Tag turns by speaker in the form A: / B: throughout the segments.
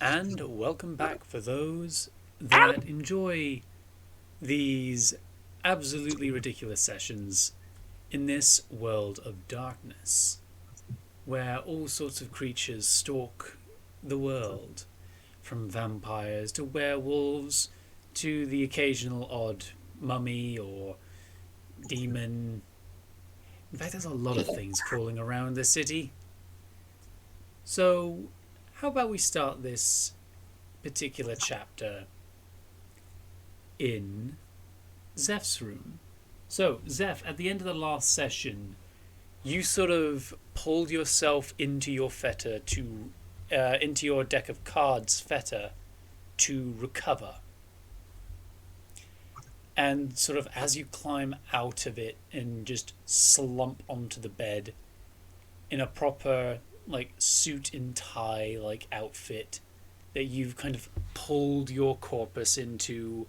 A: And welcome back for those that enjoy these absolutely ridiculous sessions in this world of darkness, where all sorts of creatures stalk the world, from vampires to werewolves to the occasional odd mummy or demon. In fact, there's a lot of things crawling around the city. So, how about we start this particular chapter in Zeph's room? So, Zeph, at the end of the last session, you sort of pulled yourself into your fetter into your deck of cards fetter to recover. And sort of as you climb out of it and just slump onto the bed in a proper like suit and tie like outfit that you've kind of pulled your corpus into,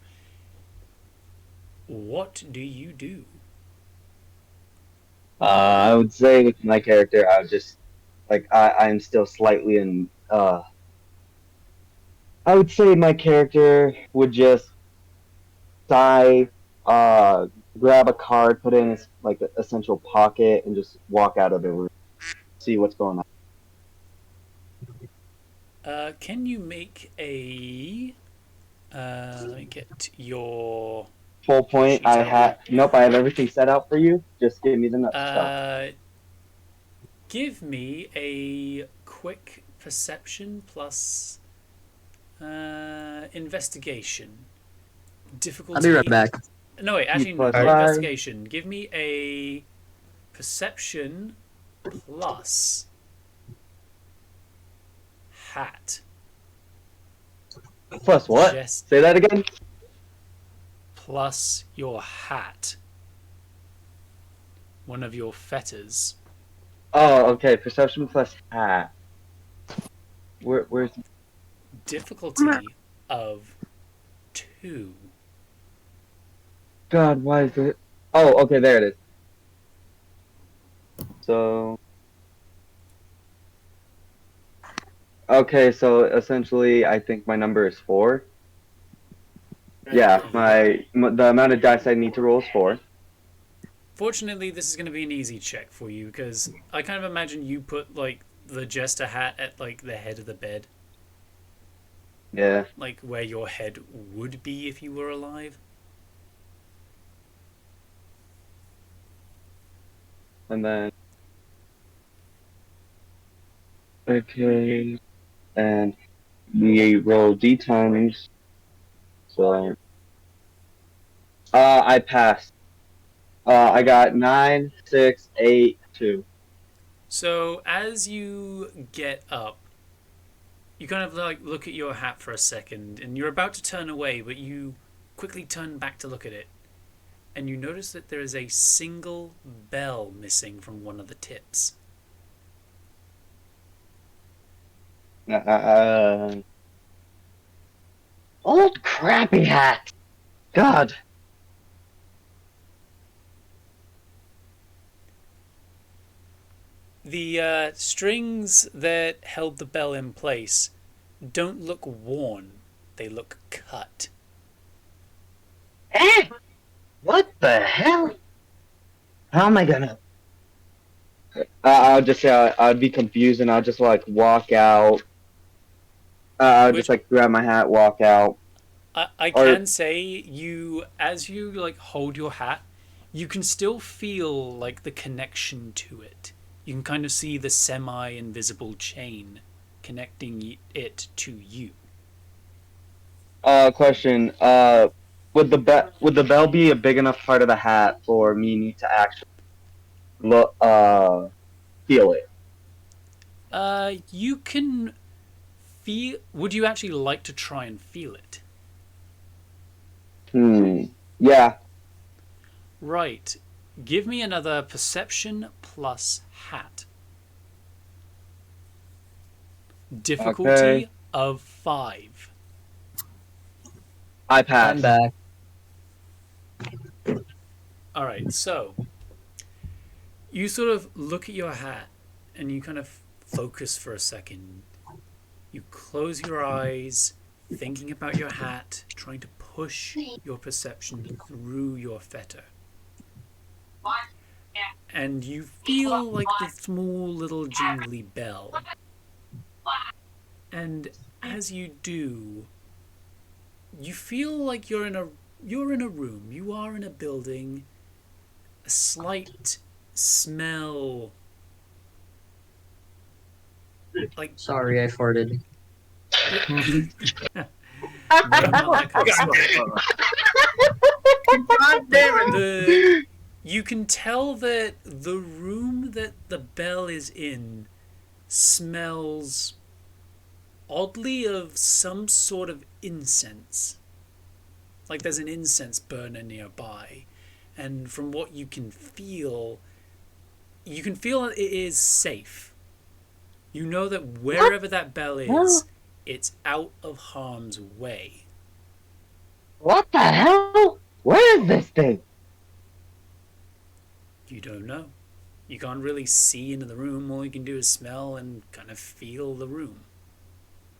A: what do you do?
B: I would say with my character, I would just I'm still slightly in. I would say my character would just sigh, uh, grab a card, put it in his essential pocket, and just walk out of the room. See what's going on.
A: Can you make a let me get your
B: Full point.
A: sheet
B: I
A: out here.
B: have nope. I have everything set out for you. Just give me the stuff.
A: Uh, Give me a quick perception plus investigation.
C: I'll be right
A: Difficulty.
C: back.
A: No, wait,
B: E
A: actually,
B: plus
A: not
C: Alright.
B: 5
A: investigation. Give me a perception plus hat.
B: plus what?
A: Just
B: Say that again.
A: plus your hat. One of your fetters.
B: Oh, okay. Perception plus hat. Where's
A: Difficulty of 2.
B: God? Why is it? Oh, okay. There it is. So okay, so essentially, I think my number is 4. Yeah, the amount of dice I need to roll is 4.
A: Fortunately, this is going to be an easy check for you because I kind of imagine you put like the jester hat at like the head of the bed,
B: Yeah,
A: like where your head would be if you were alive.
B: and then okay, and we roll d times. So I passed. I got 9, 6, 8, 2.
A: So as you get up, you kind of like look at your hat for a second, and you're about to turn away, but you quickly turn back to look at it, and you notice that there is a single bell missing from one of the tips.
B: Old crappy hat. God.
A: The strings that held the bell in place don't look worn, they look cut.
B: Eh? What the hell? How am I gonna? I'll just say I'd be confused and I'll just like walk out. I'll just
A: Which
B: like grab my hat, walk out.
A: I
B: Or
A: can say you, as you like hold your hat, you can still feel like the connection to it. You can kind of see the semi-invisible chain connecting it to you.
B: question. Would the bell be a big enough part of the hat for me to actually look feel it?
A: You can feel. Would you actually like to try and feel it?
B: Yeah.
A: Right. Give me another perception plus hat.
B: Okay.
A: Difficulty of 5.
B: I
C: I'm
B: pass.
C: back.
A: Alright, so you sort of look at your hat and you kind of focus for a second You close your eyes, thinking about your hat, trying to push your perception through your fetter. And you feel like the small little jingly bell. And as you do, you feel like you're in a room. You are in a building. A slight smell, like
C: Sorry, I farted.
A: no, not that kind of smell.
D: God damn it!
A: You can tell that the room that the bell is in smells oddly of some sort of incense. Like there's an incense burner nearby. And from what you can feel it is safe. You know that wherever that bell is, it's out of harm's way.
B: What the hell? Where is this thing?
A: You don't know. You can't really see into the room. All you can do is smell and kind of feel the room.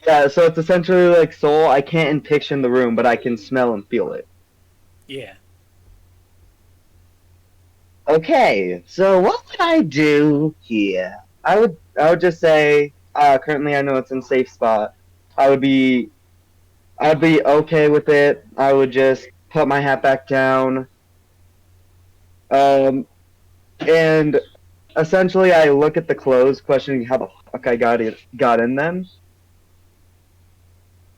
B: Yeah, so it's essentially like Soul. I can't picture in the room, but I can smell and feel it.
A: Yeah.
B: Okay, so what would I do here? I would just say, currently I know it's in safe spot. I'd be okay with it. I would just put my hat back down. And essentially I look at the clothes, questioning how the fuck I got in them.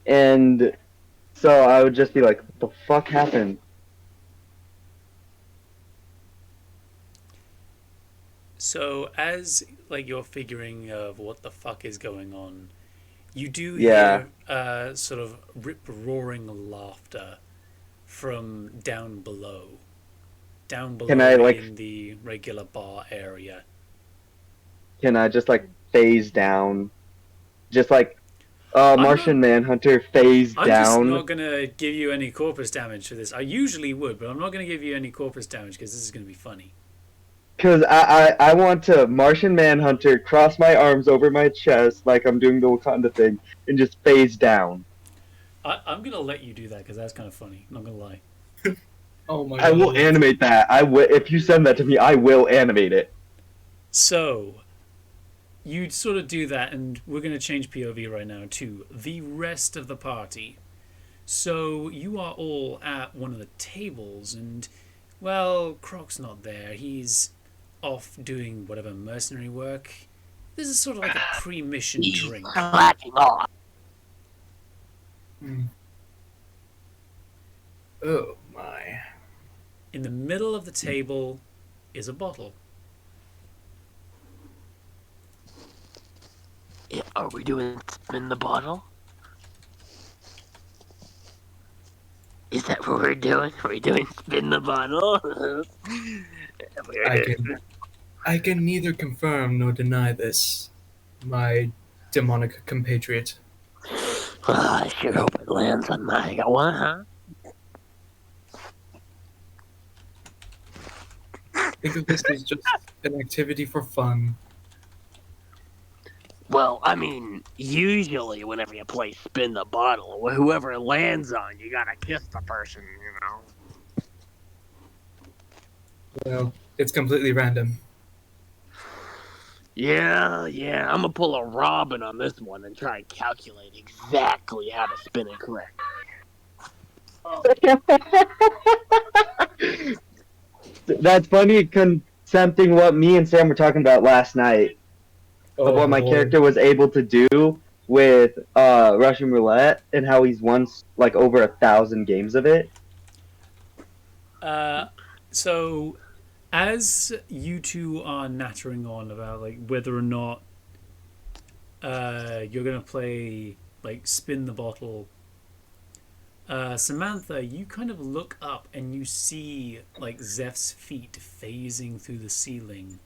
B: And so I would just be like, what the fuck happened?
A: So as like you're figuring of what the fuck is going on, you do
B: Yeah.
A: hear sort of rip-roaring laughter from down below. Down below
B: Can I, like-
A: in the regular bar area.
B: Can I just like phase down? Just like Martian
A: not-
B: Manhunter phase
A: I'm just
B: down.
A: not gonna give you any corpus damage for this. I usually would, but I'm not gonna give you any corpus damage because this is gonna be funny.
B: Because I want to Martian Manhunter cross my arms over my chest like I'm doing the Wakanda thing and just phase down.
A: I'm gonna let you do that because that's kind of funny. Not gonna lie.
D: Oh my
B: I
D: god.
B: will animate that. I will. If you send that to me, I will animate it.
A: So, you sort of do that, and we're going to change POV right now to the rest of the party. So, you are all at one of the tables, and, well, Croc's not there. He's off doing whatever mercenary work. This is sort of like a pre-mission drink.
E: Slacking off.
D: Oh my.
A: In the middle of the table is a bottle.
E: Yeah, are we doing spin the bottle? Is that what we're doing? Are we doing spin the bottle?
D: I can neither confirm nor deny this, my demonic compatriot.
E: I sure hope it lands on my one, huh?
D: Think of this as just an activity for fun.
E: Well, I mean, usually whenever you play spin the bottle, whoever it lands on, you gotta kiss the person, you know?
D: Well, it's completely random.
E: Yeah, I'm gonna pull a Robin on this one and try and calculate exactly how to spin it correct.
B: That's funny, concepting what me and Sam were talking about last night. Of what my character was able to do with Russian roulette and how he's won like over 1,000 games of it.
A: So, as you two are nattering on about like whether or not you're gonna play like spin the bottle, Samantha, you kind of look up and you see like Zeph's feet phasing through the ceiling.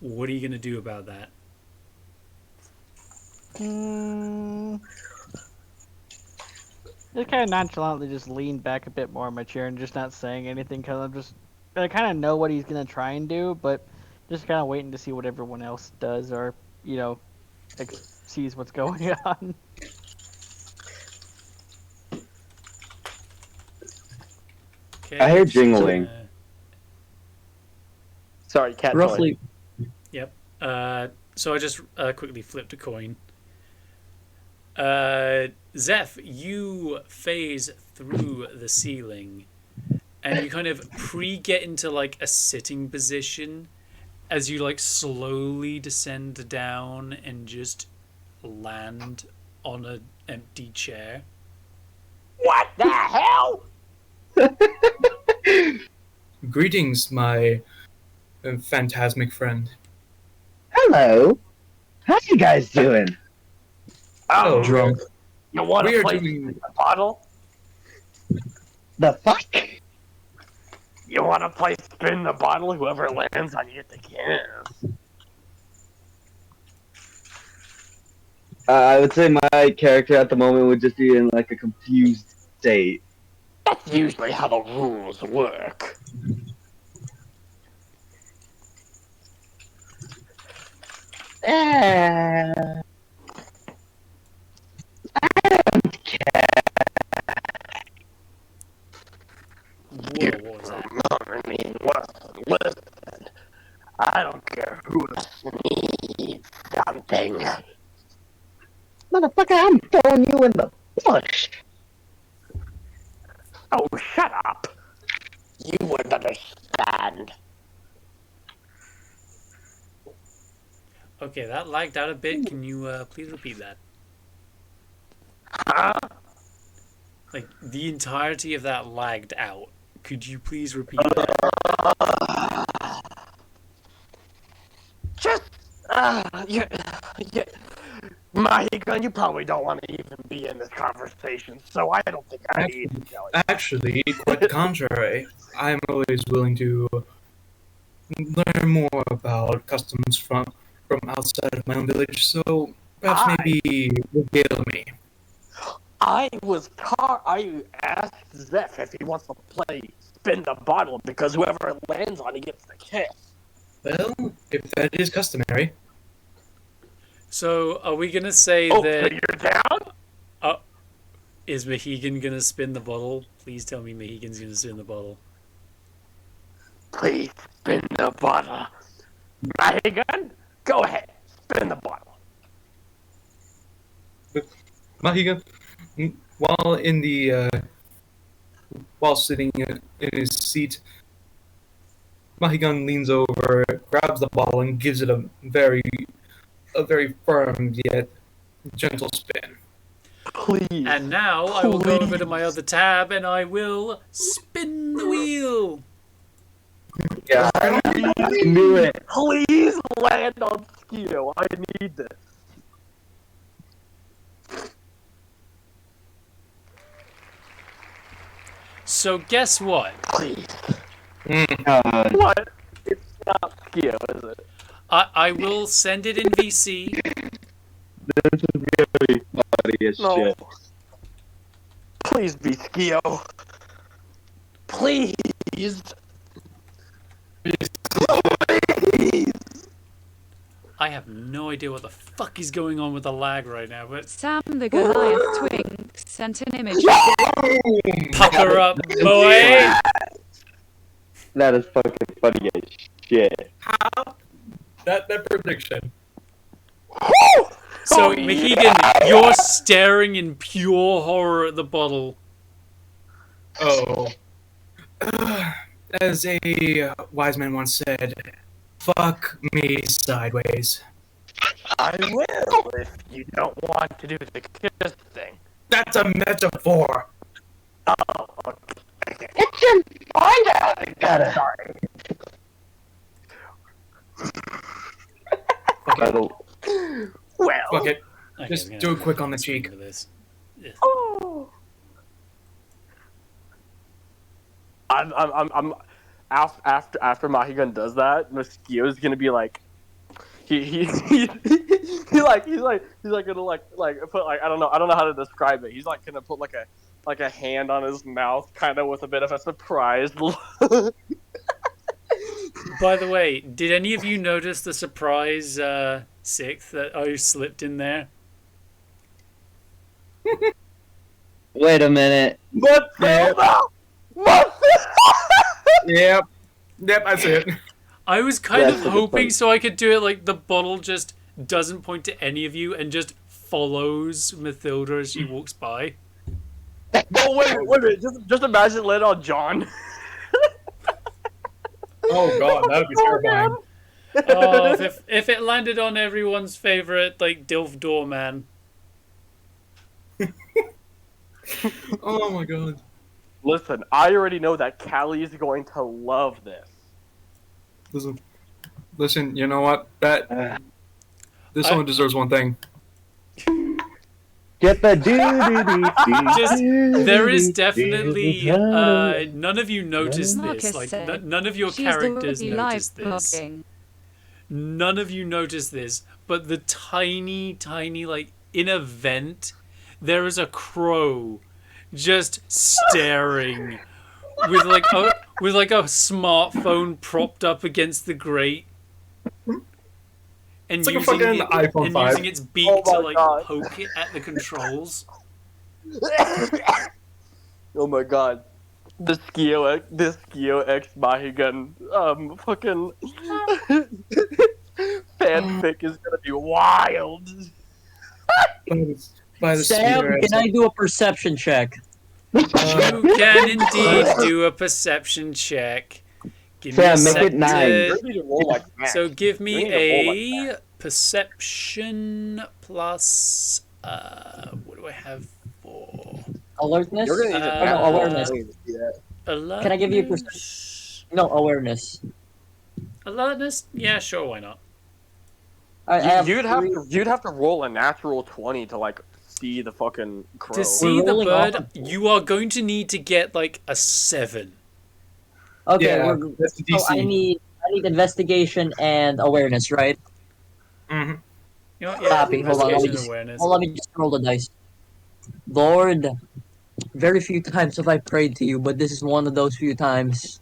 A: What are you gonna do about that?
F: Just kind of nonchalantly just lean back a bit more in my chair and just not saying anything because I kind of know what he's gonna try and do, but just kind of waiting to see what everyone else does or sees what's going on.
A: Okay,
B: I hear
A: just gonna-
B: jingling.
E: Sorry, cat
D: Roughly.
A: Yep. So I just quickly flipped a coin. Zeph, you phase through the ceiling, and you kind of get into like a sitting position as you like slowly descend down and just land on an empty chair.
E: What the hell?
D: Greetings, my phantasmic friend.
B: Hello. How you guys doing?
D: Oh, drunk.
E: You want
D: We
E: to
D: are
E: play
D: doing-
E: spin the bottle?
B: The fuck?
E: You want to play spin the bottle? Whoever lands on you gets the kiss.
B: I would say my character at the moment would just be in like a confused state.
E: That's usually how the rules work.
A: Whoa, what was that?
E: I mean, listen. I don't care who needs something.
B: Motherfucker, I'm throwing you in the bush.
E: Oh, shut up. You wouldn't understand.
A: Okay, that lagged out a bit. Can you please repeat that?
E: Huh?
A: Like, the entirety of that lagged out. Could you please repeat that?
E: Just, Mahigan, you probably don't want to even be in this conversation, so I don't think I need to tell you.
D: Actually, quite the contrary. I'm always willing to learn more about customs from outside of my own village, so perhaps maybe regale me.
E: I asked Zeph if he wants to play spin the bottle because whoever lands on it gets the kiss.
D: Well, if that is customary.
A: So, are we gonna say
E: So
A: that...
E: you're down?
A: Is Mahigan gonna spin the bottle? Please tell me Mahigan's gonna spin the bottle.
E: Please spin the bottle. Mahigan, go ahead, spin the bottle.
D: Mahiga, while sitting in his seat, Mahigan leans over, grabs the ball, and gives it a very firm yet gentle spin.
E: Please.
A: And now I will go over to my other tab and I will spin the wheel.
B: Yeah, I knew it.
E: Please land on Skio. I need this.
A: So guess what?
E: Please.
B: God.
E: What? It's not Skio, is it?
A: I will send it in VC.
B: This is really funny as
E: No.
B: shit.
E: Please be Skio. Please. Please.
A: I have no idea what the fuck is going on with the lag right now, but
C: Sam the Goliath twin sent an image.
A: pucker up, boy!
B: That is fucking funny as shit.
D: How? That prediction.
A: So,
E: Oh,
A: Mahigan, you're staring in pure horror at the bottle.
D: Oh. As a wise man once said, fuck me sideways.
E: I will if you don't want to do the kiss thing.
D: That's a metaphor.
E: Oh, okay.
B: It's your find out. Gotta.
E: Sorry. Well.
D: Fuck it.
A: Okay,
D: Just
A: I'm gonna
D: do it quick on the
A: speak
D: cheek.
A: for this. Ugh.
E: Oh. I'm after Mahigan does that, Mosquito's gonna be like, he's like gonna like put like I don't know how to describe it. He's like gonna put like a hand on his mouth, kind of with a bit of a surprise.
A: By the way, did any of you notice the surprise sixth that I slipped in there?
B: Wait a minute.
E: Mathilda! Mathilda!
D: Yep. Yep, that's it.
A: I was kind
B: That's
A: of
B: the good
A: hoping
B: part.
A: so I could do it like the bottle just doesn't point to any of you and just follows Mathilda as she walks by.
E: Oh, wait a minute. Just imagine laying on John.
D: Oh god, that would be terrifying.
A: Oh, if it landed on everyone's favorite like Dilf doorman.
D: Oh my god.
E: Listen, I already know that Callie is going to love this.
D: Listen, you know what? This
A: I-
D: only deserves one thing.
B: Get the doo
A: Just there is definitely none of you notice
C: Marcus
A: this. Like
C: said,
A: none of your
C: She's
A: characters
C: the
A: notice
C: live
A: this.
C: blogging.
A: None of you notice this, but the tiny, like in a vent, there is a crow just staring with like a smartphone propped up against the grate. And
D: It's like a fucking iPhone 5.
A: using its beak
E: Oh
A: to
E: my
A: like
E: God.
A: poke it at the controls.
E: Oh my god. The Skio X Mahigan fucking fanfic is gonna be wild.
D: By the
G: Sam,
D: spirit.
G: can I do a perception check?
A: You can indeed do a perception check. Give me a
B: Sam, make
A: sec
B: it 9.
A: to-
E: You need to roll like that.
A: So give
E: You
A: me
E: need to roll like
A: a perception plus what do I have for
G: Alertness?
E: You're gonna need to
A: Uh,
G: no, awareness.
A: alertness?
G: Can I give you No, awareness.
A: Alertness? Yeah, sure, why not?
G: I have
E: You'd have
G: three-
E: to roll a natural 20 to like see the fucking crow.
A: To see the
G: rolling off
A: bird,
G: of-
A: you are going to need to get like a 7.
G: Okay,
D: Yeah,
G: we're,
D: that's the
G: so I
D: DC.
G: need investigation and awareness, right?
D: Mm-hmm.
A: You know what? Yeah,
G: Copy. Hold on, let me
A: investigation
G: just-
A: awareness.
G: Well, let me just roll the dice. Lord, very few times have I prayed to you, but this is one of those few times.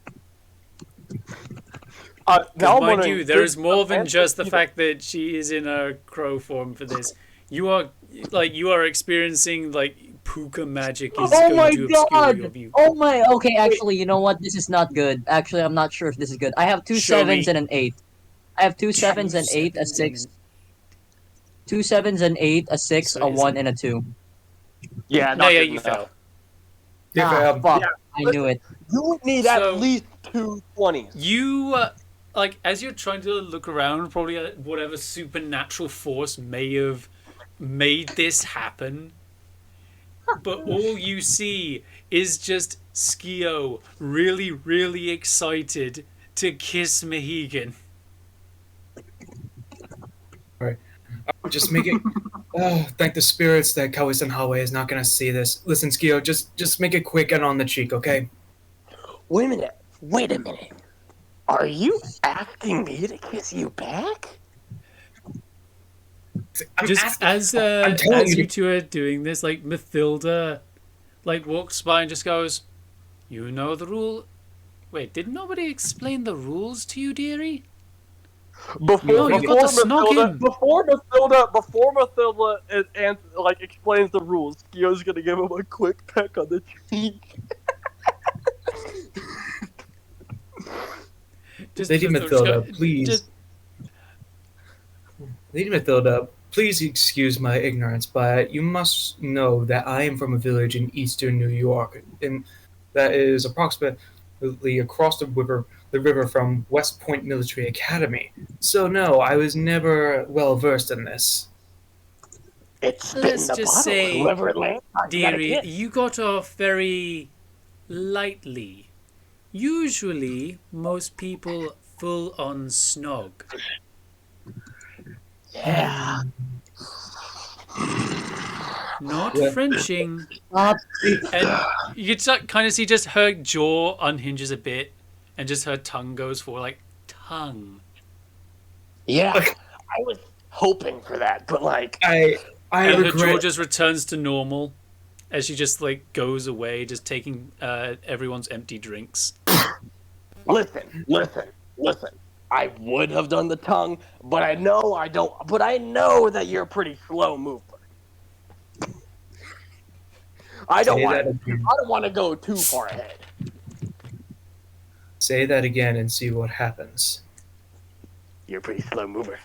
E: Now I'm
A: Mind
E: wondering,
A: you, there
E: does
A: is more than
E: Samantha
A: just the
E: see
A: fact that she is in a crow form for this. You are experiencing like puka magic is
G: Oh
A: going
G: my
A: to obscure
G: god!
A: your view.
G: Oh my, okay, actually, you know what? This is not good. Actually, I'm not sure if this is good. I have two
A: Show
G: sevens
A: me.
G: and an 8. I have two sevens and 8, a 6. 2 sevens and 8, a 6,
A: So
G: a
A: is
G: 1,
A: it-
G: and a 2.
E: Yeah,
A: No,
E: not
A: yeah,
E: good
A: you
E: enough.
A: fell.
D: You
G: Ah,
D: failed.
G: fuck.
E: Yeah,
G: I knew it.
E: You would need
A: So-
E: at least 2 20s.
A: You like as you're trying to look around, probably whatever supernatural force may have made this happen. But all you see is just Skio really, really excited to kiss Mahigan.
D: Just make it. Oh, thank the spirits that Kawi-Senhawe is not gonna see this. Listen, Skio, just make it quick and on the cheek, okay?
E: Wait a minute. Are you asking me to kiss you back?
D: I'm
A: Just
D: asking-
A: as
D: I'm telling
A: as
D: you
A: you two are doing this, like Mathilda, like walks by and just goes, "You know the rule." Wait, did nobody explain the rules to you, dearie?
E: Before
A: you got to snog him.
E: Before Mathilda and like explains the rules, Skio's gonna give him a quick peck on the cheek.
A: Just
D: Lady Mathilda, please.
A: Just
D: Lady Mathilda, please excuse my ignorance, but you must know that I am from a village in eastern New York, and that is approximately across the river from West Point Military Academy. So no, I was never well versed in this.
E: It's
A: Let's just say,
E: Whoever it lands on, you gotta
A: dearie,
E: kiss.
A: you got off very lightly. Usually, most people full on snog.
E: Yeah.
A: Not
D: Yeah.
A: Frenching.
G: Stop.
A: And you can kind of see just her jaw unhinges a bit, and just her tongue goes for like tongue.
E: Yeah. I was hoping for that, but like,
D: I
A: And her jaw
D: regret.
A: just returns to normal as she just like goes away, just taking everyone's empty drinks.
E: listen. I would have done the tongue, but I know I don't. But I know that you're a pretty slow mover. I don't
D: Say
E: want
D: that
E: to.
D: again.
E: I don't want to go too far ahead.
D: Say that again and see what happens.
E: You're a pretty slow mover.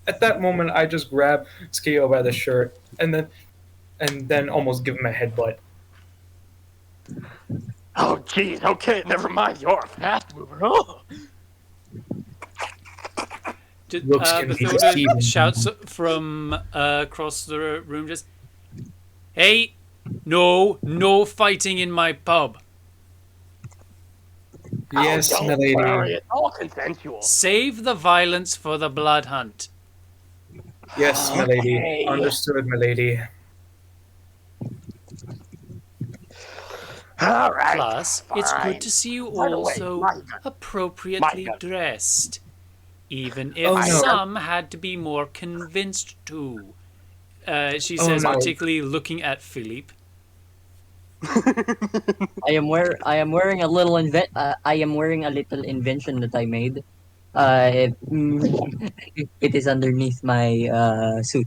D: At that moment, I just grab Skio by the shirt and then almost give him a headbutt.
E: Oh, jeez. Okay, never mind. You're a fast mover. Oh.
D: Looks can be
A: Mathilda
D: deceiving.
A: shouts from across the room, just, "Hey, no fighting in my pub.
D: Yes,
E: Oh, don't
D: milady.
E: worry. It's all consensual.
A: Save the violence for the blood hunt."
D: Yes, milady.
E: Okay.
D: Understood, milady.
E: All right.
A: Plus, it's
E: fine.
A: good to see you
E: By the
A: all
E: way,
A: so
E: my-
A: appropriately
E: my-
A: dressed. Even if
D: Oh, no.
A: some had to be more convinced to. She
D: Oh,
A: says,
D: no.
A: particularly looking at Philippe.
G: I am wearing a little I am wearing a little invention that I made. It is underneath my suit.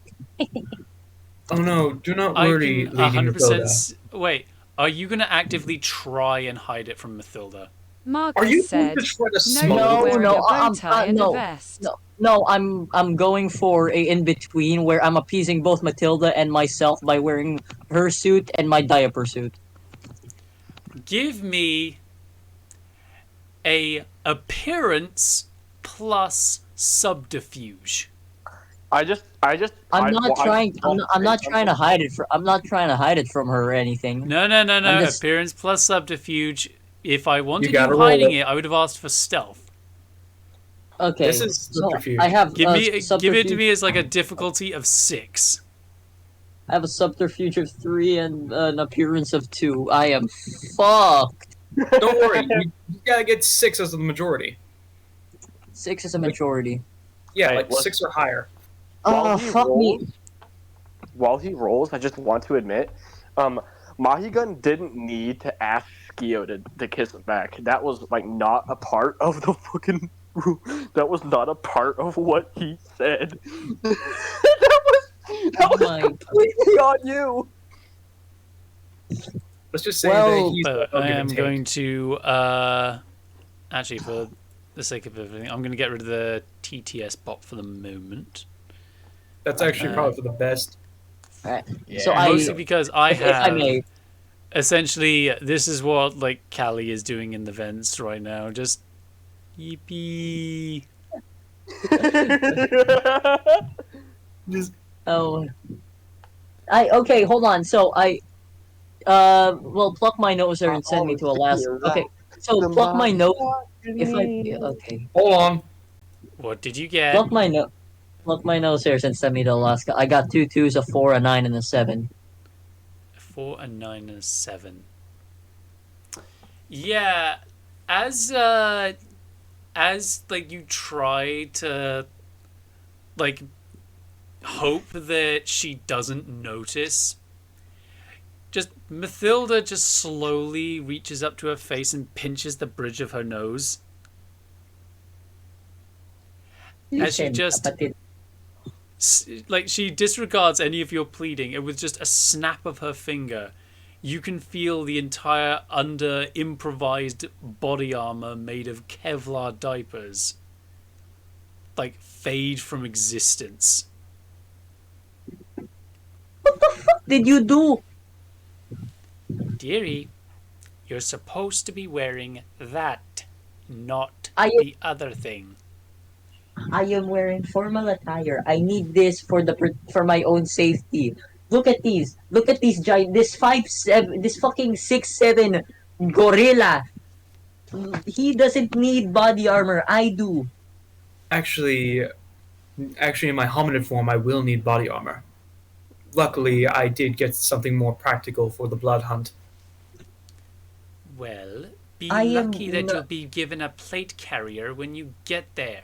D: Oh no, do not
A: I
D: worry,
A: can
D: Lady
A: 100%.
D: Mathilda.
A: Wait, are you going to actively try and hide it from Mathilda?
D: Are
C: Marcus
D: you going
C: said,
D: to try to
C: "No,
D: smuggle
C: you're
G: No,
D: it?
C: wearing
G: no,
C: a bow tie and a
G: no,
C: vest."
G: no. I'm going for a in between where I'm appeasing both Matilda and myself by wearing her suit and my diaper suit.
A: Give me a appearance plus subterfuge.
G: I'm not trying to hide it. I'm not trying to hide it from her or anything.
A: No.
G: I'm just-
A: Appearance plus subterfuge. If I wanted
D: gotta
A: you
D: roll
A: hiding
D: it.
A: it, I would have asked for stealth.
G: Okay.
D: This is
G: so
D: subterfuge.
G: I have
A: Give it to
G: subterfuge-
A: me as like a difficulty of 6.
G: I have a subterfuge of 3 and an appearance of 2. I am fucked.
D: Don't worry, you gotta get 6 as the majority.
G: 6 is a majority.
D: Yeah,
E: Hey,
D: like
E: look.
D: 6 or higher.
G: Oh, fuck me.
E: While he rolls, I just want to admit, Mahigun didn't need to ask Skio to kiss him back. That was like not a part of the fucking. That was not a part of what he said. that was
G: my-
E: completely on you.
D: Let's just say
G: Well,
D: that he's
A: But
D: a
A: I
D: give
A: am
D: and take.
A: going to actually, for the sake of everything, I'm going to get rid of the TTS bot for the moment.
D: That's actually probably for the best.
G: So I
A: Mostly because I
G: if I
A: have
G: may.
A: essentially this is what like Callie is doing in the vents right now. Just yippee.
G: Oh. Okay, hold on. So I well pluck my nose there and send me to a last. Okay. So pluck my nose if I okay.
D: Hold on.
A: What did you get?
G: Pluck my nose here and send me to Alaska. I got 2 2s, a 4, a 9, and a 7.
A: 4, a 9, and a 7. Yeah, as like you try to like hope that she doesn't notice, just Mathilda just slowly reaches up to her face and pinches the bridge of her nose. As she
G: Listen,
A: just
G: kapatid.
A: like she disregards any of your pleading, and with just a snap of her finger you can feel the entire under improvised body armor made of Kevlar diapers like fade from existence.
G: What did you do?
A: Dearie, you're supposed to be wearing that, not
G: I-
A: the other thing.
G: I am wearing formal attire. I need this for my own safety. Look at these. Look at these giant. This 5'7", this fucking 6'7" gorilla. He doesn't need body armor. I do.
D: Actually, in my hominid form, I will need body armor. Luckily, I did get something more practical for the blood hunt.
A: Well, be
G: I am
A: lucky that
G: no-
A: you'll be given a plate carrier when you get there.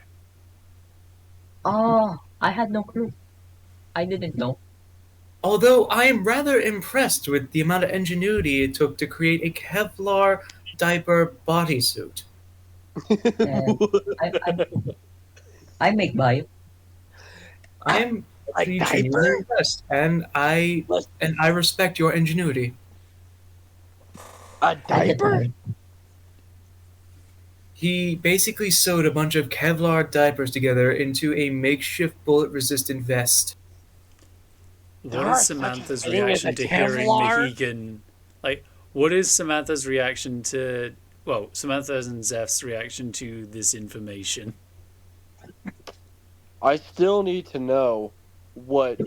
G: Oh, I had no clue. I didn't know.
D: Although I am rather impressed with the amount of ingenuity it took to create a Kevlar diaper bodysuit.
G: I make bio.
D: I am actually genuinely impressed, and I respect your ingenuity.
E: A diaper?
D: He basically sewed a bunch of Kevlar diapers together into a makeshift bullet-resistant vest.
A: What
E: There
A: is
E: are such a
A: Samantha's
E: thing as a
A: reaction to hearing
E: Kevlar?
A: Mohegan? Like, what is Samantha's reaction to? Well, Samantha's and Zeph's reaction to this information.
E: I still need to know what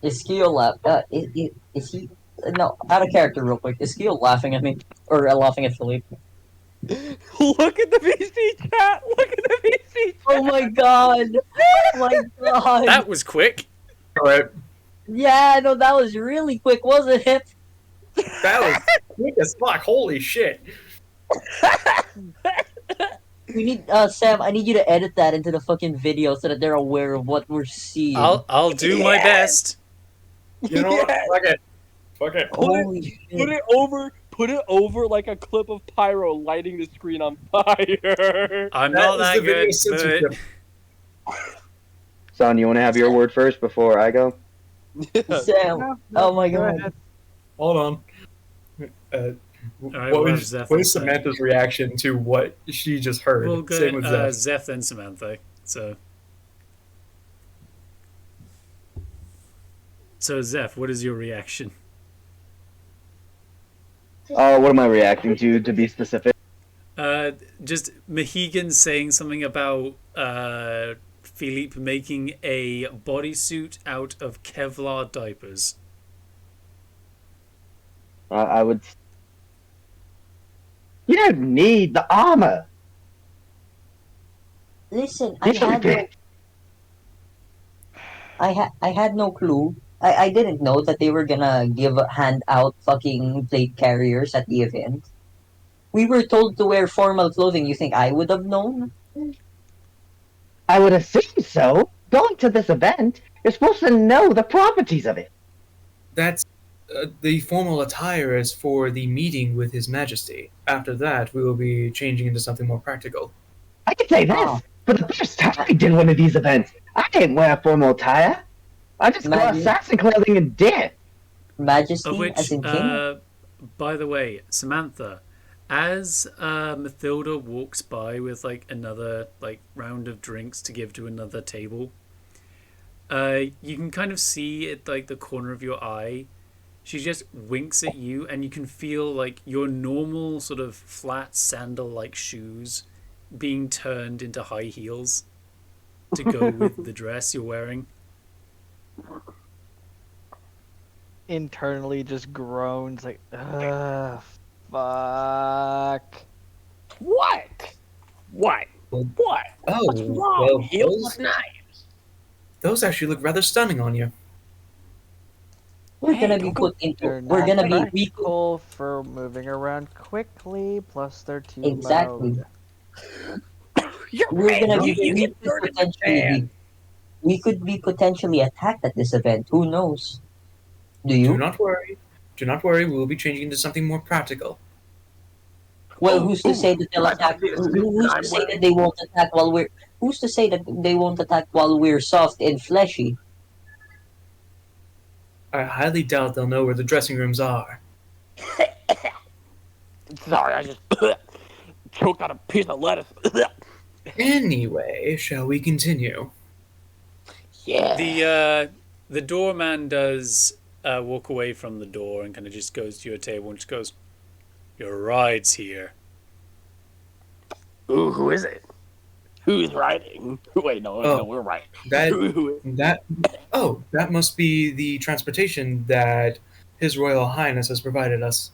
G: Is Keo is he? No, out of character, real quick. Is Keo laughing at me or laughing at Philippe?
E: Look at the VC chat. Look at the VC chat.
G: Oh my god! Oh my god!
A: That was quick.
D: All right,
G: Yeah, no, that was really quick, wasn't it?
D: that was quick as fuck. Holy shit!
G: We need Sam. I need you to edit that into the fucking video so that they're aware of what we're seeing.
A: I'll do my best.
D: You know what? Fuck it.
G: Holy
E: Put
G: shit!
E: it over like a clip of Pyro lighting the screen on fire.
A: I'm
D: That
A: not
D: is
A: that
D: the video
A: good,
D: censorship.
A: but
B: Son, you want to have your word first before I go?
G: Sam.
F: No,
G: Oh my
F: go
G: god.
F: ahead.
D: Hold on.
A: right,
D: what
A: what
D: was
A: does Zeph
D: what is
A: say?
D: Samantha's reaction to what she just heard?
A: Well,
D: Same
A: good.
D: with Zeph.
A: Zeph then Samantha. So Zeph, what is your reaction?
B: What am I reacting to be specific?
A: Just Mohegan saying something about Philippe making a bodysuit out of Kevlar diapers.
B: I would. You don't need the armor.
G: Listen,
B: You should be-
G: I had no clue. I didn't know that they were gonna hand out fucking plate carriers at the event. We were told to wear formal clothing. You think I would have known?
B: I would assume so. Going to this event, you're supposed to know the properties of it.
D: That's the formal attire is for the meeting with His Majesty. After that, we will be changing into something more practical.
B: I can say this.
G: Oh.
B: For the first time I did one of these events, I didn't wear formal attire. I just wore
G: Imagine-
B: assassin clothing and did.
G: Majesty,
A: Of which,
G: as in king.
A: by the way, Samantha, as Mathilda walks by with like another like round of drinks to give to another table, you can kind of see at like the corner of your eye, she just winks at you, and you can feel like your normal sort of flat sandal-like shoes being turned into high heels to go with the dress you're wearing.
F: Internally just groans like, ugh, fuck.
E: What? What? What?
D: Oh,
E: What's wrong?
D: well,
E: Heels
D: those,
E: look nice.
D: those actually look rather stunning on you.
G: We're
E: Hey,
G: gonna be
E: don't go-
G: put into.
F: They're
G: We're
F: not
G: gonna be.
F: practical for moving around quickly, plus they're too
G: Exactly.
F: loud.
E: You're
G: We're
E: right.
G: gonna be.
E: You
G: We
E: get
G: could
E: dirt in the
G: potentially
E: fan.
G: be. We could be potentially attacked at this event. Who knows? Do
D: Do
G: you?
D: not worry. Do not worry. We will be changing into something more practical.
G: Well, who's to say that they'll
E: Must
G: attack?
E: be a suit
G: Who's
E: I'm
G: to say
E: wearing.
G: that they won't attack while we're? Who's to say that they won't attack while we're soft and fleshy?
D: I highly doubt they'll know where the dressing rooms are.
E: Sorry, I just choked on a piece of lettuce.
D: Anyway, shall we continue?
E: Yeah.
A: The doorman does walk away from the door and kind of just goes to your table and just goes, "Your ride's here."
E: Ooh, who is it? Who's riding? Wait, no,
D: Oh.
E: no, we're right.
D: That that must be the transportation that His Royal Highness has provided us.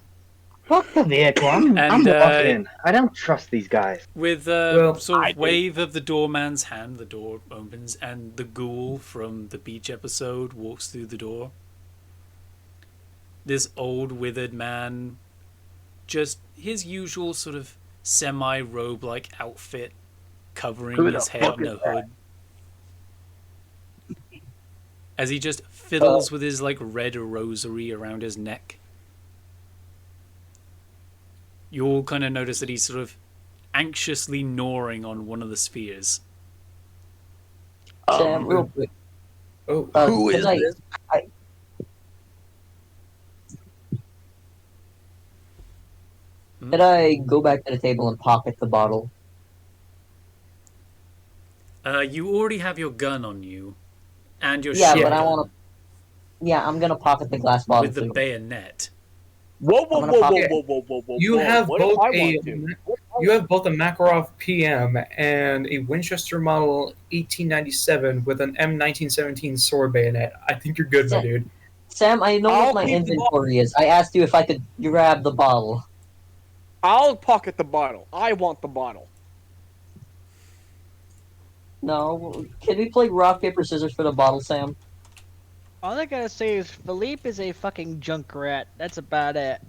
B: Fuck the vehicle. I'm
A: And,
B: walking. I don't trust these guys.
A: With a
D: Well,
A: sort
E: I
A: of
E: do.
A: wave of the doorman's hand, the door opens, and the ghoul from the beach episode walks through the door. This old, withered man, just his usual sort of semi-robe-like outfit, covering
E: Who the
A: his head
E: fuck
A: in
E: is
A: a
E: that?
A: hood. As he just fiddles with his like red rosary around his neck. You all kind of notice that he's sort of anxiously gnawing on one of the spheres.
G: Sam, real quick.
D: Oh,
E: Who is this?
G: Can I go back to the table and pocket the bottle?
A: You already have your gun on you, and your
G: Yeah, but I
A: shotgun
G: want to. Yeah, I'm gonna pocket the glass bottle
A: with the
G: too.
A: bayonet.
E: Whoa,
G: I'm gonna pocket-
D: you have
E: What
D: both
E: if I
D: a
E: want to?
D: you have both a Makarov PM and a Winchester Model 1897 with an M1917 sword bayonet. I think you're good, my
G: Sam-
D: dude.
G: Sam, I know
E: I'll
G: what my
E: keep the
G: inventory is. I asked you if I could grab the bottle.
E: I'll pocket the bottle. I want the bottle.
G: No, can we play rock paper scissors for the bottle, Sam?
F: All I gotta say is Philippe is a fucking junk rat. That's about it.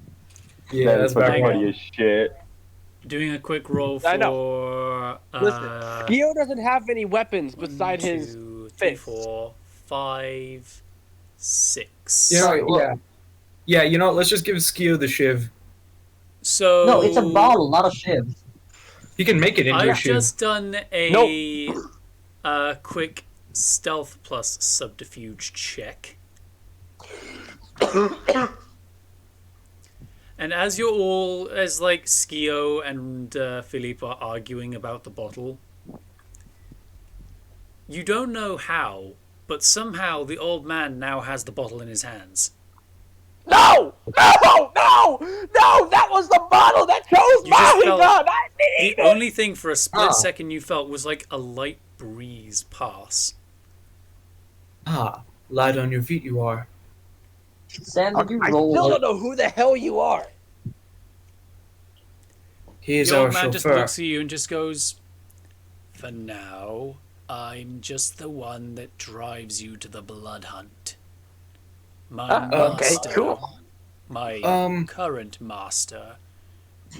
D: Yeah,
B: that
D: that's
B: is fucking
A: hang
D: about
A: on.
B: funny as shit.
A: Doing a quick roll
E: I know.
A: for
E: Listen, Skio doesn't have any weapons beside
A: 1,
E: his
A: 2, 3,
E: fists.
A: 4, 5, 6.
D: You know,
G: Sorry, well-
D: yeah. Yeah, you know what? Let's just give Skio the shiv.
A: So
G: No, it's a bottle, not a shiv.
D: He can make it into a
A: I've
D: shiv.
A: just done a quick stealth plus subterfuge check. And as you're all, as like Skio and Philippe are arguing about the bottle, you don't know how, but somehow the old man now has the bottle in his hands.
E: No! No! No! No! That was the bottle that chose
A: You just
E: my
A: felt-
E: gun! I need
A: The
E: it!
A: only thing for a split
D: Ah.
A: second you felt was like a light breeze pass.
D: Ah, light on your feet you are.
G: Sam, did you
E: I
G: roll?
E: still don't know who the hell you are.
D: He is
A: The
D: our
A: old man just
D: chauffeur.
A: looks at you and just goes, "For now, I'm just the one that drives you to the blood hunt. My
E: okay,
A: master,
E: cool.
A: my current master,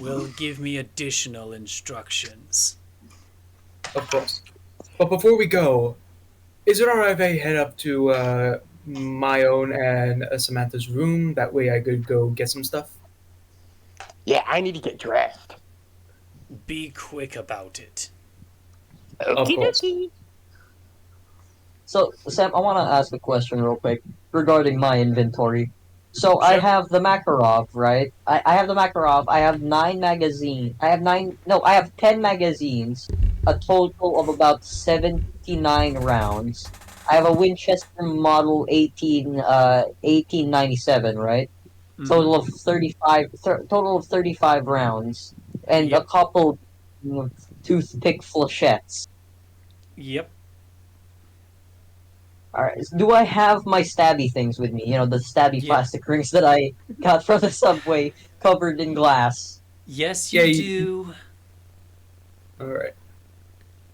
A: will give me additional instructions."
D: Of course. But before we go, is it alright if I head up to my own and Samantha's room? That way I could go get some stuff?
E: Yeah, I need to get dressed.
A: Be quick about it.
D: Of course.
G: So, Sam, I want to ask a question real quick regarding my inventory. So, I
A: Sure.
G: have the Makarov, right? I have the Makarov. I have 9 magazines. I have 10 magazines. A total of about 79 rounds. I have a Winchester Model 1897, right?
A: Mhm.
G: Total of 35 rounds. And
A: Yep.
G: a couple toothpick flechettes.
A: Yep.
G: Alright, do I have my stabby things with me? You know, the stabby
A: Yeah.
G: plastic rings that I got from the subway covered in glass.
A: Yes, you
D: Yeah,
A: do.
D: Alright.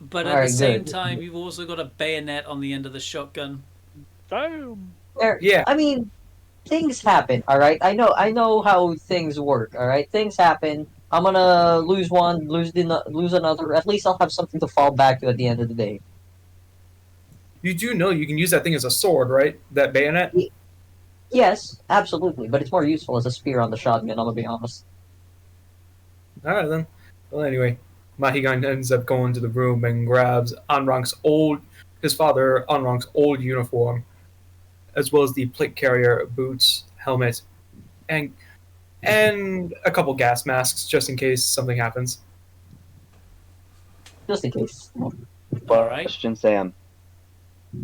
A: But at the
G: Alright,
A: same
G: good.
A: time, you've also got a bayonet on the end of the shotgun.
E: Boom.
D: Yeah.
G: I mean, things happen, alright? I know how things work, alright? Things happen. I'm gonna lose one, lose another. At least I'll have something to fall back to at the end of the day.
D: You do know you can use that thing as a sword, right? That bayonet?
G: Yes, absolutely, but it's more useful as a spear on the shotgun, I'm gonna be honest.
D: Alright then. Well, anyway, Mahigan ends up going to the room and grabs his father, Anrang's old uniform, as well as the plate carrier, boots, helmet, and a couple gas masks just in case something happens.
G: Just in case.
A: Alright.
B: Question, Sam.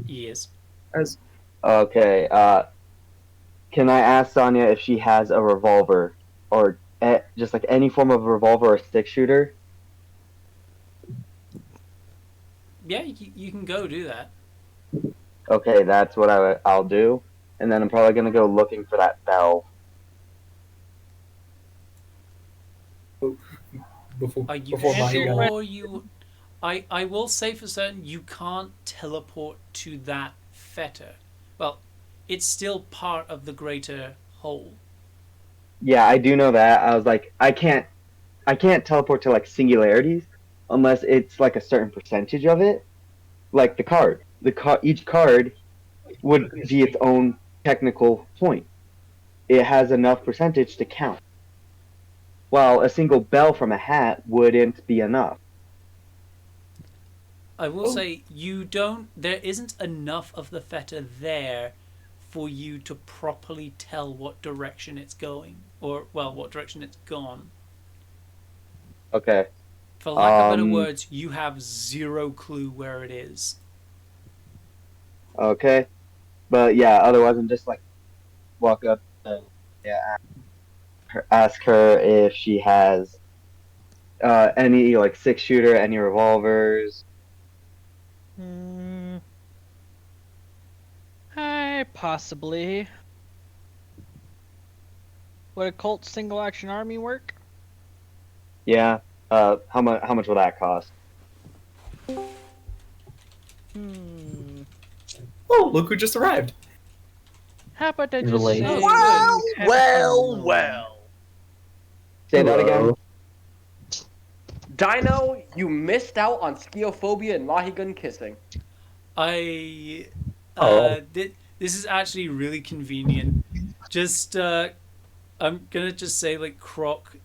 A: Yes.
D: As
B: Okay, can I ask Sonya if she has a revolver or just like any form of revolver or stick shooter?
A: Yeah, you can go do that.
B: Okay, that's what I'll do, and then I'm probably gonna go looking for that bell.
D: before
A: Are you
D: Mahigan.
A: sure you... I will say for certain you can't teleport to that fetter. Well, it's still part of the greater whole.
B: Yeah, I do know that. I was like, I can't teleport to like singularities unless it's like a certain percentage of it. Like each card would be its own technical point. It has enough percentage to count. while a single bell from a hat wouldn't be enough.
A: I will say there isn't enough of the feta there for you to properly tell what direction it's going, or what direction it's gone.
B: Okay.
A: For lack of better words, you have zero clue where it is.
B: Okay. But yeah, otherwise I'm just like walk up and ask her if she has any like 6-shooter, any revolvers.
F: Possibly. Would a Colt single action army work?
B: Yeah. How much will that cost?
D: Oh, look who just arrived.
F: How about I just
G: Relate.
F: say
E: Well,
F: you have
E: well,
F: some
E: well.
B: Say that again.
E: Dino, you missed out on Skeophobia and Mahigun kissing.
A: This is actually really convenient. Just I'm gonna just say like Croc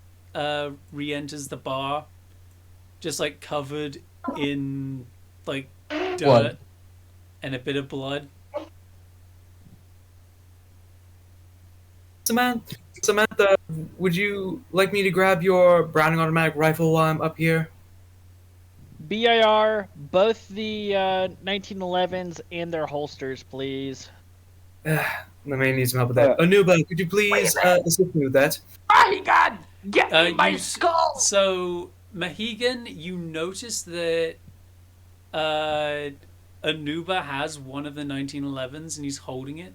A: re-enters the bar, just like covered in like dirt
G: Blood.
A: and a bit of blood.
D: Samantha, would you like me to grab your Browning automatic rifle while I'm up here?
F: BIR, both the 1911s and their holsters, please.
D: I may need some help with that. Anuba, could you please assist me with that?
E: Mahigun, get me my
A: You
E: skull!
A: So Mahigan, you notice that Anuba has one of the 1911s and he's holding it.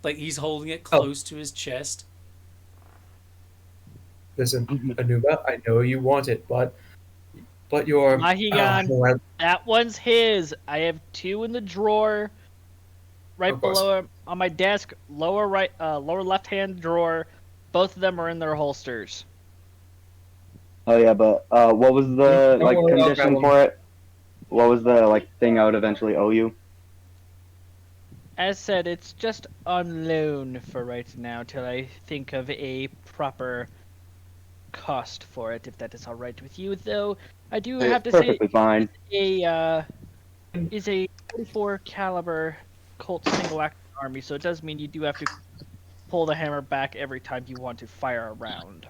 A: Like he's holding it close to his chest.
D: Listen, Anuba, I know you want it, but your
F: Mahigan, that one's his. I have 2 in the drawer, right below him on my desk, lower left hand drawer. Both of them are in their holsters.
B: Oh yeah, but what was the
D: Don't worry, I'll
B: condition
D: grab
B: for it? What was the thing I would eventually owe you?
F: As said, it's just on loan for right now till I think of a proper cost for it, if that is all right with you. Though I do have to say,
B: Perfectly fine.
F: Is a 44 caliber Colt single action army, so it does mean you do have to pull the hammer back every time you want to fire a round.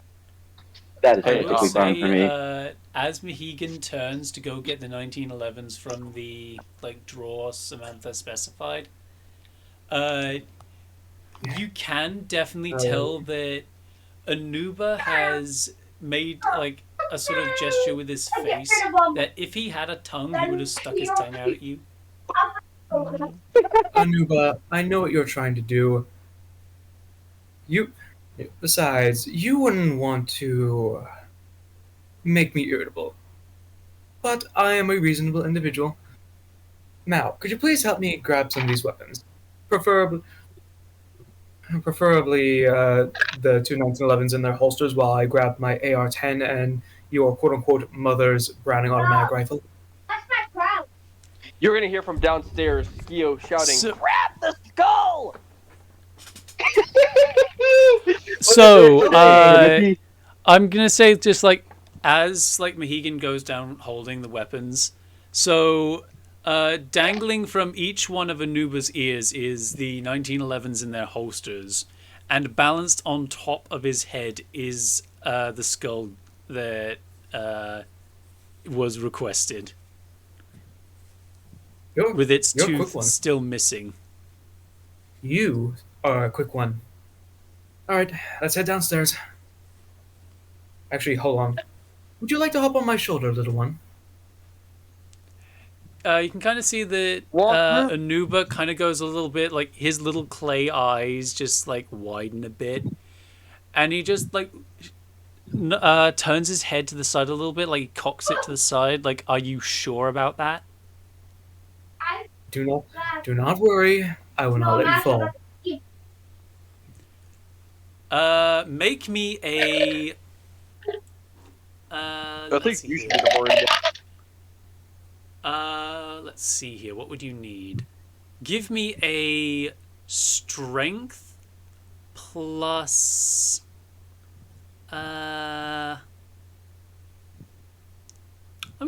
B: That is
A: I will
B: perfectly fine for me.
A: say, as Mahigan turns to go get the 1911s from the drawer Samantha specified, you can definitely tell that Anuba has made a sort of gesture with his face that if he had a tongue, he would have stuck his tongue out at you.
D: Anuba, I know what you're trying to do. Besides, you wouldn't want to make me irritable. But I am a reasonable individual. Now, could you please help me grab some of these weapons? Preferably the 2 1911s in their holsters while I grab my AR-10 and your quote-unquote mother's Browning automatic rifle.
E: You're gonna hear from downstairs Skio shouting,
A: So-
E: "Grab the skull!"
A: So, I'm gonna say just as Mahigan goes down holding the weapons, so dangling from each one of Anuba's ears is the 1911s in their holsters, and balanced on top of his head is the skull that was requested, with its
D: you're a quick
A: tooth
D: one.
A: still missing.
D: You are a quick one. Alright, let's head downstairs. Actually, hold on. Would you like to hop on my shoulder, little one?
A: You can kind of see that Anuba kind of goes a little bit, his little clay eyes just widen a bit, and he just turns his head to the side a little bit, he cocks it to the side. Are you sure about that?
D: Do not worry. I will not let you fall.
A: Make me a.
E: I think you should be the worried one.
A: Let's see here. What would you need? Give me a strength plus.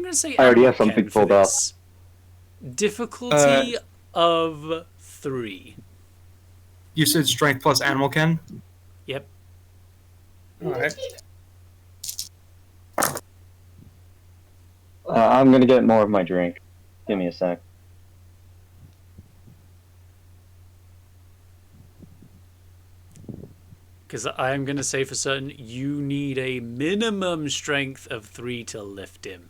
A: going to say
B: I already
A: Animal
B: have something
A: Ken for
B: pulled up.
A: this. Difficulty of 3.
D: You said strength plus animal ken?
A: Yep.
D: Alright.
B: I'm gonna get more of my drink. Give me a sec.
A: Because I'm going to say for certain, you need a minimum strength of 3 to lift him.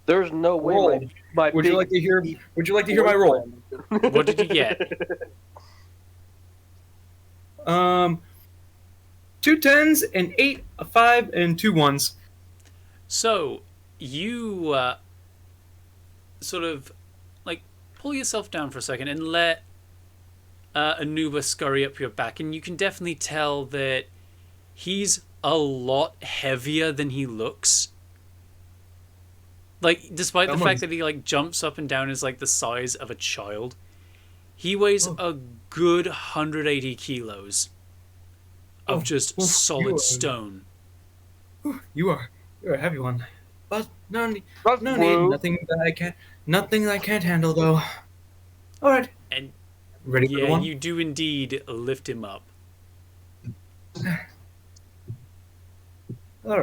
E: There's no way
D: Roll.
E: my
D: Would you like to hear? Would you like to hear my roll?
A: What did you get?
D: 2 10s, an 8, a 5, and 2 1s.
A: So, you sort of like pull yourself down for a second and let Anuba scurry up your back, and you can definitely tell that he's a lot heavier than he looks. Like, despite the fact that he like jumps up and down is like the size of a child, he weighs a good 180 kilos of just solid stone.
D: You're a heavy one, but no need,
E: Whoa.
D: nothing that I can't handle though. All right,
A: And
D: ready for the
A: yeah,
D: one?
A: you do indeed lift him up.
D: All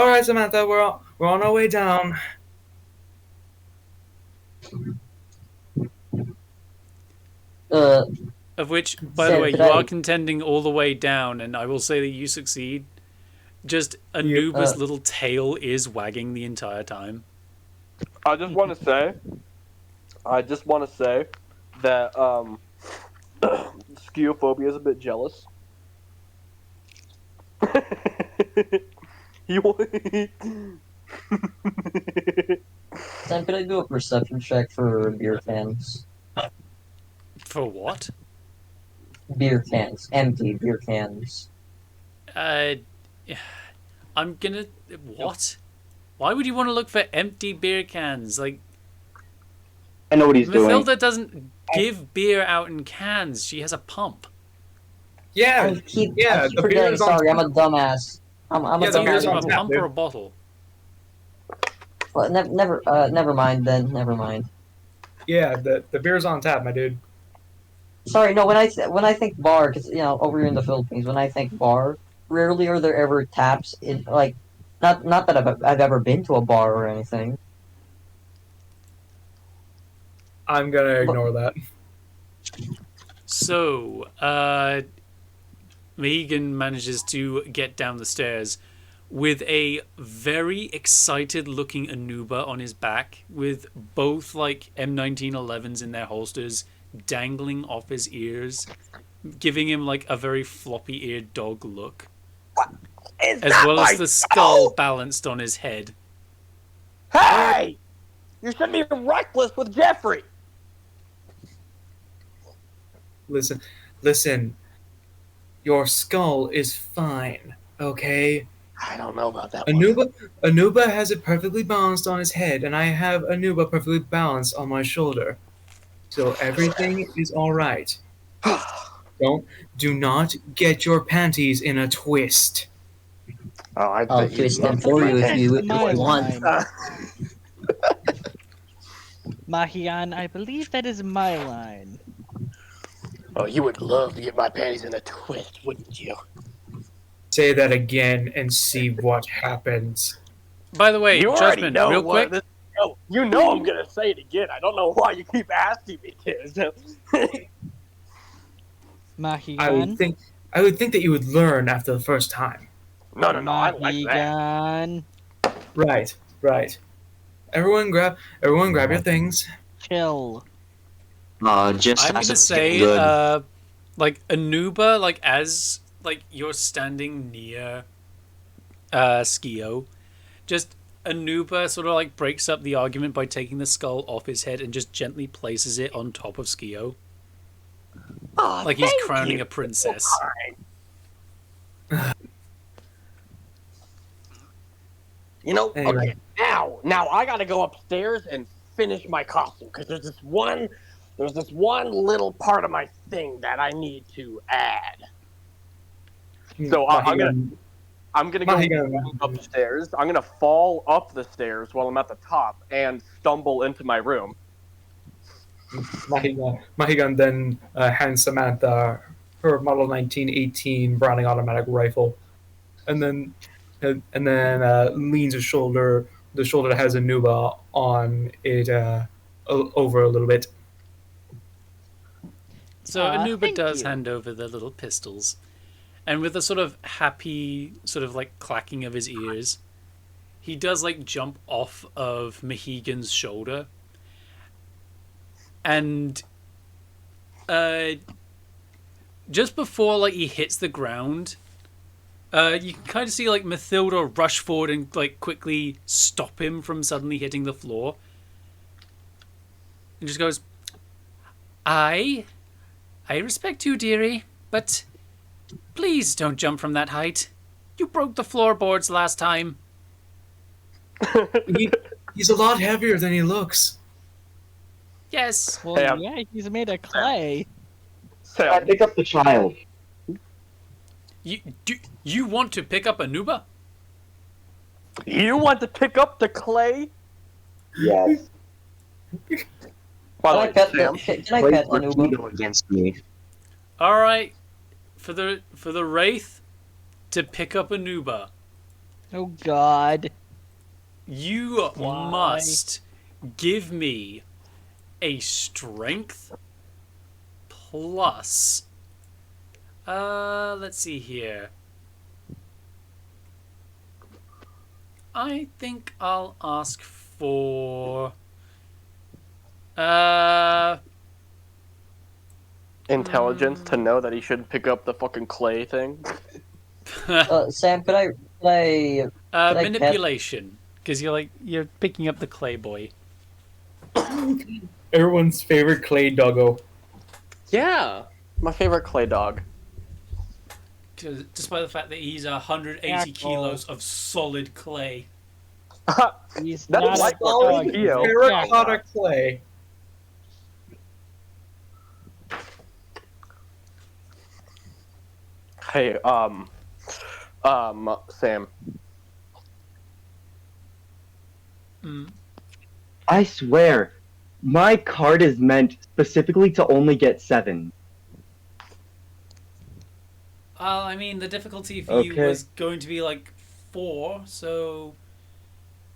D: right, Samantha, we're on our way down.
A: Of which, by the
G: Said
A: way, you
G: that
A: are
G: I-
A: contending all the way down, and I will say that you succeed. Just Anuba's little tail is wagging the entire time.
E: I just want to say that Skeophobia is a bit jealous.
G: Sam, could I do a perception check for beer cans?
A: For what?
G: Beer cans. Empty beer cans.
A: I'm gonna... What? Why would you want to look for empty beer cans? Like,
B: I know what he's
A: Mathilda
B: doing.
A: doesn't give beer out in cans. She has a pump.
D: Yeah,
G: I keep
D: the beer
G: forgetting.
D: is on
G: Sorry,
D: tap.
G: I'm a dumbass. I'm
D: Yeah,
G: a
D: the
A: So
D: beer's
A: you
D: on
A: have a
D: tap,
A: pump
D: dude.
A: or a bottle?
G: Well, never mind then. Never mind.
D: Yeah, the beer's on tap, my dude.
G: Sorry, no. When I think bar, because over here in the Philippines, when I think bar, rarely are there ever taps in like, not that I've ever been to a bar or anything.
D: I'm gonna ignore that.
A: So, Megan manages to get down the stairs with a very excited looking Anuba on his back, with both like M1911s in their holsters dangling off his ears, giving him like a very floppy eared dog look. As well as the skull balanced on his head.
E: Hey! You should be reckless with Jeffrey!
D: Listen. Your skull is fine, okay?
E: I don't know about that
D: Anuba has it perfectly balanced on his head, and I have Anuba perfectly balanced on my shoulder. So everything is alright. Do not get your panties in a twist.
G: I'll twist them for you if you want.
F: Mahian, I believe that is my line.
E: Oh, you would love to get my panties in a twist, wouldn't you?
D: Say that again and see what happens.
A: By the way,
E: You already
A: Judgment,
E: know
A: real
E: what
A: quick.
E: you know I'm gonna say it again. I don't know why you keep asking me to.
F: Mahian.
D: I would think that you would learn after the first time.
E: No, I like that.
F: Mahigan.
D: Right. Everyone grab your things.
F: Chill.
H: Just
A: I'm
H: as
A: gonna
H: it's
A: say,
H: getting good.
A: like Anuba, like as like you're standing near Skio, just Anuba sort of like breaks up the argument by taking the skull off his head and just gently places it on top of Skio. Like he's crowning a princess.
E: You know,
D: Anyway.
E: okay, now I gotta go upstairs and finish my costume because there's this one little part of my thing that I need to add. So I'm gonna go
D: Mahigan,
E: upstairs. I'm gonna fall up the stairs while I'm at the top and stumble into my room.
D: Mahigan then hands Samantha her Model 1918 Browning automatic rifle, and then leans the shoulder that has a Nuba on it over a little bit.
A: So Anuba
F: Thank
A: does
F: you.
A: hand over the little pistols, and with a sort of happy, sort of like clacking of his ears, he does like jump off of Mahigan's shoulder, and just before like he hits the ground, you can kind of see like Mathilda rush forward and like quickly stop him from suddenly hitting the floor, and just goes, I respect you, dearie, but please don't jump from that height. You broke the floorboards last time.
D: He's a lot heavier than he looks.
A: Yes.
F: Well,
E: Sam.
F: yeah, he's made of clay.
B: I pick up the child.
A: You want to pick up Anuba?
E: You want to pick up the clay?
B: Yes.
E: By
G: Can
E: the
G: I
E: way,
G: pet
E: Sam,
G: can I pet Anuba?
H: Veto against me.
A: All right, for the wraith to pick up Anuba,
F: Oh God.
A: you
F: Why?
A: must give me a strength plus. Let's see here. I think I'll ask for.
E: intelligence to know that he shouldn't pick up the fucking clay thing.
G: Sam, could I pet-
A: Manipulation, because you're picking up the clay boy.
D: Everyone's favorite clay doggo.
E: Yeah, my favorite clay dog.
A: Despite the fact that he's 180 kilos of solid clay.
F: He's
E: That's
F: not
E: like
F: a dog.
E: Theo.
F: He's a
D: Terracotta
F: cat.
D: clay.
E: Hey, Sam.
B: I swear, my card is meant specifically to only get 7.
A: I mean, the difficulty for you
B: Okay.
A: was going to be like 4, so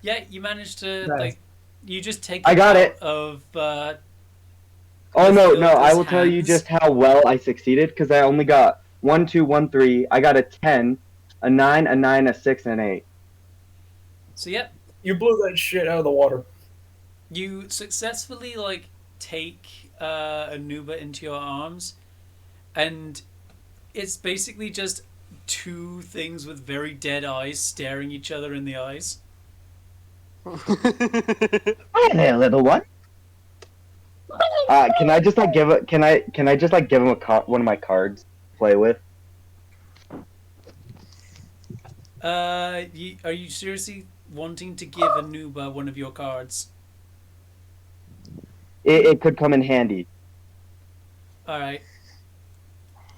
A: yeah, you managed to
D: Nice.
A: like. You just take.
B: I got
A: out
B: it.
A: Of.
B: Oh no, I
A: Mathilda's
B: will tell you
A: hands.
B: just how well I succeeded because I only got 1, 2, 1, 3. I got a 10, a 9, a 9, a 6, and an 8.
A: So yeah,
D: You blew that shit out of the water.
A: you successfully like take Anuba into your arms, and it's basically just 2 things with very dead eyes staring each other in the eyes.
B: Hi there, little one. Can I just like give a can I just like give him one of my cards to play with?
A: Are you seriously wanting to give Anuba one of your cards?
B: It could come in handy.
A: All right.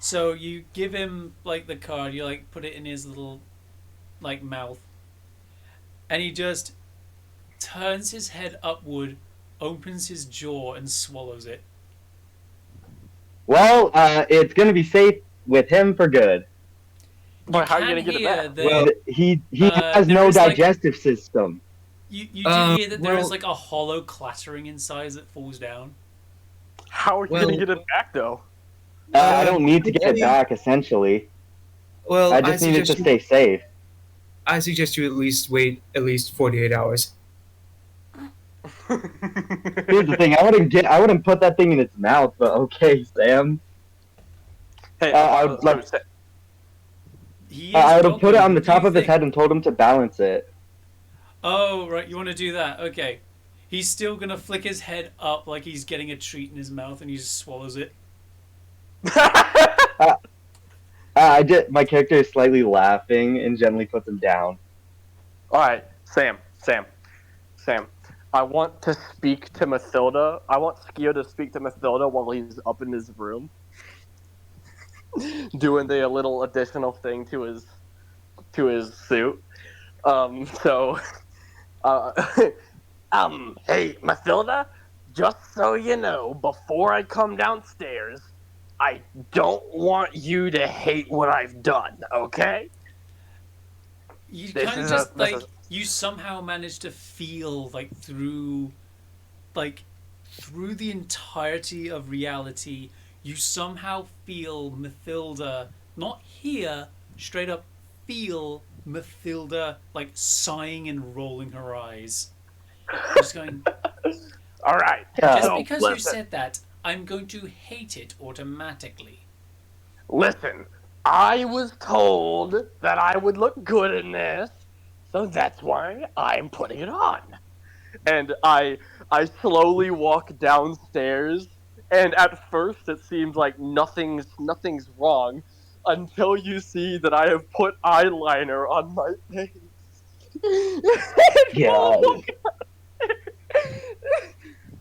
A: So you give him like the card. You like put it in his little like mouth, and he just turns his head upward, opens his jaw, and swallows it.
B: Well, it's gonna be safe with him for good.
E: But how are you
A: can
E: gonna get it
A: hear
E: back?
A: that-
B: Well, he
A: Uh,
B: has
A: there
B: no
A: is, like-
B: digestive system.
A: You do hear that there is
D: well-
A: like a hollow clattering inside as it falls down.
E: How are you
D: Well-
E: gonna get it back though?
B: I don't need to get it back. Essentially,
D: Well,
B: I just need it to stay safe.
D: I suggest you at least wait at least 48 hours.
B: Here's the thing: I wouldn't put that thing in its mouth. But okay, Sam.
E: Hey,
B: I would like.
A: He is
B: I would have put it
A: goggling.
B: on the
A: What do you
B: top of his
A: think?
B: head and told him to balance it.
A: Oh, right. You want to do that? Okay. He's still gonna flick his head up like he's getting a treat in his mouth, and he just swallows it.
B: My character is slightly laughing and gently puts him down.
E: All right, Sam. I want to speak to Mathilda. I want Skio to speak to Mathilda while he's up in his room. doing the little additional thing to his suit. So, uh, hey, Mathilda, just so you know, before I come downstairs, I don't want you to hate what I've done, okay?
A: You
E: This
A: kind of
E: is
A: just
E: this
A: like
E: is
A: you somehow manage to feel like through the entirety of reality, you somehow feel Mathilda not hear, straight up feel Mathilda like sighing and rolling her eyes. Just going,
E: all right.
B: Yeah.
A: just
E: So
A: because you
E: listen,
A: said that, I'm going to hate it automatically.
E: listen. I was told that I would look good in this, so that's why I'm putting it on. And I slowly walk downstairs, and at first it seems like nothing's wrong until you see that I have put eyeliner on my face.
B: Yeah.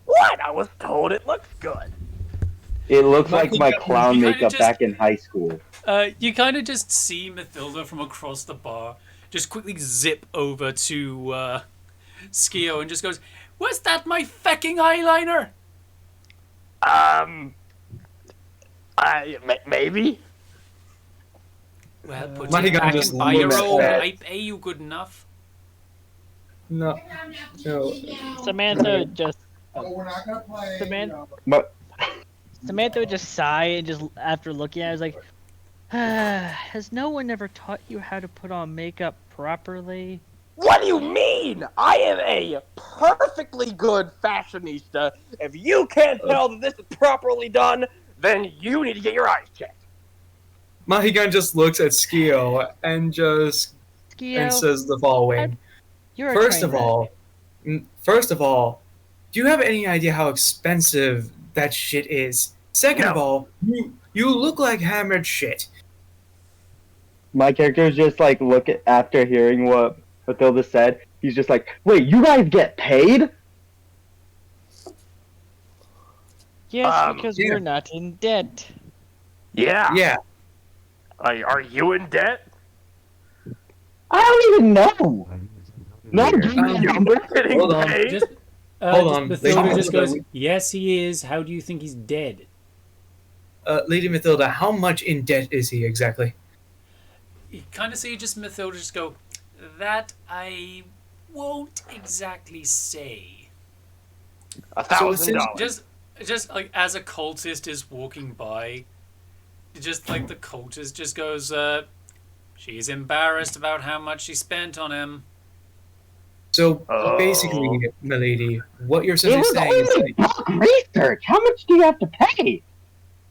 E: What? I was told it looks good.
B: It looks like my
A: You
B: clown
A: kind of
B: makeup
A: just
B: back in high school.
A: you kind of just see Mathilda from across the bar just quickly zip over to Skio and just goes, "Was that my fecking eyeliner?"
E: Um, maybe.
A: Well, put
D: Mighty
A: it
D: Gun
A: back
D: just
A: and buy your
D: looks
A: own.
D: at
A: I pay you good enough.
D: no, no.
F: Samantha just Samantha
B: But
F: Samantha would just sigh and just after looking at it, was like, has no one ever taught you how to put on makeup properly?
E: What do you mean? I am a perfectly good fashionista. If you can't tell that this is properly done, then you need to get your eyes checked.
D: Mighty Gun just looks at Skio and
F: Skio,
D: says the following.
F: you're a
D: First
F: train
D: of
F: wreck.
D: all, first of all, do you have any idea how expensive that shit is? Second of
E: No.
D: all, you look like hammered shit.
B: my character is just like after hearing what Mathilda said, he's just like, wait, you guys get paid?
F: Yes, because
D: yeah.
F: we're not in debt.
E: Yeah.
D: Yeah.
E: Are you in debt?
B: I don't even know. No, give me a number.
E: Getting
D: Hold on.
E: paid?
A: Just,
D: Hold
A: just
D: on.
A: Mathilda
D: Lady
A: just
D: Mathilda,
A: goes, "Yes, he is. How do you think he's dead?"
D: Lady Mathilda, how much in debt is he exactly?
A: You kind of see just Mathilda just go, "That I won't exactly say."
E: $1,000.
A: Just like as a cultist is walking by, just like the cultist just goes, "She's embarrassed about how much she spent on him."
D: So
E: Oh.
D: basically, milady, what you're
B: It
D: simply
B: was
D: saying is
B: only
D: that,
B: book research. How much do you have to pay?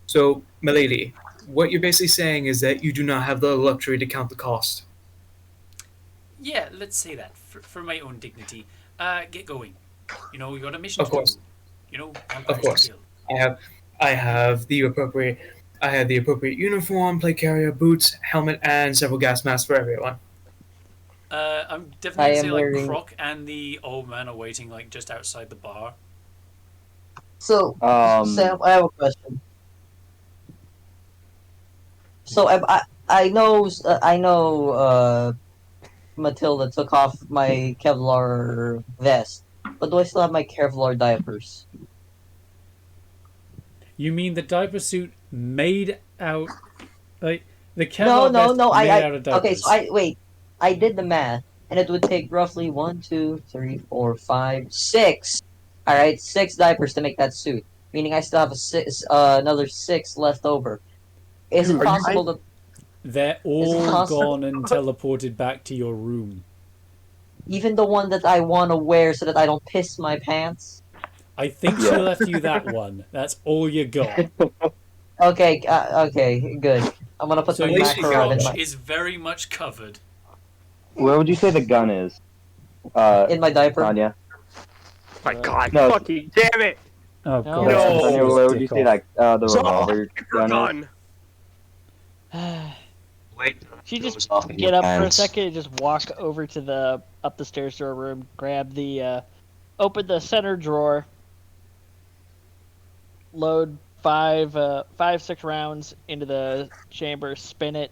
D: so milady, what you're basically saying is that you do not have the luxury to count the cost.
A: Yeah, let's say that for my own dignity. Get going. You know, you got a mission
D: Of
A: to
D: course.
A: do. You know,
D: Of
A: vampires
D: course.
A: to kill.
D: I have the appropriate uniform, plate carrier, boots, helmet, and several gas masks for everyone.
A: I'm
G: I
A: definitely gonna
G: am
A: say like
G: wearing-
A: Croc and the old man are waiting like just outside the bar.
G: So, Sam, I have a question. So I know Matilda took off my Kevlar vest, but do I still have my Kevlar diapers?
A: You mean the diaper suit made out like the
G: No,
A: Kevlar
G: no,
A: vest
G: no.
A: made out of diapers?
G: Okay. So I did the math, and it would take roughly 1, 2, 3, 4, 5, 6. All right, 6 diapers to make that suit. Meaning I still have another 6 left over. Is it possible that
A: They're
G: Is it
A: all
G: possible?
A: gone and teleported back to your room.
G: even the one that I want to wear so that I don't piss my pants?
A: I think she left you that one. That's all you got.
G: Okay, okay, good. I'm gonna put
A: So
G: the
A: your
G: macro rod in
A: couch
G: my
A: is very much covered.
B: Where would you say the gun is?
G: in my diaper.
B: Tanya.
E: My God,
B: No.
E: fucking damn it!
A: Oh
F: No.
A: god.
E: No.
B: Tanya, where would you say that the
E: So,
B: revolver gun is?
E: gun.
H: Wait.
F: She just
H: Goes off in
F: get
H: your
F: up for a
H: pants.
F: second and just walk over to up the stairs to her room, grab open the center drawer, load six rounds into the chamber, spin it,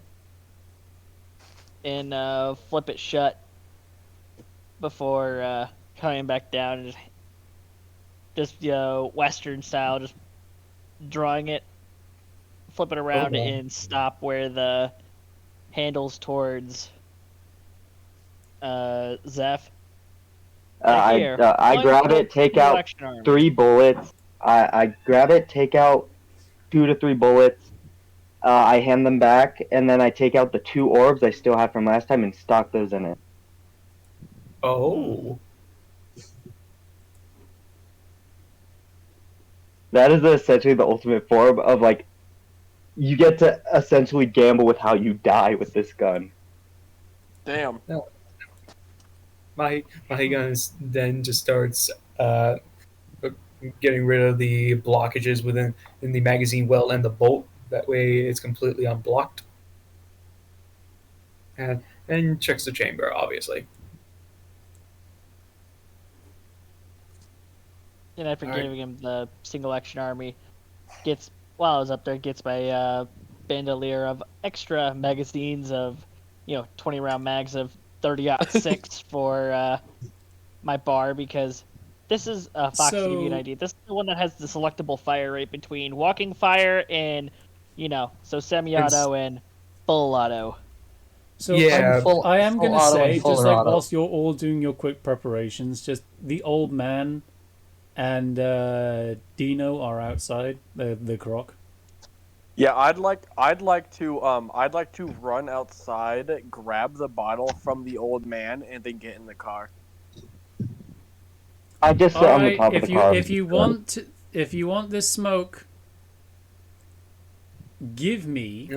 F: and flip it shut before coming back down and just Western style, just drawing it, flip it around,
D: wow.
F: and stop where the handles towards Zeph. Here,
B: I
F: one
B: grab it, take out
F: selection arm.
B: 3 bullets. I grab it, take out 2 to 3 bullets. I hand them back, and then I take out the 2 orbs I still have from last time and stock those in it.
D: Oh.
B: That is essentially the ultimate form of, like, you get to essentially gamble with how you die with this gun.
E: Damn.
D: Mahigan then just starts getting rid of the blockages in the magazine well and the bolt. That way it's completely unblocked. And checks the chamber, obviously.
F: And after
D: Alright.
F: giving him the single action army, while I was up there, gets my bandolier of extra magazines of 20 round mags of 30-06 for my bar, because this is Fox, to give you an idea. This is the one that has the selectable fire rate between walking fire and so semi-auto and full auto.
A: So
D: Yeah.
A: I am
G: full
A: going to
G: auto
A: say,
G: and full
A: just like
G: auto.
A: whilst you're all doing your quick preparations, just the old man and Dino are outside the croc.
E: Yeah, I'd like to run outside, grab the bottle from the old man, and then get in the car.
B: I just sit on the top of the car.
A: If you want this smoke, give me.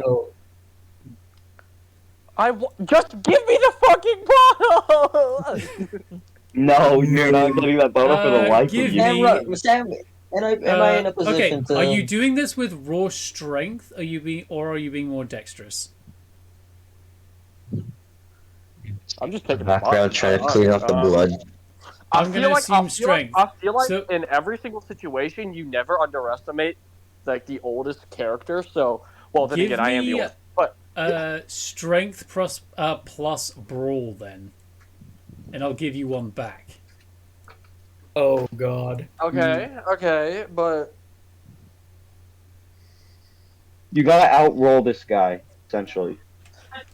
E: Just give me the fucking bottle.
B: No, you're not getting that bottle for the life of
A: give
B: you.
A: me-
G: Sam, am I in a position to?
A: Are you doing this with raw strength? Are you being more dexterous?
E: I'm just taking the
H: Background
E: bottle.
H: trying to clean up the blood.
A: I'm gonna assume strength.
E: I feel like
A: So-
E: in every single situation, you never underestimate like the oldest character. So, well, then
A: Give
E: again, I am the
A: me,
E: oldest. But
A: strength plus brawl then, and I'll give you one back.
D: Oh god.
E: okay, but
B: You gotta outroll this guy, essentially.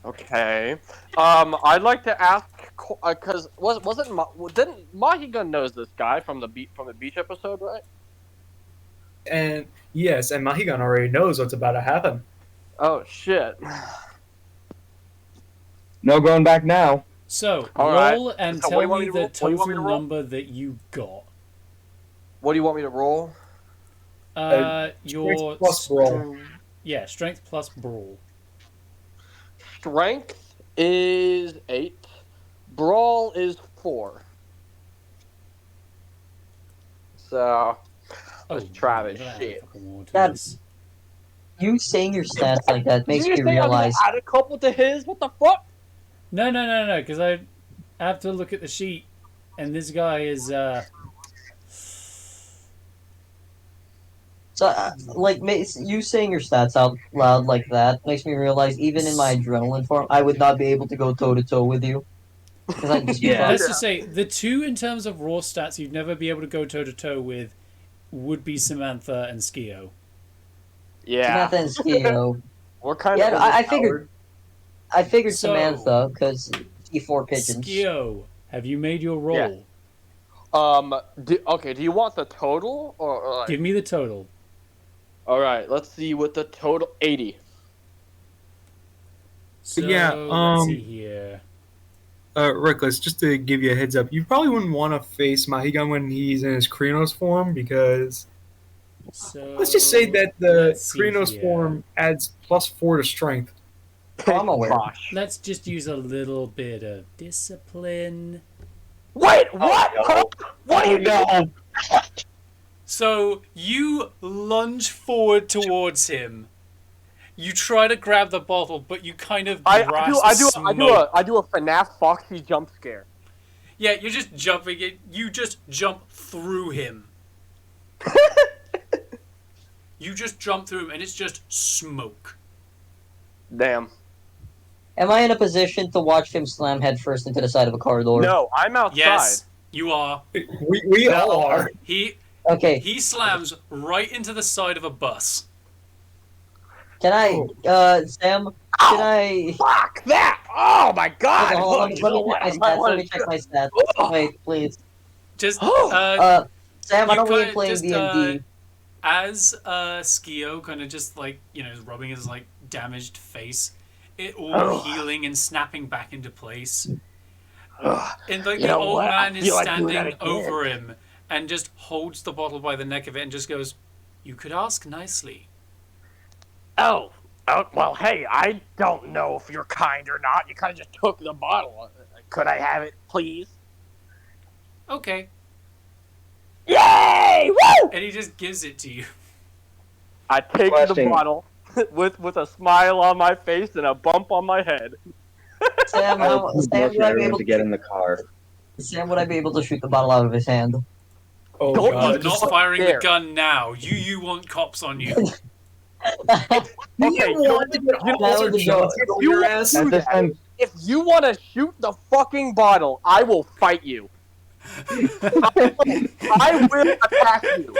E: okay. I'd like to ask because didn't Mahigun knows this guy from the beach episode, right?
D: And yes, and Mahigan already knows what's about to happen.
E: Oh shit.
B: No going back now.
A: So
E: All right.
A: roll and
E: So what do
A: tell
E: you want
A: me
E: me to
A: the
E: roll? What do you want me
A: total
E: to roll?
A: number that you got.
E: What do you want me to roll?
A: Your
D: plus brawl.
A: Yeah, strength plus brawl.
E: Strength is 8. Brawl is 4. So let's try this
A: I'm gonna add a
E: shit.
A: couple more to
G: That-
A: this.
G: You saying your stats like that makes
E: Did you
G: me
E: say I'm gonna
G: realize.
E: add a couple to his? What the fuck?
A: No, because I have to look at the sheet, and this guy is
G: So, you saying your stats out loud like that makes me realize, even in my adrenaline form, I would not be able to go toe to toe with you. Because I'd just be
D: Yeah.
A: Let's just say the two in terms of raw stats you'd never be able to go toe to toe with would be Samantha and Skio.
E: Yeah.
G: Samantha and Skio.
E: We're kind
G: Yeah,
E: of.
G: I figured
A: So-
G: Samantha because C4 pigeons.
A: Skio, have you made your roll?
E: Okay. Do you want the total or like?
A: Give me the total.
E: All right. Let's see what the total 80.
A: So
D: Yeah,
A: let's see here.
D: Reckless, just to give you a heads up, you probably wouldn't want to face Mahigan when he's in his Krynos form, because
A: So
D: let's just say that the
A: let's see
D: Krynos
A: here.
D: form adds +4 to strength.
G: Oh, I'm aware.
E: Gosh.
A: Let's just use a little bit of discipline.
E: Wait. What?
B: no.
E: What are you doing?
B: No.
A: So you lunge forward towards him. You try to grab the bottle, but you kind of
E: I
A: grasp smoke.
E: do a FNAF Foxy jump scare.
A: Yeah, you're just jumping it. You just jump through him. You just jump through him, and it's just smoke.
E: Damn.
G: Am I in a position to watch him slam headfirst into the side of a car door?
E: No, I'm outside.
A: Yes, you are.
D: We all are.
G: Okay.
A: He slams right into the side of a bus.
G: Can I, Sam? Can I?
E: Fuck that! Oh my god!
G: Hold on,
E: Look,
G: let me check my stats. Wait, please.
A: Just
G: Sam, I
A: you
G: don't mean
A: kinda
G: playing
A: just,
G: D&D.
A: as Skio kind of just like rubbing his like damaged face, it all healing and snapping back into place. And like
E: You
A: the
E: know
A: old
E: what? I
A: man is
E: feel like doing that
A: standing
E: again.
A: over him and just holds the bottle by the neck of it and just goes, "You could ask nicely."
E: Oh, well, hey, I don't know if you're kind or not. You kind of just took the bottle. Could I have it, please?
A: Okay.
E: Yay! Woo!
A: And he just gives it to you.
E: I take the
B: Question.
E: bottle with a smile on my face and a bump on my head.
G: Sam,
B: I will
G: Sam, would
B: for
G: I be
B: everyone
G: able
B: to get in the car.
G: Sam, would I be able to shoot the bottle out of his hand?
D: Oh
E: Don't
A: I'm
D: god.
A: not
E: just
A: firing
E: there.
A: the gun now. You want cops on you.
E: Okay,
D: want to get
G: That was a joke.
D: on
E: You
D: your
E: want
D: ass?
E: to-
B: At this time,
E: if you want to shoot the fucking bottle, I will fight you. I will attack you.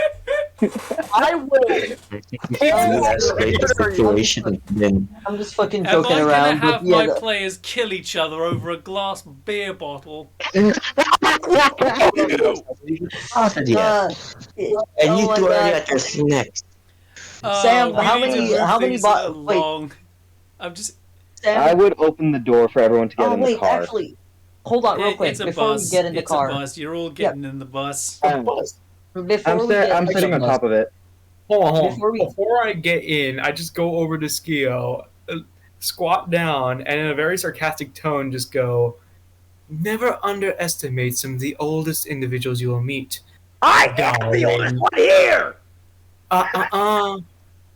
E: I will.
H: I think we should de-escalate the situation then.
G: I'm just fucking
A: Am
G: joking
A: I gonna
G: around,
A: have
G: but yeah,
A: my players kill each other over a glass beer bottle?
H: Yeah. And
G: oh
H: you
G: my
H: two are
G: God.
H: at your snacks.
G: Sam,
A: we
G: how
A: need to
G: many-
A: move
G: how many
A: things
G: bo-
A: along. I'm just.
G: Sam,
B: I would open the door for everyone to get in the
G: wait,
B: car.
G: actually, hold on real quick
A: It's a
G: before
A: bus.
G: we get in the
A: It's
G: car.
A: a bus. You're all getting in the bus.
G: Before
B: I'm,
G: we get
B: I'm
G: into
B: sitting
G: the
B: on
G: bus,
B: top of it.
D: Hold on.
G: Before we-
D: Before I get in, I just go over to Skio, squat down, and in a very sarcastic tone, just go, "Never underestimate some of the oldest individuals you will meet."
E: I am the oldest one here.
A: I'm not sure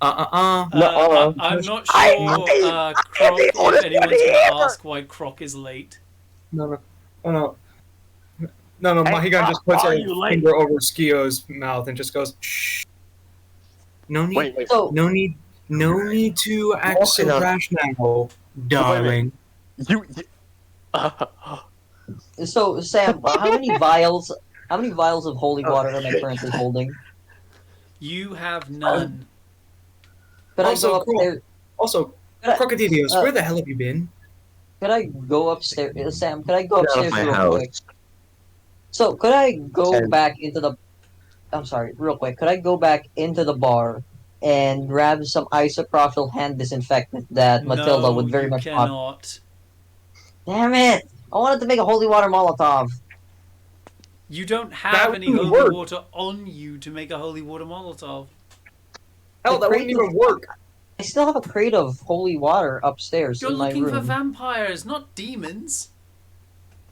A: Croc, if anyone's going to ask why Croc is late.
D: No. Mahigan
E: Hey,
D: just puts
E: are
D: her
E: you late?
D: finger over Skio's mouth and just goes, "Shh. No need.
E: Wait.
G: So,
D: No need to act so
H: Walking up.
D: rash now, darling."
E: You
G: so Sam, how many vials of holy water am I currently holding?
A: You have none.
G: Could I
D: Also,
G: go upstairs?
D: Also,
G: Could I-
D: Crocodilios,
G: uh,
D: where the hell have you been?
G: Could I go upstairs, Sam? Could I go
H: Get out of
G: upstairs
H: my
G: real
H: house.
G: quick? So, could I go
H: Sam.
G: back into the? I'm sorry, real quick. Could I go back into the bar and grab some isopropyl hand disinfectant that Mathilda
A: No,
G: would very
A: you
G: much want?
A: cannot.
G: Damn it! I wanted to make a holy water Molotov.
A: You don't
D: That
A: have any
D: wouldn't
A: holy
D: work.
A: water on you to make a holy water Molotov.
D: Hell, that wouldn't even work.
G: I still have a crate of holy water upstairs
A: You're
G: in my
A: looking for
G: room.
A: vampires, not demons.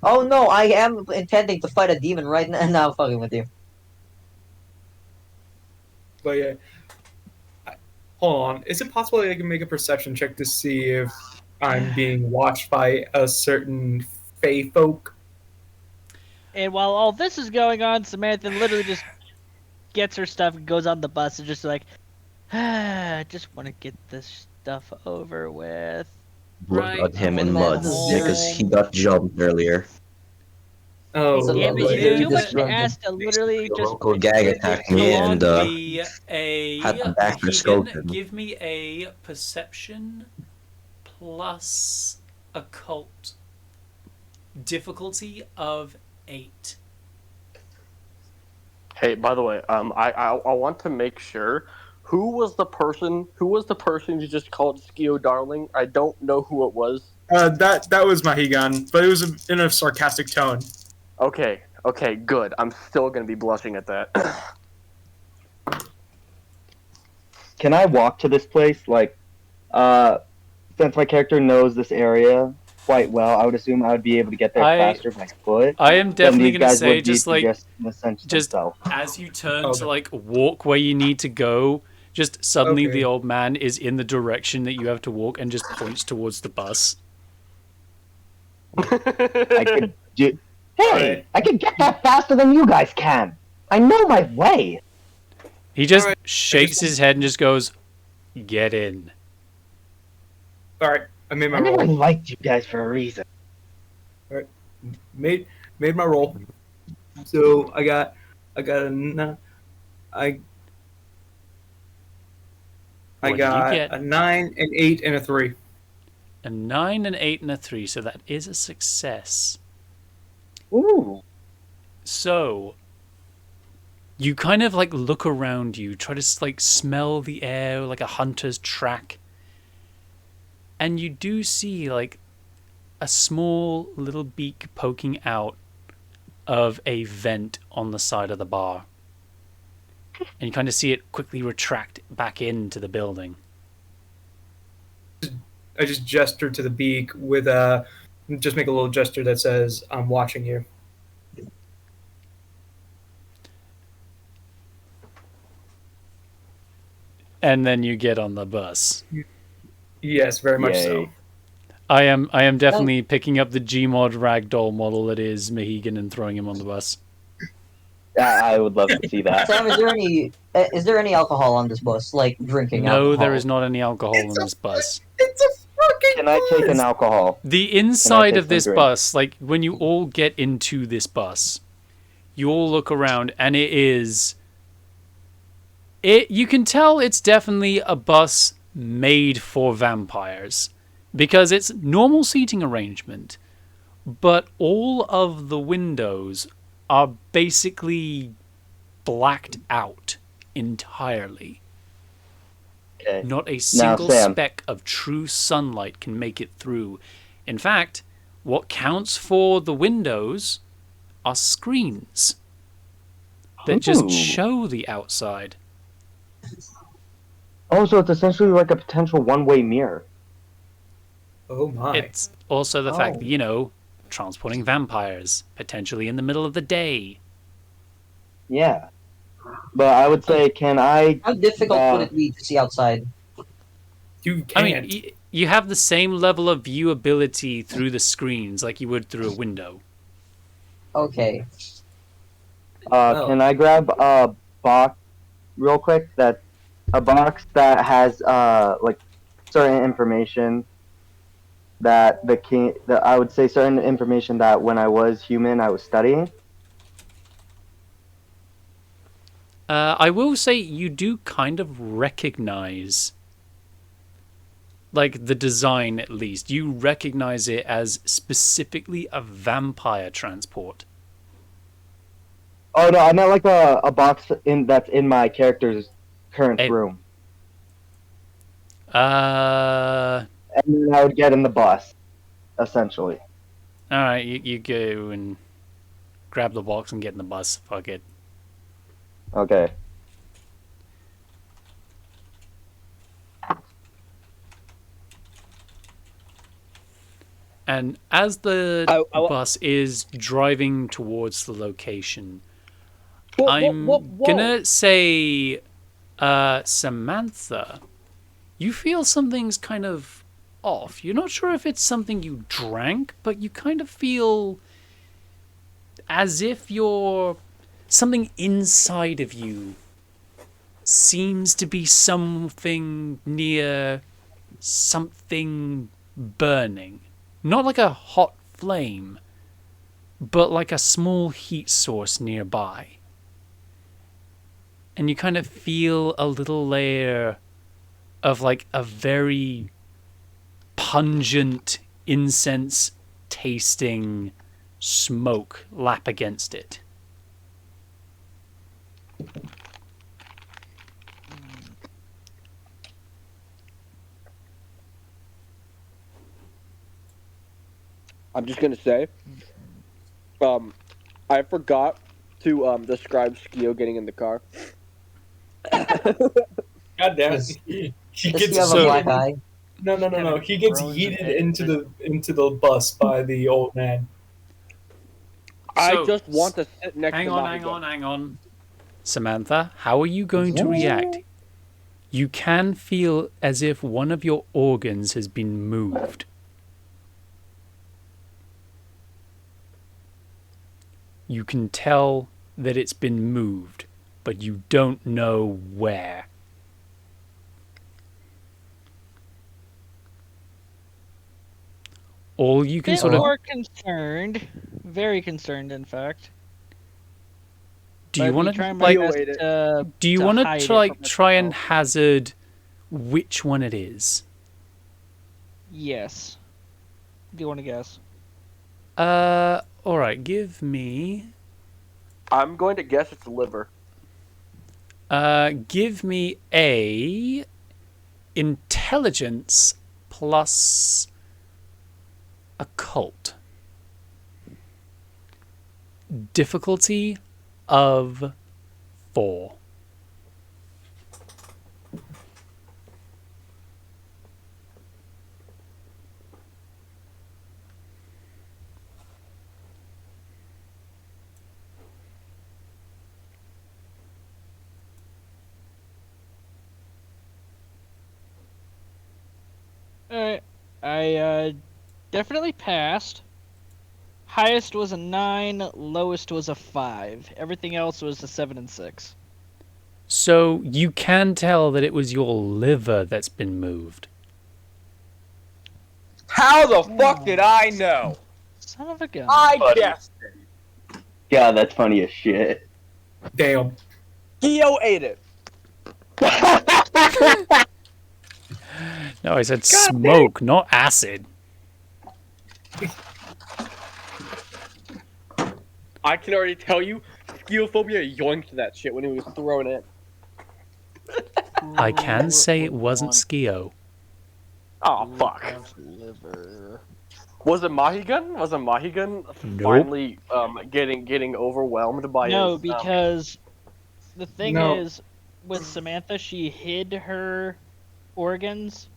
G: Oh no, I am intending to fight a demon right now. Now I'm fucking with you.
D: But yeah. Hold on. Is it possible I can make a perception check to see if I'm being watched by a certain fey folk?
F: And while all this is going on, Samantha literally just gets her stuff and goes on the bus and just like, I just want to get this stuff over with.
A: Right.
H: Got him in
G: Well,
H: mud
G: that's
H: because he got jumped earlier.
D: Oh,
G: It's a
F: Damn it,
G: lovely
F: you
G: day
F: know
G: to
F: what?
G: disrupt
F: Asked to literally
H: The
F: just
H: local gang attacked me
A: Give
H: and
A: me a
H: had to back the
A: Keegan,
H: skeleton.
A: give me a perception plus occult difficulty of 8.
E: Hey, by the way, I want to make sure who was the person you just called Skio Darling? I don't know who it was.
D: that was Mahigan, but it was in a sarcastic tone.
E: Okay, good. I'm still gonna be blushing at that.
B: Can I walk to this place? Like, since my character knows this area quite well, I would assume I would be able to get there faster by foot.
A: I am
B: than
A: definitely
B: these
A: going to
B: guys
A: say
B: would be
A: just
B: to
A: like
B: just essentially
A: just
B: themselves.
A: as you turn
D: Okay.
A: to like walk where you need to go, just suddenly
D: Okay.
A: the old man is in the direction that you have to walk and just points towards the bus.
B: I could do. Hey,
D: Alright.
B: I can get that faster than you guys can. I know my way.
A: He just
D: Alright,
A: shakes his head and just goes, "Get in."
D: All right, I made my
B: I never
D: roll.
B: liked you guys for a reason.
D: Made my roll. So I got I I
A: What did you
D: got
A: get?
D: a 9, an 8, and a 3.
A: A 9, an 8, and a 3, so that is a success.
B: Ooh.
A: So, you kind of like look around you, try to like smell the air like a hunter's track, and you do see like a small little beak poking out of a vent on the side of the bar. And you kind of see it quickly retract back into the building.
D: I just gesture to the beak with just make a little gesture that says, "I'm watching you."
A: And then you get on the bus.
D: Yes, very much so.
B: Yay.
A: I am definitely picking up the Gmod ragdoll model that is Mohegan and throwing him on the bus.
B: I would love to see that.
G: Sam, is there any alcohol on this bus? Like drinking
A: No,
G: alcohol?
A: there is not any alcohol on this bus.
D: It's a fucking
B: Can I take an alcohol?
A: The inside
B: take
A: of this
B: some drink?
A: bus, like when you all get into this bus, you all look around and you can tell it's definitely a bus made for vampires because it's normal seating arrangement, but all of the windows are basically blacked out entirely.
B: Okay.
A: Not a single
B: Sam.
A: speck of true sunlight can make it through. In fact, what counts for the windows are screens that just
B: Ooh.
A: show the outside.
B: Oh, so it's essentially like a potential one-way mirror.
D: Oh my!
A: It's also the fact that, transporting vampires, potentially in the middle of the day.
B: Yeah. But I would say, can I...
G: How difficult would it be to see outside?
D: You
A: I
D: can't.
A: mean, you have the same level of viewability through the screens like you would through a window.
G: Okay.
B: Can I grab a box real quick? A box that has like certain information that I would say certain information that when I was human I was studying.
A: I will say you do kind of recognize, like the design at least, you recognize it as specifically a vampire transport.
B: Oh no, I meant like a box that's in my character's current room. And then I would get in the bus, essentially.
A: Alright, you go and grab the box and get in the bus. Fuck it.
B: Okay.
A: And as the bus is driving towards the location, I'm gonna say, Samantha, you feel something's kind of off. You're not sure if it's something you drank, but you kind of feel as if something inside of you seems to be something near something burning. Not like a hot flame, but like a small heat source nearby. And you kind of feel a little layer of like a very pungent incense tasting smoke lap against it.
E: I'm just gonna say, I forgot to describe Skio getting in the car.
D: God damn it! He
G: Does he have a black eye?
D: No. He gets yeeted into the bus by the old man.
E: I just want to sit next to
A: Hang
E: Mathilda.
A: on. Samantha, how are you going to react? You can feel as if one of your organs has been moved. You can tell that it's been moved, but you don't know where. All you can
F: Bit
A: sort of
F: more concerned, very concerned, in fact.
A: do you
F: But
A: want
F: be
A: to
F: trying my best
E: it.
A: do you
F: to
A: want to
F: hide
A: try
F: it from
A: try and
F: myself.
A: hazard which one it is?
F: Yes. Do you want to guess?
A: All right, give me
E: I'm going to guess it's liver.
A: give me a intelligence plus occult. Difficulty of 4.
F: Alright. I definitely passed. Highest was a 9, lowest was a 5. Everything else was a 7 and 6.
A: So you can tell that it was your liver that's been moved.
E: How the fuck did I know?
F: Son of a gun.
E: I
B: Buddy.
E: guessed it.
B: God, that's funny as shit.
D: Damn.
E: Gio ate it.
A: No, I said smoke, not acid.
E: I can already tell you, Skiophobia yoinked that shit when he was thrown in.
A: I can say it wasn't Skio.
E: Oh fuck.
F: Liver.
E: Was it Mahigan? Was it Mahigan
A: Nope.
E: finally getting overwhelmed by
F: No,
E: his?
F: because the thing
D: No.
F: is, with Samantha, she hid her organs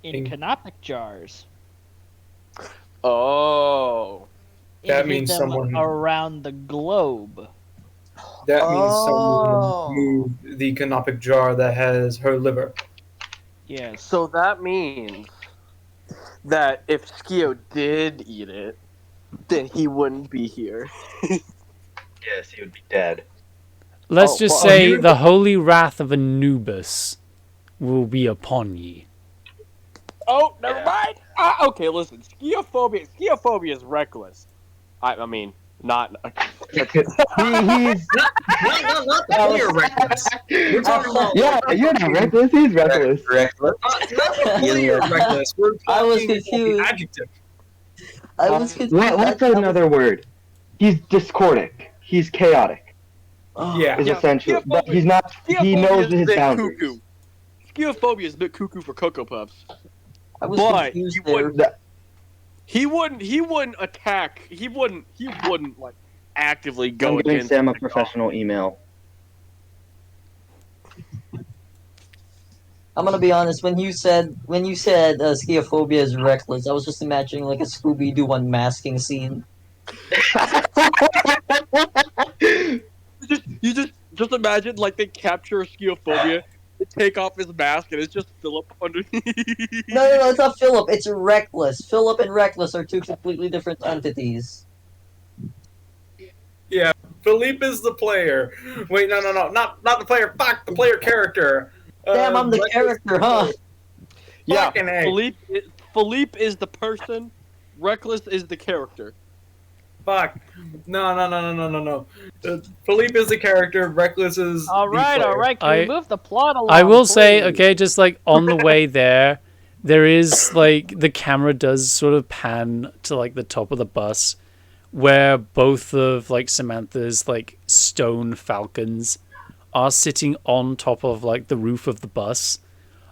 F: in
D: In-
F: canopic jars.
E: Oh.
F: And
D: That
F: hid
D: means
F: them
D: someone-
F: around the globe.
D: That means
E: Oh.
D: someone moved the canopic jar that has her liver.
F: Yes.
E: So that means that if Skio did eat it, then he wouldn't be here.
B: Yes, he would be dead.
A: Let's
E: Oh,
A: just
E: fuck.
A: say the holy wrath of Anubis will be upon ye.
E: Oh, never mind. Okay, listen. Skiophobia is reckless. I mean, not.
B: He's
H: Not the player reckless. We're talking about
B: yeah, you're not reckless. He's reckless.
H: reckless. Not the player reckless. We're
G: I was
H: talking about the
G: confused.
H: adjective.
G: I was confused.
B: What's
G: I was-
B: another word? He's discordic. He's chaotic.
G: Oh,
D: Yeah.
B: Is
E: Yeah,
B: essential, but
E: Skiophobia-
B: he's not. He
E: Skiophobia
B: knows
E: is a
B: his
E: bit
B: boundaries.
E: cuckoo. Skiophobia is a bit cuckoo for Cocoa Puffs.
G: I was
E: But
G: confused
E: you
G: there.
E: wouldn't- He wouldn't attack. He wouldn't like actively
B: I'm
E: go
B: giving
E: against.
B: Sam a
E: the
B: professional email.
G: I'm gonna be honest. When you said Skiophobia is reckless, I was just imagining like a Scooby Doo unmasking scene.
E: Just imagine like they capture Skiophobia, they take off his mask, and it's just Philip underneath.
G: No, it's not Philip. It's Reckless. Philip and Reckless are two completely different entities.
D: Yeah, Philippe is the player. Wait, no, not the player. Fuck, the player character.
G: Damn, I'm the
D: Reckless-
G: character, huh?
E: Yeah,
D: Fucking A.
E: Philippe is the person. Reckless is the character.
D: Fuck. No. Philippe is the character. Reckless is
F: all right,
D: the
F: all
D: player.
F: right. Can we move the plot along?
A: I will say,
F: please?
A: okay, just like on the way there is like the camera does sort of pan to like the top of the bus where both of like Samantha's like stone falcons are sitting on top of like the roof of the bus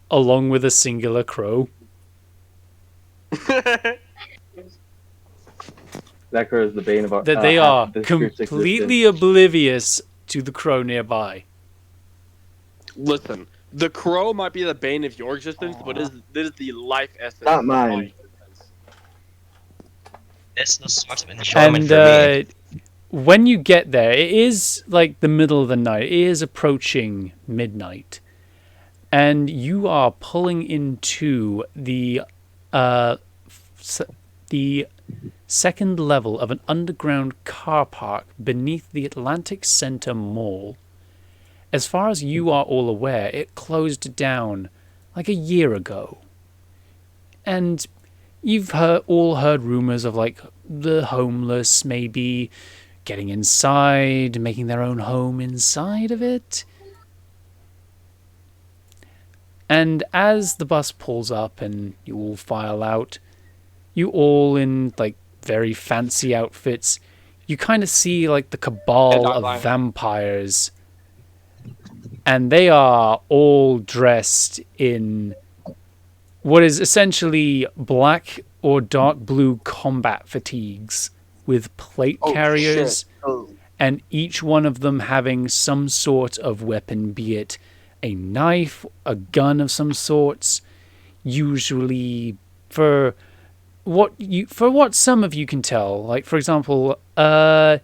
A: along with a singular crow.
B: That crow is the bane of our.
A: That they
B: half
A: are
B: of this group's
A: completely
B: existence.
A: oblivious to the crow nearby.
E: Listen, the crow might be the bane of your existence, but this is the life essence.
B: Not
E: of my
B: mine.
E: existence.
H: This is a source of enjoyment
A: And
H: for me.
A: when you get there, it is like the middle of the night. It is approaching midnight. And you are pulling into the second level of an underground car park beneath the Atlantic Center Mall as far as you are all aware, it closed down like a year ago. And you've all heard rumors of like the homeless maybe getting inside, making their own home inside of it. And as the bus pulls up and you all file out, you all in like very fancy outfits, you kind of see like the cabal of vampires. And they are all dressed in what is essentially black or dark blue combat fatigues with plate carriers, and each one of them having some sort of weapon, be it a knife, a gun of some sorts, usually for what some of you can tell. Like, for example, for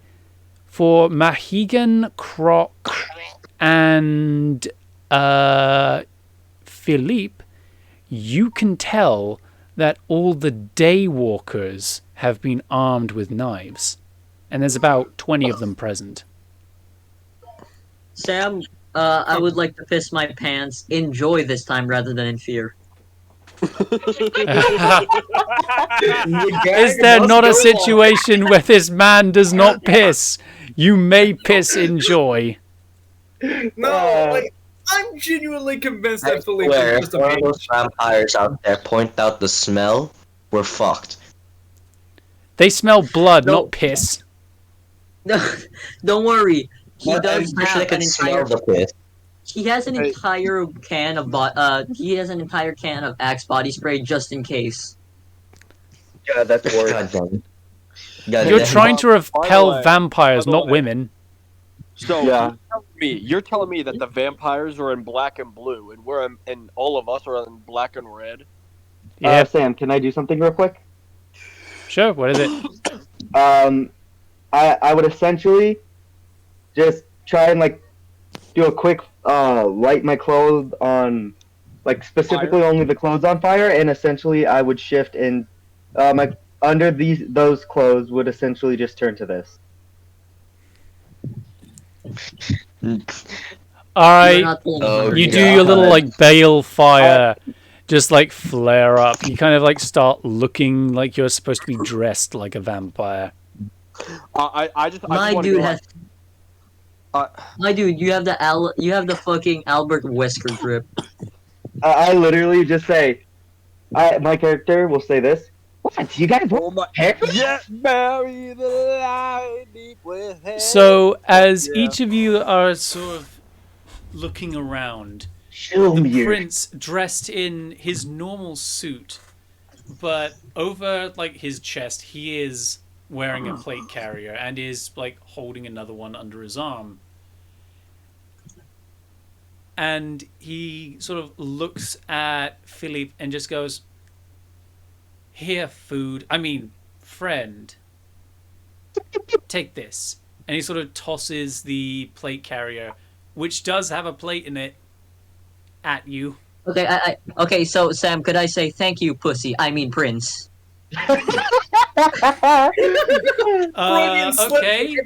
A: Mahigan, Croc, and Philippe, you can tell that all the daywalkers have been armed with knives. And there's about 20 of them present.
G: Sam, I would like to piss my pants. Enjoy this time rather than in fear.
A: Is there not a situation where this man does not piss? You may piss in joy.
D: No, like, I'm genuinely convinced that Philippe
H: Where
D: is just
H: if one
D: a
H: of those vampires out there point out the smell, we're fucked.
A: They smell blood,
G: No.
A: not piss.
G: No, don't worry. He
H: But I'm
G: does
H: pretty sure
G: have
H: they
G: an
H: can smell
G: entire.
H: the piss.
G: He has an entire can of he has an entire can of Axe body spray just in case.
B: Yeah, that's worse.
H: God damn it. God
A: You're
H: damn it.
A: trying to
E: By the
A: repel
E: way,
A: vampires,
E: by the
A: not
E: way.
A: women.
E: So
B: Yeah.
E: you're telling me that the vampires are in black and blue, and and all of us are in black and red.
A: Yeah,
B: Sam, can I do something real quick?
A: sure. What is it?
B: I would essentially just try and like do a quick light my clothes on, like specifically only the clothes on fire, and essentially I would shift and my under those clothes would essentially just turn to this.
A: All
G: You're
A: right,
G: not pulling
H: Oh,
A: you
G: hundred.
A: do your little
H: God.
A: like bale fire, just like flare up. You kind of like start looking like you're supposed to be dressed like a vampire.
E: I just
G: My
E: wanna
G: dude
E: go
G: has. My dude, you have the fucking Albert Wesker grip.
B: I literally just say, my character will say this. What? You guys
E: Oh my!
B: hair?
E: Yeah, bury the light deep within.
A: So as
E: Yeah.
A: each of you are sort of looking around,
B: Show
A: the
B: me your.
A: prince dressed in his normal suit, but over like his chest he is wearing a plate carrier and is like holding another one under his arm. And he sort of looks at Philippe and just goes, "Here, friend, take this." And he sort of tosses the plate carrier, which does have a plate in it, at you.
G: Okay, okay. So Sam, could I say thank you, pussy? I mean Prince.
A: Okay.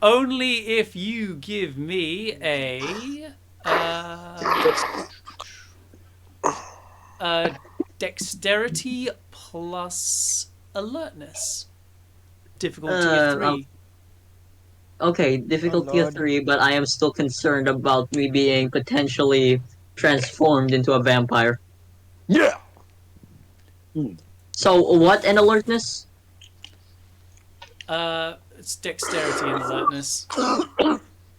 A: Only if you give me a dexterity plus alertness. Difficulty of 3.
G: Okay, difficulty
F: Oh,
G: of
F: Lord.
G: 3, but I am still concerned about me being potentially transformed into a vampire.
E: Yeah.
G: So what an alertness?
A: It's dexterity and alertness.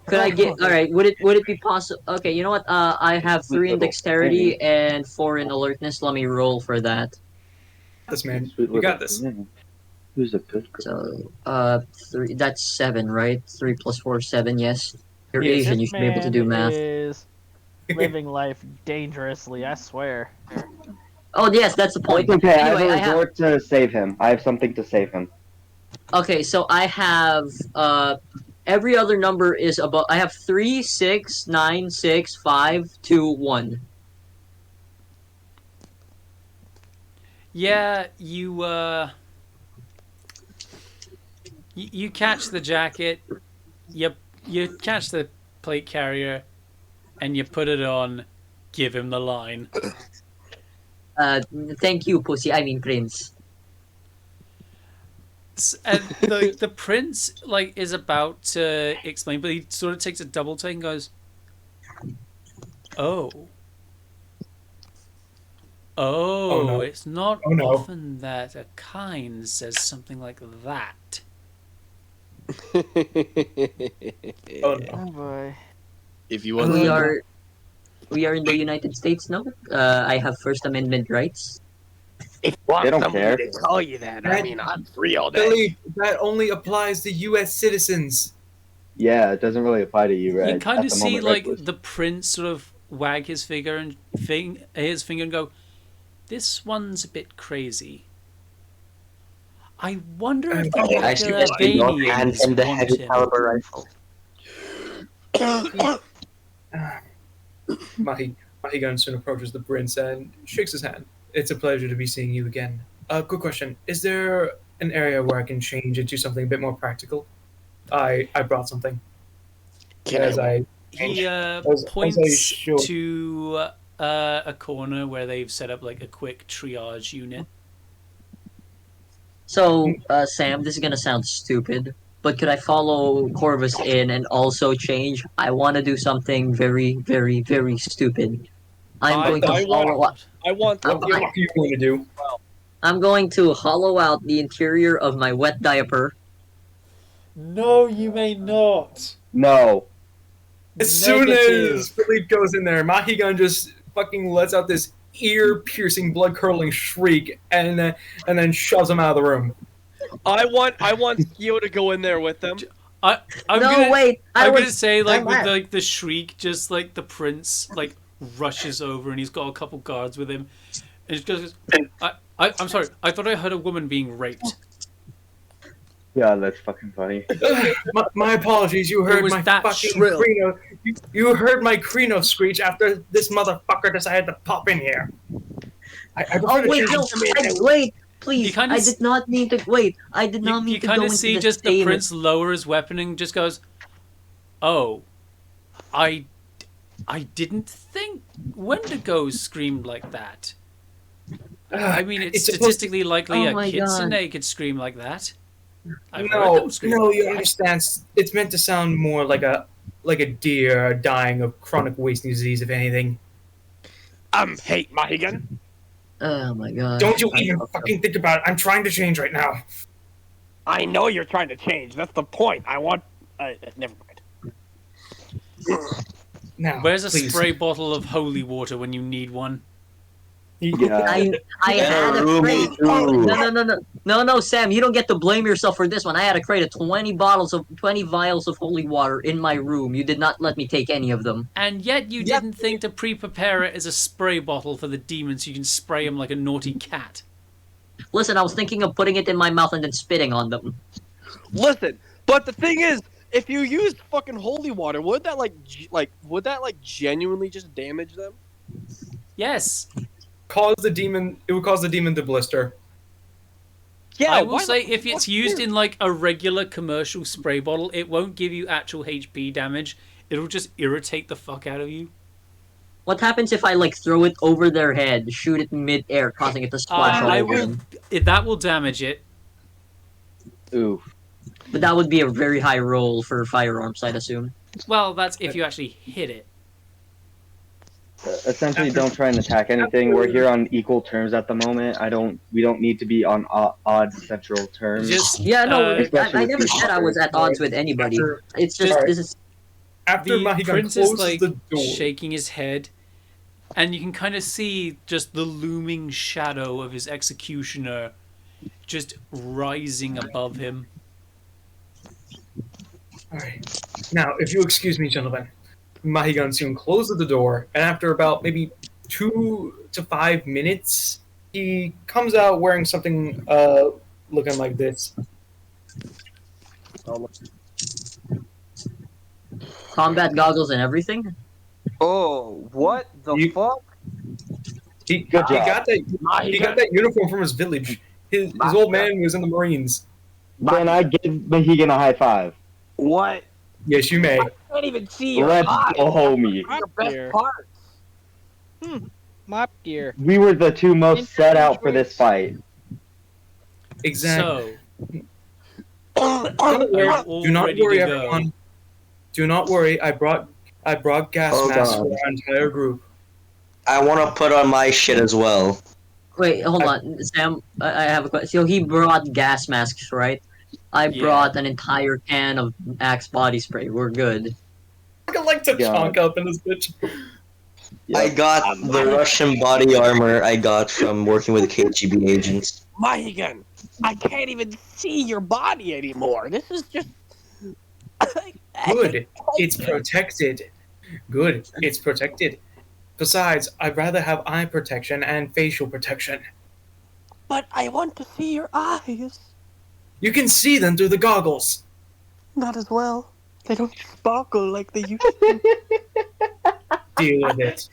G: Could I get? All right. Would it be possible? Okay, you know what? I have 3 in dexterity and 4 in alertness. Let me roll for that.
D: This man, you got this.
B: Who's a good girl?
G: So 3. That's 7, right? 3 plus 4, 7. Yes. You're
D: Yes.
G: Asian. You
F: This
G: should be able to
F: man
G: do math.
F: is living life dangerously, I swear.
G: Oh yes, that's the point.
B: It's okay.
G: Anyway,
B: I have a resort to save him. I have something to save him.
G: Okay, so I have every other number is above. I have 3, 6, 9, 6, 5, 2, 1.
A: Yeah, you catch the jacket. You catch the plate carrier. and you put it on, give him the line.
G: Thank you, pussy. I mean, prince.
A: And the prince like is about to explain, but he sort of takes a double take and goes, "Oh,
D: Oh, no.
A: it's not
D: Oh, no.
A: often that a kind says something like that."
D: Oh no.
F: Oh boy.
I: If you want
G: We
I: to
G: are in the United States now. I have First Amendment rights.
I: if you want
B: They don't
I: somebody
B: care.
I: to call you that, I mean, I'm free all day.
D: Billy, that only applies to U.S. citizens.
B: Yeah, it doesn't really apply to you, right?
A: You kind
B: at
A: of
B: the
A: see
B: moment,
A: like
B: right?
A: the prince sort of wag his finger and his finger and go, "This one's a bit crazy. I wonder if the
H: I suggest you don't hand
A: Albanians
H: him the
A: want
H: heavy
A: him."
H: caliber rifle.
D: Mahigan soon approaches the prince and shakes his hand. It's a pleasure to be seeing you again. Quick question. Is there an area where I can change into something a bit more practical? I brought something. As I
A: He
D: as I
A: points
D: show-
A: to a corner where they've set up like a quick triage unit.
G: So, Sam, this is gonna sound stupid, but could I follow Corvus in and also change? I want to do something very, very, very stupid. I'm going to
E: I
G: hollow.
E: want- I want
D: What the
G: I'm-
D: fuck are you going to do?
G: I'm going to hollow out the interior of my wet diaper.
A: No, you may not.
B: No.
D: As soon as Philippe goes in there, Mahigan just fucking lets out this ear-piercing, blood-curdling shriek, and then shoves him out of the room.
E: I want Skio to go in there with them.
A: I'm
G: No,
A: gonna,
G: wait.
A: I'm gonna say like
G: I'm
A: with
G: at-
A: like the shriek, just like the prince like rushes over and he's got a couple guards with him, and he goes, I'm sorry, I thought I heard a woman being raped.
B: Yeah, that's fucking funny.
D: My apologies. You heard
A: was
D: my
A: that
D: fucking
A: shrill.
D: Crino. You heard my Crino screech after this motherfucker decided to pop in here. I prefer
G: Oh
D: to
G: wait,
D: change
G: no,
D: it to-
G: wait,
A: You
G: please.
A: kinda
G: I
A: s-
G: did not mean to. Wait, I did not mean
A: You
G: to go
A: kind
G: into
A: of see
G: the
A: just the
G: same-
A: prince lower his weapon and just goes, "Oh, I didn't think Wendigo screamed like that. I mean, it's
D: supposed to-
A: statistically likely
G: Oh
A: a
G: my
A: kitsune
G: God.
A: could scream like that. I've heard
D: No,
A: them scream.
D: no, you understand. It's meant to sound more like a deer dying of chronic wasting disease, if anything.
I: Hey, Mahigan.
G: Oh my god.
D: Don't you
G: I
D: even
G: fucked up.
D: fucking think about it. I'm trying to change right now.
I: I know you're trying to change. That's the point. I want. Never mind.
D: Now,
A: Where's a
D: please.
A: spray bottle of holy water when you need one?
B: Yeah.
G: I had a
H: Roomy
G: crate.
H: too.
G: No, Sam, you don't get to blame yourself for this one. I had a crate of 20 vials of holy water in my room. You did not let me take any of them.
A: And yet you
G: Yep.
A: didn't think to pre-prepare it as a spray bottle for the demons so you can spray them like a naughty cat.
G: Listen, I was thinking of putting it in my mouth and then spitting on them.
E: Listen, but the thing is, if you use fucking holy water, would that would that genuinely just damage them?
A: Yes.
D: It would cause the demon to blister.
E: Yeah,
A: I will
E: why
A: say
E: the
A: if it's
E: fuck
A: used
E: is-
A: in like a regular commercial spray bottle, it won't give you actual HP damage. It'll just irritate the fuck out of you.
G: What happens if I throw it over their head, shoot it mid-air, causing it to splash all
A: I
G: over
A: will.
G: them?
A: That will damage it.
B: Oof.
G: But that would be a very high roll for firearms, I'd assume.
A: Well, that's if you actually hit it.
B: Essentially, don't try and attack anything. We're here on equal terms at the moment. We don't need to be on odd central terms.
A: Just
G: Yeah, no,
B: Especially
G: I
B: with
G: never
B: these
G: said I was at odds with anybody. It's just
A: Just-
G: this is
D: After
A: the
D: Mahigan
A: prince is
D: closes
A: like
D: the door,
A: shaking his head, and you can kind of see just the looming shadow of his executioner just rising above him.
D: Alright. Now, if you excuse me, gentlemen, Mahigan soon closes the door, and after about maybe 2 to 5 minutes, he comes out wearing something looking like this.
G: combat goggles and everything.
E: Oh, what the
D: You-
E: fuck?
D: He
B: Good job.
D: got that uniform from his village. His old man was in the Marines.
B: Then I give Mahigan a high five.
I: What?
D: Yes, you may.
I: can't even see your
B: Let's
I: eyes.
B: go, homie.
I: Your best
F: Here.
I: parts.
F: Mop gear.
B: We were the two most set
F: Interesting
B: out for this
F: choice.
B: fight.
D: Exactly.
A: So,
D: Don't
A: are
D: worry.
A: you all
D: Do not
A: ready
D: worry,
A: to go?
D: everyone. Do not worry. I brought gas
H: Hold
D: masks for
H: on.
D: our entire group.
H: I want to put on my shit as well.
G: Wait, hold
D: I-
G: on, Sam. I have a question. So he brought gas masks, right? I
A: Yeah.
G: brought an entire can of Axe body spray. We're good.
D: I like to
B: God.
D: chonk up in this bitch.
H: I got the Russian body armor I got from working with KGB agents.
I: Mahigan, I can't even see your body anymore. This is just.
D: Good. It's protected. Good. It's protected. Besides, I'd rather have eye protection and facial protection.
I: But I want to see your eyes.
D: You can see them through the goggles.
I: Not as well. They don't sparkle like they used to.
D: Deal with it.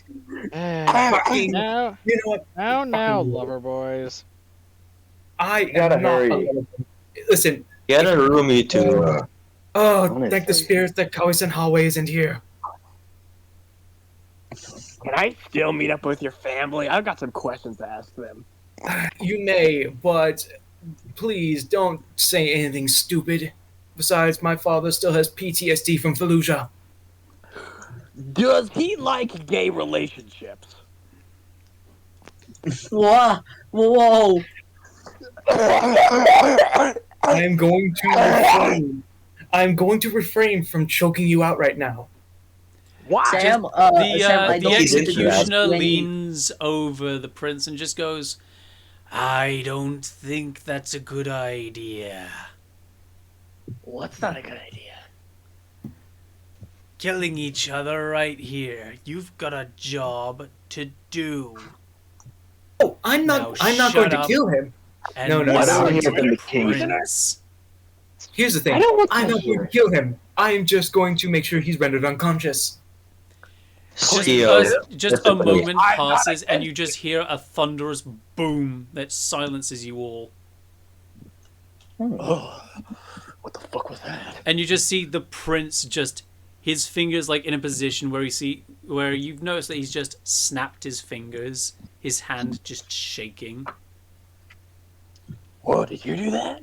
D: Fucking,
F: Now,
D: you know what?
F: now,
D: Fucking-
F: lover boys.
D: I
B: gotta
D: am not.
B: hurry.
D: Listen.
H: Get a room, you two.
D: Oh, thank the spirits that always in hallways and here.
I: Can I still meet up with your family? I've got some questions to ask them.
D: You may, but please don't say anything stupid. Besides, my father still has PTSD from Fallujah.
I: Does he like gay relationships?
G: Whoa! Whoa!
D: I am going to refrain. I'm going to refrain from choking you out right now.
I: Why?
G: Sam,
A: The
G: Sam, I
A: the
G: don't need to
A: executioner
G: explain-
A: leans over the prince and just goes, "I don't think that's a good idea.
E: What's not a good idea?
A: Killing each other right here. You've got a job to do."
D: Oh, I'm
A: Now
D: not going
A: shut
D: to
A: up.
D: kill him.
A: And
D: No, no,
B: I
A: listen
B: don't hear
A: to
B: from the
A: the
B: king.
A: prince.
D: Here's the thing.
B: I don't want
D: I'm
B: to
D: not going
B: hear
D: to kill him. I am just going to make sure he's rendered unconscious.
H: Skill.
A: Just a
H: Discipline.
A: moment passes and you just hear a thunderous boom that silences you all.
I: Oh, what the fuck was that?
A: And you just see the prince just his fingers like in a position where where you've noticed that he's just snapped his fingers, his hand just shaking.
I: Whoa, did you do that?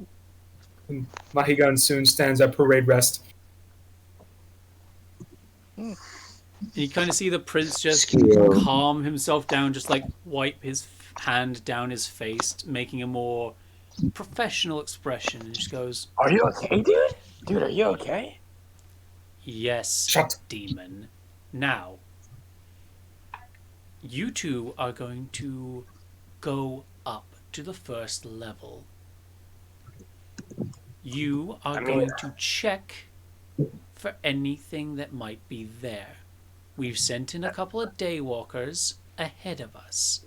D: Mahigan soon stands at parade rest.
A: And you kind of see the prince just
H: Skill.
A: calm himself down, just like wipe his hand down his face, making a more professional expression, and just goes,
I: Are you okay, dude? Dude, are you okay?
A: "Yes,
D: Shut.
A: demon. Now, you two are going to go up to the first level. You are going to check for anything that might be there. We've sent in a couple of daywalkers ahead of us.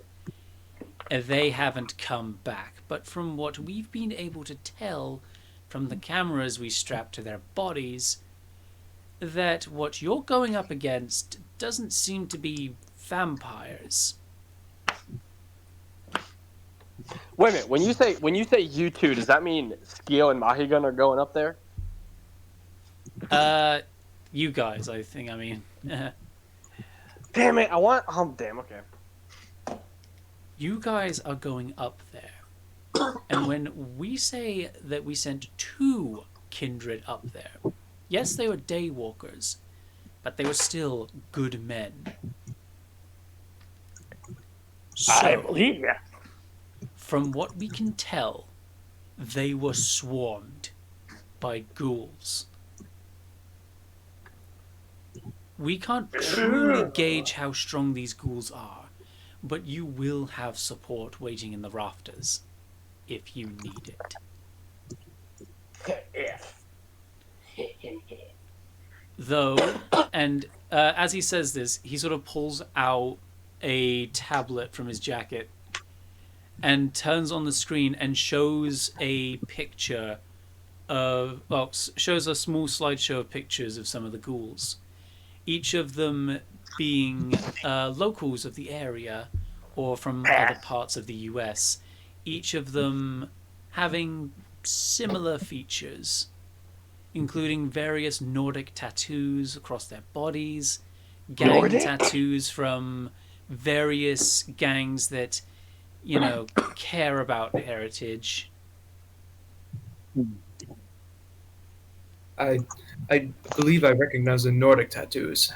A: They haven't come back, but from what we've been able to tell from the cameras we strapped to their bodies, that what you're going up against doesn't seem to be vampires."
I: Wait a minute. When you say you two, does that mean Skeel and Mahigan are going up there?
A: You guys, I think, I mean.
I: Damn it! I want. Oh, damn. Okay.
A: You guys are going up there. And when we say that we sent 2 kindred up there, yes, they were daywalkers, but they were still good men.
I: I
A: So,
I: believe you.
A: from what we can tell, they were swarmed by ghouls. We can't truly gauge how strong these ghouls are, but you will have support waiting in the rafters if you need it.
I: If.
A: Though, and as he says this, he sort of pulls out a tablet from his jacket and turns on the screen and shows a picture of, well, shows a small slideshow of pictures of some of the ghouls. Each of them being locals of the area or from other parts of the US. Each of them having similar features, including various Nordic tattoos across their bodies, gang
I: Nordic?
A: tattoos from various gangs that, you know, care about heritage.
D: I believe I recognize the Nordic tattoos.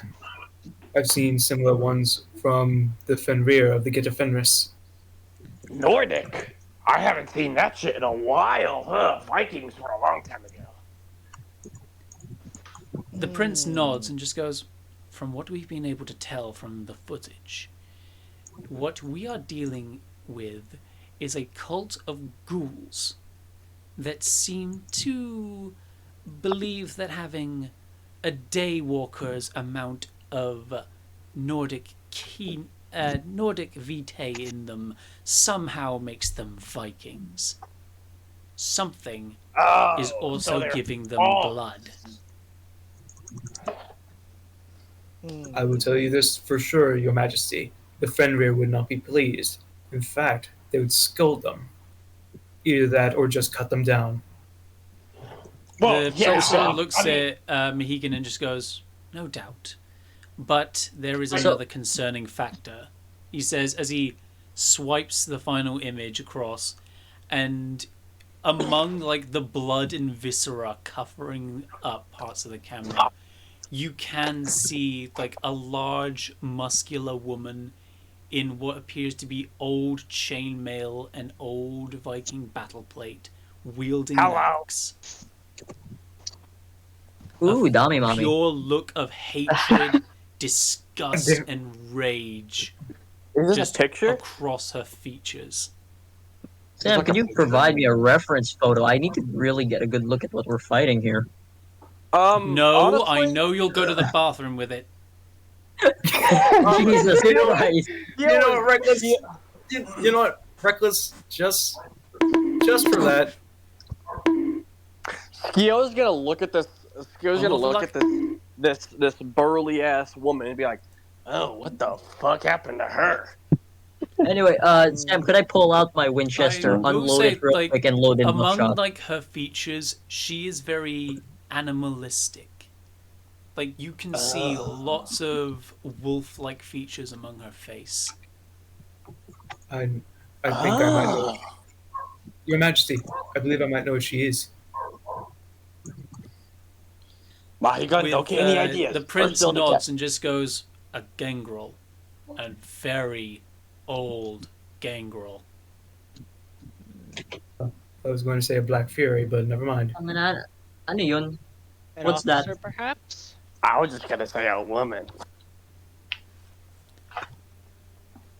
D: I've seen similar ones from the Fenrir of the Gita Fenris.
I: Nordic? I haven't seen that shit in a while. Huh? Vikings were a long time ago.
A: The prince nods and just goes, from what we've been able to tell from the footage, what we are dealing with is a cult of ghouls that seem to believe that having a daywalker's amount of Nordic Nordic vitae in them somehow makes them Vikings. Something
I: Oh,
A: is
I: so
A: also
I: they're
A: giving them
I: false.
A: blood.
D: I will tell you this for sure, Your Majesty. The Fenrir would not be pleased. In fact, they would scold them. Either that or just cut them down.
I: Well,
A: The
I: yeah,
A: prince
I: well,
A: looks
I: I mean-
A: at Mohegan and just goes, no doubt. But there is
G: So-
A: another concerning factor. He says as he swipes the final image across, and among like the blood and viscera covering up parts of the camera, you can see like a large muscular woman in what appears to be old chainmail and old Viking battle plate, wielding an
I: Hello.
A: axe.
G: Ooh, dami mommy.
A: Pure look of hatred, disgust, and rage
I: Is this
A: just
I: a picture?
A: across her features.
G: Sam, could you provide me a reference photo? I need to really get a good look at what we're fighting here.
A: No,
I: honestly,
A: I know you'll go to the bathroom with it.
G: Jesus Christ.
D: You know what, Reckless? You know what, Reckless? Just for that.
I: Skio's gonna look at this. Skio's gonna
A: Oh,
I: look
A: look.
I: at this burly ass woman and be like, "Oh, what the fuck happened to her?"
G: Anyway, Sam, could I pull out my Winchester,
A: I will
G: unload
A: say,
G: it real
A: like,
G: quick, and load in
A: among
G: buckshot?
A: like her features, she is very animalistic. Like you can see lots of wolf-like features among her face.
D: I think I might know. Your Majesty, I believe I might know what she is.
I: Mahigun, don't get any ideas.
A: The
I: First
A: prince
I: build a
A: nods
I: cat.
A: and just goes, a gangrel. A very old gangrel.
D: I was going to say a Black Fury, but never mind.
G: Ano yun?
F: An
G: What's that?
F: officer, perhaps?
I: I was just gonna say a woman.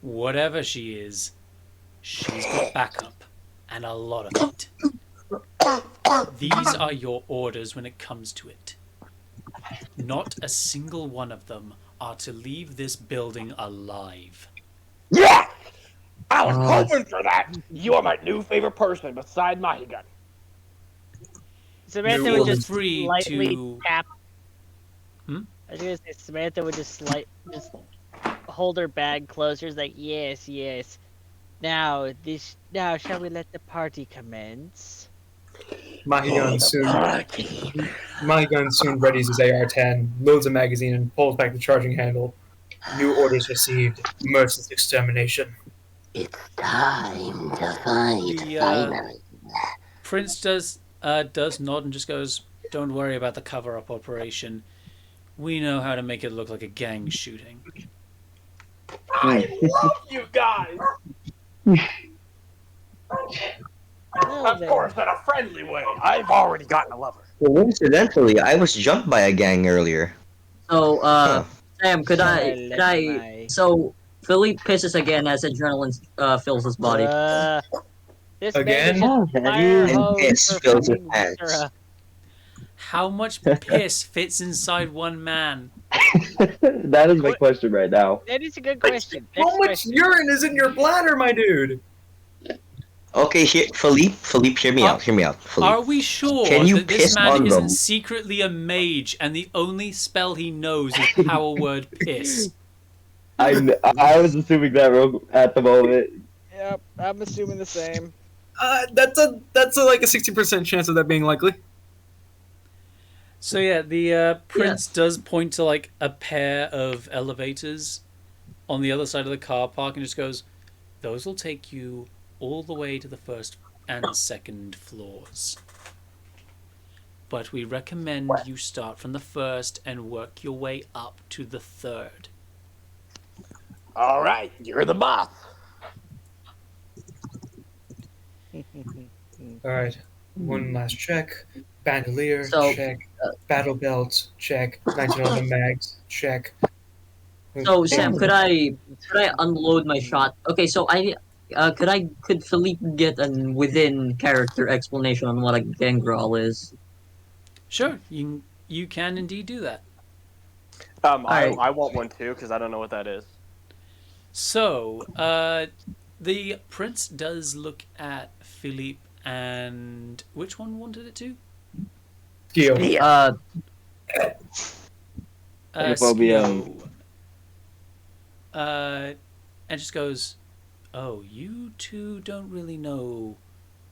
A: Whatever she is, she's got backup. And a lot of it. These are your orders when it comes to it. Not a single one of them are to leave this building alive.
I: Yeah, I was hoping for that. You are my new favorite person beside Mahigun.
F: Samantha
A: Feel
F: would just
A: free
F: slightly
A: to-
F: tap.
A: Hmm?
F: I was gonna say Samantha would just hold her bag closer. It's like, yes, yes. Now shall we let the party commence?
D: Mahigun soon readies his AR-10, loads a magazine, and pulls back the charging handle. New orders received. Merciless extermination.
J: It's time to fight,
A: The
J: finally.
A: prince does nod and just goes, don't worry about the cover-up operation. We know how to make it look like a gang shooting.
I: I love you guys. Of course, in a friendly way. I've already gotten a lover.
H: Coincidentally, I was jumped by a gang earlier.
G: So,
H: Huh.
G: Sam, could I, so, Philly pisses again as adrenaline, fills his body.
F: This
D: Again?
F: man is just fire
H: And
F: hose
H: piss
F: for
H: fills his
F: fucking
H: pants.
F: viscera.
A: How much piss fits inside one man?
B: That is my question right now.
F: That is a good question.
D: How
F: Next
D: much
F: question.
D: urine is in your bladder, my dude?
H: Okay, Philippe, hear me out, Philippe.
A: Are we sure
H: Can you
A: that this
H: piss
A: man
H: on
A: isn't
H: them?
A: secretly a mage and the only spell he knows is power word piss?
B: I was assuming that at the moment.
F: Yep, I'm assuming the same.
D: That's a like a 60% chance of that being likely.
A: So yeah, the prince does point to like a pair of elevators on the other side of the car park and just goes, "Those will take you all the way to the first and second floors. But we recommend you start from the first and work your way up to the third."
I: All right, you're the boss.
D: Alright, one last check. Bandolier,
G: So,
D: check. Battle belt, check. 1911 mags, check.
G: So Sam, could I unload my shot? Okay, so could Philippe get an within character explanation on what a gangrel is?
A: Sure, you can indeed do that.
G: Alright.
E: I want one too because I don't know what that is.
A: So, the prince does look at Philippe and which one wanted it to?
D: Skio.
B: Homophobia.
A: Skio. And just goes, "Oh, you two don't really know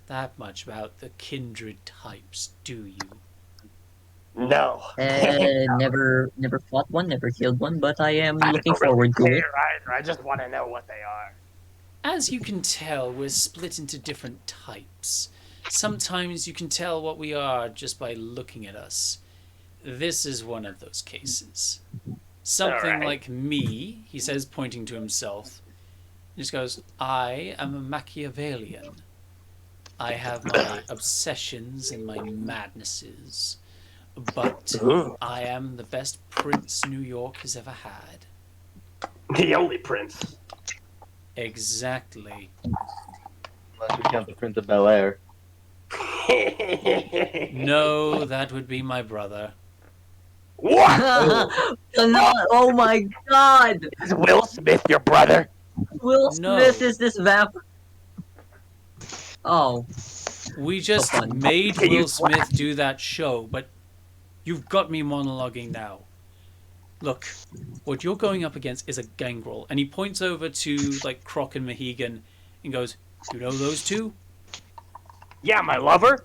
A: that much about the kindred types, do you?"
I: No.
G: Never fought one, never killed one, but I am
I: I
G: looking
I: don't really
G: forward to it.
I: care either. I just want to know what they are.
A: As you can tell, we're split into different types. Sometimes you can tell what we are just by looking at us. This is one of those cases. Something
I: Alright.
A: like me, he says, pointing to himself. He just goes, "I am a Machiavellian. I have my obsessions and my madnesses. But I am the best prince New York has ever had."
I: The only prince.
A: Exactly.
B: Unless we count the Prince of Bel Air.
A: No, that would be my brother.
I: What?
G: Oh my god!
I: Is Will Smith your brother?
G: Will
A: No.
G: Smith is this vamp? Oh.
A: We just
G: fun.
A: made
I: Can you
A: Will Smith do that show, but you've got me monologuing now. Look, what you're going up against is a gangrel. And he points over to, like, Croc and Mohegan and goes, "You know those two?"
I: Yeah, my lover.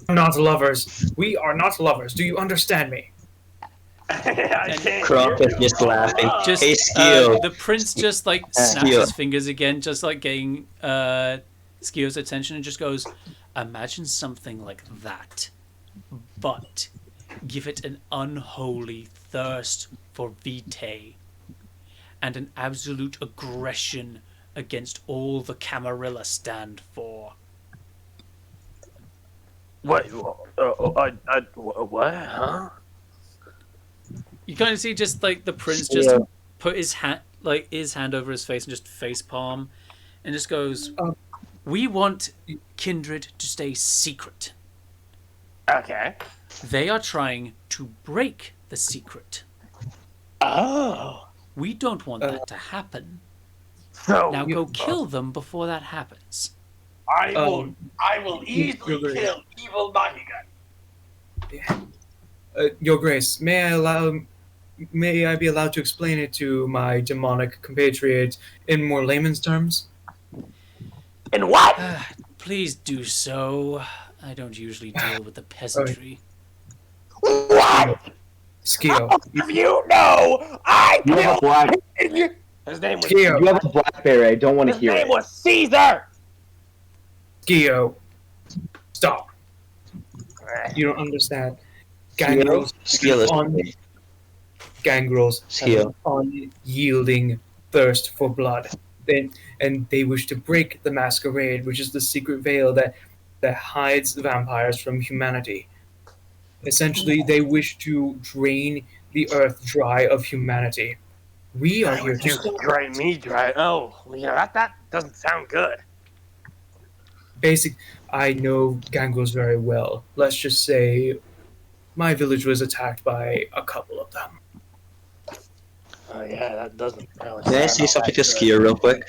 D: We're not lovers. We are not lovers. Do you understand me?
I: I can't
H: Croc
I: hear
H: is
I: you.
H: just laughing.
A: Just,
H: Hey, Skio.
A: the prince just, like, snaps
H: Skio.
A: his fingers again, just, like, getting Skio's attention and just goes, "Imagine something like that. But give it an unholy thirst for vitae and an absolute aggression against all the Camarilla stand for."
I: What? What? Huh?
A: You kind of see just like the prince
B: Yeah.
A: just put his hand over his face and just face palm and just goes, "We want kindred to stay secret.
I: Okay.
A: They are trying to break the secret.
I: Oh.
A: We don't want that to happen.
I: So
A: Now go kill them before that happens."
I: I will easily kill evil Mahigan.
D: Your Grace, may I be allowed to explain it to my demonic compatriot in more layman's terms?
I: And what?
A: Please do so. I don't usually deal with the peasantry.
I: What?
D: Skio.
I: You know, I
B: You have a
I: killed.
B: black.
I: His name was.
D: Skio.
B: You have a blackberry. I don't want to
I: His
B: hear
I: name
B: it.
I: was Caesar.
D: Skio. Stop. You don't understand. Gangrels
H: Skio, listen to me.
D: Gangrels have
H: Skio.
D: an unyielding thirst for blood. And they wish to break the masquerade, which is the secret veil that hides the vampires from humanity. Essentially, they wish to drain the earth dry of humanity. We are here to
I: You
D: stop.
I: drain me dry. Oh, yeah, that doesn't sound good.
D: I know gangrels very well. Let's just say my village was attacked by a couple of them.
I: Oh yeah, that doesn't really.
H: Can I
I: sound
H: say
I: all
H: something
I: that
H: to
I: good.
H: Skio real quick?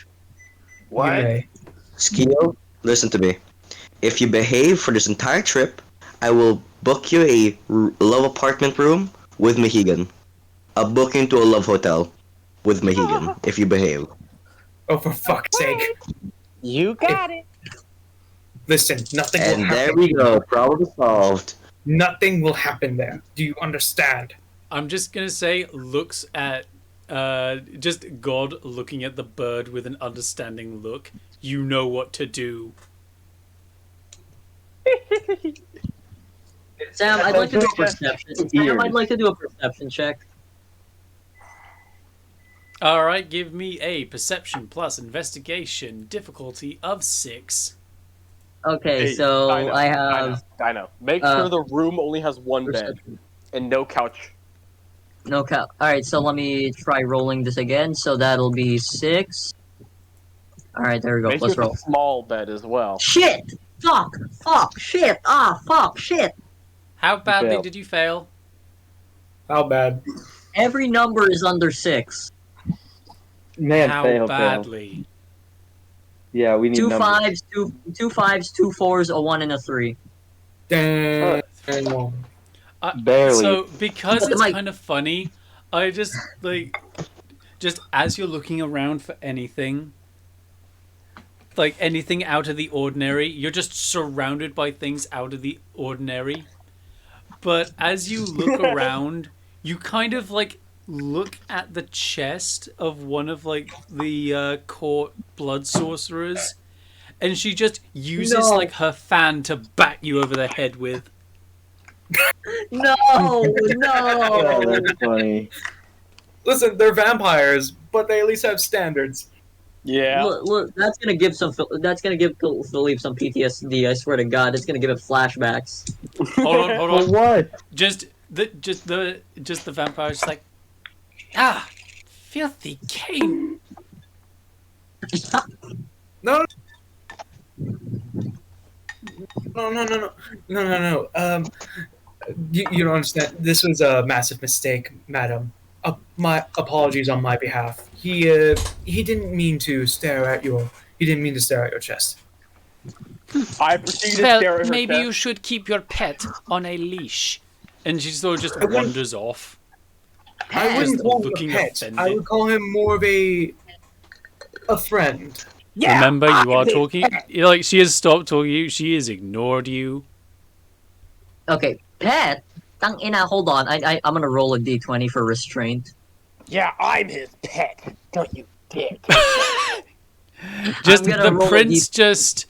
I: What?
D: You may.
H: Skio, listen to me. If you behave for this entire trip, I will book you a love apartment room with Mohegan. I'll book you into a love hotel with Mohegan if you behave.
D: Oh, for fuck's sake.
E: You got it.
D: Listen, nothing will
H: And there
D: happen.
H: we go. Problem solved.
D: Nothing will happen there. Do you understand?
A: I'm just gonna say, looks at just God looking at the bird with an understanding look. You know what to do.
G: Sam, I'd like to do a
B: Just
G: perception. Sam,
B: ears.
G: I'd like to do a perception check.
A: All right, give me a perception plus investigation difficulty of 6.
G: Okay,
E: Hey,
G: so I have
E: Dino. Make
G: uh,
E: sure the room only has one bed
G: perception.
E: and no couch.
G: No count. All right, so let me try rolling this again. So that'll be 6. All right, there we go.
E: Make sure
G: Let's
E: it's
G: roll.
E: a small bed as well.
G: Shit! Fuck! Fuck! Shit! Fuck! Shit!
A: How badly
B: failed.
A: did you fail?
D: How bad?
G: Every number is under 6.
B: Man,
A: How
B: fail.
A: badly?
B: Yeah, we need
G: Two
B: numbers.
G: fives, two fives, 2 fours, a 1 and a 3.
D: Damn.
B: Barely.
A: So because
G: But,
A: it's
G: like-
A: kind of funny, I just just as you're looking around for anything, like anything out of the ordinary, you're just surrounded by things out of the ordinary. But as you look around, you kind of look at the chest of one of the court blood sorcerers, and she just uses
G: No.
A: her fan to bat you over the head with.
G: No!
B: Oh,
G: No!
B: that's funny.
D: Listen, they're vampires, but they at least have standards.
E: Yeah.
G: Look, that's gonna give Philippe some PTSD. I swear to God, it's gonna give him flashbacks.
A: Hold on.
B: For what?
A: Just the vampire's just like, filthy Cain.
D: No. No. You don't understand. This was a massive mistake, madam. My apologies on my behalf. He didn't mean to stare at your. He didn't mean to stare at your chest.
E: I proceed to stare at her
A: Maybe
E: chest.
A: you should keep your pet on a leash. And she sort of just wanders off.
D: I wouldn't
A: Just
D: call him
A: looking
D: a pet.
A: offended.
D: I would call him more of a friend.
I: Yeah,
A: Remember, you
I: I'm
A: are
I: the
A: talking. She has stopped talking to you. She has ignored you.
G: Okay, pet. Ina, hold on. I'm gonna roll a d20 for restraint.
I: Yeah, I'm his pet. Don't you dick.
A: Just
G: I'm gonna
A: the
G: roll a
A: prince. Just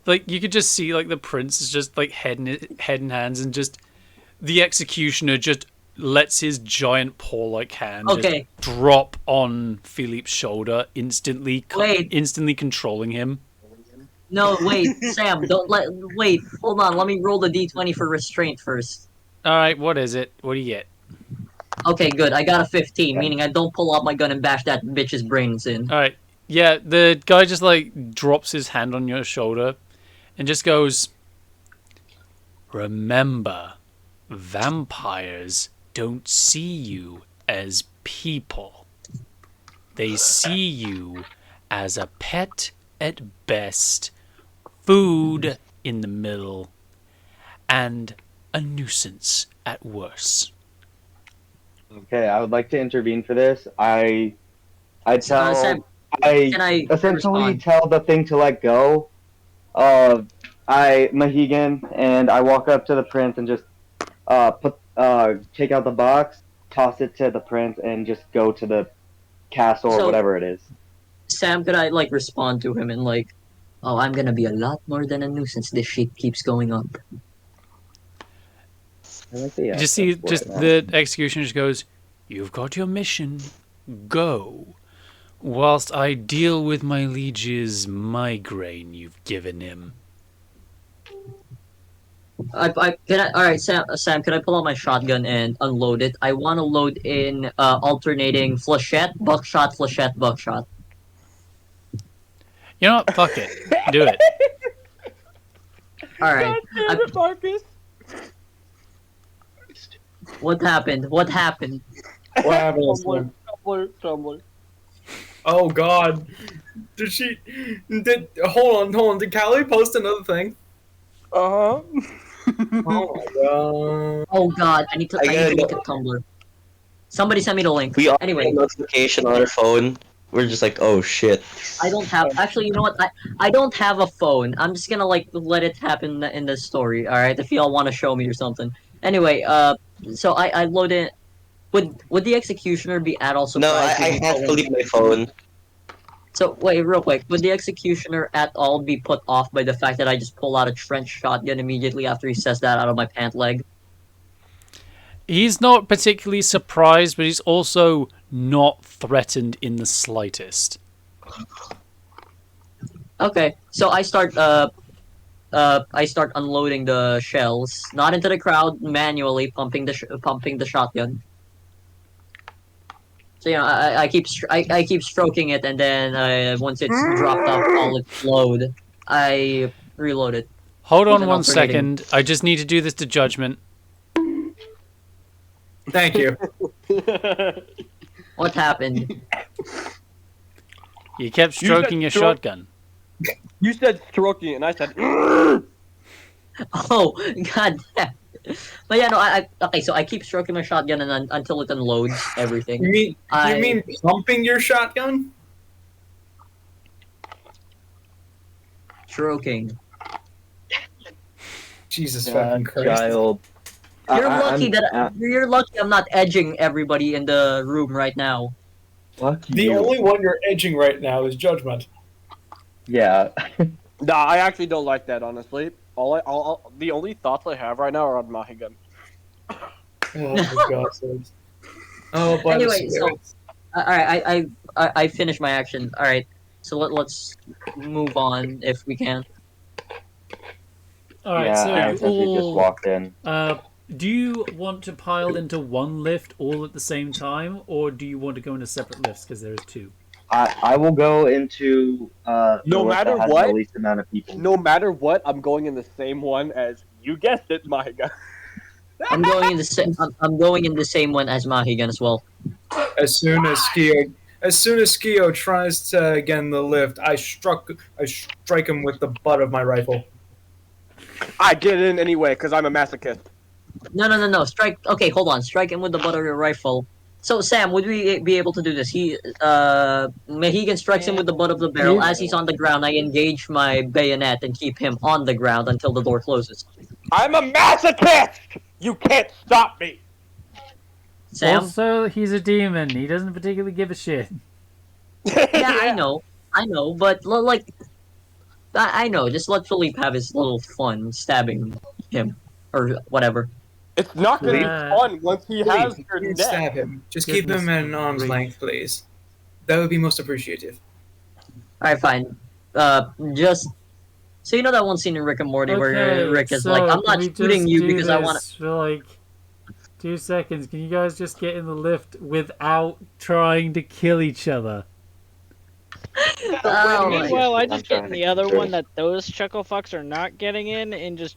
A: you could just see the prince is just head in hands, and just the executioner just lets his giant paw-like hand
G: Okay.
A: just drop on Philippe's shoulder, instantly
G: Wait.
A: instantly controlling him.
G: No, wait, Sam, wait, hold on. Let me roll the d20 for restraint first.
A: All right, what is it? What do you get?
G: Okay, good. I got a 15, meaning I don't pull out my gun and bash that bitch's brains in.
A: All right, yeah, the guy just drops his hand on your shoulder, and just goes, "Remember, vampires don't see you as people. They see you as a pet at best, food in the middle, and a nuisance at worst."
B: Okay, I would like to intervene for this. I tell
G: Sam,
B: I
G: can I
B: essentially
G: respond?
B: tell the thing to let go. I Mohegan, and I walk up to the prince and just take out the box, toss it to the prince, and just go to the castle or
G: So-
B: whatever it is.
G: Sam, could I respond to him and oh, I'm gonna be a lot more than a nuisance. This shit keeps going up.
B: I like the
A: Just see,
B: accent for
A: just
B: it now.
A: the executioner just goes, "You've got your mission. Go. Whilst I deal with my liege's migraine you've given him."
G: All right, Sam, can I pull out my shotgun and unload it? I want to load in alternating flechette, buckshot, flechette, buckshot.
A: You know what? Fuck it. Do it.
G: All right.
E: God damn it, Marcus.
G: What happened? What happened?
D: What happened?
E: Tumblr.
D: Oh God! Did she? Hold on. Did Callie post another thing?
E: Uh-huh.
D: Oh my God!
G: Oh God, I need to
H: I gotta
G: link a Tumblr. Somebody send me the link.
H: We all
G: Anyway.
H: get a notification on our phone we're just like, oh shit.
G: I don't have. Actually, you know what? I don't have a phone. I'm just gonna like let it happen in the story. All right, if y'all want to show me or something. Anyway, so I load in. Would the executioner be at all
H: No,
G: surprised with
H: I
G: me
H: have to
G: pulling?
H: leave my phone.
G: So wait, real quick. Would the executioner at all be put off by the fact that I just pull out a trench shotgun immediately after he says that out of my pant leg?
A: He's not particularly surprised, but he's also not threatened in the slightest.
G: Okay, so I start unloading the shells, not into the crowd, manually pumping pumping the shotgun. So I keep stroking it, and then once it's dropped off all its load, I reload it
A: Hold
G: with
A: on
G: an
A: one
G: alternating.
A: second. I just need to do this to judgment.
D: Thank you.
G: What happened?
A: You kept stroking your shotgun.
E: You said stroking, and I said.
G: Oh god damn. But yeah, no, okay. So I keep stroking my shotgun and until it unloads everything.
D: You mean pumping your shotgun?
G: Stroking.
D: Jesus fucking Christ.
B: Child.
G: You're lucky I'm not edging everybody in the room right now.
B: Fuck
D: The
B: you.
D: only one you're edging right now is Judgment.
B: Yeah.
E: Nah, I actually don't like that. Honestly, the only thoughts I have right now are on Mahigan.
D: Oh, for God's sakes. Oh, by
G: Anyway,
D: the
G: so
D: spirits.
G: all right, I finished my action. All right, so let's move on if we can.
A: All right,
B: Yeah,
A: so
B: I
A: you
B: essentially just
A: all.
B: walked in.
A: Do you want to pile into one lift all at the same time, or do you want to go into separate lifts because there's two?
B: I will go into the
E: No
B: lift
E: matter
B: that has
E: what-
B: the least amount of people.
E: No matter what, I'm going in the same one as you guessed it, Mahigan.
G: I'm going in the same. I'm going in the same one as Mahigan as well.
D: As soon as Skio tries to get in the lift, I strike him with the butt of my rifle.
E: I get in anyway because I'm a masochist.
G: No. Strike. Okay, hold on. Strike him with the butt of your rifle. So Sam, would we be able to do this? Mahigan strikes him with the butt of the barrel. As he's on the ground, I engage my bayonet and keep him on the ground until the door closes.
E: I'm a masochist. You can't stop me.
G: Sam.
A: Also, he's a demon. He doesn't particularly give a shit.
G: Yeah, I know, but I know. Just let Philippe have his little fun stabbing him or whatever.
E: It's not gonna be
A: Uh,
E: fun once he has
D: Please,
E: your
D: please
E: neck.
D: stab him. Just keep
A: Goodness
D: him at an arm's
A: gracious.
D: length, please. That would be most appreciative.
G: All right, fine. Just so you know that one scene in Rick and Morty where Rick is like, "I'm not shooting you because I want to."
A: for like 2 seconds. Can you guys just get in the lift without trying to kill each other?
G: Oh my
F: Meanwhile, I
B: I'm
F: just get in
B: trying
F: the
B: to
F: other
B: control
F: one
B: it.
F: that those chuckle fucks are not getting in, and just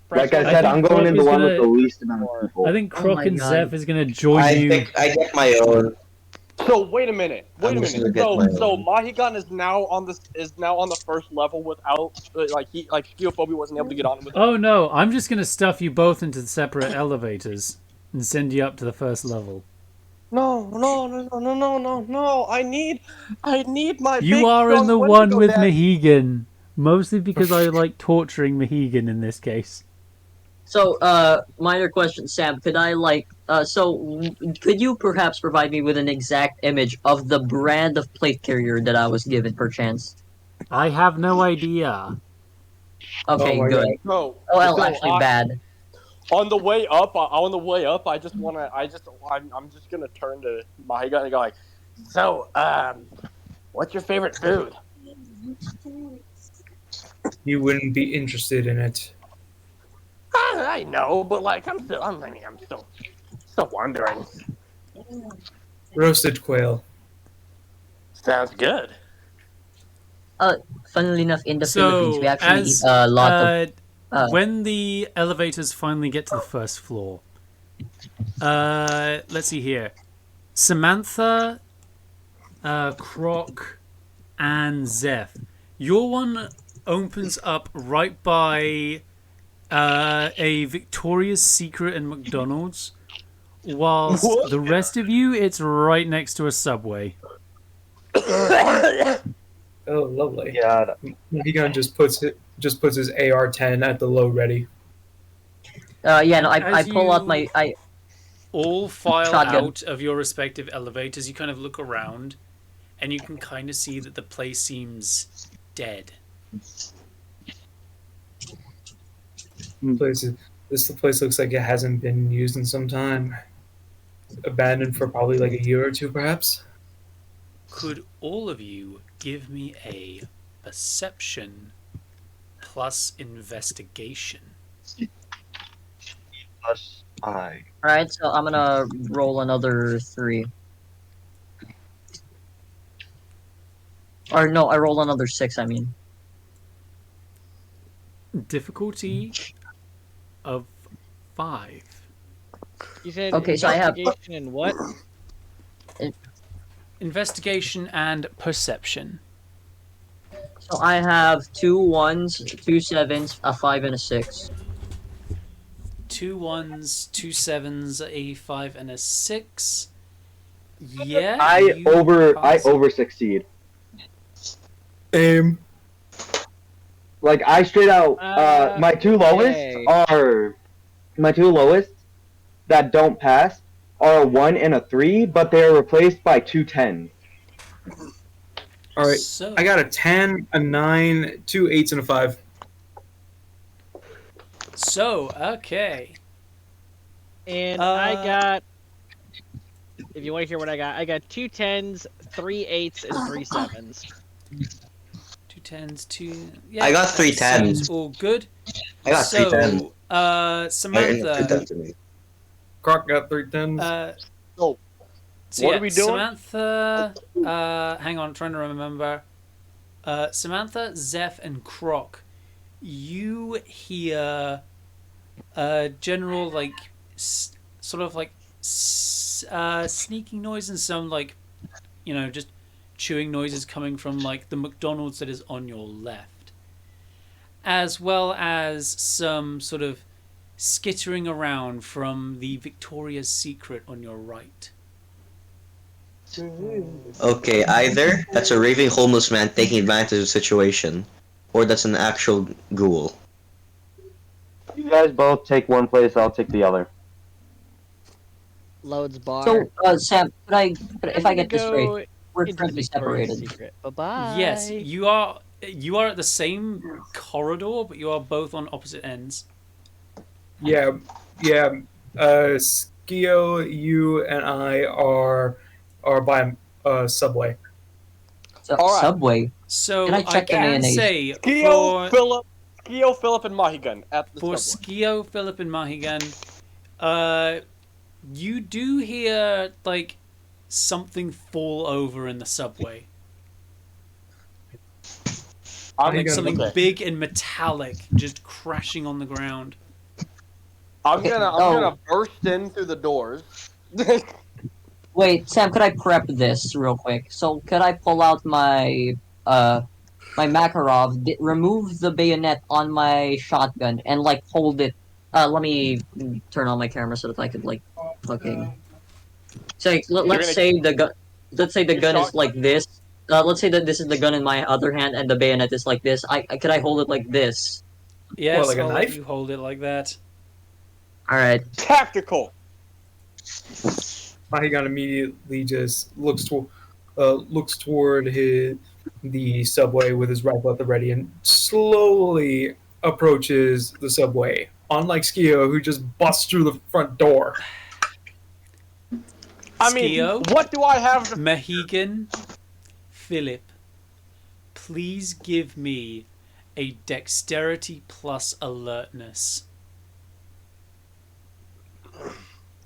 F: press
B: Like I
F: one
B: said,
A: think
B: I'm going in the
A: Croc is
B: one with the
A: gonna-
B: least amount of people.
A: I think
G: Oh
A: Croc
G: my
A: and
G: God.
A: Zeph is gonna join you.
H: I get my own.
E: So wait a minute.
H: I'm just gonna get
E: So
H: my
E: so
H: own.
E: Mahigan is now on the first level without Skeophobia wasn't able to get on with it.
A: Oh no, I'm just gonna stuff you both into separate elevators and send you up to the first level.
E: No. I need my.
A: You
E: big,
A: are in
E: strong
A: the
E: Wendigo
A: one with
E: daddy.
A: Mahigan. Mostly because I like torturing Mahigan in this case.
G: So, minor question, Sam. Could you perhaps provide me with an exact image of the brand of plate carrier that I was given, perchance?
A: I have no idea.
G: Okay,
D: Oh my
G: good.
D: God.
E: No.
G: Oh, well,
E: so
G: actually,
E: I-
G: bad.
E: On the way up, I'm just gonna turn to Mahigan and go like, so what's your favorite food?
D: You wouldn't be interested in it.
E: I know, but like I'm still wondering.
D: Roasted quail.
E: Sounds good.
G: Funnily enough, in the
A: So,
G: Philippines, we actually
A: as,
G: eat a lot of.
A: when the elevators finally get to the first floor, let's see here. Samantha, Croc, and Zeph. Your one opens up right by a Victoria's Secret and McDonald's, whilst
E: What?
A: the rest of you, it's right next to a Subway.
D: Oh, lovely.
B: Yeah.
D: He just puts his AR-10 at the low ready.
G: Yeah, no, I
A: As
G: pull out
A: you
G: my
A: all file
G: shotgun.
A: out of your respective elevators, you kind of look around, and you can kind of see that the place seems dead.
D: This place looks like it hasn't been used in some time. Abandoned for probably like a year or two, perhaps.
A: Could all of you give me a perception plus investigation?
B: Plus I.
G: Alright, so I'm gonna roll another 3. Or no, I roll another 6, I mean.
A: Difficulty of 5.
F: You said
G: Okay, so I have-
F: investigation and what?
A: Investigation and perception.
G: So I have 2 1s, 2 7s, a 5, and a 6.
A: 2 1s, 2 7s, a 5, and a 6. Yeah,
B: I
A: you pass it.
B: over succeed.
D: Aim.
B: Like I straight out my two lowest
F: okay.
B: are my two lowest that don't pass are a 1 and a 3, but they're replaced by 2 10s.
D: All right.
A: So,
D: I got a 10, a 9, 2 8s, and a 5.
A: okay.
F: And I got. If you want to hear what I got 2 10s, 3 8s, and 3 7s.
A: 2 10s, 2. Yeah,
H: I got 3
A: that
H: 10s.
A: seems all good.
H: I got 3 10s.
A: Samantha.
D: Croc got 3 10s.
E: So
A: So
E: what
A: yeah,
E: are we doing?
A: Samantha, hang on, trying to remember. Samantha, Zeph, and Croc, you hear general, like, sort of like sneaking noise and some, like, just chewing noises coming from, like, the McDonald's that is on your left. As well as some sort of skittering around from the Victoria's Secret on your right.
H: Okay, either that's a raving homeless man taking advantage of the situation, or that's an actual ghoul.
B: You guys both take one place, I'll take the other.
F: Loads bar.
G: So, Sam, if I get this straight, we're
F: into
G: currently
F: Victoria's
G: separated.
F: Secret. Bye-bye.
A: Yes, you are at the same corridor, but you are both on opposite ends.
D: Yeah. Skio, you and I are by Subway.
G: So,
E: All right.
G: Subway.
A: So
G: Can I
A: I
G: check the
A: can
G: mayonnaise?
A: say
E: Skio, Philip, and Mahigan at the
A: for
E: subway.
A: Skio, Philip, and Mahigan, you do hear like something fall over in the subway. Like something
E: okay.
A: big and metallic just crashing on the ground.
E: I'm
G: Okay,
E: gonna burst in through the doors.
G: Wait, Sam, could I prep this real quick? So, could I pull out my Makarov, remove the bayonet on my shotgun, and like hold it? Let me turn on my camera so that I could like fucking. So let's say the gun. Let's say the gun is like this. Let's say that this is the gun in my other hand and the bayonet is like this. Could I hold it like this?
A: Yes,
D: like a
A: I'll
D: knife?
A: let you hold it like that.
G: All right.
E: Tactical.
D: Mahigan immediately just looks toward the subway with his rifle at the ready and slowly approaches the subway. Unlike Skio, who just busts through the front door.
E: I mean,
A: Skio,
E: what do I have to...
A: Mahigan, Philip, please give me a dexterity plus alertness.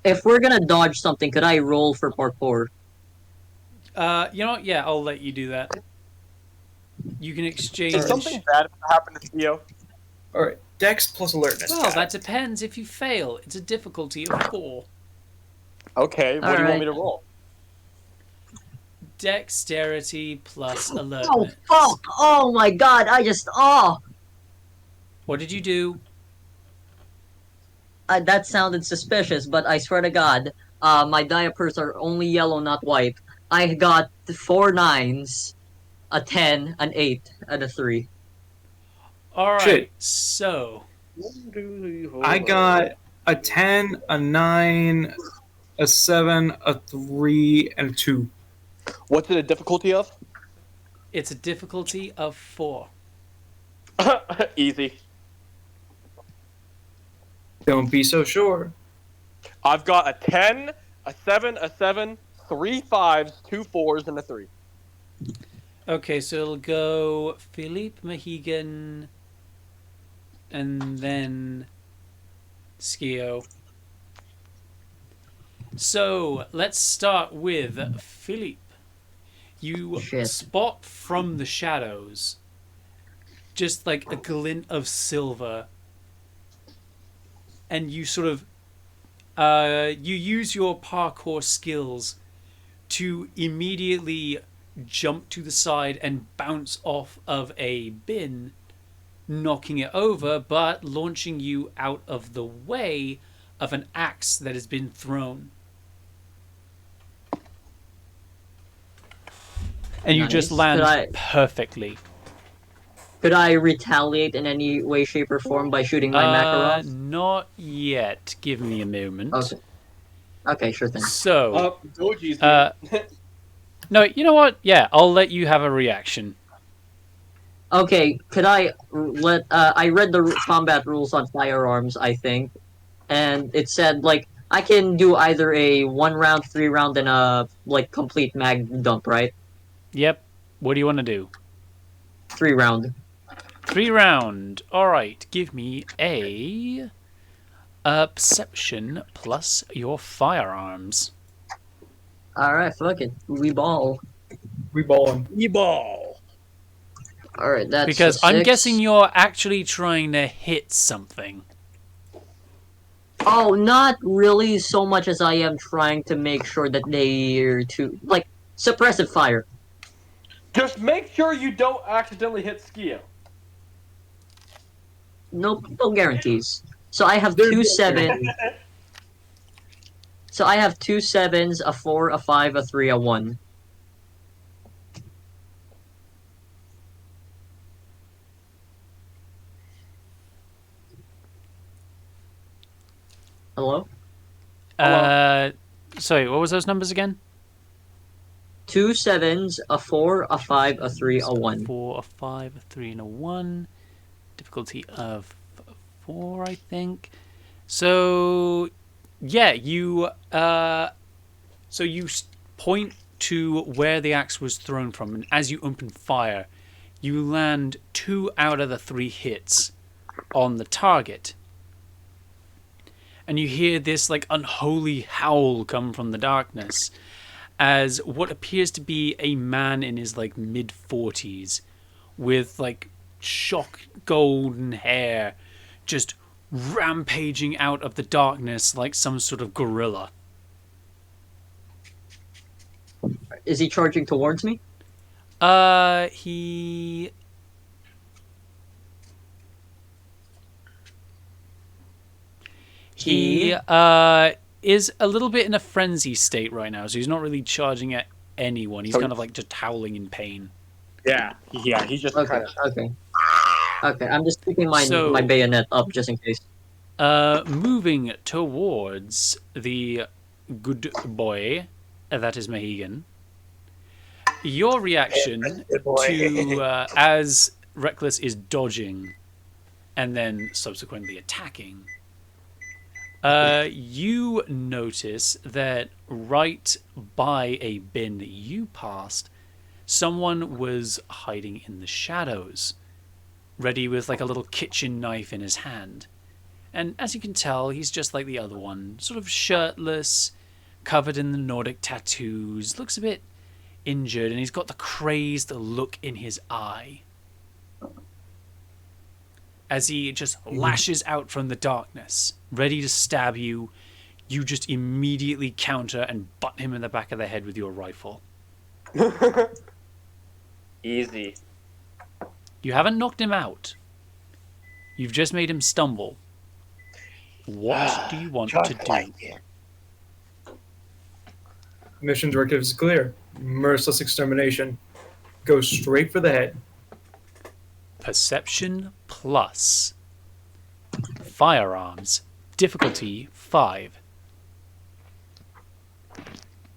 G: If we're gonna dodge something, could I roll for parkour?
A: You know what? Yeah, I'll let you do that. You can exchange.
E: Is something bad happen to Theo?
D: All right, Dex plus alertness.
A: Well, that depends. If you fail, it's a difficulty of 4.
E: Okay, what do you want me to roll?
A: Dexterity plus
G: Oh
A: alertness.
G: fuck! Oh my god!
A: What did you do?
G: That sounded suspicious, but I swear to God, my diapers are only yellow, not white. I got 4 9s, a 10, an 8, and a 3.
A: All right.
D: Shit.
A: So
D: I got a 10, a 9, a 7, a 3, and a 2.
E: What's it a difficulty of?
A: it's a difficulty of 4.
E: Easy.
D: Don't be so sure.
E: I've got a 10, a 7, 3 5s, 2 4s, and a 3.
A: Okay, so it'll go Philippe Mahigan, and then Skio. So let's start with Philippe. You
G: Shit.
A: spot from the shadows just like a glint of silver, and you sort of you use your parkour skills to immediately jump to the side and bounce off of a bin, knocking it over, but launching you out of the way of an axe that has been thrown. And you just
G: Nice.
A: land perfectly.
G: Could I retaliate in any way, shape, or form by shooting my Makarov?
A: Not yet. Give me a moment.
G: Okay. Okay, sure thing.
A: So,
E: Doji's
A: no, you know what? Yeah, I'll let you have a reaction.
G: Okay, could I let I read the combat rules on firearms, I think, and it said like I can do either a 1 round, 3 round, and a like complete mag dump, right?
A: Yep. What do you want to do?
G: 3 round.
A: 3 round. All right. Give me a perception plus your firearms.
G: All right, fuck it, we ball.
D: We ballin'.
E: E-ball.
G: All right, that's
A: Because
G: a
A: I'm
G: 6.
A: guessing you're actually trying to hit something.
G: Oh, not really so much as I am trying to make sure that they're too like suppressive fire.
E: Just make sure you don't accidentally hit Skio.
G: Nope, no guarantees. So I have 2 7s. So I have 2 7s, a 4, a 5, a 3, a 1. Hello?
A: Sorry, what was those numbers again?
G: 2 7s, a 4, a 5, a 3, a 1.
A: 4, a 5, a 3, and a 1. Difficulty of 4, I think. So, yeah, you point to where the axe was thrown from, and as you open fire, you land 2 out of the 3 hits on the target. And you hear this like unholy howl come from the darkness as what appears to be a man in his like mid-40s with like shock golden hair just rampaging out of the darkness like some sort of gorilla.
G: Is he charging towards me?
A: He is a little bit in a frenzy state right now, so he's not really charging at anyone. He's kind of like just howling in pain.
E: Yeah, he's just
G: Okay, okay. I'm just keeping my bayonet up just in case.
A: Moving towards the good boy, that is Mahigan. Your reaction to as Reckless is dodging and then subsequently attacking. You notice that right by a bin that you passed, someone was hiding in the shadows, ready with like a little kitchen knife in his hand. And as you can tell, he's just like the other one, sort of shirtless, covered in the Nordic tattoos, looks a bit injured, and he's got the crazed look in his eye. As he just lashes out from the darkness, ready to stab you, you just immediately counter and butt him in the back of the head with your rifle.
E: Easy.
A: You haven't knocked him out. You've just made him stumble. What do you want to do?
D: Mission directive is clear. Merciless extermination. Go straight for the head.
A: Perception plus. Firearms. Difficulty 5.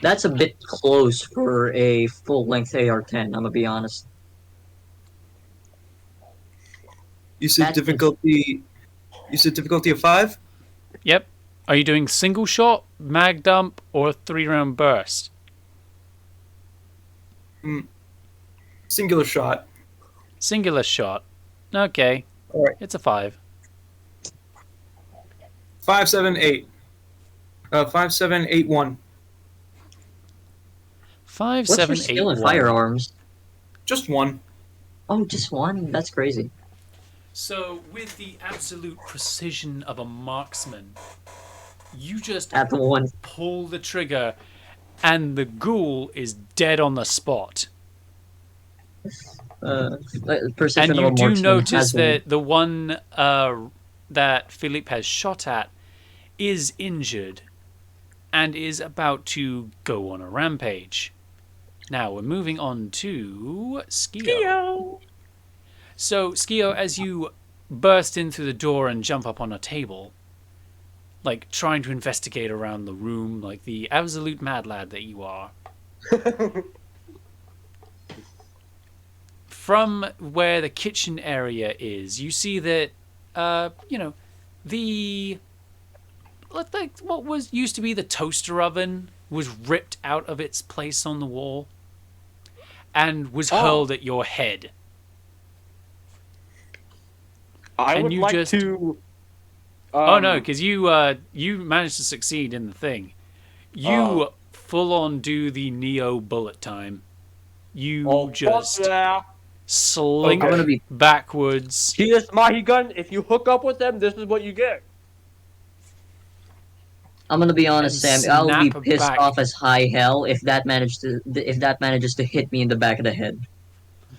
G: That's a bit close for a full-length AR-10, I'm gonna be honest.
D: You said
G: That's
D: difficulty. You said difficulty of 5.
A: Yep. Are you doing single shot, mag dump, or 3-round burst?
D: Singular shot.
A: Singular shot. Okay.
D: All right.
A: It's a 5.
D: 5, 7, 8. 5, 7, 8, 1.
A: 5,
G: What's
A: 7,
G: your
A: 8,
G: skill in
A: 1.
G: firearms?
D: Just 1.
G: Oh, just one? That's crazy.
A: So, with the absolute precision of a marksman, you just
G: At the one.
A: pull the trigger, and the ghoul is dead on the spot.
G: Precision
A: And
G: of
A: you
G: a
A: do
G: marksman
A: notice
G: has
A: that the one that Philippe has shot at is injured and is about to go on a rampage. Now we're moving on to Skio. So, Skio, as you burst in through the door and jump up on a table, like trying to investigate around the room, like the absolute mad lad that you are, from where the kitchen area is, you see that, the like what was used to be the toaster oven was ripped out of its place on the wall and was hurled at your head.
E: I
A: And
E: would
A: you
E: like
A: just-
E: to.
A: Oh no, because you managed to succeed in the thing. You full on do the Neo bullet time. You just
E: yeah.
A: slink
G: I'm gonna be-
A: backwards.
E: See this Mahi gun? If you hook up with them, this is what you get.
G: I'm gonna be honest,
A: And
G: Sam. I'll be
A: snap
G: pissed
A: back.
G: off as high hell if that manages to hit me in the back of the head.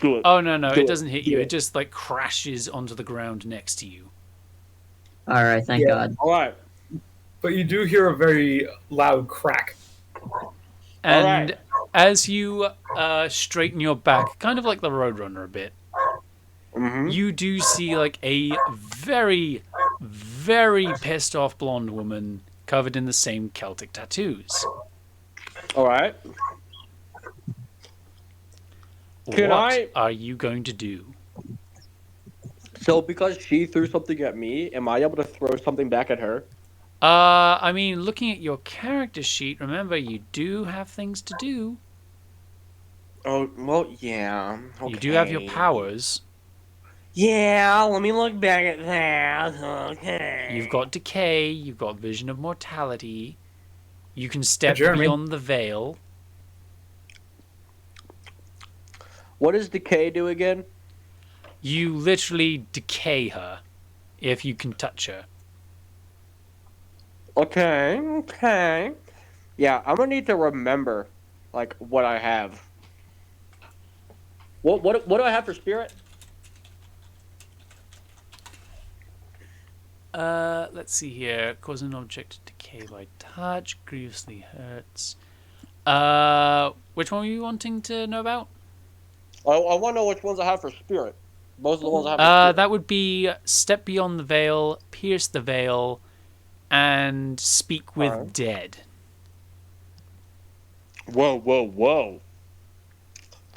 E: Do it.
A: Oh no,
E: Do
A: it doesn't hit you.
E: Do
A: It just like crashes onto the ground next to you.
G: All right, thank
D: Yeah.
G: God.
E: All right.
D: But you do hear a very loud crack.
A: And
E: right.
A: as you straighten your back, kind of like the Roadrunner a bit,
E: Mm-hmm.
A: you do see like a very, very pissed off blonde woman covered in the same Celtic tattoos.
E: All right. Can
A: What
E: I-
A: are you going to do?
E: So because she threw something at me, am I able to throw something back at her?
A: I mean, looking at your character sheet, remember you do have things to do.
E: Oh well, yeah. Okay.
A: You do have your powers.
E: Yeah. Let me look back at that. Okay.
A: You've got decay. You've got vision of mortality. You can step
D: Jeremy.
A: beyond the veil.
E: What does decay do again?
A: You literally decay her if you can touch her.
E: Okay. Okay. Yeah, I'm gonna need to remember, like, what I have. What do I have for spirit?
A: Let's see here. Cause an object to decay by touch. Grievously hurts. Which one were you wanting to know about?
E: I want to know which ones I have for spirit. Most of the ones I have for spirit.
A: That would be step beyond the veil, pierce the veil, and speak with
E: Alright.
A: dead.
E: Whoa.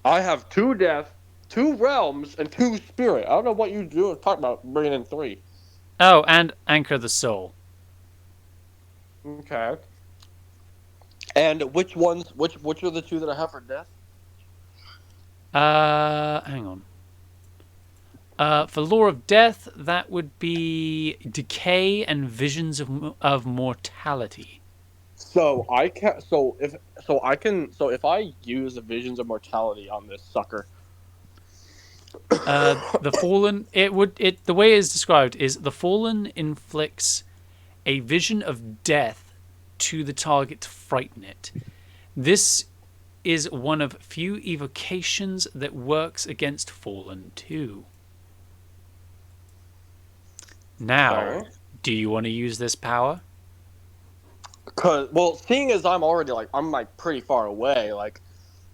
E: I have 2 death, 2 realms, and 2 spirit. I don't know what you do talk about bringing in 3.
A: Oh, and anchor the soul.
E: Okay. And which ones? Which are the 2 that I have for death?
A: Hang on. For Lore of Death, that would be Decay and Visions of Mortality.
E: So I can. So if I use the visions of mortality on this sucker.
A: The Fallen, the way it's described is the Fallen inflicts a vision of death to the target to frighten it. This is one of few evocations that works against Fallen too. Now,
E: Alright.
A: do you want to use this power?
E: Cause seeing as I'm already I'm pretty far away,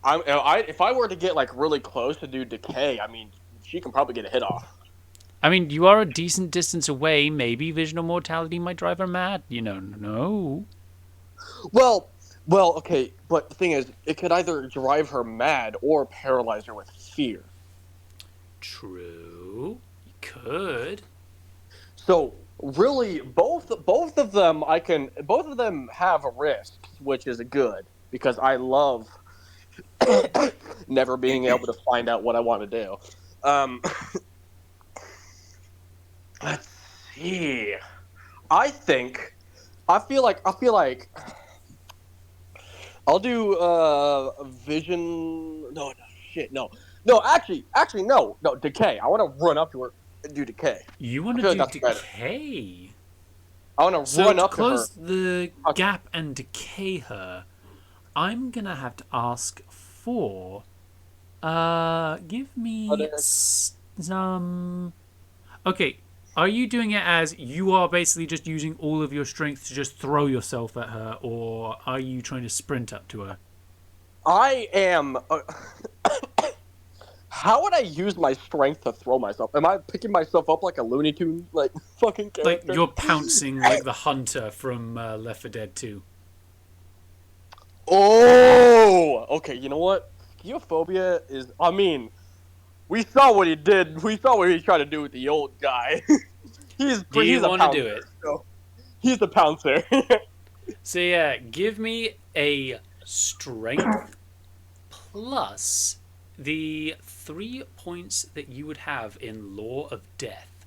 E: if I were to get like really close to do decay, I mean, she can probably get a hit off.
A: I mean, you are a decent distance away. Maybe vision of mortality might drive her mad. No.
E: Well, okay, but the thing is, it could either drive her mad or paralyze her with fear.
A: True. You could.
E: So really, both of them have a risk, which is good because I love never being able to find out what I want to do. Let's see. I feel like I'll do vision. No, shit, no. Actually, no, decay. I want to run up to her and do decay.
A: You want to do decay?
E: I want to run up to her.
A: Close the gap and decay her. I'm gonna have to ask for. Give me some. Okay, are you doing it as you are basically just using all of your strength to just throw yourself at her, or are you trying to sprint up to her?
E: I am. How would I use my strength to throw myself? Am I picking myself up like a Looney Tune like fucking character?
A: Like you're pouncing like the hunter from Left 4 Dead 2.
E: Oh, okay. You know what? Skeophobia is. I mean, we saw what he did. We saw what he tried to do with the old guy. he's
A: Do you
E: he's a
A: want to
E: pouncer,
A: do it?
E: So he's a pouncer.
A: So yeah, give me a strength plus the 3 points that you would have in Law of Death.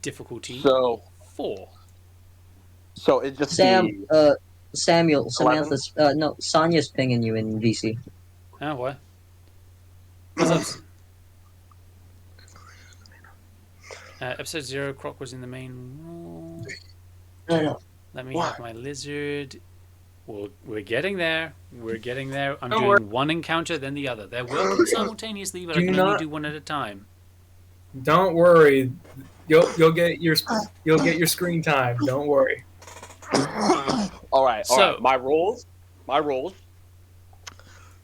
A: Difficulty 4.
E: So it just
G: Samuel,
E: 11?
G: Samantha's no, Sonya's pinging you in VC.
A: Oh, what? What's up? Episode 0, Croc was in the main role.
G: No.
A: Let me have my lizard. Well, we're getting there. I'm
D: Don't
A: doing
D: worry.
A: one encounter, then the other. They're working simultaneously, but I can only do one at a time.
D: Don't worry, you'll get your screen time. Don't worry.
E: all right.
A: So-
E: My rules.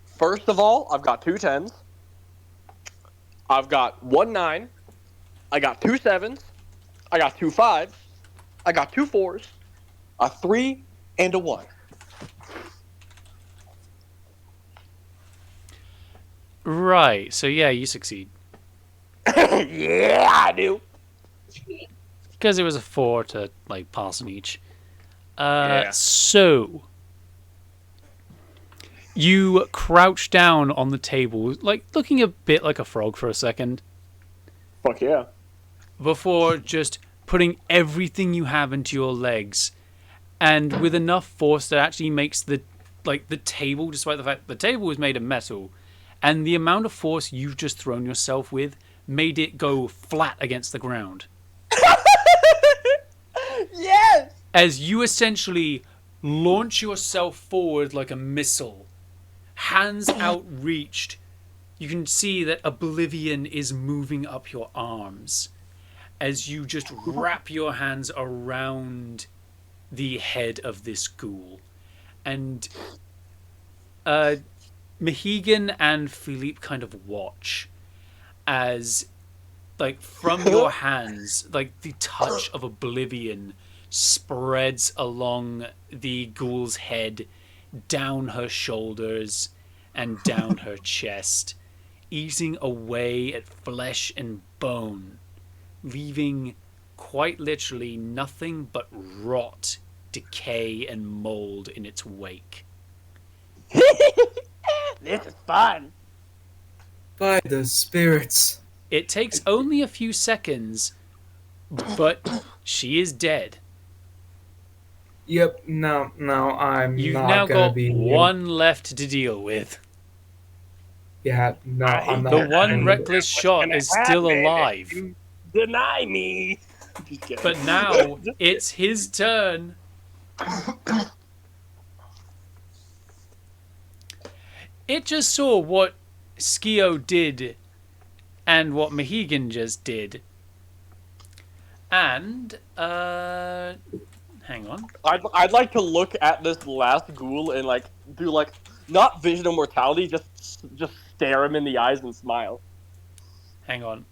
E: First of all, I've got 2 10s. I've got 1 9. I got 2 7s. I got 2 5s. I got 2 4s. A 3 and a 1.
A: Right. So yeah, you succeed
E: Yeah, I do.
A: because it was a 4 to like pass on each.
E: Yeah.
A: So you crouch down on the table, like looking a bit like a frog for a second,
E: Fuck yeah.
A: before just putting everything you have into your legs, and with enough force that actually makes the table, despite the fact the table was made of metal, and the amount of force you've just thrown yourself with made it go flat against the ground.
E: Yes.
A: As you essentially launch yourself forward like a missile, hands outreached, you can see that oblivion is moving up your arms as you just wrap your hands around the head of this ghoul. And Mahigan and Philippe kind of watch as, like, from your hands, like, the touch of oblivion spreads along the ghoul's head, down her shoulders, and down her chest, easing away at flesh and bone, leaving quite literally nothing but rot, decay, and mold in its wake.
I: This is fun.
D: By the spirits.
A: It takes only a few seconds, but she is dead.
D: Yep. No, I'm
A: You've
D: not
A: now
D: gonna
A: got
D: be
A: one left to deal with.
D: Yeah. No, I'm not.
A: The one
D: I'm-
A: reckless shot is still alive.
I: Deny me.
E: Just kidding.
A: But now it's his turn. It just saw what Skio did and what Mahigan just did. And, hang on.
E: I'd like to look at this last ghoul and like do like not vision of mortality. Just stare him in the eyes and smile.
A: Hang on.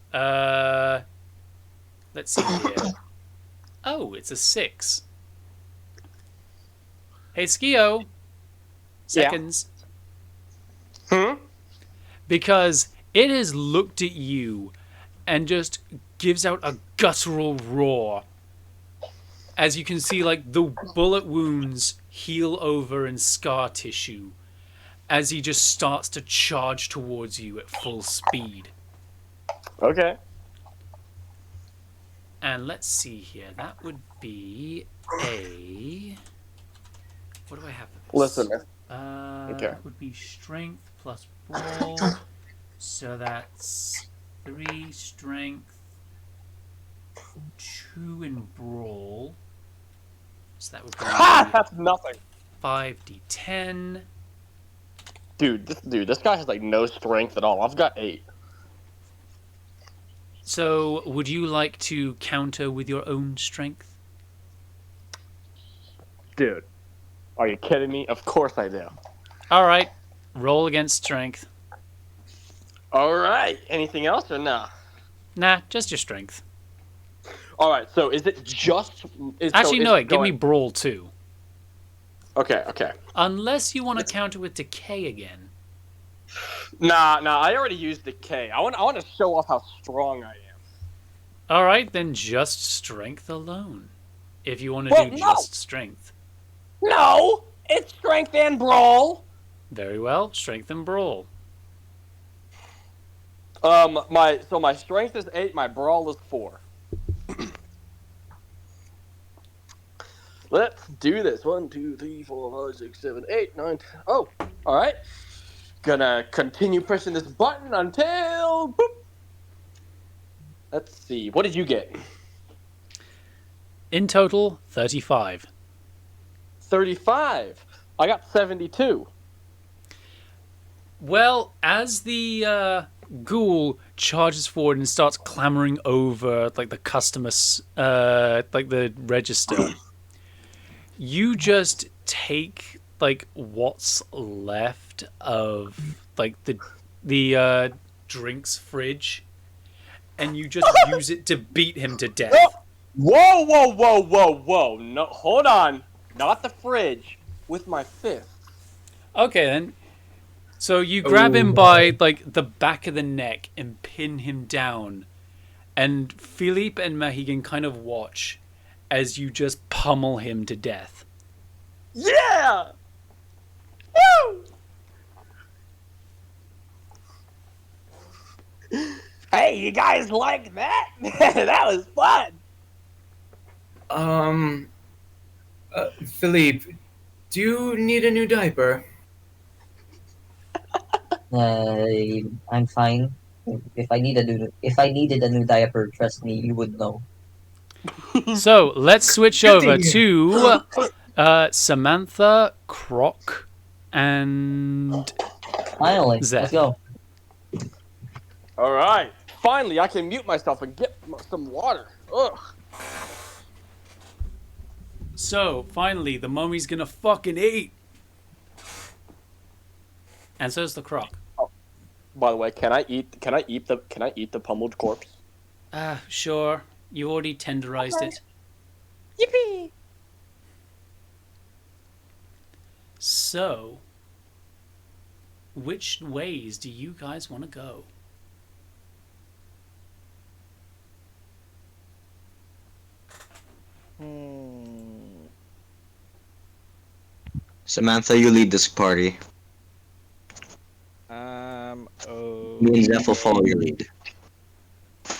A: Let's see here. Oh, it's a 6. Hey, Skio. Seconds.
E: Hmm.
A: Because it has looked at you and just gives out a guttural roar. As you can see, like, the bullet wounds heal over in scar tissue as he just starts to charge towards you at full speed.
E: Okay.
A: And let's see here. That would be a... What do I have for this?
E: Listen. Okay.
A: That would be strength plus brawl. So that's 3 strength, 2 in brawl. So that would
E: Ha!
A: be
E: That's nothing.
A: 5d10.
E: Dude, this guy has like no strength at all. I've got 8.
A: So would you like to counter with your own strength?
E: Dude, are you kidding me? Of course I do.
A: All right. Roll against strength.
E: All right. Anything else or nah?
A: Nah, just your strength.
E: All right. So is it just?
A: Actually, no. Give me brawl too.
E: Okay. Okay.
A: Unless you want to counter with decay again.
E: Nah. I already used decay. I want to show off how strong I am.
A: All right, then just strength alone. If you want to do just strength.
E: No, it's strength and brawl.
A: Very well, strength and brawl.
E: My strength is 8. My brawl is 4. Let's do this. 1, 2, 3, 4, 5, 6, 7, 8, 9, 10. Oh, all right. Gonna continue pushing this button until. Boop. Let's see. What did you get?
A: In total, 35.
E: 35. I got 72.
A: Well, as the ghoul charges forward and starts clambering over like the customer's like the register, you just take like what's left of like the drinks fridge, and you just use it to beat him to death.
E: Whoa! No, hold on. Not the fridge. With my fist.
A: Okay then. So you grab him by like the back of the neck and pin him down, and Philippe and Mahigan kind of watch as you just pummel him to death.
E: Yeah! Woo! Hey, you guys like that? That was fun.
D: Philippe, do you need a new diaper?
G: I'm fine. If I needed a new diaper, trust me, you would know.
A: So let's switch over to Samantha, Croc, and
G: Finally,
A: Zeph.
G: let's go.
E: All right. Finally, I can mute myself and get some water. Ugh.
A: So finally, the mummy's gonna fucking eat, and so's the Croc.
E: Oh, by the way, can I eat the pummeled corpse?
A: Sure. You already tenderized it.
E: Yippee!
A: So, which ways do you guys want to go?
H: Samantha, you lead this party.
F: Oh.
H: Me and Zeph will follow your lead.
F: I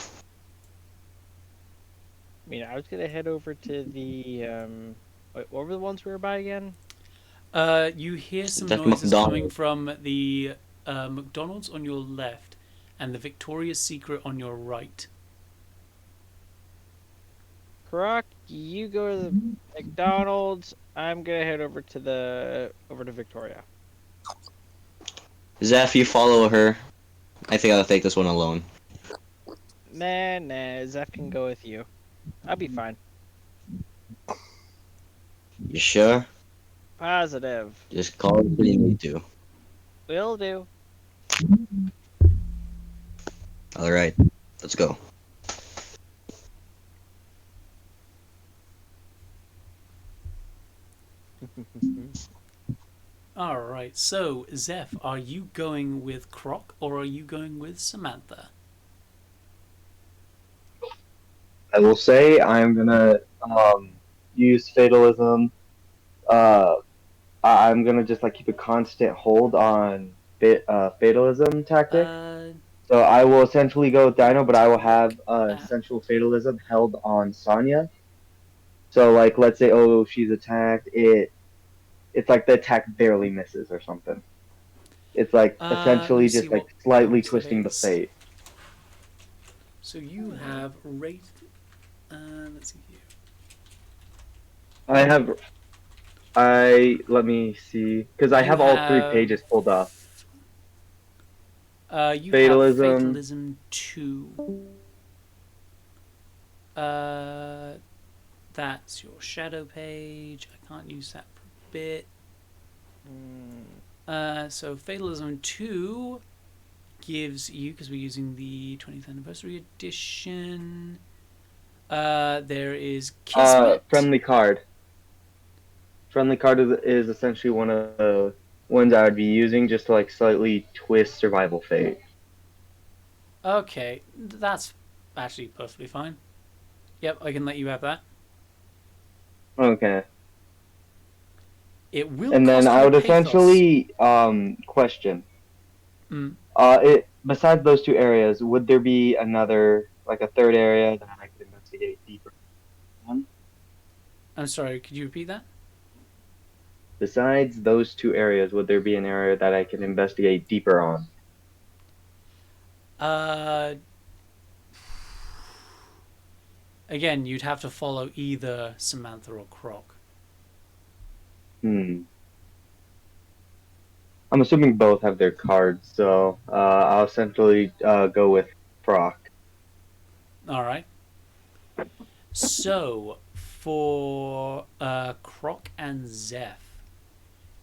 F: mean, I was gonna head over to the wait, what were the ones we were by again?
A: You hear some
H: That's
A: noises coming
H: McDonald's.
A: from the McDonald's on your left and the Victoria's Secret on your right.
F: Croc, you go to the McDonald's. I'm gonna head over to Victoria.
H: Zeph, you follow her. I think I'll take this one alone.
F: Nah, Zeph can go with you. I'll be fine.
H: You sure?
F: Positive.
H: Just call us when you need to.
F: Will do.
H: All right, let's go.
A: All right. So, Zeph, are you going with Croc or are you going with Samantha?
B: I will say I'm gonna use fatalism. Uh, I'm gonna just like keep a constant hold on fatalism tactic.
A: Uh,
B: So I will essentially go with Dino, but I will have
A: take that.
B: essential fatalism held on Sonya. So like, let's say, oh, she's attacked. It's like the attack barely misses or something. It's like
A: Let me
B: essentially
A: see
B: just like
A: what
B: slightly
A: points that
B: twisting the
A: is.
B: fate.
A: So you have rated. Let's see here.
B: I have I let me see because I
A: You
B: have all three
A: have.
B: pages pulled up.
A: You have
B: Fatalism.
A: Fatalism 2. Uh, that's your shadow page. I can't use that for a bit. So Fatalism 2 gives you, because we're using the 20th anniversary edition, there is Kismet.
B: Friendly card. Friendly card is essentially one of the ones I would be using just to like slightly twist survival fate.
A: Okay, that's actually perfectly fine. Yep, I can let you have that.
B: Okay.
A: It will
B: And then
A: cost
B: I
A: you a
B: would
A: pathos.
B: essentially question.
A: Mm.
B: It besides those two areas, would there be another like a third area that I could investigate deeper on?
A: I'm sorry, could you repeat that?
B: Besides those two areas, would there be an area that I can investigate deeper on?
A: Uh, Again, you'd have to follow either Samantha or Croc.
B: Hmm. I'm assuming both have their cards, so I'll essentially go with Proc.
A: All right. So for Croc and Zeph,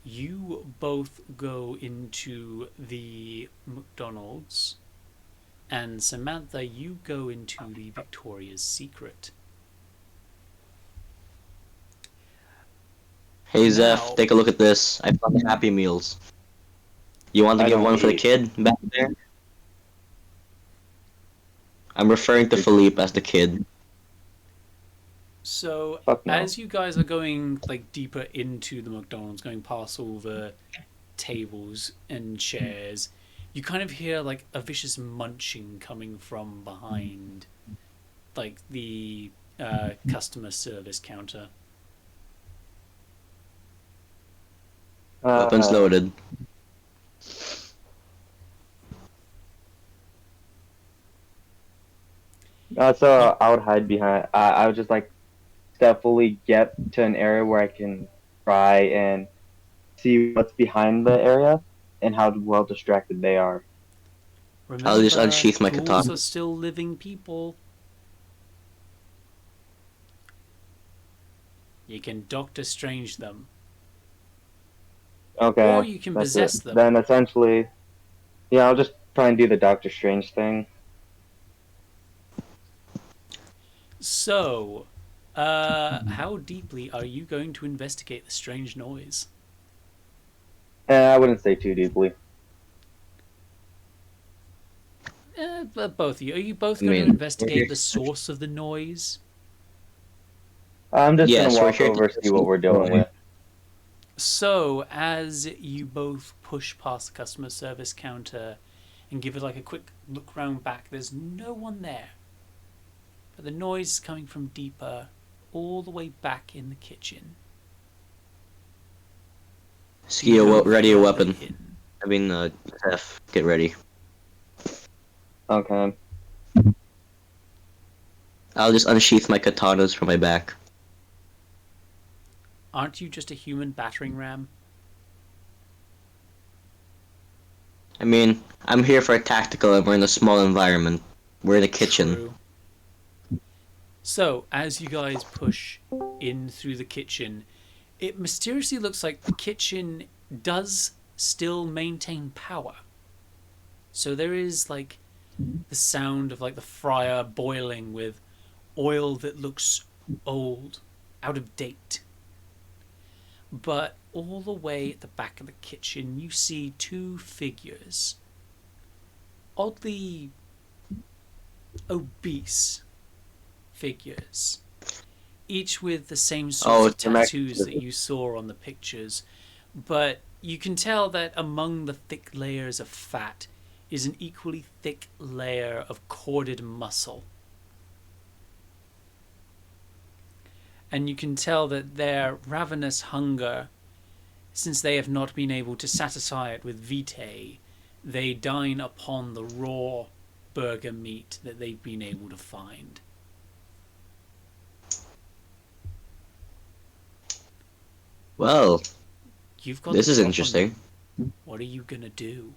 A: you both go into the McDonald's, and Samantha, you go into the Victoria's Secret.
H: Hey Zeph,
A: Now,
H: take a look at this. I found the Happy Meals. You want to
B: I
H: give
B: don't
H: one for the
B: eat.
H: kid back there? I'm referring to Philippe as the kid.
A: so
B: Fuck no.
A: as you guys are going like deeper into the McDonald's, going past all the tables and chairs, you kind of hear like a vicious munching coming from behind, like the customer service counter.
H: Weapons
B: Uh,
H: loaded.
A: You,
B: so I would hide behind. I would just like stealthily get to an area where I can try and see what's behind the area and how well distracted they are.
H: I'll just
A: remember,
H: unsheath my
A: ghouls
H: katana.
A: are still living people. You can Doctor Strange them, or
B: Okay,
A: you can
B: that's it.
A: possess them.
B: Then essentially, yeah, I'll just try and do the Doctor Strange thing.
A: So, how deeply are you going to investigate the strange noise?
B: I wouldn't say too deeply.
A: But both of you, are you both
H: I
A: going to
H: mean, we're
A: investigate
H: here.
A: the source of the noise?
B: I'm just gonna
H: Yes, we're
B: walk
H: here to
B: over, see what we're dealing with.
A: So, as you both push past the customer service counter and give it like a quick look round back, there's no one there. But the noise is coming from deeper, all the way back in the kitchen.
H: Skio,
A: No
H: ready your
A: further
H: weapon.
A: in.
H: I mean, Zeph, get ready.
B: Okay.
H: I'll just unsheath my katanas from my back.
A: Aren't you just a human battering ram?
H: I mean, I'm here for a tactical and we're in a small environment. We're in a kitchen.
A: True. So, as you guys push in through the kitchen, it mysteriously looks like the kitchen does still maintain power. So there is like the sound of like the fryer boiling with oil that looks old, out of date. But all the way at the back of the kitchen, you see two figures, oddly obese figures, each with the same sorts of tattoos that you saw on the pictures. But you can tell that among the thick layers of fat is an equally thick layer of corded muscle. And you can tell that their ravenous hunger, since they have not been able to satisfy it with vitae, they dine upon the raw burger meat that they've been able to find.
H: Well,
A: You've got
H: this
A: the
H: is
A: drop on
H: interesting.
A: them. What are you gonna do?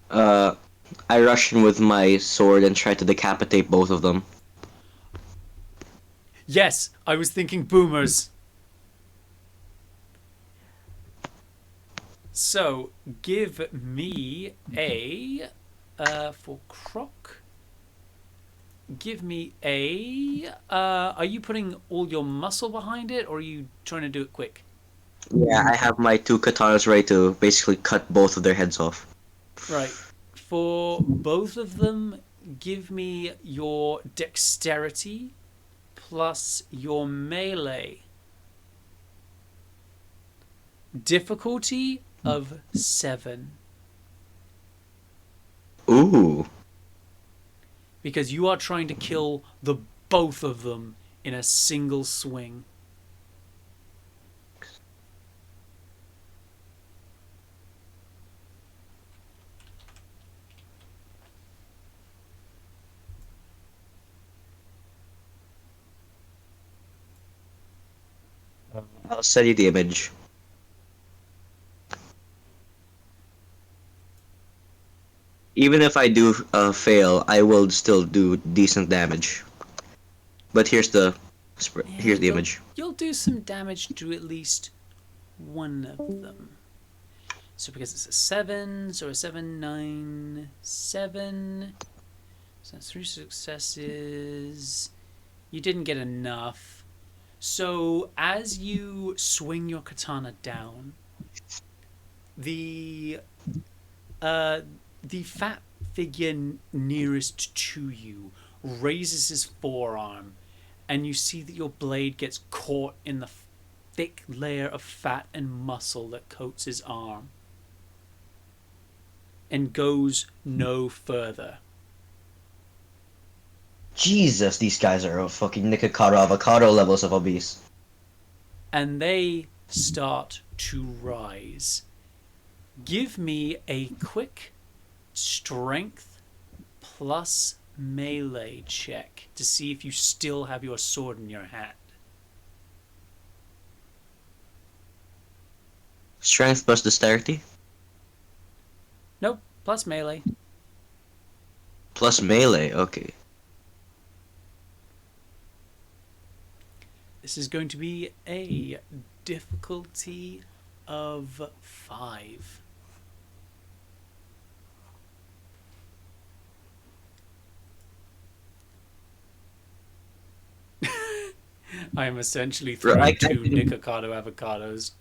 H: I rush in with my sword and try to decapitate both of them.
A: Yes, I was thinking boomers. So, give me a for Croc. Give me a. Are you putting all your muscle behind it, or are you trying to do it quick?
H: Yeah, I have my two katanas ready to basically cut both of their heads off.
A: Right. For both of them, give me your dexterity plus your melee. Difficulty of 7.
H: Ooh.
A: Because you are trying to kill the both of them in a single swing.
H: I'll send you the image. Even if I do fail, I will still do decent damage. But here's the here's the image.
A: You'll do some damage to at least one of them. So because it's a 7, so a 7, 9, 7. So that's 3 successes. You didn't get enough. So as you swing your katana down, the fat figure nearest to you raises his forearm, and you see that your blade gets caught in the thick layer of fat and muscle that coats his arm and goes no further.
H: Jesus, these guys are fucking Nikocado avocado levels of obese.
A: And they start to rise. Give me a quick strength plus melee check to see if you still have your sword in your hand.
H: Strength plus dexterity?
A: Nope, plus melee.
H: Plus melee, okay.
A: This is going to be a difficulty of 5. I am essentially throwing 2 Nikocado avocados.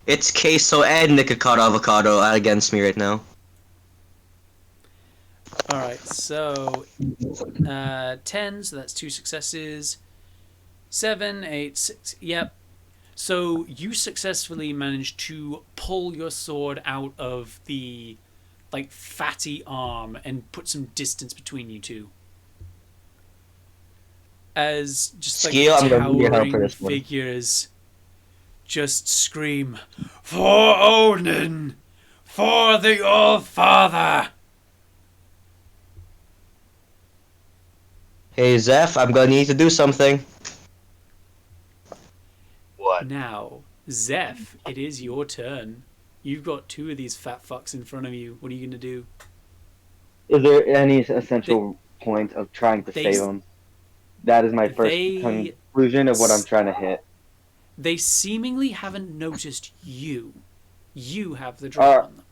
H: It's queso and Nikocado avocado against me right now.
A: Alright, so 10, so that's 2 successes. 7, 8, 6, yep. So you successfully managed to pull your sword out of the like fatty arm and put some distance between you two. As just like towering figures just scream, "For Odin! For the All-Father!"
H: Hey Zeph, I'm gonna need to do something.
B: What?
A: Now, Zeph, it is your turn. You've got 2 of these fat fucks in front of you. What are you gonna do?
B: Is there any essential point of trying to save them? That is my first conclusion of what I'm trying to hit.
A: They seemingly haven't noticed you. You have the drop on them.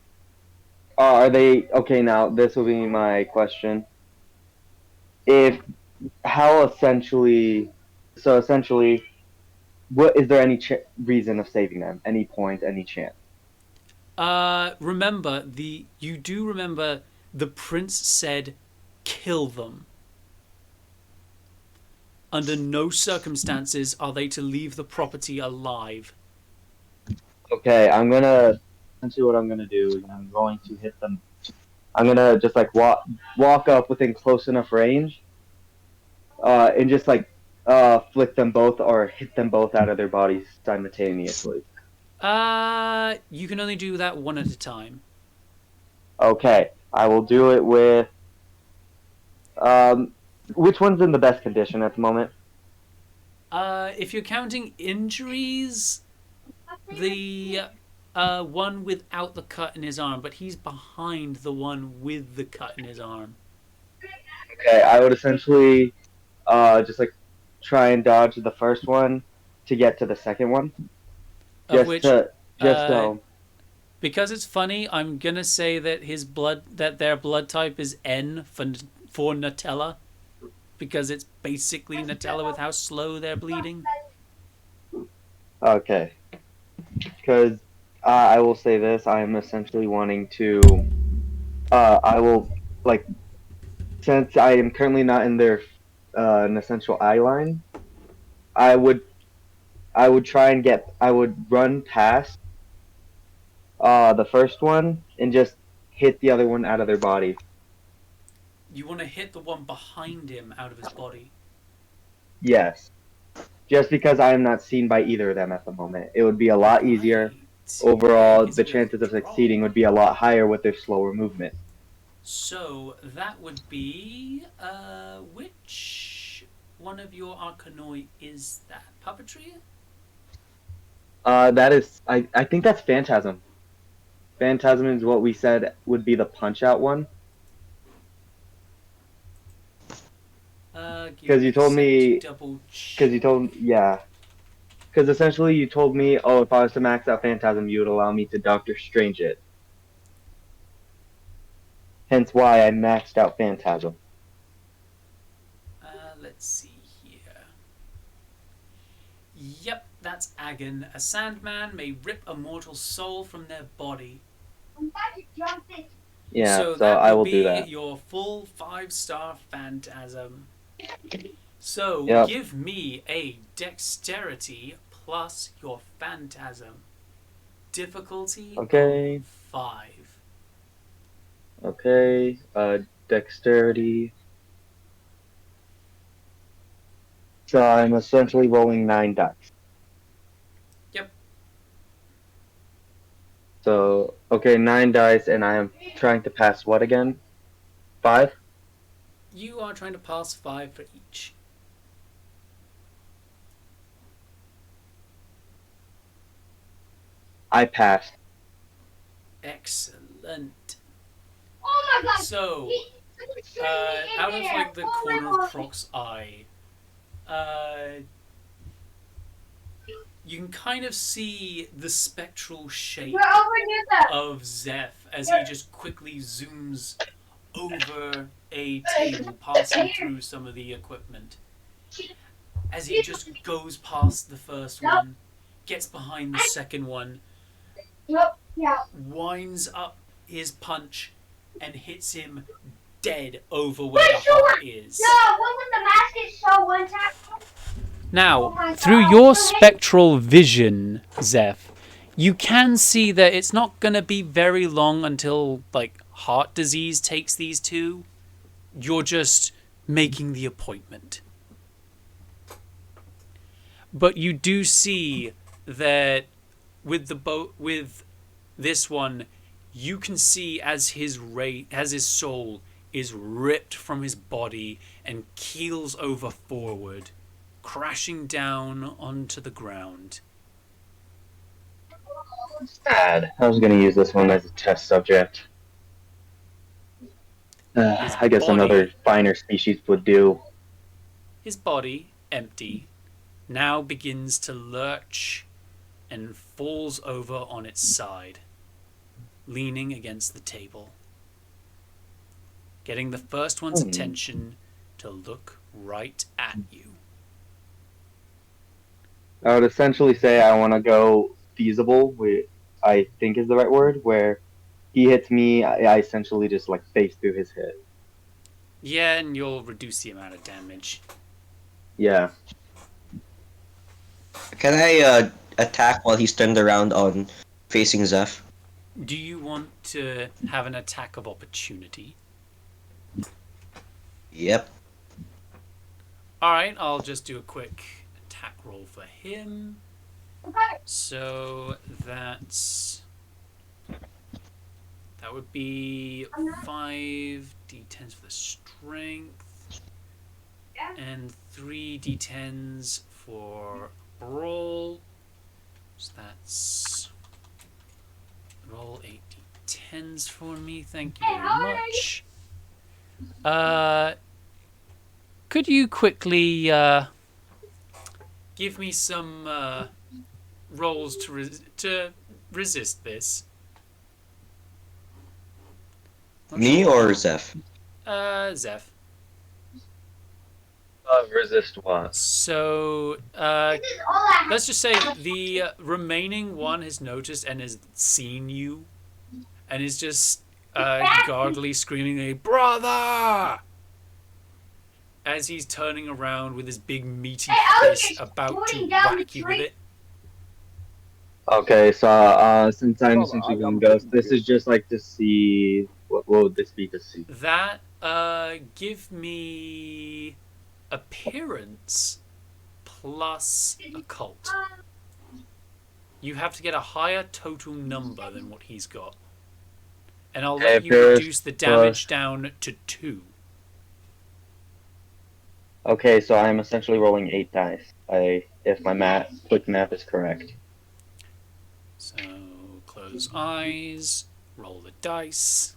B: Are they okay? Now this will be my question. If how essentially, so essentially, what is there any reason of saving them? Any point? Any chance?
A: Remember you do remember the prince said, "Kill them." Under no circumstances are they to leave the property alive.
B: Okay, essentially what I'm gonna do is I'm going to hit them. I'm gonna just like walk up within close enough range, and just like flick them both or hit them both out of their bodies simultaneously.
A: You can only do that one at a time.
B: Okay, I will do it with. Which one's in the best condition at the moment?
A: If you're counting injuries, the one without the cut in his arm, but he's behind the one with the cut in his arm.
B: Okay, I would essentially just like try and dodge the first one to get to the second one.
A: Of which,
B: So.
A: Because it's funny, I'm gonna say that their blood type is N for Nutella, because it's basically Nutella with how slow they're bleeding.
B: Okay. Because I will say this, I am essentially wanting to. I will like since I am currently not in their an essential eye line. I would I would run past the first one and just hit the other one out of their body.
A: You want to hit the one behind him out of his body.
B: Yes. Just because I am not seen by either of them at the moment. It would be a lot easier. Overall, the chances of succeeding would be a lot higher with their slower movement.
A: So that would be which one of your Arcanoi is that? Puppetry?
B: That is I think that's Phantasm. Phantasm is what we said would be the punch out one. Because you told me. Because you told Because essentially you told me, oh, if I was to max out Phantasm, you would allow me to Doctor Strange it. Hence why I maxed out Phantasm.
A: Let's see here. Yep, that's Agon. A Sandman may rip a mortal soul from their body.
B: Yeah,
A: so
B: that I will
A: be
B: do that.
A: Your full 5-star Phantasm. So
B: Yep.
A: give me a Dexterity plus your Phantasm. Difficulty
B: Okay.
A: of 5.
B: Okay, Dexterity. So I'm essentially rolling 9 dice.
A: Yep.
B: So, okay, 9 dice, and I am trying to pass what again? 5?
A: You are trying to pass 5 for each.
B: I passed.
A: Excellent.
K: Oh my god!
A: So, out of like the corner of Croc's eye, you can kind of see the spectral shape of Zeph as he just quickly zooms over a table, passing through some of the equipment. As he just goes past the first one, gets behind the second one, winds up his punch, and hits him dead over where the heart is. Now, through your spectral vision, Zeph, you can see that it's not going to be very long until, like, heart disease takes these two. You're just making the appointment. But you do see that with this one, you can see as his soul is ripped from his body and keels over forward, crashing down onto the ground.
B: Sad. I was going to use this one as a test subject. I guess another finer species would do.
A: His body, empty, now begins to lurch and falls over on its side, leaning against the table, getting the first one's attention to look right at you.
B: I would essentially say I want to go feasible, which I think is the right word, where he hits me, I essentially just like face through his head.
A: Yeah, and you'll reduce the amount of damage.
B: Yeah.
H: Can I attack while he's turned around on facing Zeph?
A: Do you want to have an attack of opportunity?
H: Yep.
A: Alright, I'll just do a quick attack roll for him. So that would be 5 d10s for the strength and 3 d10s for brawl. So that's roll 8 d10s for me. Thank you very much. Could you quickly give me some rolls to resist this?
H: Me or Zeph?
A: Zeph.
B: Resist what?
A: So, let's just say the remaining one has noticed and has seen you, and is just guardedly screaming, "A brother!" as he's turning around with his big meaty fist about to whack you with it.
B: Okay, so since I'm essentially going ghost, this is just like to see what would this be to see?
A: That give me appearance plus occult. You have to get a higher total number than what he's got. And I'll let you reduce the damage down to 2.
B: Okay, so I'm essentially rolling 8 dice. If my quick math is correct.
A: So close eyes, roll the dice.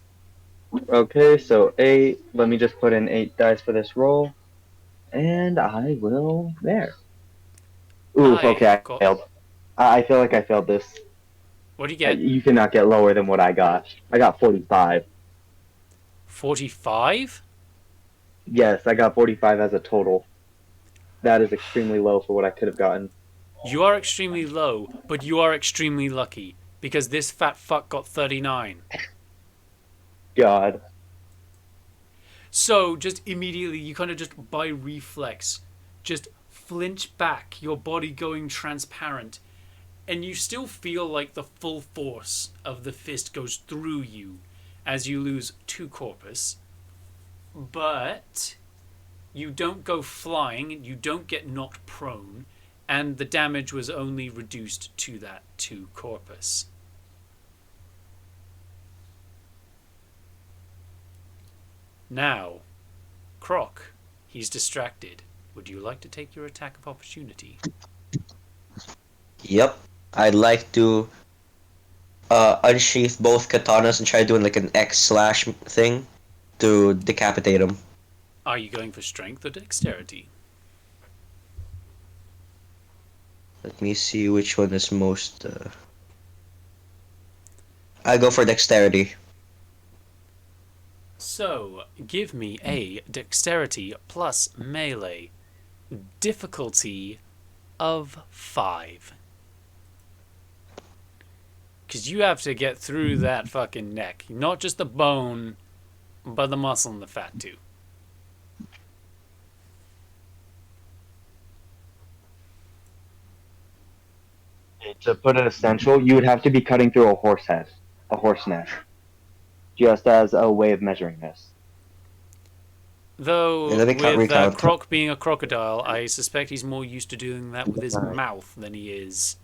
B: Okay, so 8. Let me just put in 8 dice for this roll. And I will there. Ooh, okay, I failed. I feel like I failed this.
A: What do you get?
B: You cannot get lower than what I got. I got 45.
A: 45?
B: Yes, I got 45 as a total. That is extremely low for what I could have gotten.
A: You are extremely low, but you are extremely lucky, because this fat fuck got 39.
B: God.
A: So, just immediately, you kind of just by reflex, just flinch back, your body going transparent, and you still feel like the full force of the fist goes through you as you lose 2 corpus, but you don't go flying, you don't get knocked prone, and the damage was only reduced to that 2 corpus. Now, Croc, he's distracted. Would you like to take your attack of opportunity?
H: Yep. I'd like to unsheath both katanas and try doing like an X slash thing to decapitate him.
A: Are you going for strength or dexterity?
H: Let me see which one is most. I go for dexterity.
A: So, give me a dexterity plus melee. Difficulty of 5. Because you have to get through that fucking neck. Not just the bone, but the muscle and the fat too.
B: To put it essential, you would have to be cutting through a horse neck, just as a way of measuring this.
A: Though,
H: Yeah,
A: with Croc being a crocodile, I suspect he's more used to doing that with his mouth than he is.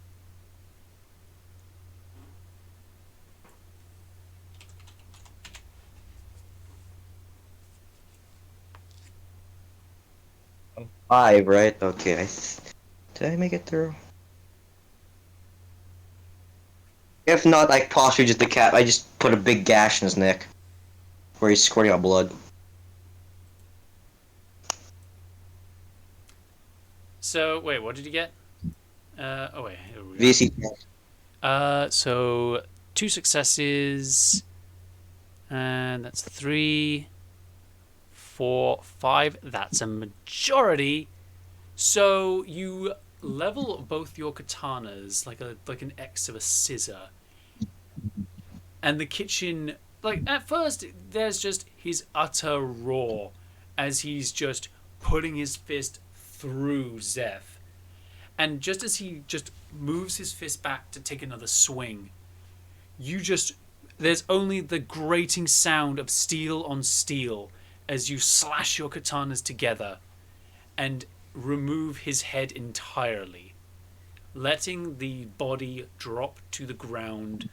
H: Five, right? Okay. Did I make it through? If not, I possibly just I just put a big gash in his neck, where he's squirting out blood.
A: So wait, what did you get? Oh wait, here we go.
H: VC.
A: So 2 successes, and that's 3, 4, 5. That's a majority. So you level both your katanas like an X of a scissor, and the kitchen. Like at first, there's just his utter roar as he's just putting his fist through Zeph. And just as he just moves his fist back to take another swing, there's only the grating sound of steel on steel as you slash your katanas together and remove his head entirely, letting the body drop to the ground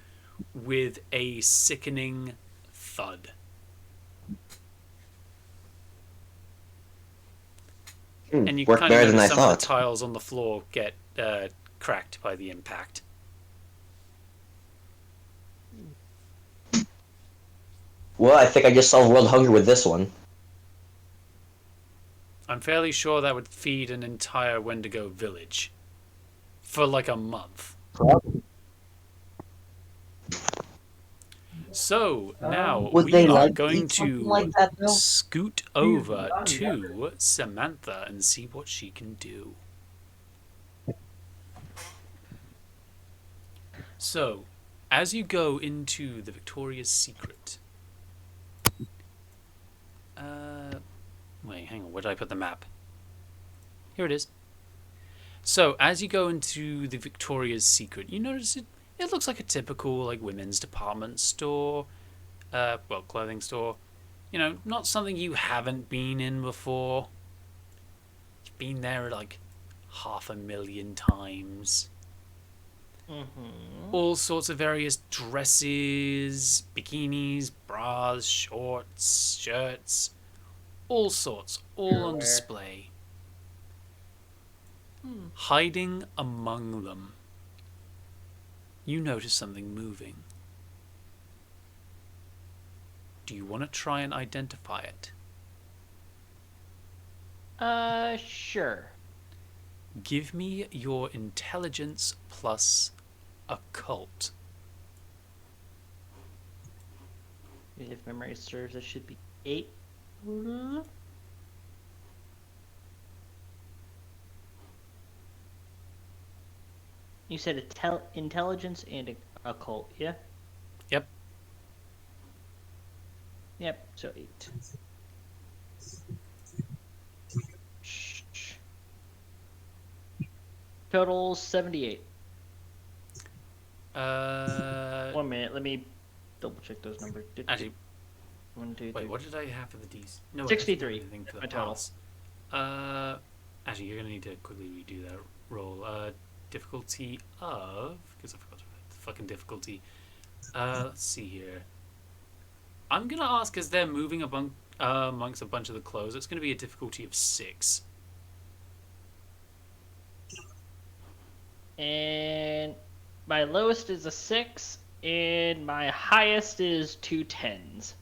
A: with a sickening thud. And you
H: Worked
A: kind of
H: better than
A: notice
H: I
A: some of
H: thought.
A: the tiles on the floor get cracked by the impact.
H: Well, I think I just solved world hunger with this one.
A: I'm fairly sure that would feed an entire Wendigo village for like a month. So now
G: Would
A: we
G: they
A: are
G: like
A: going
G: eat something
A: to
G: like that, though?
A: scoot over to Samantha and see what she can do. So, as you go into the Victoria's Secret, wait, hang on, where did I put the map? Here it is. So, as you go into the Victoria's Secret, you notice it looks like a typical like women's department store, clothing store. You know, not something you haven't been in before. You've been there like 500,000 times.
F: Mm-hmm.
A: All sorts of various dresses, bikinis, bras, shorts, shirts, all sorts, all on display. Hiding among them, you notice something moving. Do you want to try and identify it?
F: Sure.
A: Give me your intelligence plus occult.
F: If memory serves, it should be 8. You said intelligence and occult, yeah?
A: Yep.
F: Yep, so 8. Total 78. 1 minute, let me double check those numbers.
A: Actually,
F: 1, 2, 3.
A: wait, what did I have for the D's? No,
F: 63.
A: Thing for the
F: My total.
A: pass. Actually, you're gonna need to quickly redo that roll. Difficulty of, because I forgot the fucking difficulty. Let's see here. I'm gonna ask, as they're moving amongst a bunch of the clothes, it's gonna be a difficulty of 6.
F: And my lowest is a 6, and my highest is 2 10s.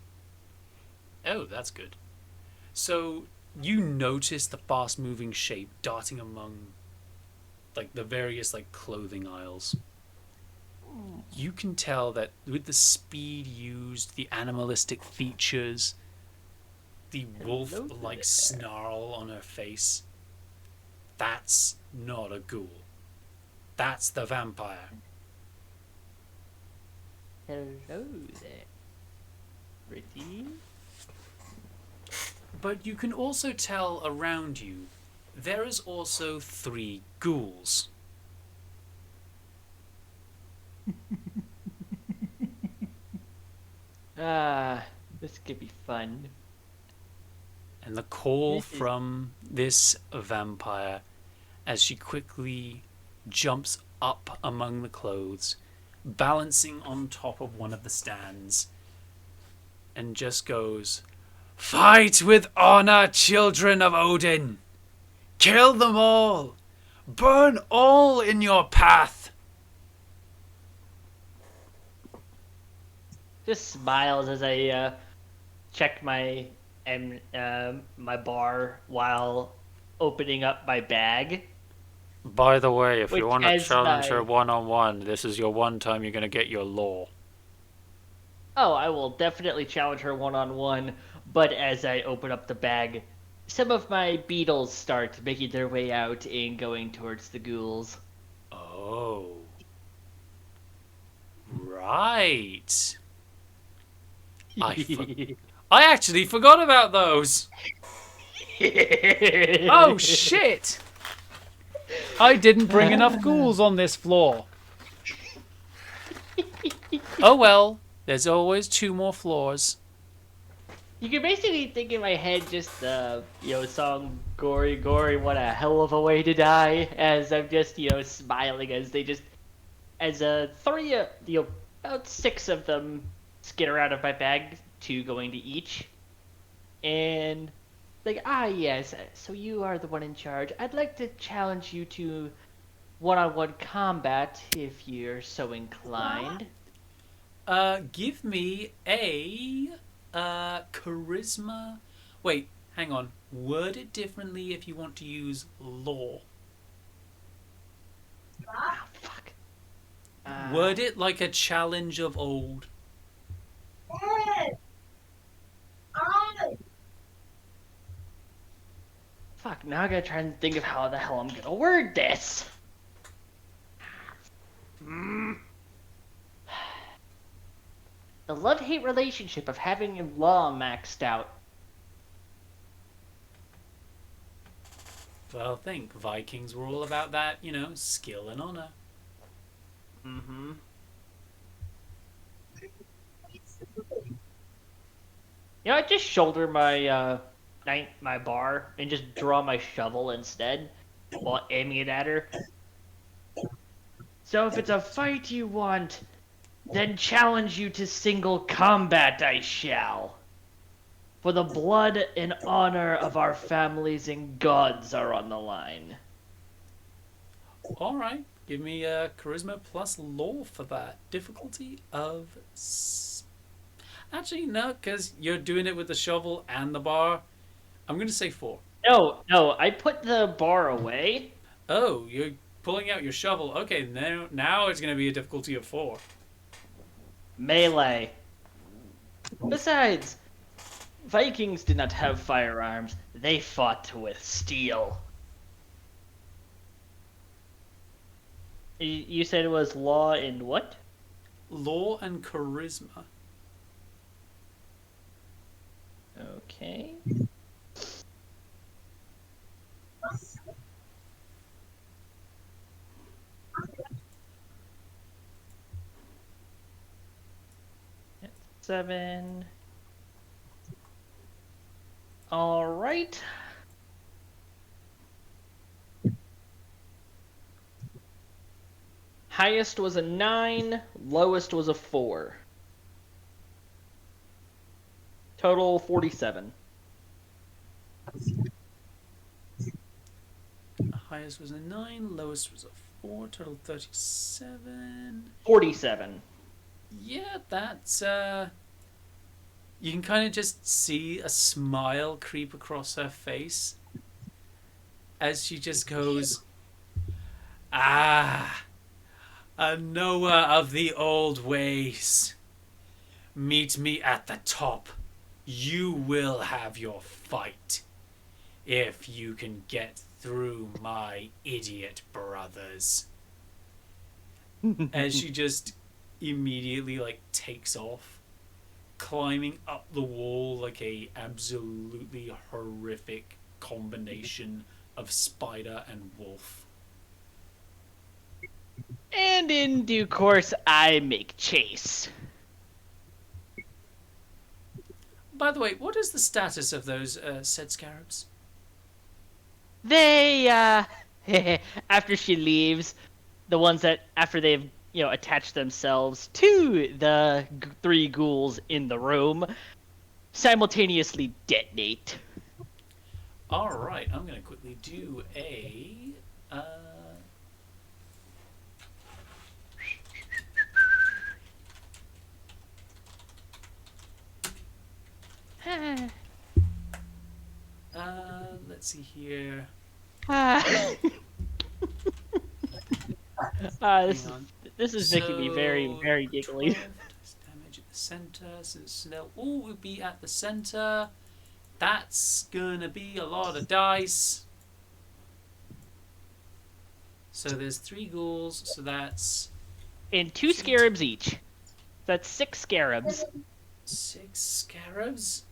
A: Oh, that's good. So you notice the fast-moving shape darting among, like, the various like clothing aisles. You can tell that with the speed used, the animalistic features, the wolf-like snarl on her face, that's not a ghoul. That's the vampire.
F: Hello there. Pretty.
A: But you can also tell around you, there is also 3 ghouls.
F: This could be fun.
A: And the call from this vampire, as she quickly jumps up among the clothes, balancing on top of one of the stands, and just goes, "Fight with honor, children of Odin! Kill them all! Burn all in your path!"
F: Just smiles as I check my my bar while opening up my bag.
A: By the way, if
F: Which
A: you want to
F: as
A: challenge
F: my-
A: her one-on-one, this is your one time you're going to get your law.
F: Oh, I will definitely challenge her one-on-one, but as I open up the bag, some of my beetles start making their way out and going towards the ghouls.
A: Oh. Right. I actually forgot about those. Oh, shit! I didn't bring enough ghouls on this floor. Oh well, there's always 2 more floors.
F: You can basically think in my head just the, song Gory Gory, what a hell of a way to die, as I'm just, smiling as they just, as three, about 6 of them skitter out of my bag, 2 going to each. And, like, yes, so you are the one in charge. I'd like to challenge you to one-on-one combat, if you're so inclined.
A: Give me a charisma. Wait, hang on. Word it differently if you want to use law.
F: Oh, fuck.
A: Word it like a challenge of old.
F: Fuck, now I gotta try and think of how the hell I'm gonna word this. The love-hate relationship of having law maxed out.
A: Well, think. Vikings were all about that, skill and honor.
F: Mm-hmm. I just shoulder my my bar and just draw my shovel instead while aiming it at her. So if it's a fight you want, then challenge you to single combat I shall. For the blood and honor of our families and gods are on the line.
A: Alright, give me a charisma plus law for that. Difficulty of... Actually, no, because you're doing it with the shovel and the bar. I'm going to say 4.
F: No, I put the bar away.
A: Oh, you're pulling out your shovel. Okay, now it's going to be a difficulty of 4.
F: Melee. Besides, Vikings did not have firearms. They fought with steel. You said it was law and what?
A: Law and charisma.
F: Okay. That's 7. All right. Highest was a 9, lowest was a 4. Total 47.
A: Highest was a 9, lowest was a 4, total 37.
F: 47.
A: Yeah, that's, you can kind of just see a smile creep across her face as she just goes, "Ah, a knower of the old ways. Meet me at the top. You will have your fight. If you can get through my idiot brothers." As she just immediately takes off, climbing up the wall like a absolutely horrific combination of spider and wolf.
F: And in due course, I make chase.
A: By the way, what is the status of those said scarabs?
F: They, after she leaves, the ones that, after they've, attached themselves to the 3 ghouls in the room, simultaneously detonate.
A: Alright, I'm going to quickly do a... let's see here.
F: This is
A: on.
F: this is making me very,
A: So,
F: very giggly.
A: 12 damage at the center, since they'll all be at the center. That's gonna be a lot of dice. So there's 3 ghouls, so that's
F: And 2 scarabs each. That's 6 scarabs.
A: 6 scarabs.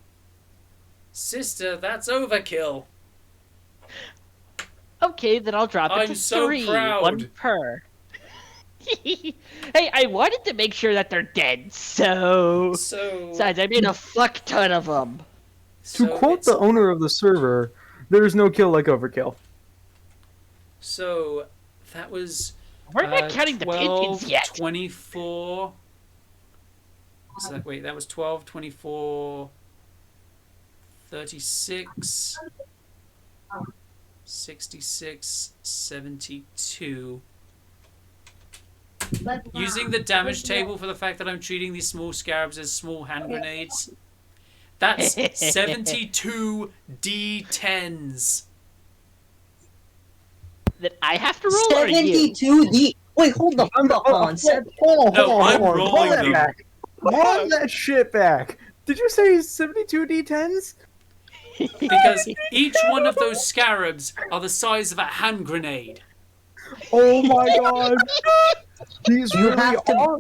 A: Sister, that's overkill.
F: Okay, then I'll drop it
A: I'm
F: to
A: so
F: 3.
A: proud.
F: 1 per. Hey, I wanted to make sure that they're dead, so...
A: So,
F: Besides, I made a fuck ton of them.
A: so
D: To quote
A: it's-
D: the owner of the server, there's no kill like overkill.
A: So that was
F: We're not counting the
A: 12,
F: pigeons yet.
A: 24. So that was 12, 24, 36, 66, 72. Using the damage table for the fact that I'm treating these small scarabs as small hand grenades, that's 72 D10s.
F: That I have to roll or you?
G: 72D. Wait, hold the fuck on.
A: No, I'm rolling
D: Roll that
A: them.
D: back. Roll that shit back. Did you say 72 D10s?
A: Because each one of those scarabs are the size of a hand grenade.
D: Oh my god. These
G: You
D: really
G: have to-
D: are.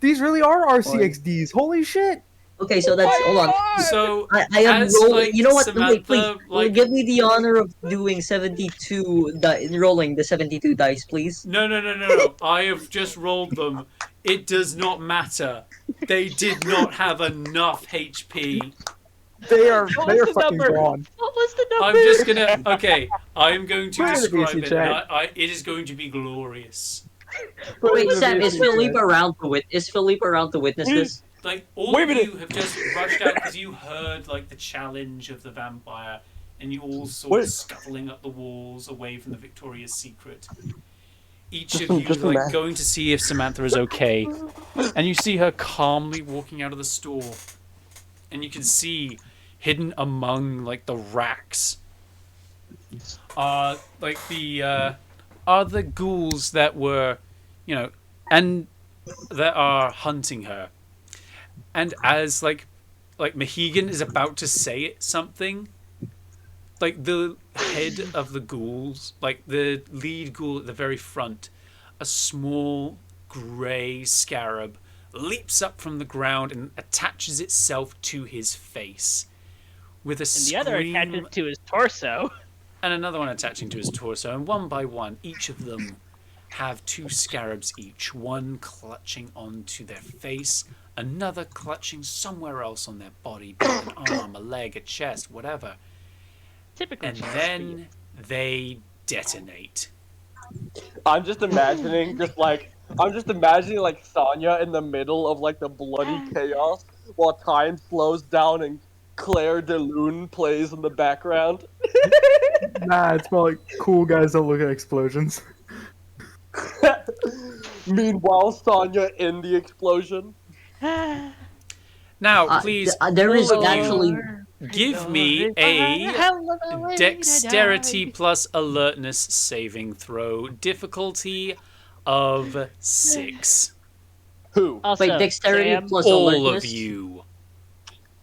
D: These really are RCXDs. Holy shit.
G: Okay, so that's hold on.
A: So
G: I am
A: as,
G: rolling.
A: like,
G: You know what?
A: Samantha,
G: Wait, please. Give me the honor of doing 72. Rolling the 72 dice, please.
A: No. I have just rolled them. It does not matter. They did not have enough HP.
D: They are
F: What was the
D: fucking
F: number?
D: gone.
F: What was the number?
A: I'm just gonna. Okay, I'm going to
D: Put it in the
A: describe
D: BC
A: it.
D: chat.
A: And it is going to be glorious.
G: Wait, Sam, is Philippe around to witness this?
A: Like all
E: Wait a
A: of
E: minute.
A: you have just rushed out because you heard like the challenge of the vampire, and you all saw
E: Wait.
A: it scuttling up the walls away from the Victoria's Secret. Each
E: Just-
A: of you
E: just
A: like
E: imagine.
A: going to see if Samantha is okay, and you see her calmly walking out of the store, and you can see hidden among like the racks like the other ghouls that were, and that are hunting her. And as like Mahegan is about to say something, like the head of the ghouls, like the lead ghoul at the very front, a small grey scarab leaps up from the ground and attaches itself to his face with a
F: And the
A: scream,
F: other attaches to his torso.
A: and another one attaching to his torso, and one by one each of them have 2 scarabs each, one clutching onto their face, another clutching somewhere else on their body, be it an arm, a leg, a chest, whatever.
F: Typically,
A: And
F: just
A: then they detonate.
E: I'm just imagining like Sonya in the middle of like the bloody chaos while time slows down and Claire de Lune plays in the background.
D: Nah, it's more like cool guys don't look at explosions.
E: Meanwhile, Sonya in the explosion.
A: Now, please,
G: there is
A: all of
G: actually.
A: you, give me a dexterity plus alertness saving throw, difficulty of 6.
E: Who?
F: Also,
G: Wait, dexterity
F: Sam,
G: plus
A: All
G: alertness.
A: of you.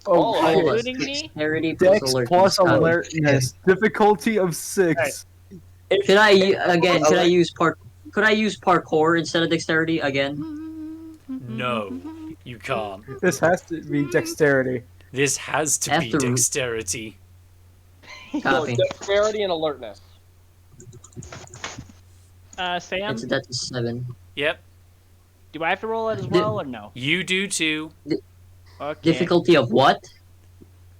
D: Oh,
E: Oh,
D: shit.
G: All of us.
F: Including me?
G: Dexterity plus
D: Dex
G: alertness.
D: plus
G: Got it.
D: alertness. Difficulty of 6.
G: Could I use Could I use parkour instead of dexterity again?
A: No, you can't.
D: This has to be dexterity.
A: This has to be
G: After-
A: dexterity.
G: Copy.
E: Dexterity and alertness.
F: Sam,
G: That's a 7.
A: Yep,
F: do I have to roll it as well or no?
A: you do too.
F: Okay.
G: Difficulty of what?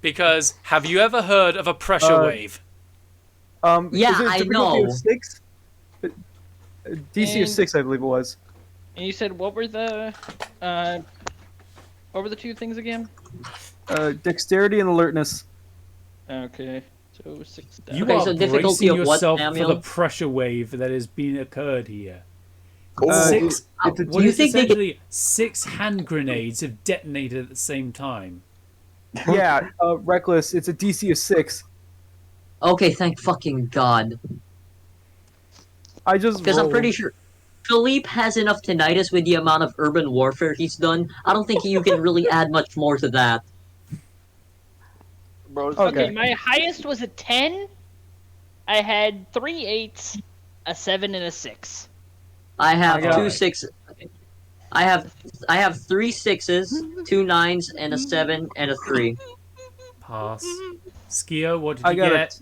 A: Because have you ever heard of a pressure wave?
G: Yeah,
D: is it
G: I
D: difficulty
G: know.
D: of 6? DC of
F: And-
D: 6, I believe it was.
F: And you said what were the 2 things again?
D: Dexterity and alertness.
F: Okay. So 6 down.
A: You
G: Okay,
A: are
G: so difficulty
A: bracing
G: of what,
A: yourself for
G: Samuel?
A: the pressure wave that has been occurred here.
D: Uh,
A: Six.
D: it's a
A: What
G: you
A: is
G: think they could-
A: essentially 6 hand grenades have detonated at the same time.
D: Yeah, reckless. It's a DC of 6.
G: Okay, thank fucking God.
D: I just
G: Because I'm
D: rolled.
G: pretty sure. Philippe has enough tinnitus with the amount of urban warfare he's done. I don't think you can really add much more to that.
E: Bro,
F: Okay, my highest was a 10. I had 3 8s, a 7, and a 6.
G: I have
A: got-
G: two
A: Alright.
G: 6. I have 3 6s, 2 9s, and a 7 and a 3.
A: Pass. Skio, what did
L: I
A: you
L: got a
A: get?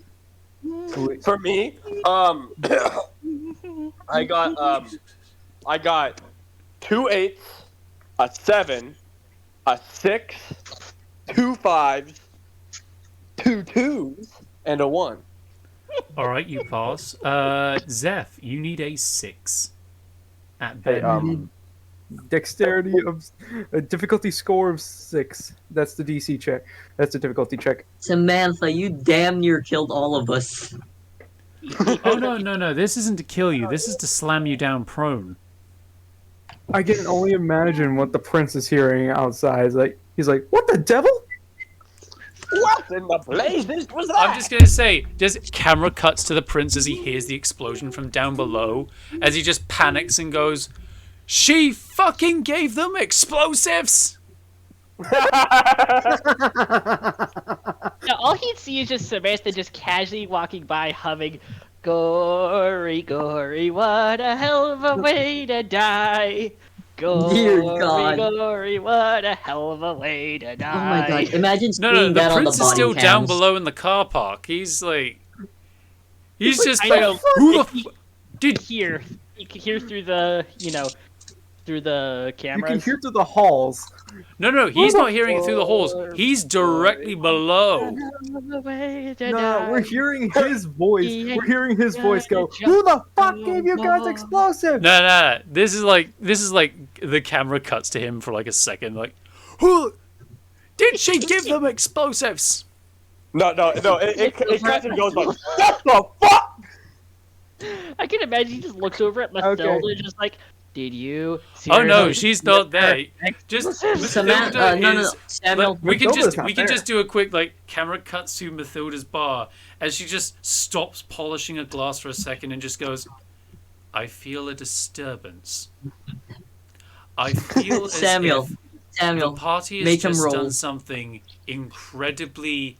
E: for me, I got 2 8s, a 7, a 6, 2 5s, 2 2s, and a 1.
A: All right, you pass. Zeph, you need a 6 at
L: Hey,
A: bare minimum.
L: Dexterity of a difficulty score of 6. That's the DC check. That's the difficulty check.
G: Samantha, you damn near killed all of us.
A: Oh no! This isn't to kill you. This is to slam you down prone.
L: I can only imagine what the prince is hearing outside. He's like, "What the devil?"
E: What in the blazes was that?
A: I'm just gonna say, just camera cuts to the prince as he hears the explosion from down below, as he just panics and goes, "She fucking gave them explosives!"
F: Now, all he'd see is just Samantha just casually walking by, humming, "Gory, gory, what a hell of a way to die.
G: Dear
F: Gory,
G: God.
F: gory, what a hell of a way to
G: Oh
F: die."
G: my god, imagine
A: No,
G: seeing
A: the
G: that on the
A: prince is
G: body
A: still
G: cams.
A: down below in the car park. He's like, he's just
F: I
A: like,
F: know.
A: who the did
F: Here, you can hear through the, through the
L: You
F: cameras.
L: can hear through the halls.
A: No, he's not hearing it through the halls. He's directly below.
L: No, we're hearing his voice. We're hearing his voice go, "Who the fuck gave you guys explosives?"
A: No. This is like the camera cuts to him for like a second. Like, who did she give them explosives?
E: No. It kind of goes like, what the fuck?
F: I can imagine he just looks over at Mathilda, just like, "Did you?" See
A: Oh
F: her
A: no,
F: hook?
A: she's not there. Just
G: Samantha,
A: Mathilda
G: no,
A: is.
G: Samuel.
A: Like, we can
L: Mathilda's
A: just
L: not
A: we can
L: there.
A: just do a quick like camera cuts to Mathilda's bar as she just stops polishing a glass for a second and just goes, "I feel a disturbance. I feel as
G: Samuel,
A: if
G: Samuel,
A: the party has
G: make him
A: just
G: roll.
A: done something incredibly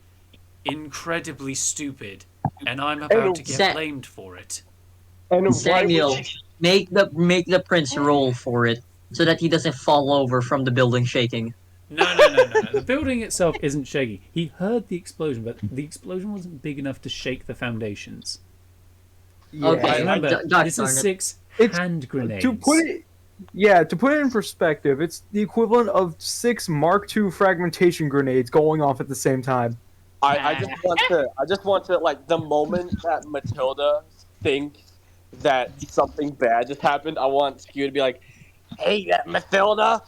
A: stupid, and I'm about to get
G: Sa-
A: blamed for it."
E: And
G: Samuel, make the prince roll for it so that he doesn't fall over from the building shaking.
A: No. The building itself isn't shaky. He heard the explosion, but the explosion wasn't big enough to shake the foundations.
G: Okay,
A: Remember,
G: gosh
A: this
G: darn
A: is
G: it.
A: 6
L: It's-
A: hand grenades.
L: To put it in perspective, it's the equivalent of 6 Mark II fragmentation grenades going off at the same time.
E: I just want to like the moment that Matilda thinks that something bad just happened, I want Skew to be like, "Hey, Mathilda,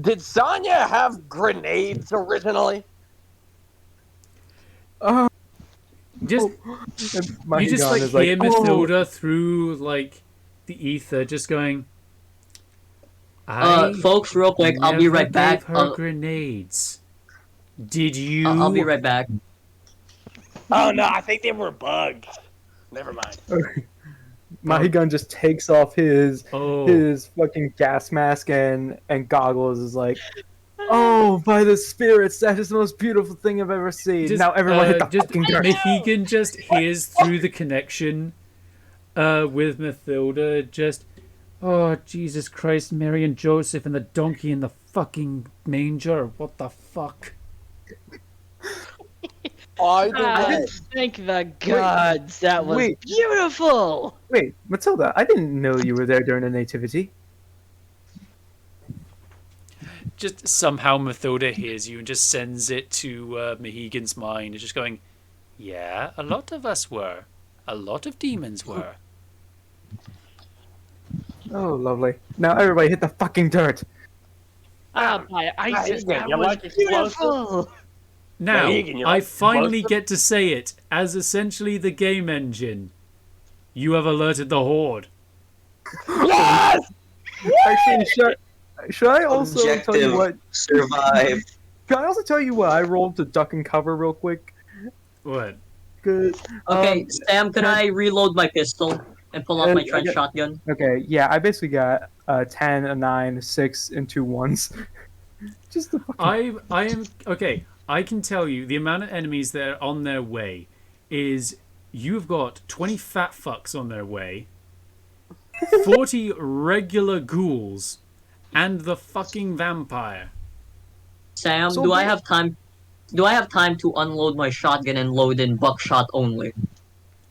E: did Sonya have grenades originally?"
A: Just
L: My
A: you just
L: gun
A: like
L: is
A: hear
L: like, "Oh."
A: Mathilda through like the ether, just going.
G: Folks, real quick, I'll be
A: never
G: right back.
A: gave her grenades. Did you?
G: I'll be right back.
I: Oh no, I think they were bugs. Never mind.
L: My gun just takes off his
A: Oh.
L: his fucking gas mask and goggles is like, "Oh, by the spirits, that is the most beautiful thing I've ever seen."
A: Just,
L: Now everyone hit the
A: just
L: fucking dirt.
A: Mohegan just hears through the connection with Mathilda. Just, oh Jesus Christ, Mary and Joseph and the donkey in the fucking manger. What the fuck?
F: Thank the gods, that was
L: wait.
F: beautiful.
L: Wait, Matilda, I didn't know you were there during the nativity.
A: Just somehow Mathilda hears you and just sends it to Mohegan's mind. It's just going, yeah, a lot of us were. A lot of demons were.
L: Oh, lovely. Now everybody hit the fucking dirt.
F: Ah, my Isis, that
I: you
F: was
I: like explosives?
F: beautiful.
A: Now,
I: Mohegan, you
A: I
I: like
A: finally
I: explosives?
A: get to say it as essentially the game engine. You have alerted the Horde.
I: Yes!
L: Actually, should I also tell you
H: Objective
L: what?
H: survive.
L: Can I also tell you what I rolled to duck and cover real quick?
A: What?
L: Good.
G: Okay, Sam, can I reload my pistol? and pull out my
L: I
G: trench
L: get-
G: shotgun.
L: Okay, yeah, I basically got a 10, a 9, a 6, and 2 ones. Just the fucking.
A: I am okay. I can tell you the amount of enemies that are on their way is you've got 20 fat fucks on their way, 40 regular ghouls, and the fucking vampire.
G: Sam,
L: So
G: do I
L: big.
G: have time? Do I have time to unload my shotgun and load in buckshot only?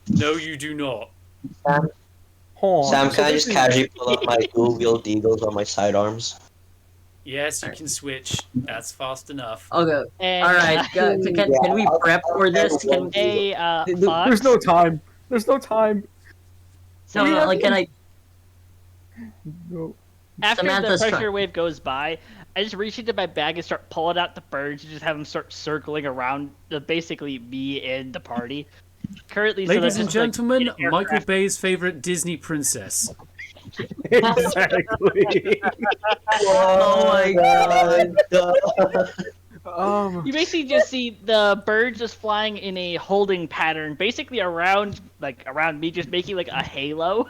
A: No, you do not.
L: Hold on.
H: Sam,
L: So
H: can I just
L: basically-
H: casually pull out my dual-wheeled eagles on my sidearms?
A: Yes, you can switch. That's fast enough.
G: Okay.
F: And,
G: All right. Can we prep for this? Can,
F: Hey,
G: Do-
F: Fox.
L: There's no time. There's no time.
G: no, no, like, can I?
L: No.
F: After
G: Samantha's
F: the
G: try-
F: pressure wave goes by, I just reach into my bag and start pulling out the birds and just have them start circling around basically me and the party. Currently, so
A: Ladies
F: they're
A: and
F: just, like,
A: gentlemen,
F: in
A: Michael
F: aircraft.
A: Bay's favorite Disney princess.
L: Exactly.
G: Oh my god.
L: Um.
F: You basically just see the birds just flying in a holding pattern, basically around me, just making like a halo.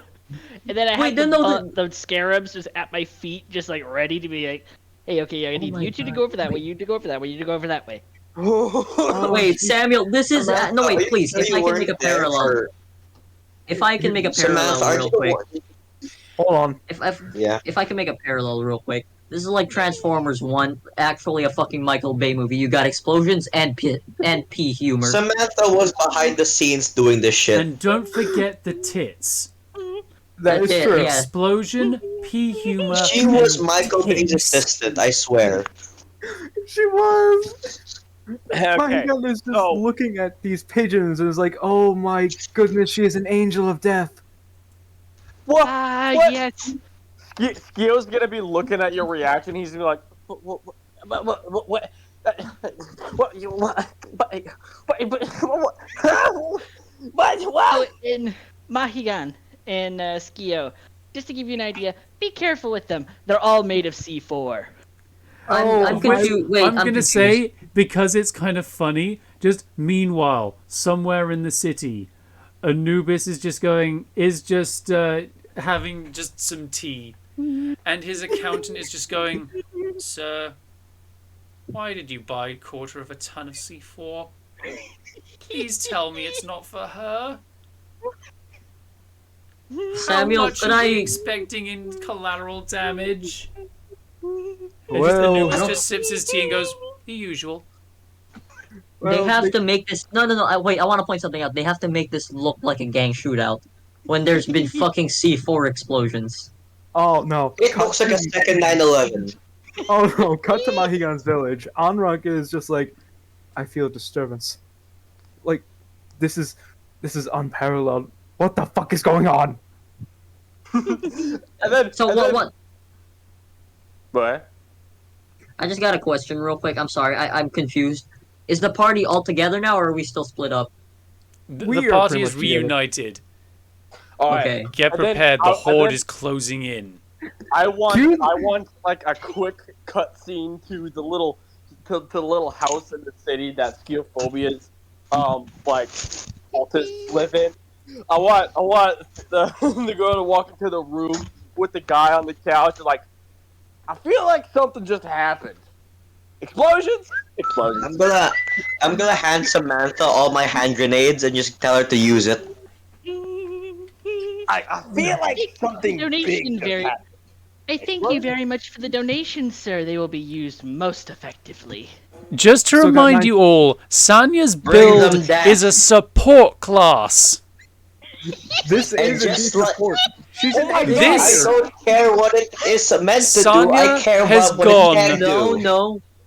F: And then I
G: Wait,
F: have
G: no,
F: the scarabs just at my feet, just like ready to be like, hey, okay, I need
G: my
F: you two to
G: God.
F: go over that way,
G: Wait.
F: you to go over that way, you to go over that way.
G: Wait, Samuel. This is no. Wait, please. If I can make a parallel. If I can make a
H: Samantha,
G: parallel
H: aren't
G: real
H: you the
G: quick.
H: one?
L: Hold on.
G: If I can make a parallel real quick. This is like Transformers 1, actually a fucking Michael Bay movie. You got explosions and pee humor.
H: Samantha was behind the scenes doing this shit.
A: And don't forget the tits.
L: That is
G: That's it,
L: true.
G: yeah.
A: Explosion, pea humor.
H: She was
A: and
H: Michael Bay's
A: tits.
H: assistant, I swear.
L: She was. My
E: Okay.
L: God is just
E: so-
L: looking at these pigeons and is like, "Oh my goodness, she is an angel of death."
E: What?
F: Ah,
E: What?
F: yes.
E: Skio's gonna be looking at your reaction. He's gonna be like,
F: Oh, in Mahigan and Skio, just to give you an idea, be careful with them. They're all made of C4.
G: I'm confused. Wait,
A: I'm gonna
G: confused.
A: say, because it's kind of funny, just meanwhile, somewhere in the city, Anubis is just having just some tea. And his accountant is just going, Sir, why did you buy a quarter of a ton of C4? Please tell me it's not for her.
G: Samuel,
A: How much
G: could
A: are we
G: I?
A: expecting in collateral damage?
L: Well,
A: Anubis just sips his tea and goes, the usual.
G: They have to make this. No, no, no. Wait, I want to point something out. They have to make this look like a gang shootout when there's been fucking C4 explosions.
L: Oh no!
H: It looks like a second 9/11.
L: Oh no! Cut to Mahigan's village. Anrunk is just like, I feel disturbance. Like, this is unparalleled. What the fuck is going on?
E: and then
G: So
E: and
G: what?
E: then-
G: What?
E: What?
G: I just got a question real quick. I'm sorry. I'm confused. Is the party all together now, or are we still split up?
L: We
A: The
L: are
A: party
L: pretty
A: is
L: much together.
A: reunited.
E: All right.
G: Okay.
A: Get
E: And then
A: prepared, the
E: and
A: horde
E: then
A: is closing in.
E: I want
L: Dude.
E: like a quick cutscene to the little the little house in the city that Schiophobia's like cultists live in. I want the girl to walk into the room with the guy on the couch and like, I feel like something just happened. Explosions? Explosions.
H: I'm gonna hand Samantha all my hand grenades and just tell her to use it.
E: I feel like something
F: Donation
E: big just
F: very.
E: happened.
F: I thank you very much for the donation, sir. They will be used most effectively.
A: Just to
L: Still got
A: remind
L: 9
A: you all, Sanya's
H: Bring
A: build
H: them down.
A: is a support class.
L: This
H: And
L: is a
H: just
L: good
H: like-
L: support. She's
E: Oh
L: an
E: my
L: angel.
E: God.
A: This-
H: I don't care what it is meant to do.
A: Sanya
H: I care
A: has
H: about what
A: gone-
H: it can
G: No,
H: do.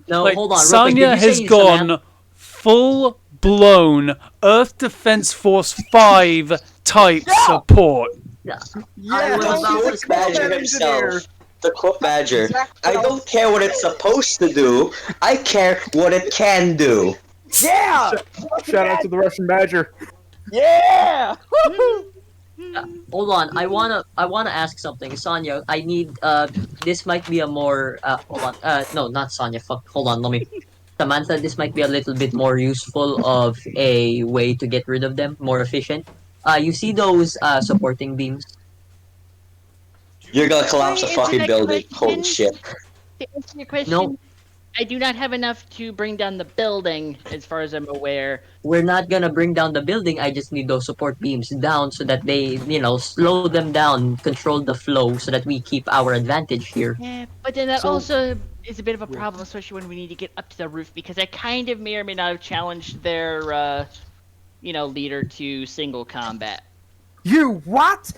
G: no.
A: Like,
G: Hold on. Real quick. Did
A: Sanya
G: you say
A: has
G: Samantha-
A: gone full-blown Earth Defense Force 5 type support.
G: I
L: Yeah,
G: was
H: The
G: about
H: Cloak
G: to
H: Badger
L: say-
H: himself. The Cloak Badger. I don't care what it's supposed to do. I care what it can do.
E: Yeah!
L: Shout out to the Russian Badger.
E: Yeah!
G: Hold on. I wanna ask something, Sonya. I need this might be a more hold on. No, not Sonya. Fuck. Hold on. Let me. Samantha, this might be a little bit more useful of a way to get rid of them, more efficient. You see those supporting beams?
H: You're gonna collapse a
F: Can I answer
H: fucking
F: that
H: building. Holy
F: question?
H: shit.
F: To answer your
G: No,
F: question, I do not have enough to bring down the building, as far as I'm aware.
G: we're not gonna bring down the building. I just need those support beams down so that they, slow them down, control the flow so that we keep our advantage here.
F: Yeah, but then that
L: So-
F: also is a bit of a problem, especially when we need to get up to the roof, because I kind of may or may not have challenged their, leader to single combat.
L: You what?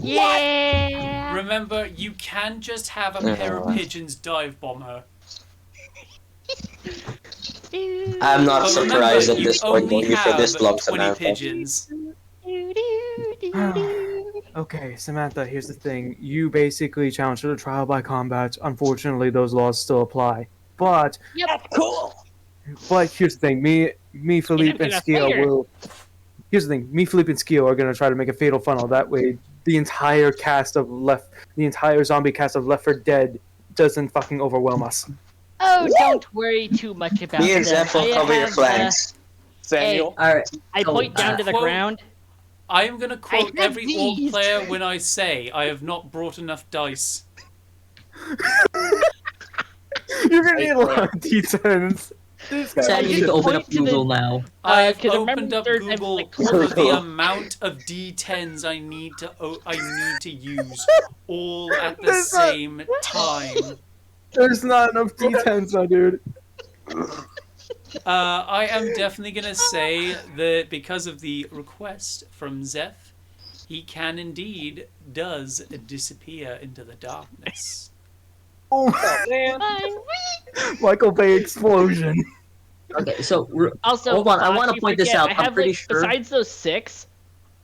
F: Yeah.
A: Remember, you can just have a pair of pigeons dive bomb her.
H: I'm not
A: But
H: surprised
A: remember,
H: at
A: you
H: this point
A: only
H: when you for this
A: have
H: long,
A: 20
H: Samantha.
A: pigeons.
L: Okay, Samantha, here's the thing. You basically challenged her to trial by combat. Unfortunately, those laws still apply. But
I: That's cool.
L: here's the thing. Me, Philippe, and
F: gonna
L: Skio
F: fight her.
L: will. Here's the thing. Me, Philippe, and Skio are gonna try to make a fatal funnel. That way, the entire zombie cast of Left 4 Dead doesn't fucking overwhelm us.
F: Oh, don't worry too much about
H: Me and
F: that.
H: Zeph will
F: I
H: cover your
F: have,
H: flanks.
E: Samuel.
G: Alright,
F: I point down to the
A: Quote-
F: ground.
A: I am going to quote
F: have
A: every orc
F: these.
A: player when I say I have not brought enough dice.
L: You're gonna need a lot of D10s.
G: Sam, you need to open up Google now.
A: I've
F: 'cause remember
A: opened up
F: there's, like,
A: Google
F: Google.
A: for the amount of D10s I need to use all at the
L: There's not-
A: same time.
L: There's not enough D10s, my dude.
A: I am definitely going to say that because of the request from Zeph, he can indeed does disappear into the darkness.
L: Oh
E: Man.
L: Michael Bay explosion.
G: Okay, so
F: Also,
G: hold on, I
F: Fox,
G: want to
F: you
G: point this
F: forget,
G: out.
F: I
G: I'm
F: have,
G: pretty
F: like,
G: sure.
F: besides those 6,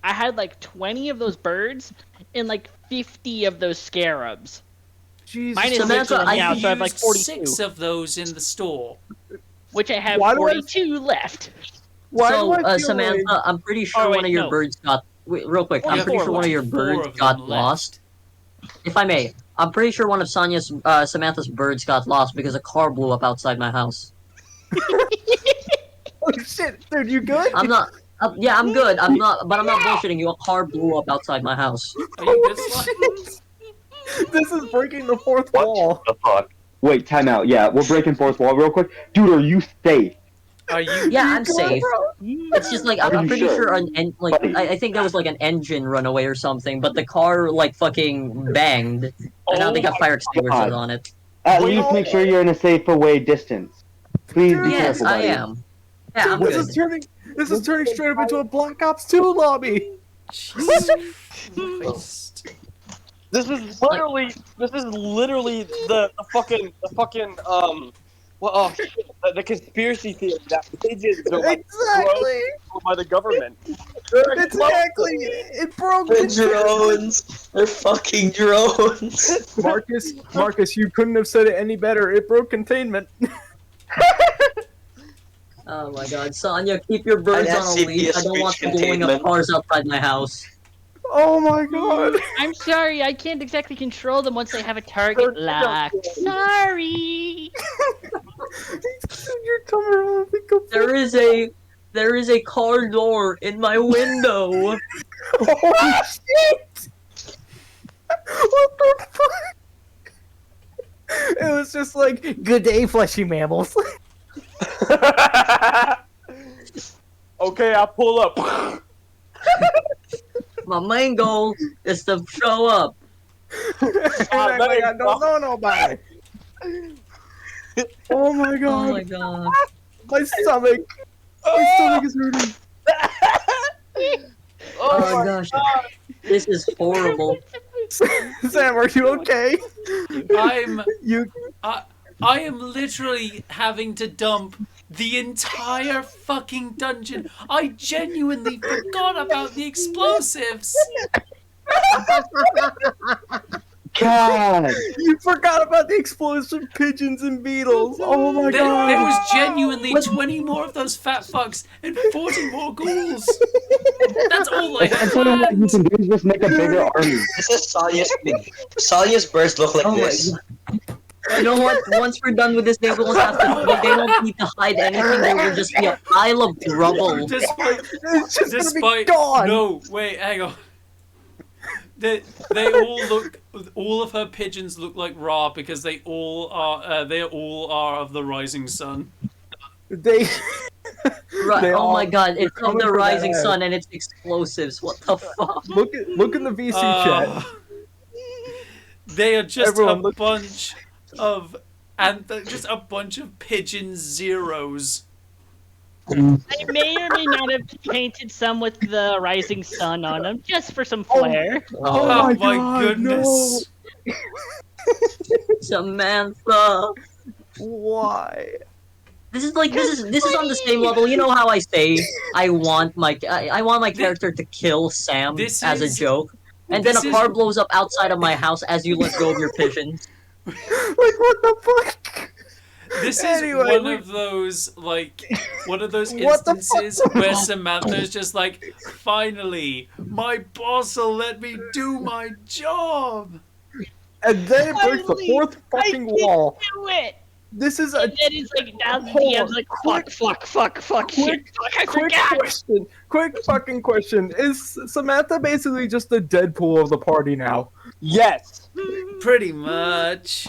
F: I had like 20 of those birds and like 50 of those scarabs.
L: Jesus.
F: Mine is
G: Samantha,
F: 6 of them
G: I
F: now, so I have like
A: used
F: 42,
A: 6 of those in the store.
F: which I have
L: Why do I-
F: 42 left.
L: Why
G: So,
L: do I feel
G: Samantha,
L: like-
G: I'm pretty sure
F: Oh, wait,
G: one of your
F: no.
G: birds got. Wait, real quick,
F: Only
G: I'm pretty
F: four
G: sure one of your
A: Four
G: birds
A: of
G: got
A: them
G: lost. If I may, I'm pretty sure one of Samantha's birds got lost because a car blew up outside my house.
L: Oh shit, dude, you good?
G: I'm not. Yeah, I'm good. I'm not bullshitting you. A car blew up outside my house.
A: Are you good,
L: Holy
A: Sly?
L: shit. This is breaking the fourth wall.
B: The fuck? Wait, time out. Yeah, we're breaking fourth wall real quick. Dude, are you safe?
A: Are you?
G: Yeah, I'm safe. It's just like I'm
B: Are you
G: pretty
B: sure?
G: sure I think there was like an engine runaway or something, but the car like fucking banged, and now they got fire extinguishers
B: God.
G: on it.
B: At
E: Wait,
B: least make sure you're in a safe away dist. Please be
G: Yes,
B: careful,
G: I
B: buddy.
G: am. Yeah, I'm
L: This
G: good.
L: is turning straight up into a Black Ops 2 lobby.
A: Jesus Christ.
E: This is literally the fucking the conspiracy theory that pigeons are like
L: Exactly.
E: controlled by the government.
L: Exactly. It broke
H: They're
L: the
H: drones. They're fucking drones.
L: Marcus, you couldn't have said it any better. It broke containment.
G: Oh my god, Sonya, keep your birds
H: I
G: on a
H: have
G: leash. I
H: CPS
G: don't want
H: speech
G: them blowing up
H: containment.
G: cars outside my house.
L: Oh my god.
F: I'm sorry, I can't exactly control them once they have a target locked. Sorry.
L: You're coming around the complete-
G: There is a car door in my window.
L: Oh shit! What the fuck? It was just like, good day, fleshy mammals.
E: Okay, I pull up.
G: My main goal is to show up.
L: Exactly, I don't know nobody. Oh my
G: Oh
L: god,
G: my god.
L: my stomach. My stomach is hurting.
G: Oh my gosh. This is horrible.
L: Sam, are you okay? You.
A: I am literally having to dump the entire fucking dungeon. I genuinely forgot about the explosives.
B: God!
L: You forgot about the explosive pigeons and beetles. Oh my god.
A: There was genuinely 20 more of those fat fucks and 40 more ghouls. That's all I
B: And so what you
A: had.
B: can do is just make a bigger army.
H: This is Sonya's birds look like
G: Oh my
H: this.
G: god. You know what? Once we're done with this, they won't have to. They won't need to hide anything. There will just be a pile of rubble.
A: Despite,
L: It's just gonna
A: despite,
L: be gone.
A: no, wait, hang on. They all look. All of her pigeons look like Ra because they all are. They all are of the rising sun.
L: They.
G: Right.
L: They
G: Oh
L: all-
G: my God! It's
L: they're
G: from the
L: coming for that
G: rising
L: head.
G: sun and it's explosives. What the fuck?
L: Look in the VC chat.
A: They are just
L: Everyone
A: a
L: look-
A: bunch of, and just a bunch of pigeon zeros.
F: I may or may not have painted some with the rising sun on them, just for some flair.
L: Oh my
A: my
L: God,
A: goodness!
G: Samantha.
L: Why?
G: This is on the same level. You know how I say I want my character to kill Sam
A: This
G: as a
A: is-
G: joke, and then
A: this
G: a
A: is-
G: car blows up outside of my house as you let go of your pigeons.
L: Like what the fuck?
A: This is
L: Anyway,
A: one of those
L: What the
A: instances
L: fuck?
A: where Samantha's just like, finally, my boss will let me do my job.
L: And then it breaks the
F: Finally,
L: fourth fucking wall.
F: Do it!
L: This is a
F: And then it's like down the
L: Hold
F: DM's
L: on.
F: like fuck, shit, fuck, I
L: quick
F: forgot.
L: question. Quick fucking question. Is Samantha basically just the Deadpool of the party now?
E: Yes.
A: Pretty much.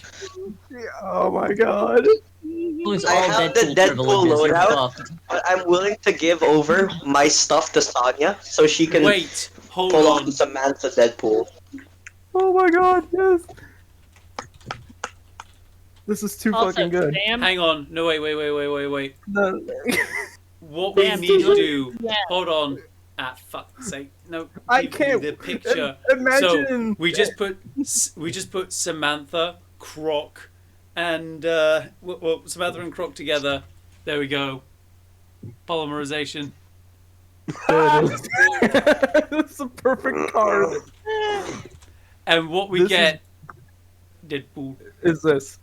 L: Oh my God.
G: It's
H: I
G: all
H: have the
G: Deadpool
H: Deadpool
G: privileges. You're
H: loadout.
G: fucked.
H: But I'm willing to give over my stuff to Sonya so she can
A: Wait, hold
H: pull
A: on.
H: off Samantha Deadpool.
L: Oh my God. Yes. This is too
F: Also,
L: fucking good.
F: Sam,
A: Hang on. No, wait.
L: No.
A: What we
F: Damn,
A: need to
F: dude.
A: do.
F: Yeah.
A: Hold on. Ah, fuck's sake. No,
L: I
A: give me
L: can't-
A: the picture.
L: Imagine.
A: So we just put Samantha, Croc, and well, Samantha and Croc together. There we go. Polymerization.
L: That's a perfect card.
A: And what we
L: This
A: get, Deadpool.
L: Is this?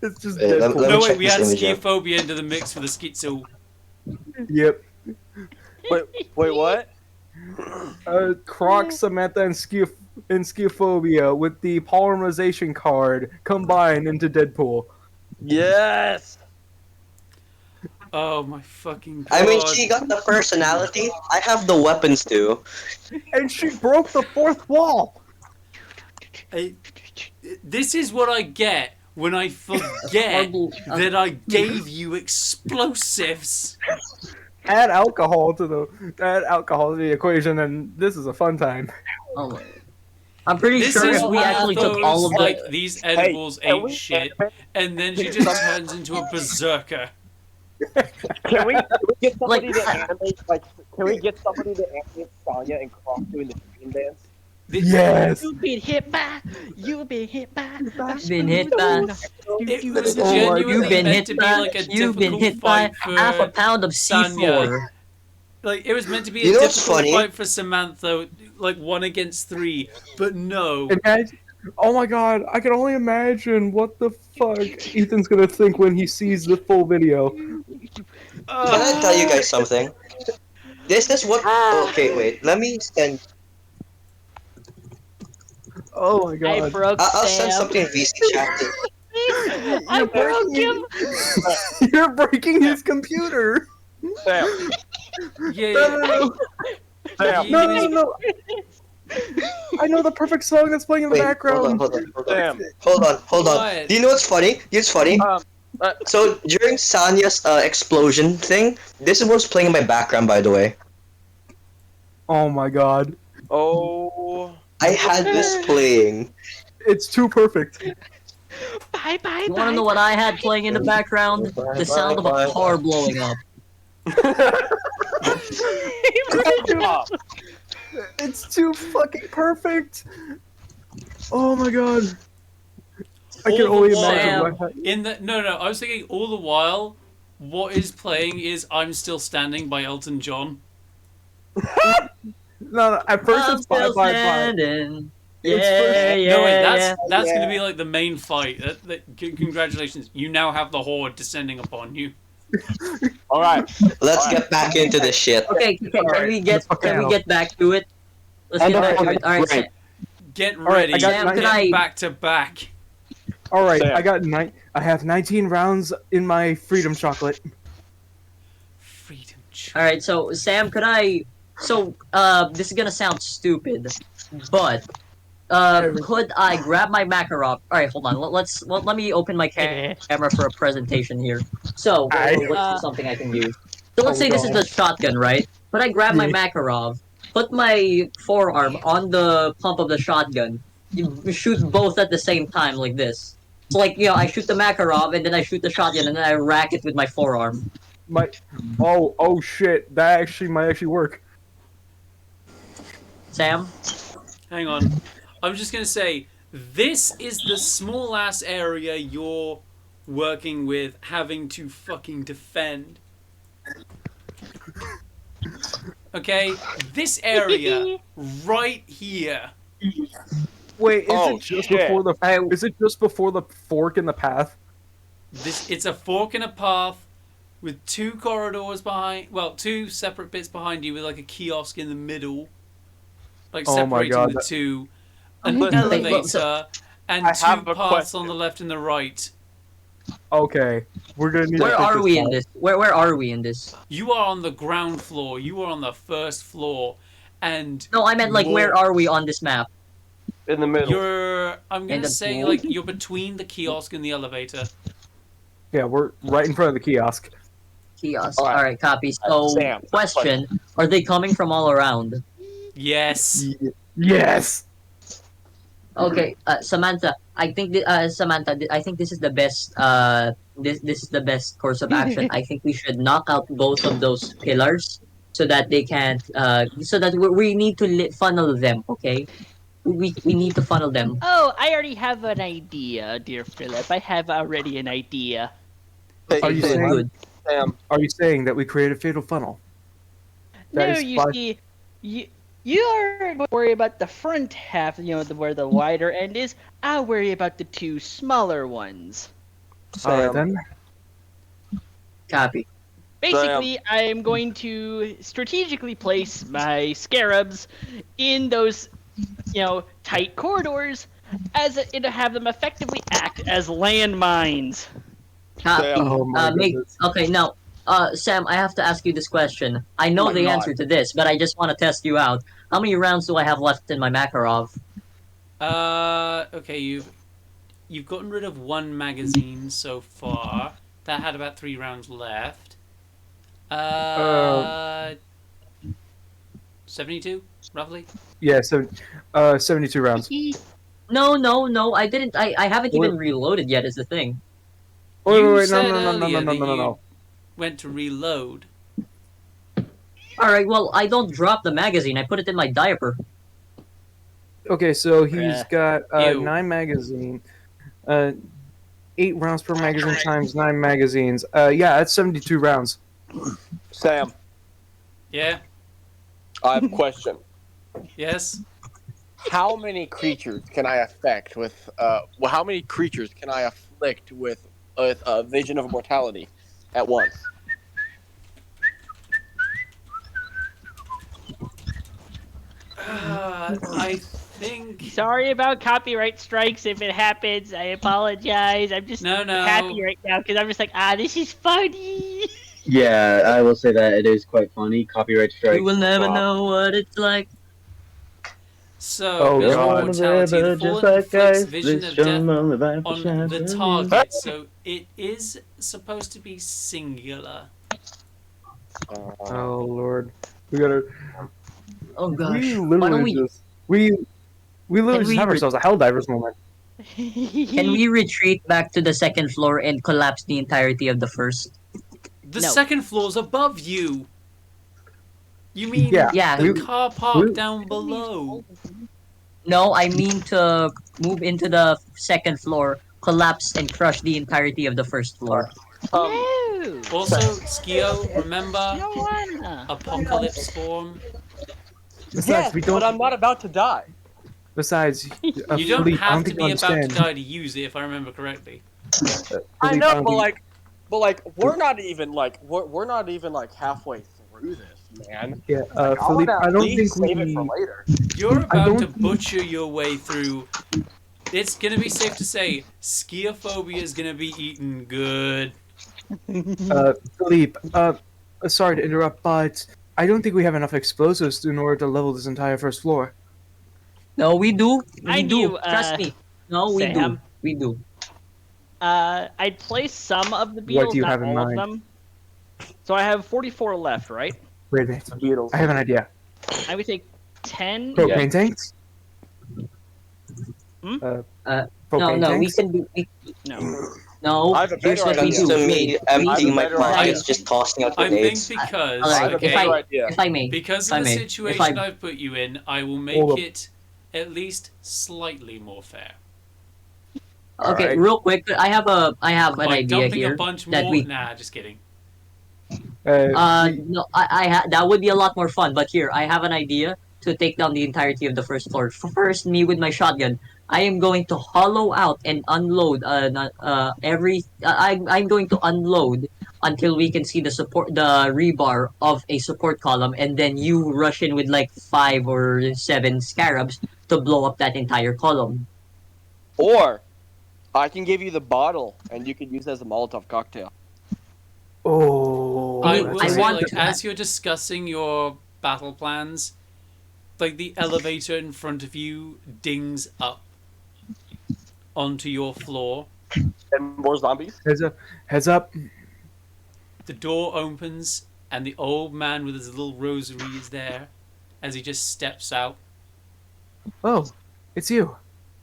L: It's just
H: Wait, let
L: Deadpool.
H: me
A: No,
H: check
A: wait, we
H: this
A: had
H: image out.
A: Schiaphobia into the mix for the schizo.
L: Yep.
E: Wait, what?
L: Croc, Samantha, and Schiaphobia with the polymerization card combined into Deadpool.
E: Yes.
A: Oh my fucking god.
H: I mean, she got the personality. I have the weapons too.
L: And she broke the fourth wall.
A: This is what I get when I forget that I gave you explosives.
L: Add alcohol to the equation, and this is a fun time.
G: Oh my. I'm pretty
A: This
G: sure
A: is
G: if we
A: one
G: actually
A: of
G: took
A: those,
G: all of the
A: like, these edibles
E: can
A: ain't
E: we
A: shit,
E: animate-
A: and then she just turns into a berserker.
E: Can we get somebody
G: Like,
E: to animate Can we get somebody to animate Sonya and Croc doing the screen dance?
L: Yes.
F: you've been hit by. You've been hit by.
G: been hit by.
A: It was
L: Oh my
A: genuinely
L: God.
G: You've been
A: meant
G: hit
A: to be
G: by.
A: like a
G: You've been
A: difficult
G: hit by
A: fight for
G: half a pound of
A: Sanya.
G: C4.
A: Like, it was meant to be
H: You
A: a
H: know what's
A: difficult
H: funny?
A: fight for Samantha, like 1 against 3, but no.
L: Imagine. Oh my God! I can only imagine what the fuck Ethan's gonna think when he sees the full video.
H: Can I tell you guys something? This is what. Okay, wait. Let me send.
L: Oh my
F: I
L: God!
F: broke
H: I'll send
F: Sam.
H: something in VC chat.
F: I broke him.
L: You're breaking his computer.
E: Sam.
A: Yeah,
L: No.
E: Sam.
L: No. I know the perfect song that's playing in the
H: Wait,
L: background.
H: hold on.
E: Sam.
H: Hold on.
A: What?
H: Do you know what's funny? It's funny.
E: Uh,
H: So during Sanya's explosion thing, this is what's playing in my background, by the way.
L: Oh my God!
E: Oh.
H: I had this playing.
L: It's too perfect.
F: Bye.
G: You want to know what I had playing in the background? The sound of a car blowing up.
L: It's too fucking perfect. Oh my God! I can
A: All
L: only
A: the while-
L: imagine. What
A: In the no, I was thinking all the while, what is playing is "I'm Still Standing" by Elton John.
L: No, at first
G: I'm
L: it's bye
G: still
L: bye bye.
G: standing.
L: It's
G: Yeah,
L: first-
G: yeah,
A: No, wait,
G: yeah.
A: that's gonna be like the main fight. Congratulations, you now have the Horde descending upon you.
E: All right.
H: Let's get back into this shit.
G: Okay, can we get back to it? Let's
E: And
G: get back to
E: okay,
G: it. All right,
E: great.
A: Get
L: right,
A: ready,
L: I got
A: get
G: my-
A: back to back.
L: All right,
E: Sam.
L: I have 19 rounds in my freedom chocolate.
A: Freedom.
G: All right, so Sam, could I? So, this is gonna sound stupid, but could I grab my Makarov? All right, hold on. Let me open my camera for a presentation here. So, what's something I can use? So let's say this is the shotgun, right? Could I grab my Makarov, put my forearm on the pump of the shotgun, you shoot both at the same time like this? So like, I shoot the Makarov and then I shoot the shotgun and then I rack it with my forearm.
L: Oh shit, that actually might actually work.
G: Sam?
A: Hang on. I'm just gonna say, this is the small ass area you're working with, having to fucking defend. Okay? This area right here.
L: Wait, is it just before the? Is it just before the fork in the path?
A: It's a fork in a path with two corridors behind. Well, two separate bits behind you with like a kiosk in the middle, like
L: Oh my
A: separating
L: God,
A: the two. An
G: Listen,
A: elevator and
E: I
A: two
E: have a
A: paths on
E: question.
A: the left and the right.
L: Okay, we're gonna need.
G: Where
L: to
G: are we
L: out.
G: in this? Where are we in this?
A: You are on the ground floor. You are on the first floor, and
G: No, I meant like where are we on this map?
E: In the middle.
A: I'm gonna say like you're between the kiosk and the elevator.
L: Yeah, we're right in front of the kiosk.
G: Kiosk. All right, copy. So,
E: Sam,
G: question: are they coming from all around?
A: Yes.
L: Yes.
G: Okay, Samantha. I think Samantha. I think this is the best. This is the best course of action. I think we should knock out both of those pillars so that they can't. So that we need to funnel them. Okay, we need to funnel them.
F: Oh, I already have an idea, dear Philip. I have already an idea.
L: Are you saying?
G: Good.
E: Sam.
L: Are you saying that we create a fatal funnel? That
F: No,
L: is
F: you
L: by-
F: see, you are going to worry about the front half, where the wider end is. I'll worry about the two smaller ones.
L: All right then.
G: Copy.
F: Basically, I'm going to strategically place my scarabs in those, tight corridors, to have them effectively act as landmines.
G: Copy.
L: Oh my
G: Okay, now, Sam, I have to ask you this question. I know the answer to this, but I just want to test you out. How many rounds do I have left in my Makarov?
A: Okay, you've gotten rid of one magazine so far. That had about 3 rounds left. 72, roughly.
L: Yeah, so 72 rounds.
G: No, I didn't. I haven't even reloaded yet. Is the thing.
L: Wait,
A: You
L: no,
A: said
L: no,
A: earlier that
L: no.
A: you went to reload.
G: All right. Well, I don't drop the magazine. I put it in my diaper.
L: Okay, so he's got
A: Ew.
L: 9 magazine, 8 rounds per magazine times 9 magazines. Yeah, that's 72 rounds.
E: Sam,
A: Yeah?
E: I have a question.
A: Yes?
E: How many creatures can I affect with? How many creatures can I afflict with Vision of Immortality at once?
A: I think...
F: Sorry about copyright strikes if it happens. I apologize. I'm just
A: No.
F: happy right now because I'm just like, this is funny.
B: Yeah, I will say that it is quite funny. Copyright strike.
G: You will never know what it's like.
A: So, Vision of Immortality, the Fallen inflicts Vision of Death on the target, so it is supposed to be singular.
L: Oh lord, we gotta.
G: Oh gosh.
L: We
G: Why don't
L: literally just we literally just have ourselves a Helldivers moment.
G: Can we retreat back to the second floor and collapse the entirety of the first?
A: The second floor's above you! You mean
G: Yeah.
A: the car park down below?
G: No, I mean to move into the second floor, collapse, and crush the entirety of the first floor.
F: No.
A: Also, Skio, remember?
F: No one.
A: Apocalypse Storm?
L: Besides, we don't.
E: But I'm not about to die.
L: Besides,
A: You don't have to be about to die to use it, if I remember correctly.
E: I know, but like, we're not even like halfway through this, man.
L: Yeah,
E: Like,
L: Philippe, I don't think
E: save it for
L: we.
E: later.
A: You're about to butcher your way through it's gonna be safe to say Skiophobia is gonna be eaten good.
L: Philippe, sorry to interrupt, but I don't think we have enough explosives in order to level this entire first floor.
G: No, we do.
F: I
G: We do.
F: knew,
G: Trust me. No, we do.
F: Sam.
G: We do.
F: I'd place some of the
L: What
F: beetles,
L: do you
F: not
L: have in
F: all of
L: mind?
F: them. So I have 44 left, right?
L: Wait a minute.
E: Beetles.
L: I have an idea.
F: I would take 10.
L: Propane tanks?
F: Hmm?
G: No,
L: Propane
G: no, we
L: tanks?
G: can do.
F: No.
G: No,
I: I have a
G: here's
I: better
G: what we
I: idea.
G: do.
H: To me,
G: Wait,
H: emptying my
E: better
H: pockets,
E: idea.
H: just tossing out
A: I think
H: grenades.
A: because
G: Alright,
E: have a
A: okay,
E: better idea.
G: if I may,
A: because
G: if
A: of
G: I
A: the
G: may,
A: situation
G: if I
A: I've put you in, I will make
L: Hold up.
A: it at least slightly more fair.
G: okay,
L: Alright.
G: real quick, I have an
A: By
G: idea
A: dumping
G: here
A: a bunch
G: that
A: more.
G: we.
A: Nah, just kidding.
G: No, that would be a lot more fun. But here, I have an idea to take down the entirety of the first floor. First, me with my shotgun, I am going to hollow out and unload. I'm going to unload until we can see the rebar of a support column, and then you rush in with like 5 or 7 scarabs to blow up that entire column.
E: Or I can give you the bottle, and you can use it as a Molotov cocktail.
L: Oh,
A: I
L: that's
A: will
G: I
A: say,
G: want
A: like,
G: to-
A: as you're discussing your battle plans, like the elevator in front of you dings up onto your floor.
E: And more zombies.
L: Heads up. Heads up.
A: The door opens, and the old man with his little rosary is there as he just steps out.
L: Oh, it's you.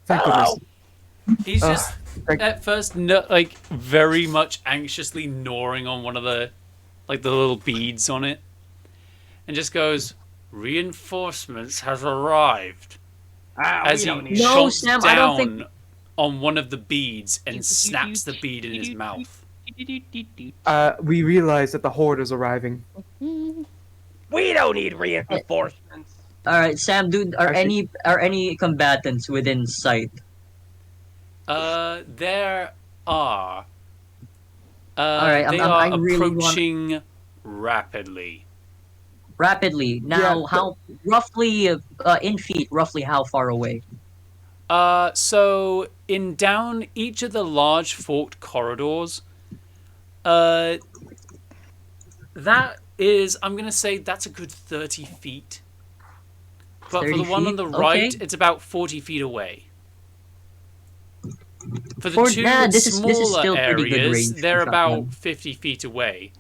L: Thank goodness.
A: He's just
L: thank-
A: at first like very much anxiously gnawing on one of the like the little beads on it, and just goes, "Reinforcements has arrived." As he
G: No,
A: chomps
G: Sam,
A: down
G: I don't think-
A: on one of the beads and snaps the bead in his mouth.
L: We realize that the horde is arriving.
I: We don't need reinforcements.
G: All right, Sam, dude, are
L: Actually-
G: any combatants within sight?
A: There are.
G: Alright,
A: they
G: I
A: are
G: really want-
A: approaching rapidly.
G: Rapidly. Now,
L: Yeah,
G: how roughly in feet? Roughly how far away?
A: So in down each of the large forked corridors, that is, I'm gonna say that's a good 30 feet. But for
G: 30
A: the one on
G: feet?
A: the right,
G: Okay.
A: it's about 40 feet away. For the
G: For-
A: two
G: nah, this is
A: smaller
G: still pretty good
A: areas,
G: range for
A: they're
G: shotgun.
A: about 50 feet away.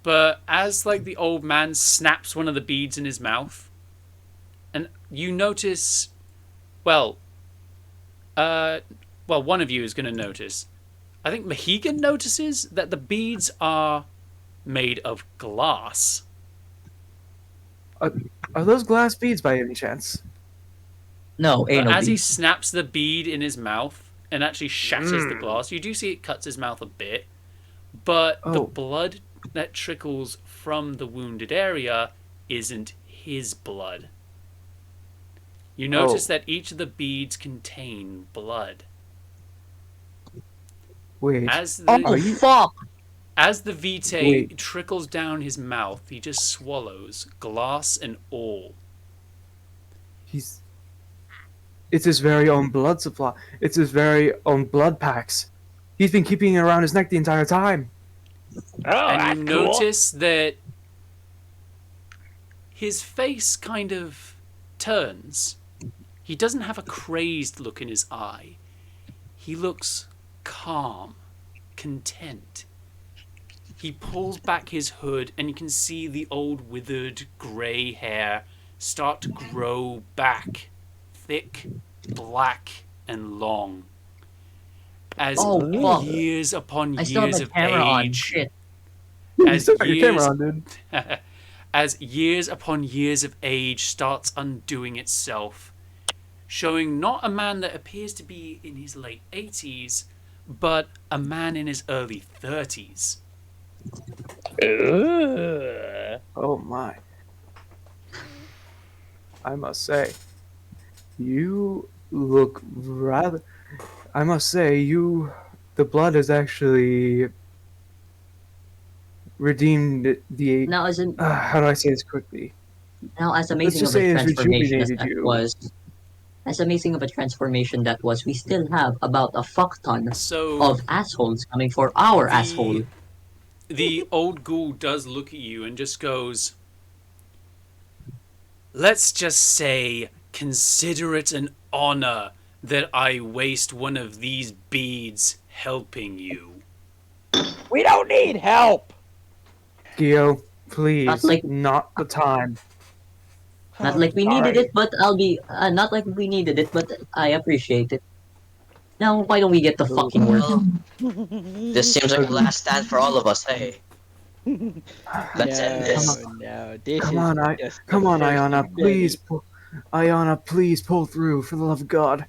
A: But as like the old man snaps one of the beads in his mouth, and you notice, well, one of you is going to notice. I think Mahigan notices that the beads are made of glass.
L: Are those glass beads by any chance?
G: No,
A: But
G: ain't no
A: as he
G: beat.
A: snaps the bead in his mouth and actually shatters the glass, you do see it cuts his mouth a bit. But the
L: Oh.
A: blood that trickles from the wounded area isn't his blood. You notice that each of the beads contain blood.
L: Wait.
A: As the
G: Oh,
L: you-
G: fuck!
A: As the vitae
L: Wait.
A: trickles down his mouth, he just swallows, glass and all.
L: It's his very own blood supply. It's his very own blood packs. He's been keeping it around his neck the entire time.
I: Oh,
A: And
I: that's
A: you
I: cool.
A: notice that his face kind of turns. He doesn't have a crazed look in his eye. He looks calm, content. He pulls back his hood and you can see the old withered grey hair start to grow back, thick, black, and long. As
G: Oh, fuck.
A: years upon
G: I still have
A: years
G: the
A: of
G: camera on.
A: age,
G: Shit.
L: You
A: as
L: still got your
A: years,
L: camera on, dude.
A: as years upon years of age starts undoing itself, showing not a man that appears to be in his late 80s, but a man in his early 30s.
L: Oh my. I must say, you look rather. I must say, the blood has actually redeemed the.
G: Now,
L: How do I say this quickly?
G: as
L: Let's
G: amazing
L: just
G: of a
L: say it's
G: transformation as
L: rejuvenated
G: that
L: you.
G: was, as amazing of a transformation that was, we still have about a fuck ton
A: So
G: of assholes coming for our asshole.
A: the old ghoul does look at you and just goes, let's just say, consider it an honor that I waste one of these beads helping you.
E: We don't need help.
L: Gio, please,
G: Not like-
L: not the time.
G: Not like we needed
L: Alright.
G: it, but not like we needed it, but I appreciate it. Now, why don't we get the fucking work?
H: Well, this seems like a last stand for all of us, hey. Let's end this.
F: No, this
L: Come
F: is
L: on,
F: just the
L: come on,
F: first
L: Ayana, please, Ayana, please pull through for the love of God.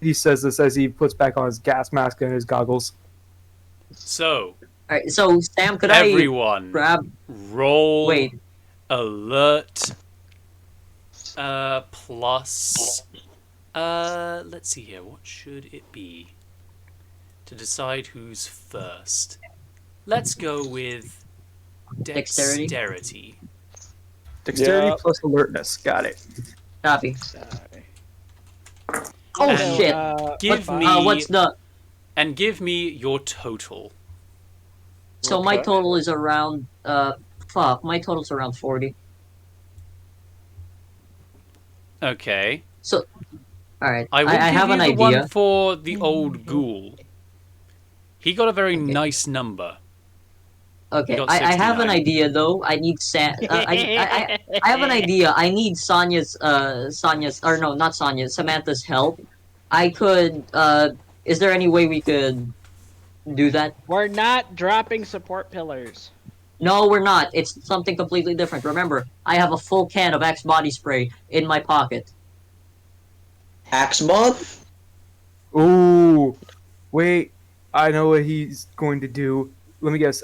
L: He says this as he puts back on his gas mask and his goggles.
A: So,
G: Alright, so Sam, could
A: everyone,
G: I grab?
A: roll
G: Wait,
A: alert plus let's see here, what should it be to decide who's first? Let's go with
G: Dexterity?
L: Dexterity
E: Yeah.
L: plus alertness. Got it.
G: copy. Oh
A: And
G: shit!
A: give me
G: What's the?
A: and give me your total.
G: So my
E: Okay.
G: total is around. Fuck, my total's around 40.
A: Okay.
G: So, all right.
A: I will
G: I
A: give
G: have
A: you
G: an
A: the
G: idea.
A: one for the old ghoul. He got a very nice number.
G: Okay,
A: got
G: I have an
A: 69.
G: idea though. I need I have an idea. I need Sonya's or no, not Sonya, Samantha's help. I could is there any way we could do that?
F: We're not dropping support pillars.
G: No, we're not. It's something completely different. Remember, I have a full can of Axe body spray in my pocket.
H: Axe Bob?
L: Ooh, wait. I know what he's going to do. Let me guess.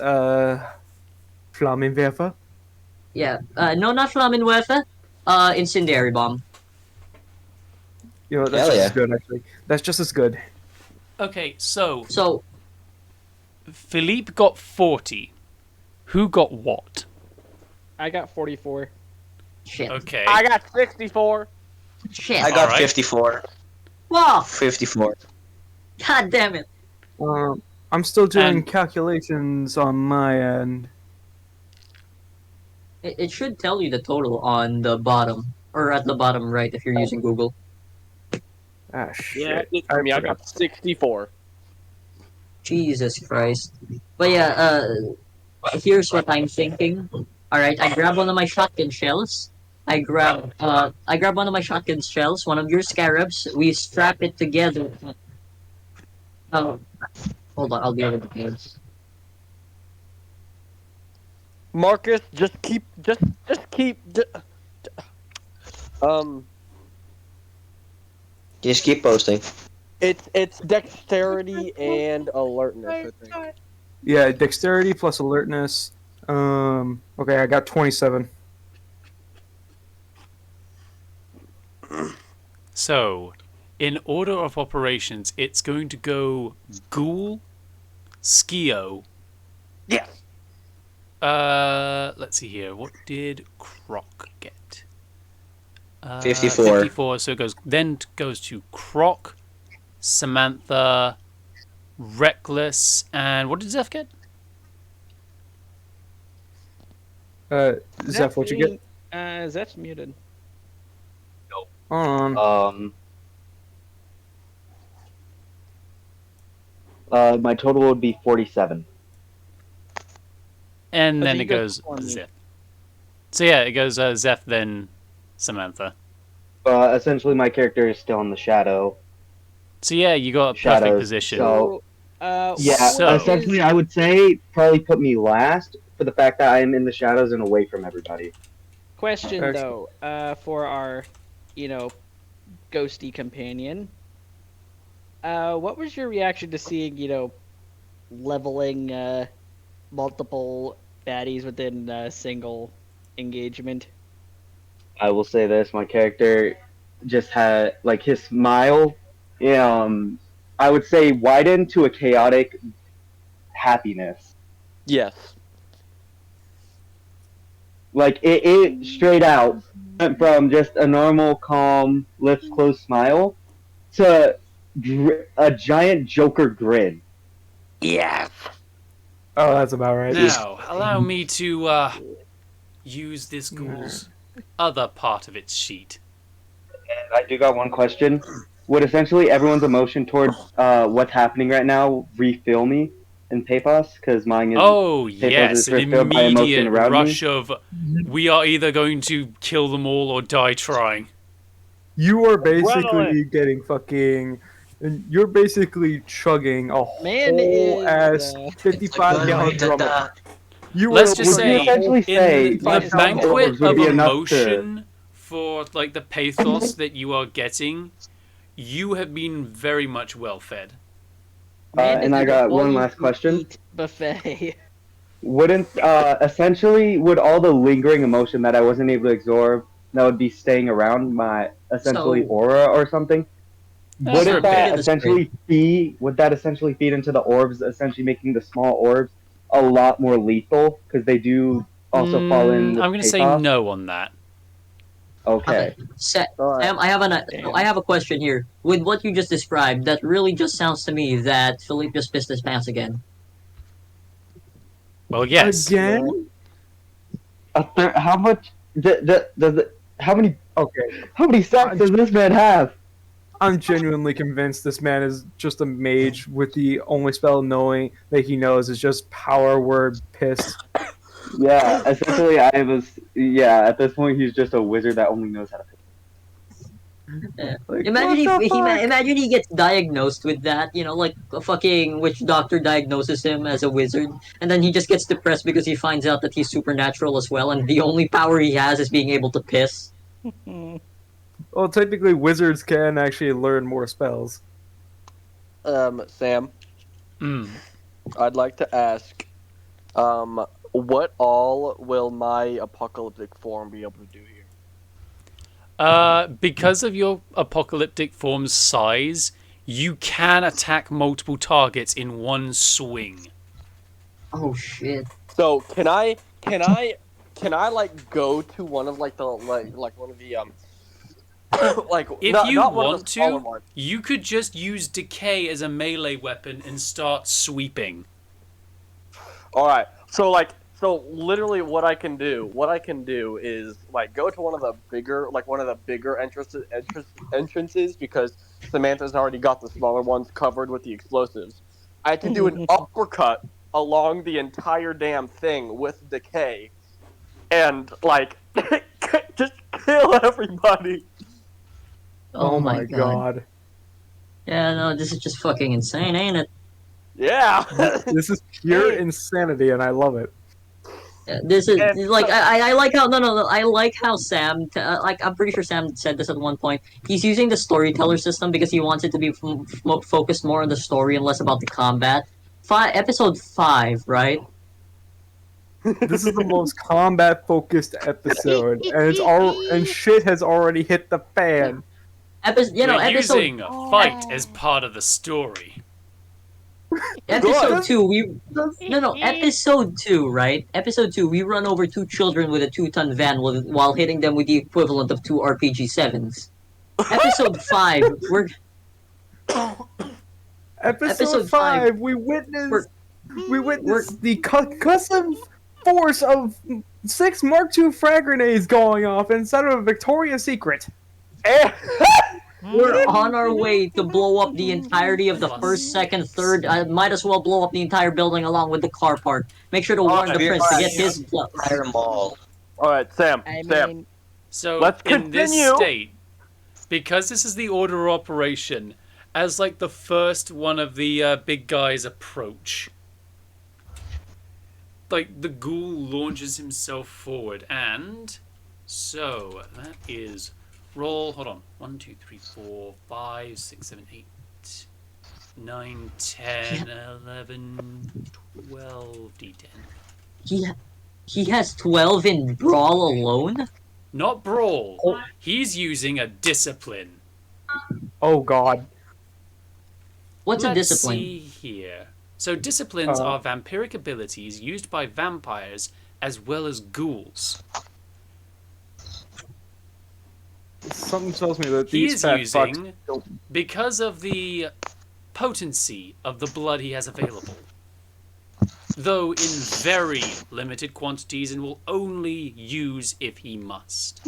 L: Flammenwerfer?
G: Yeah. No, not Flammenwerfer. Incendiary bomb.
L: You know, that's
H: Hell
L: just
H: yeah.
L: as good, actually. That's just as good.
A: Okay, so
G: So
A: Philippe got 40. Who got what?
F: I got 44.
G: shit.
A: Okay.
E: I got 64.
G: Shit.
H: I got
A: Alright.
H: 54.
G: Whoa!
H: 54.
G: God damn it.
L: I'm still doing
A: And-
L: calculations on my end.
G: It should tell you the total on the bottom or at the bottom right if you're using Google.
L: Ah, shit.
E: Yeah, it's for me. I got 64.
G: Jesus Christ. But yeah, here's what I'm thinking. Alright, I grab one of my shotgun shells. I grab one of my shotgun shells, one of your scarabs, we strap it together. Oh, hold on, I'll be able to do this.
E: Marcus, just keep.
H: Just keep posting.
E: It's dexterity and alertness. I think.
L: Yeah, dexterity plus alertness. Okay, I got 27.
A: So, in order of operations, it's going to go Ghoul, Skio.
E: Yes.
A: Let's see here. What did Croc get?
H: 54.
A: 54. So it goes to Croc, Samantha, Reckless, and what did Zeph get?
L: Zeph, what you get?
F: Zeph's muted.
L: Hold on.
B: My total would be 47.
A: And
F: Oh,
A: then
F: so
A: it
F: you go
A: goes
F: before me.
A: Zeph. So yeah, it goes Zeph, then Samantha.
B: Essentially, my character is still in the shadow.
A: So yeah, you got a perfect
B: Shadows,
A: position.
B: so-
F: Yeah,
A: So-
B: essentially, I would say probably put me last for the fact that I am in the shadows and away from everybody.
F: Question
L: Excellent.
F: though, for our, ghosty companion. What was your reaction to seeing, leveling multiple baddies within a single engagement?
B: I will say this: my character just had like his smile. I would say widened to a chaotic happiness.
E: Yes.
B: Like it straight out went from just a normal, calm, lips closed smile to a giant Joker grin.
I: Yes.
L: Oh, that's about right.
A: Now, allow me to use this ghoul's other part of its sheet.
B: I do got one question. Would essentially everyone's emotion towards what's happening right now refill me in Papos? Because mine is
A: Oh,
B: Papos
A: yes,
B: is
A: an
B: refilled by emotion
A: immediate
B: around
A: rush
B: me.
A: of we are either going to kill them all or die trying.
L: You are basically
E: Adrenaline.
L: getting fucking. And you're basically chugging a
F: Man
L: whole
F: is,
L: ass
F: uh,
L: 55-gallon drum. You
A: Let's
L: are
A: just
B: Would you
A: say,
B: essentially say
A: in the
B: 5,000
A: banquet
B: orbs would
A: of
B: be enough to?
A: emotion for like the pathos that you are getting, you have been very much well fed.
F: Man
B: And I
F: is the
B: got one
F: all
B: last
F: you can
B: question.
F: eat buffet.
B: Wouldn't essentially would all the lingering emotion that I wasn't able to absorb that would be staying around my essentially
G: So,
B: aura or something?
A: For a
B: Wouldn't
A: bit.
B: that essentially feed? Would that essentially feed into the orbs, essentially making the small orbs a lot more lethal because they do also fall in with
A: I'm going to say
B: pathos?
A: no on that.
B: Okay.
G: Sam,
E: Alright.
G: I have a question here. With what you just described, that really just sounds to me that Philippe just pissed his pants again.
A: Well, yes.
L: Again?
B: How much? How many?
L: Okay.
B: How many sacks does this man have?
L: I'm genuinely convinced this man is just a mage with the only spell knowing that he knows is just power word pissed.
B: Yeah, essentially, I was. Yeah, at this point, he's just a wizard that only knows how to. Like,
G: Imagine he gets diagnosed with that, you know, like a fucking witch doctor diagnoses him as a wizard, and then he just gets depressed because he finds out that he's supernatural as well, and the only power he has is being able to piss.
L: Well, technically, wizards can actually learn more spells.
E: Sam,
A: Mm.
E: I'd like to ask, what all will my apocalyptic form be able to do here?
A: Because of your apocalyptic form's size, you can attack multiple targets in one swing.
G: Oh shit.
E: So can I like go to one of like the like one of the like
A: If
E: not,
A: you
E: not one of
A: want
E: the smaller
A: to,
E: ones.
A: you could just use decay as a melee weapon and start sweeping.
E: All right. So literally what I can do is like go to one of the bigger entrances because Samantha's already got the smaller ones covered with the explosives. I can do an uppercut along the entire damn thing with decay and like just kill everybody.
G: Oh my god. Yeah, no, this is just fucking insane, ain't it?
E: Yeah.
L: This is pure insanity, and I love it.
G: This is like I like how no I like how Sam like I'm pretty sure Sam said this at one point. He's using the storyteller system because he wants it to be focused more on the story and less about the combat. Episode 5, right?
L: This is the most combat-focused episode, and and shit has already hit the fan.
A: We're using fight as part of the story.
G: Episode 2, episode 2, right? Episode 2, we run over 2 children with a 2-ton van while hitting them with the equivalent of 2 RPG-7s. Episode 5, we're...
L: Episode 5, we witnessed the concussive force of 6 Mark II frag grenades going off inside of a Victoria's Secret.
G: We're on our way to blow up the entirety of the first, second, third. Might as well blow up the entire building along with the car park. Make sure to warn the prince to get his
H: entire mall.
E: All right, Sam.
A: So
E: let's
A: in this
E: continue.
A: state, because this is the order of operation, as like the first one of the big guys approach, like the ghoul launches himself forward, and so that is roll. Hold on, 1, 2, 3, 4, 5, 6, 7, 8, 9, 10, 11, 12 d10.
G: He has 12 in brawl alone.
A: Not brawl. He's using a discipline.
L: Oh god.
G: What's a
A: Let's
G: discipline?
A: see here. So disciplines are vampiric abilities used by vampires as well as ghouls.
L: something tells me that
A: He
L: these
A: is
L: fat
A: using,
L: fucks don't.
A: because of the potency of the blood he has available, though in very limited quantities and will only use if he must.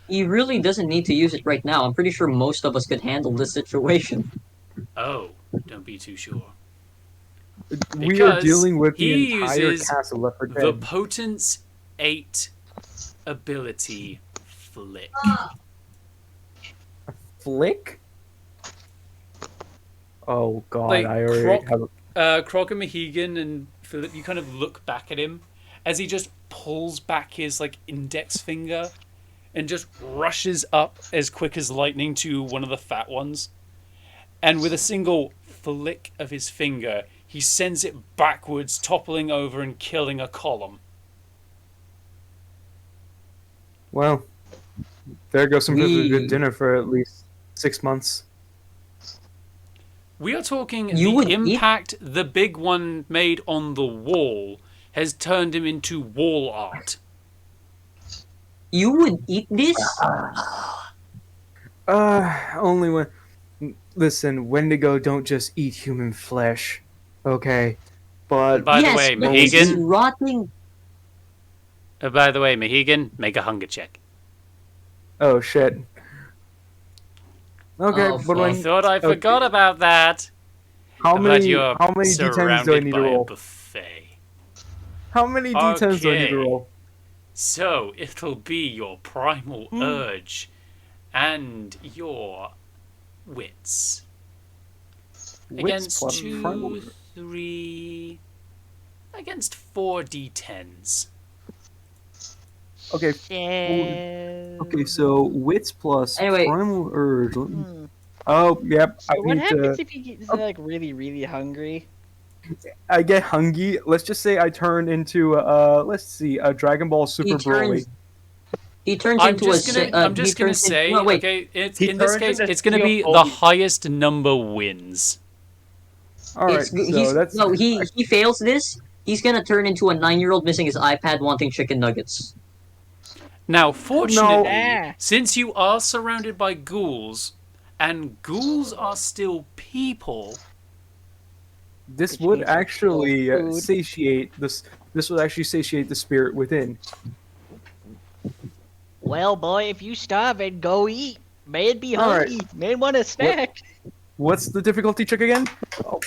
G: He really doesn't need to use it right now. I'm pretty sure most of us could handle this situation.
A: Oh, don't be too sure.
L: We are
A: Because
L: dealing with the
A: he
L: entire
A: uses
L: cast of Left 4
A: the
L: Dead.
A: Potence 8 ability Flick.
L: Flick? Oh god,
A: Like,
L: I already have.
A: Croc and Mohegan and Philip, you kind of look back at him as he just pulls back his like index finger and just rushes up as quick as lightning to one of the fat ones. And with a single flick of his finger, he sends it backwards, toppling over and killing a column.
L: Well, there goes some perfectly
G: We-
L: good dinner for at least 6 months.
A: We are talking
G: You
A: the
G: would eat-
A: impact the big one made on the wall has turned him into wall art.
G: You would eat this?
L: Only when. Listen, Wendigo don't just eat human flesh, okay? But
A: By the
G: yes,
A: way,
G: but this is
A: Mohegan.
G: rotting.
A: By the way, Mohegan, make a hunger check.
L: oh shit. Okay,
G: Oh,
L: what do
A: I thought I forgot about that.
L: How
A: But
L: many?
A: you're
L: How many d10s do I
A: surrounded
L: need
A: by
L: to
A: a
L: roll?
A: buffet.
L: How many d10s do I need to
A: Okay.
L: roll?
A: So it'll be your primal urge and your wits.
L: Wits
A: Against
L: plus
A: 2,
L: primal-
A: 3... Against 4 d10s.
L: Okay. Okay, so wits plus
G: Anyway.
L: primal urge. Oh, yep. I
F: So what
L: need
F: happens
L: to.
F: if you get like really, really hungry?
L: I get hungry. Let's just say I turn into let's see, a Dragon Ball Super Broly.
G: He turns
A: I'm
G: into
A: just
G: a.
A: gonna, I'm just gonna say,
G: no, wait.
A: okay, it's,
E: He
A: in this
E: turns
A: case,
E: into
A: it's gonna be
E: Steel
A: the
E: Bulky.
A: highest number wins.
L: All right, so that's
G: no. He fails this. He's gonna turn into a 9-year-old missing his iPad, wanting chicken nuggets.
A: Now, fortunately,
F: No.
A: since you are surrounded by ghouls, and ghouls are still people,
L: this
F: Which
L: would
F: means there's
L: actually
F: no food.
L: satiate this. This would actually satiate the spirit within.
F: Well, boy, if you starving, go eat. Man be
L: All right.
F: hungry. Man want a snack.
L: What's the difficulty check again? Oh,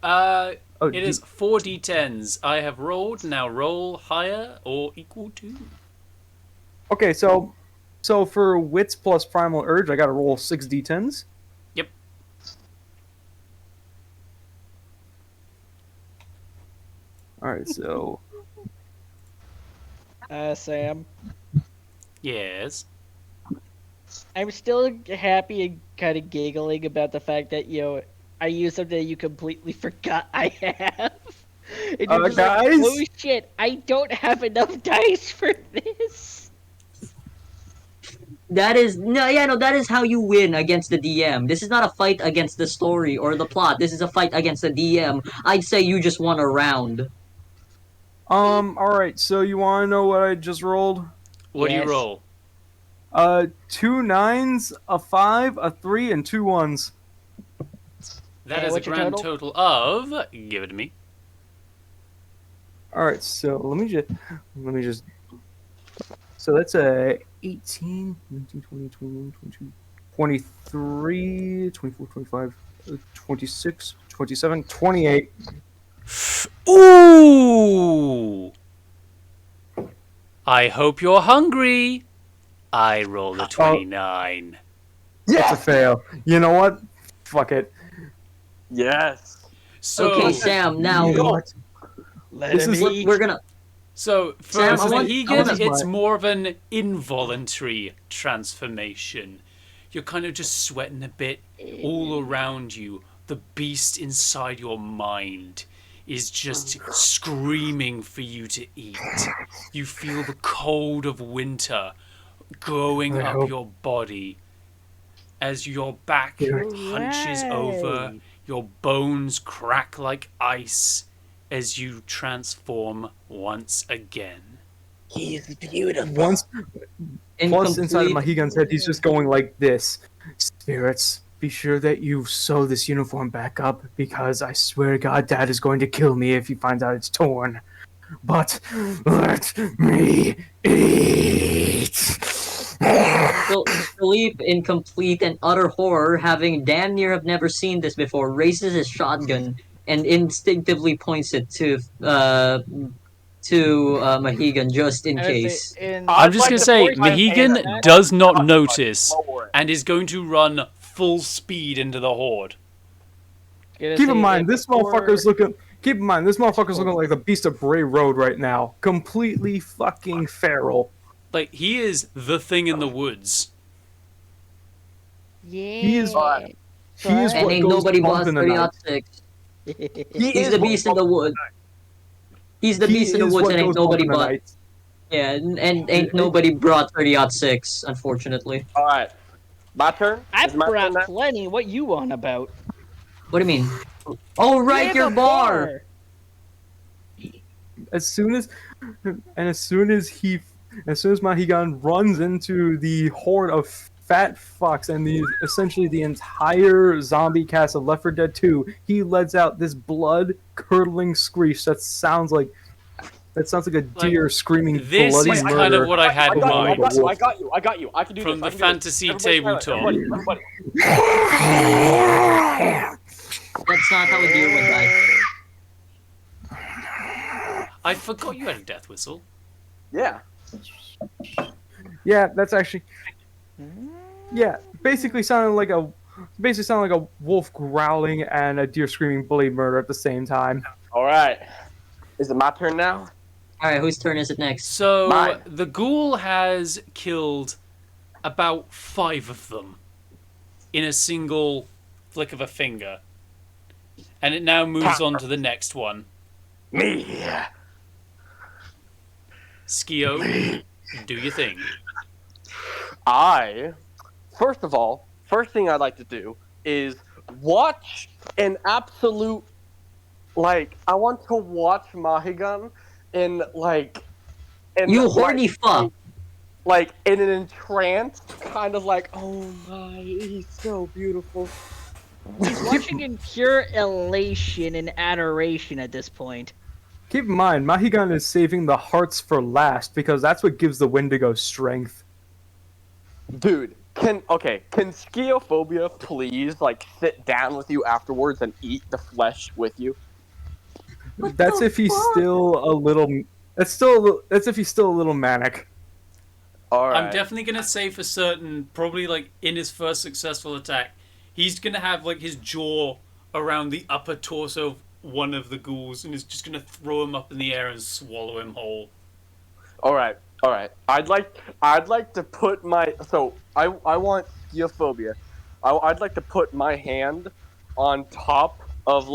A: uh,
L: oh
A: it is 4d10s. I have rolled, now roll higher or equal to.
L: Okay, so for wits plus primal urge, I got to roll 6 d10s.
A: Yep.
L: All right, so
F: Sam,
A: Yes.
F: I'm still happy and kind of giggling about the fact that, I used something you completely forgot I have. And you're just like,
L: guys?
F: oh shit, I don't have enough dice for this.
G: That is that is how you win against the DM. This is not a fight against the story or the plot. This is a fight against the DM. I'd say you just won a round.
L: all right, so you want to know what I just rolled?
A: What do you
F: Yes.
A: roll?
L: 2 9s, a 5, a 3, and 2 1s.
A: That
F: Okay,
A: is a
F: what's your
A: grand
F: total?
A: total of. Give it to me.
L: All right, so let me just. So that's a 18, 19, 20, 21, 22, 23, 24, 25, 26, 27, 28.
A: Ooh! I hope you're hungry. I rolled a 29.
L: That's a fail. You know what? Fuck it.
E: Yes.
A: So,
G: Okay, Sam. Now
L: You know what?
F: Let
L: This
F: him
L: is-
F: eat.
G: we're gonna.
A: So for
G: Sam, I want-
A: Mohegan,
L: I want-
A: it's more of an involuntary transformation. You're kind of just sweating a bit all around you. The beast inside your mind is just screaming for you to eat. You feel the cold of winter growing
L: I
A: up
L: hope-
A: your body as your back hunches over, your bones crack like ice as you transform once again.
I: He's beautiful.
L: Once plus inside of
G: Incomplete.
L: Mahigan's head, he's just going like this. Spirits, be sure that you sew this uniform back up because I swear to God, Dad is going to kill me if he finds out it's torn. But let me eat.
G: Philippe, in complete and utter horror, having damn near have never seen this before, raises his shotgun and instinctively points it to Mahigan just in
F: And I say,
G: case.
F: in
A: I'm just
E: like
A: going to
E: to
A: say,
E: point my hand
A: Mahigan
E: at
A: does not
E: shotgun,
A: notice
E: lower it.
A: and is going to run full speed into the horde.
L: Keep in mind, this motherfucker's looking. Keep in mind, this motherfucker's looking like the Beast of Bray Road right now. Completely fucking feral.
A: Like, he is the thing in the woods.
F: Yeah.
L: He is. He is
G: And
L: what
G: ain't
L: goes
G: nobody
L: bump
G: boss
L: in the night.
G: 306.
E: He
G: He's
E: is
G: the beast in the wood. He's the
L: He
G: beast in the
L: is
G: woods
L: what
G: and ain't
L: goes bump
G: nobody
L: in the
G: but.
L: night.
G: Yeah, and ain't nobody brought 30-06, unfortunately.
E: All right, my turn.
F: I
E: Is my turn
F: brought
E: now?
F: plenty. What you on about?
G: What do you mean? Oh, right,
F: have
G: your
F: a
G: bar!
L: As soon as Mahigan runs into the horde of fat fucks and essentially the entire zombie cast of Left 4 Dead 2, he lets out this blood curdling screech that sounds like a deer screaming
A: This
L: bloody
A: is
L: murder.
A: kind of what I had in
E: I
A: mind
E: got you. I got you. I can do
A: from
E: this.
A: the fantasy
E: Everybody silent.
A: tabletop.
E: Everybody.
G: That's not how a deer would die.
A: I forgot you had a death whistle.
E: Yeah.
L: Yeah, that's actually. Yeah, basically sounding like a wolf growling and a deer screaming bloody murder at the same time.
E: All right. Is it my turn now?
G: Alright, whose turn is it next?
A: So,
E: Mine.
A: the ghoul has killed about 5 of them in a single flick of a finger. And it now moves on to the next one.
I: Me.
A: Skio, do your thing.
E: First thing I'd like to do is watch an absolute, I want to watch Mahigan in,
G: You horny fuck!
E: In an entranced, kind of oh my, he's so beautiful.
F: He's watching in pure elation and adoration at this point.
L: Keep in mind, Mahigan is saving the hearts for last because that's what gives the Wendigo strength.
E: Dude, can Skiophobia please, sit down with you afterwards and eat the flesh with you?
L: That's if he's still a little. That's if he's still a little manic.
E: Alright.
A: I'm definitely going to say for certain, probably in his first successful attack, he's going to have his jaw around the upper torso of one of the ghouls and is just going to throw him up in the air and swallow him whole.
E: Alright. I'd like to put my I want Skiophobia. I'd like to put my hand on top of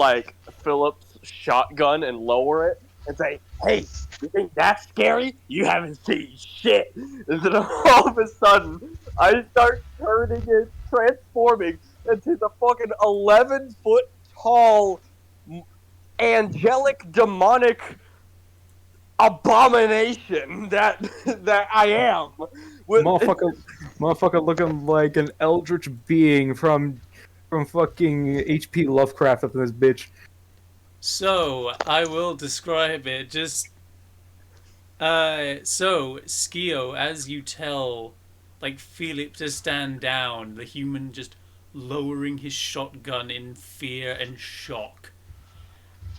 E: Philip's shotgun and lower it and say, "Hey, you think that's scary? You haven't seen shit." And then all of a sudden, I start transforming into the fucking 11-foot tall, angelic, demonic abomination that I am.
L: Motherfucker looking like an eldritch being from fucking H.P. Lovecraft up in this bitch.
A: So, I will describe it. So, Skio, as you tell, Philip to stand down, the human just lowering his shotgun in fear and shock.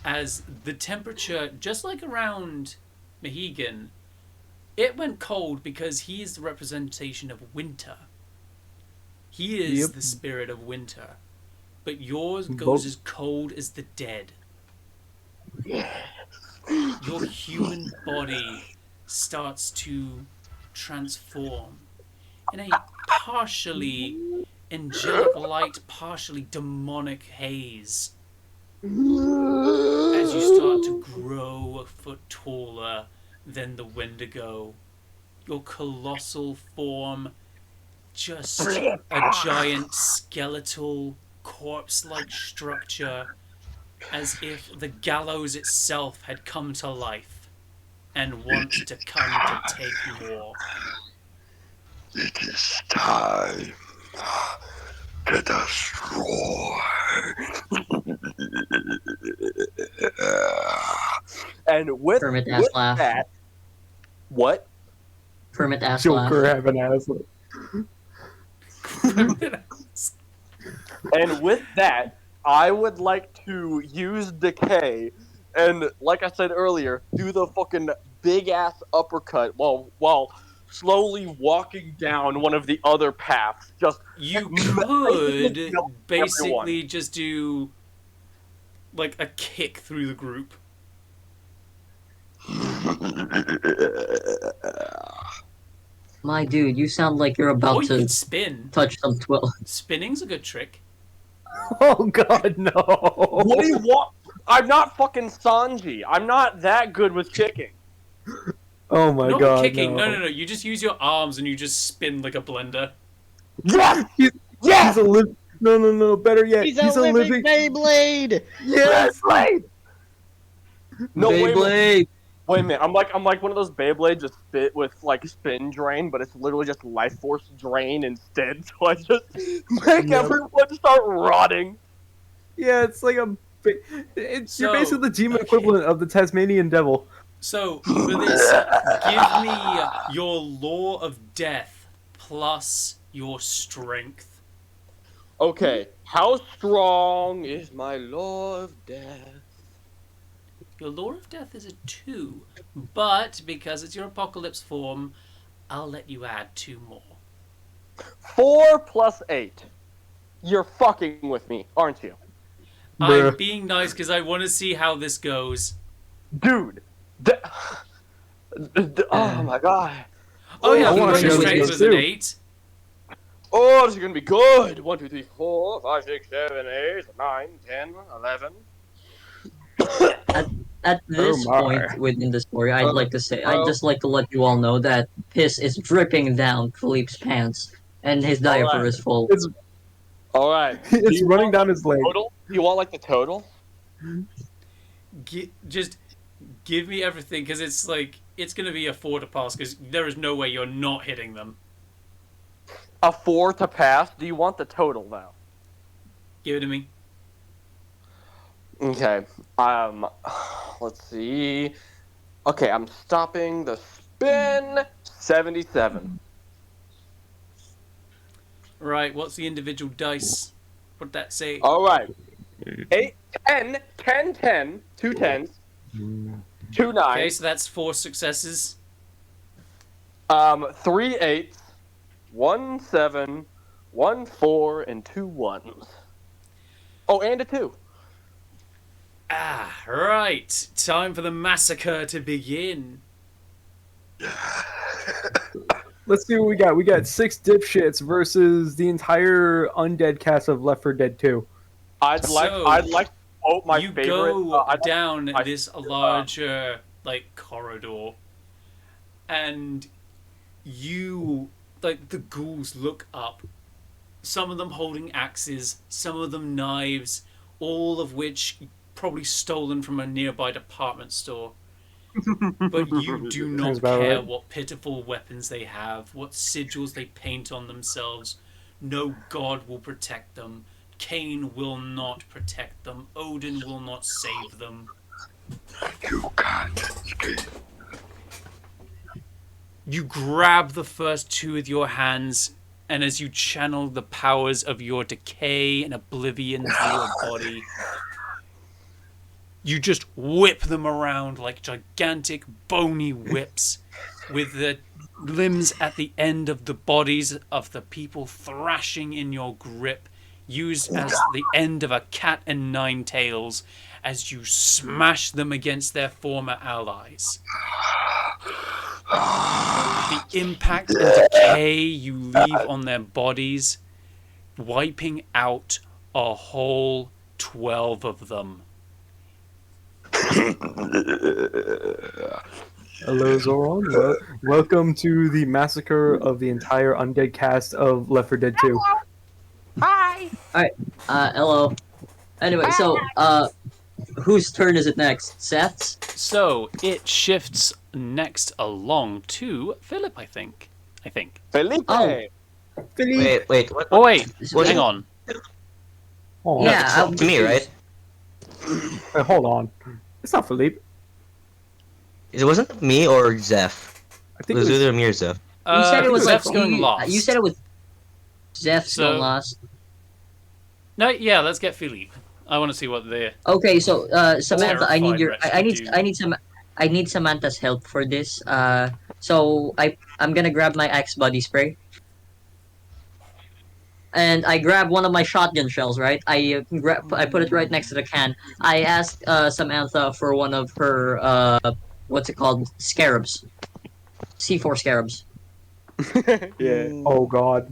A: As the temperature, just like around Mahigan, it went cold because he is the representation of winter. He is the spirit of winter. But yours goes as cold as the dead. Your human body starts to transform in a partially angelic light, partially demonic haze. As you start to grow a foot taller than the Wendigo, your colossal form, just a giant skeletal, corpse-like structure, as if the gallows itself had come to life and want to come to take more.
I: It is time to destroy.
E: And with
G: Kermit ass laugh.
E: that, what?
G: Kermit ass
L: Joker
G: laugh.
L: have an ass.
E: And with that, I would like to use decay and, like I said earlier, do the fucking big ass uppercut while slowly walking down one of the other paths. Just
A: You
E: making
A: could
E: it kill
A: basically just do like a kick through the group.
G: My dude, you sound like you're
A: Or
G: about
A: you
G: to
A: could spin.
G: touch some 12.
A: Spinning's a good trick.
L: Oh god, no.
E: What do you want? I'm not fucking Sanji. I'm not that good with kicking.
L: Oh my
A: Not
L: god,
A: kicking.
L: no.
A: No. You just use your arms and you just spin like a blender.
E: Yes!
L: He's
E: Yes!
L: a no, better yet.
F: He's a living Beyblade!
L: Yes!
E: Beyblade! No, wait a minute.
G: Beyblade!
E: Wait a minute. I'm like one of those Beyblades just fit with like spin drain, but it's literally just life force drain instead. So I just make everyone start rotting.
L: Yeah, it's like a you're basically the demon equivalent of the Tasmanian devil.
A: So, for this, give me your Law of Death plus your Strength.
E: Okay, how strong is my law of death?
A: Your Law of Death is a 2, but because it's your Apocalypse form, I'll let you add 2 more.
E: 4 plus 8. You're fucking with me, aren't you?
A: I'm being nice because I want to see how this goes.
E: Dude. Oh my god.
A: Oh yeah,
L: I wanna
A: your
L: see how this
A: Strength
L: goes
A: was an
L: too.
A: 8.
E: Oh, this is gonna be good. 1, 2, 3, 4, 5, 6, 7, 8, 9, 10, 11.
G: At this
L: my.
G: point within the story, I'd like to say, I'd just like to let you all know that piss is dripping down Philippe's pants, and his diaper
E: Alright.
G: is full.
E: Alright.
L: It's running down his leg.
E: Total? You want like the total?
A: Just give me everything because it's like it's gonna be a 4 to pass because there is no way you're not hitting them.
E: A 4 to pass? Do you want the total though?
A: Give it to me.
E: Okay. Let's see. Okay, I'm stopping the spin. 77.
A: Right, what's the individual dice? What'd that say?
E: Alright. 8, 10, 10, 10, 2 10s, 2 9s,
A: Okay, so that's 4 successes.
E: 3 8s, 1 7, 1 4, and 2 1s. Oh, and a 2.
A: Ah, right. Time for the massacre to begin.
L: Let's see what we got. We got 6 dipshits versus the entire undead cast of Left 4 Dead 2.
E: I'd like to quote my
A: you
E: favorite.
A: go down this larger corridor, and you the ghouls look up. Some of them holding axes, some of them knives, all of which probably stolen from a nearby department store. But you do not
L: Sounds about
A: care
L: right.
A: what pitiful weapons they have, what sigils they paint on themselves. No god will protect them. Cain will not protect them. Odin will not save them.
I: You can't escape.
A: You grab the first 2 with your hands, and as you channel the powers of your decay and oblivion through your body, you just whip them around like gigantic bony whips with the limbs at the end of the bodies of the people thrashing in your grip, used as the end of a cat and 9 tails as you smash them against their former allies. The impact and decay you leave on their bodies, wiping out a whole 12 of them.
L: Hello, Zoran. Welcome to the massacre of the entire undead cast of Left 4 Dead 2.
K: Hi.
G: Alright, hello. Anyway, so, Whose turn is it next? Seth's?
A: So it shifts next along to Philip, I think.
E: Felipe.
G: Oh.
H: Wait, what?
A: Oh wait,
G: So-
A: hang on.
L: Oh,
H: No,
G: Yeah, I'm
H: it's to me, right?
L: wait, hold on. It's not Philippe.
H: It wasn't me or Zeph.
L: I
H: It
L: think
H: was either me or Zeph.
G: You said it was
A: Zeph's
G: like
A: going
G: you,
A: last.
G: You said it was Zeph's
A: So-
G: going last.
A: No, yeah, let's get Philippe. I want to see what they're.
G: Okay, so Samantha, I need
A: Terrified
G: your
A: wretch
G: I need
A: do.
G: I need Samantha's help for this. So I'm gonna grab my axe body spray. And I grab one of my shotgun shells, right? I put it right next to the can. I asked Samantha for one of her what's it called? Scarabs. C4 scarabs.
E: Yeah.
L: Oh God.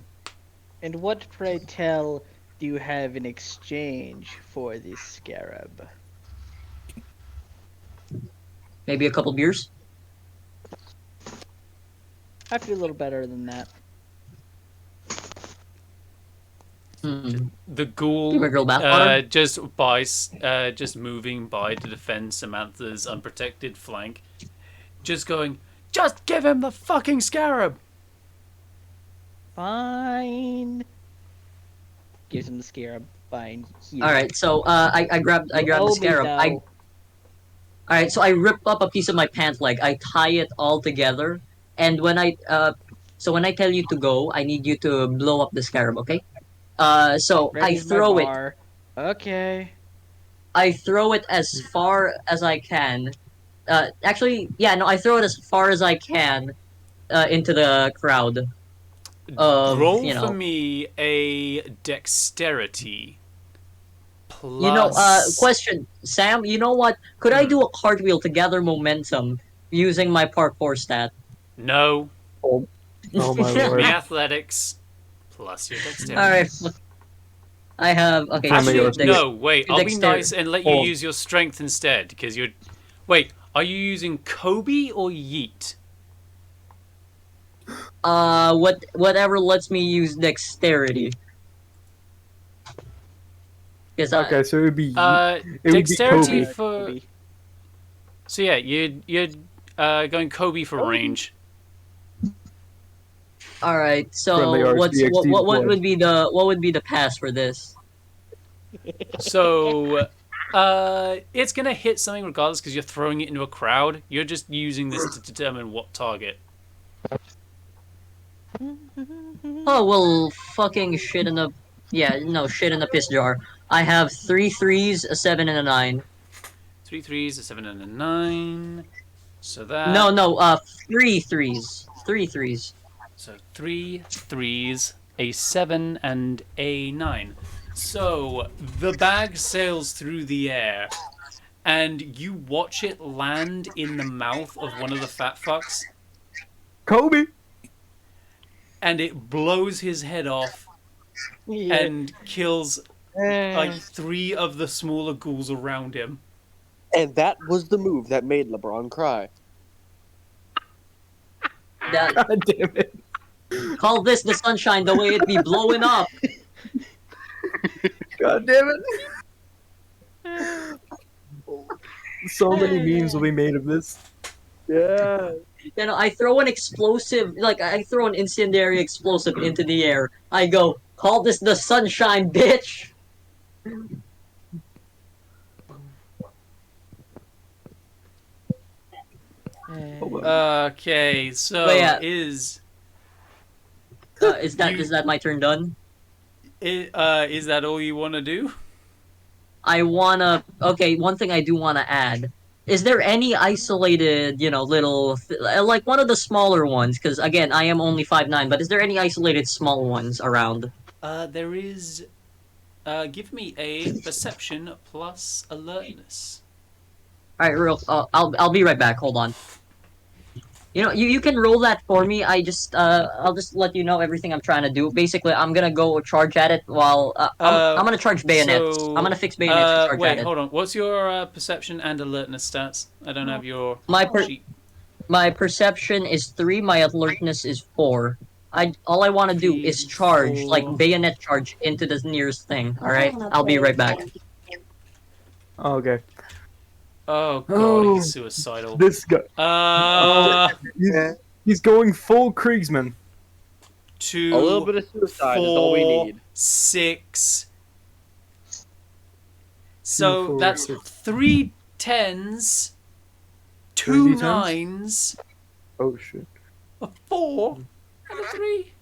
F: And what, pray tell, do you have in exchange for this scarab?
G: Maybe a couple beers?
F: I feel a little better than that.
G: Hmm.
A: The ghoul
G: Give a girl bathwater?
A: just moving by to defend Samantha's unprotected flank, just going, just give him the fucking scarab.
F: Fine. Gives him the scarab. Fine. Here.
G: Alright, so I grabbed
F: You
G: the
F: owe me,
G: scarab.
F: though.
G: Alright, so I rip up a piece of my pant leg. I tie it all together, and when I tell you to go, I need you to blow up the scarab, okay? So I
F: Ready's my
G: throw it.
F: bar. Okay.
G: I throw it as far as I can. Actually, yeah, no, I throw it as far as I can into the crowd.
A: Roll
G: you know,
A: for me a dexterity. Plus...
G: You know, question, Sam. You know what? Could I do a cartwheel to gather momentum using my parkour stat?
A: No.
L: Oh my
A: Give
L: lord.
A: me athletics plus your dexterity.
G: All right. I have okay.
A: Actually,
L: yours.
A: no. Wait, I'll be
G: Dexterity.
A: nice and let you use your strength instead, because you're. Wait, are you using Kobe or Yeet?
G: Whatever lets me use dexterity.
L: Okay, so it would be it would be
A: Dexterity
L: Kobe.
A: for. So yeah, you're going Kobe for range.
G: All right.
L: Friendly
G: So
L: RCXD
G: what
L: deployed.
G: would be the pass for this?
A: So, it's gonna hit something regardless because you're throwing it into a crowd. You're just using this to determine what target.
G: Oh well, fucking shit in the shit in the piss jar. I have 3 threes, a 7, and a 9.
A: 3 threes, a 7, and a 9. So that.
G: No, 3 threes. 3 threes.
A: So 3 threes, a 7, and a 9. So the bag sails through the air, and you watch it land in the mouth of one of the fat fucks,
L: Kobe.
A: and it blows his head off and kills like 3 of the smaller ghouls around him.
E: And that was the move that made LeBron cry.
G: That,
L: God damn it.
G: call this the sunshine the way it be blowing up.
L: God damn it. So many memes will be made of this.
E: Yeah.
G: You know, I throw an explosive, like I throw an incendiary explosive into the air. I go, call this the sunshine, bitch.
A: Okay, so
G: But yeah.
A: is
G: Is that my turn done?
A: is that all you want to do?
G: I wanna. Okay, one thing I do wanna add. Is there any isolated, little, like one of the smaller ones? Because again, I am only 5'9", but is there any isolated small ones around?
A: There is. Give me a perception plus alertness.
G: All right, I'll be right back. Hold on. You can roll that for me. I'll just let you know everything I'm trying to do. Basically, I'm gonna go charge at it while I'm gonna charge bayonets.
A: So,
G: I'm gonna fix bayonets and charge
A: wait,
G: at it.
A: hold on. What's your perception and alertness stats? I don't have your sheet.
G: My perception is 3. My alertness is 4. All I want to do is charge, like bayonet charge into the nearest thing. All right, I'll be right back.
L: Okay.
A: Oh god,
L: Oh,
A: he's suicidal.
L: this guy.
A: Uh,
L: He's going full Kriegsman.
E: A little
A: 2,
E: bit of suicide is
A: 4,
E: all we need.
A: 6.
L: Two,
A: So
L: four,
A: that's
L: six.
A: 3 10s,
L: 3
A: 2
L: D10s?
A: 9s,
L: Oh shit.
A: a 4, and a 3.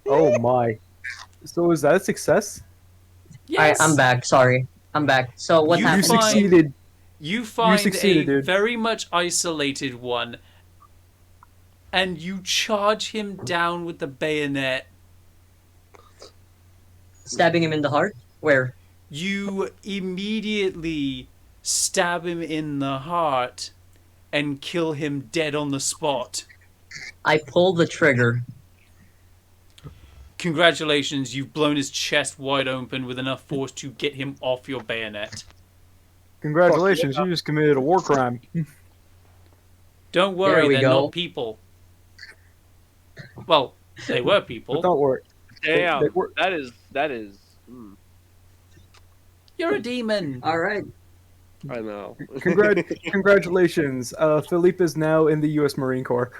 L: Oh my. So is that a success?
A: Yes.
G: I'm back. Sorry, I'm back. So what
A: You
L: You
G: happened?
L: succeeded.
A: You find
L: succeeded,
A: a
L: dude.
A: very much isolated one, and you charge him down with the bayonet.
G: Stabbing him in the heart. Where?
A: You immediately stab him in the heart and kill him dead on the spot.
G: I pull the trigger.
A: Congratulations, you've blown his chest wide open with enough force to get him off your bayonet.
L: Congratulations, you just committed a war crime.
A: Don't worry,
G: There we
A: they're
G: go.
A: not people. Well, they were
L: But
A: people.
L: don't worry.
E: Damn,
L: They were-
E: that is.
A: You're a demon.
G: All right.
E: I know.
L: Congratulations. Philippe is now in the U.S. Marine Corps.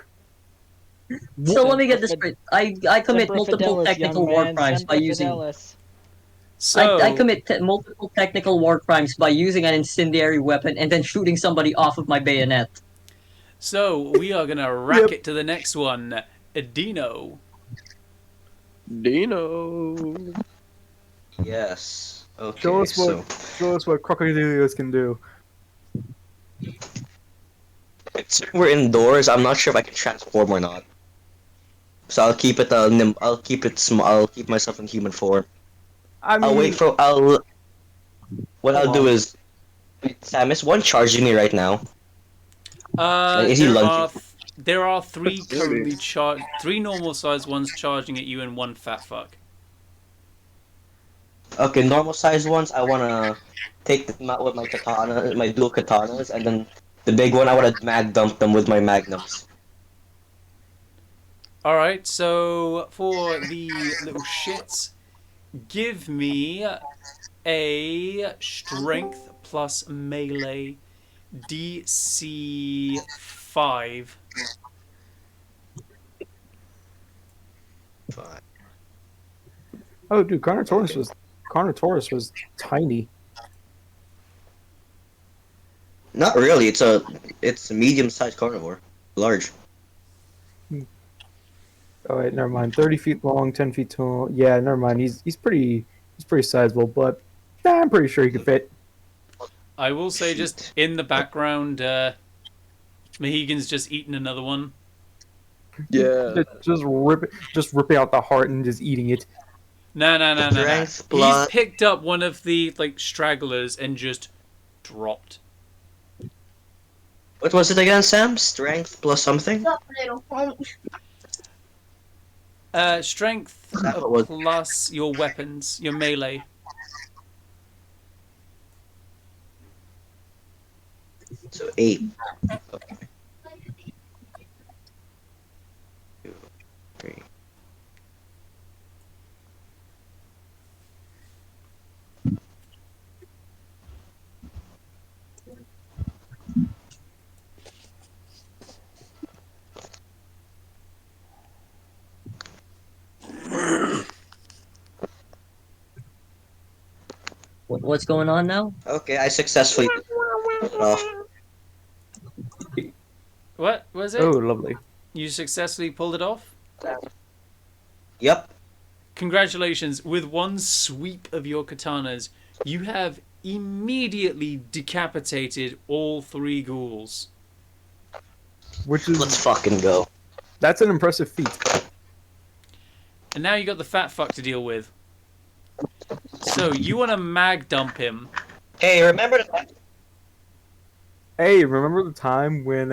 G: So let me get this straight. I commit
F: Semper
G: multiple
F: Fidelis,
G: technical
F: young
G: war
F: man,
G: crimes by
F: Semper
G: using.
F: Fidelis.
A: So,
G: I commit multiple technical war crimes by using an incendiary weapon and then shooting somebody off of my bayonet.
A: so we are gonna rack it to the next one. Dino.
E: Dino.
H: Yes. Okay.
L: Show us
H: So
L: show us what crocodilios can do.
H: considering we're indoors, I'm not sure if I can transform or not. So I'll keep it. I'll keep it small. I'll keep myself in human form.
L: I mean,
H: I'll wait for. What I'll
L: Hold
H: do
L: on.
H: is. Sam, is one charging me right now? Is he lunging?
A: There are 3
E: Let's do
A: currently
E: this.
A: 3 normal sized ones charging at you and 1 fat fuck.
H: Okay, normal sized ones. I wanna take them out with my katana, my dual katanas, and then the big one I wanna mag dump them with my magnums.
A: Alright, so for the little shits, give me a strength plus melee DC 5.
H: Fine.
L: oh dude, Carnotaurus was tiny.
H: Not really. It's a medium sized carnivore, large.
L: Oh wait, never mind. 30 feet long, 10 feet tall. Yeah, never mind. He's pretty sizable, but I'm pretty sure he could fit.
A: I will say, just in the background, Mohegan's just eating another one.
E: Yeah.
L: Just ripping out the heart and just eating it.
A: No.
H: Strength
A: He's
H: plus-
A: picked up one of the stragglers and just dropped.
H: What was it again, Sam? Strength plus something?
A: Strength
H: That was-
A: plus your weapons, your melee.
H: So 8. Okay. 2, 3.
G: What's going on now?
H: Okay, I successfully pulled it off.
A: What was it?
L: Oh, lovely.
A: You successfully pulled it off?
H: Yep.
A: Congratulations. With one sweep of your katanas, you have immediately decapitated all 3 ghouls.
L: Which is
H: Let's fucking go.
L: that's an impressive feat.
A: And now you got the fat fuck to deal with. So, you want to mag dump him.
H: Hey, remember that?
L: Hey, remember the time when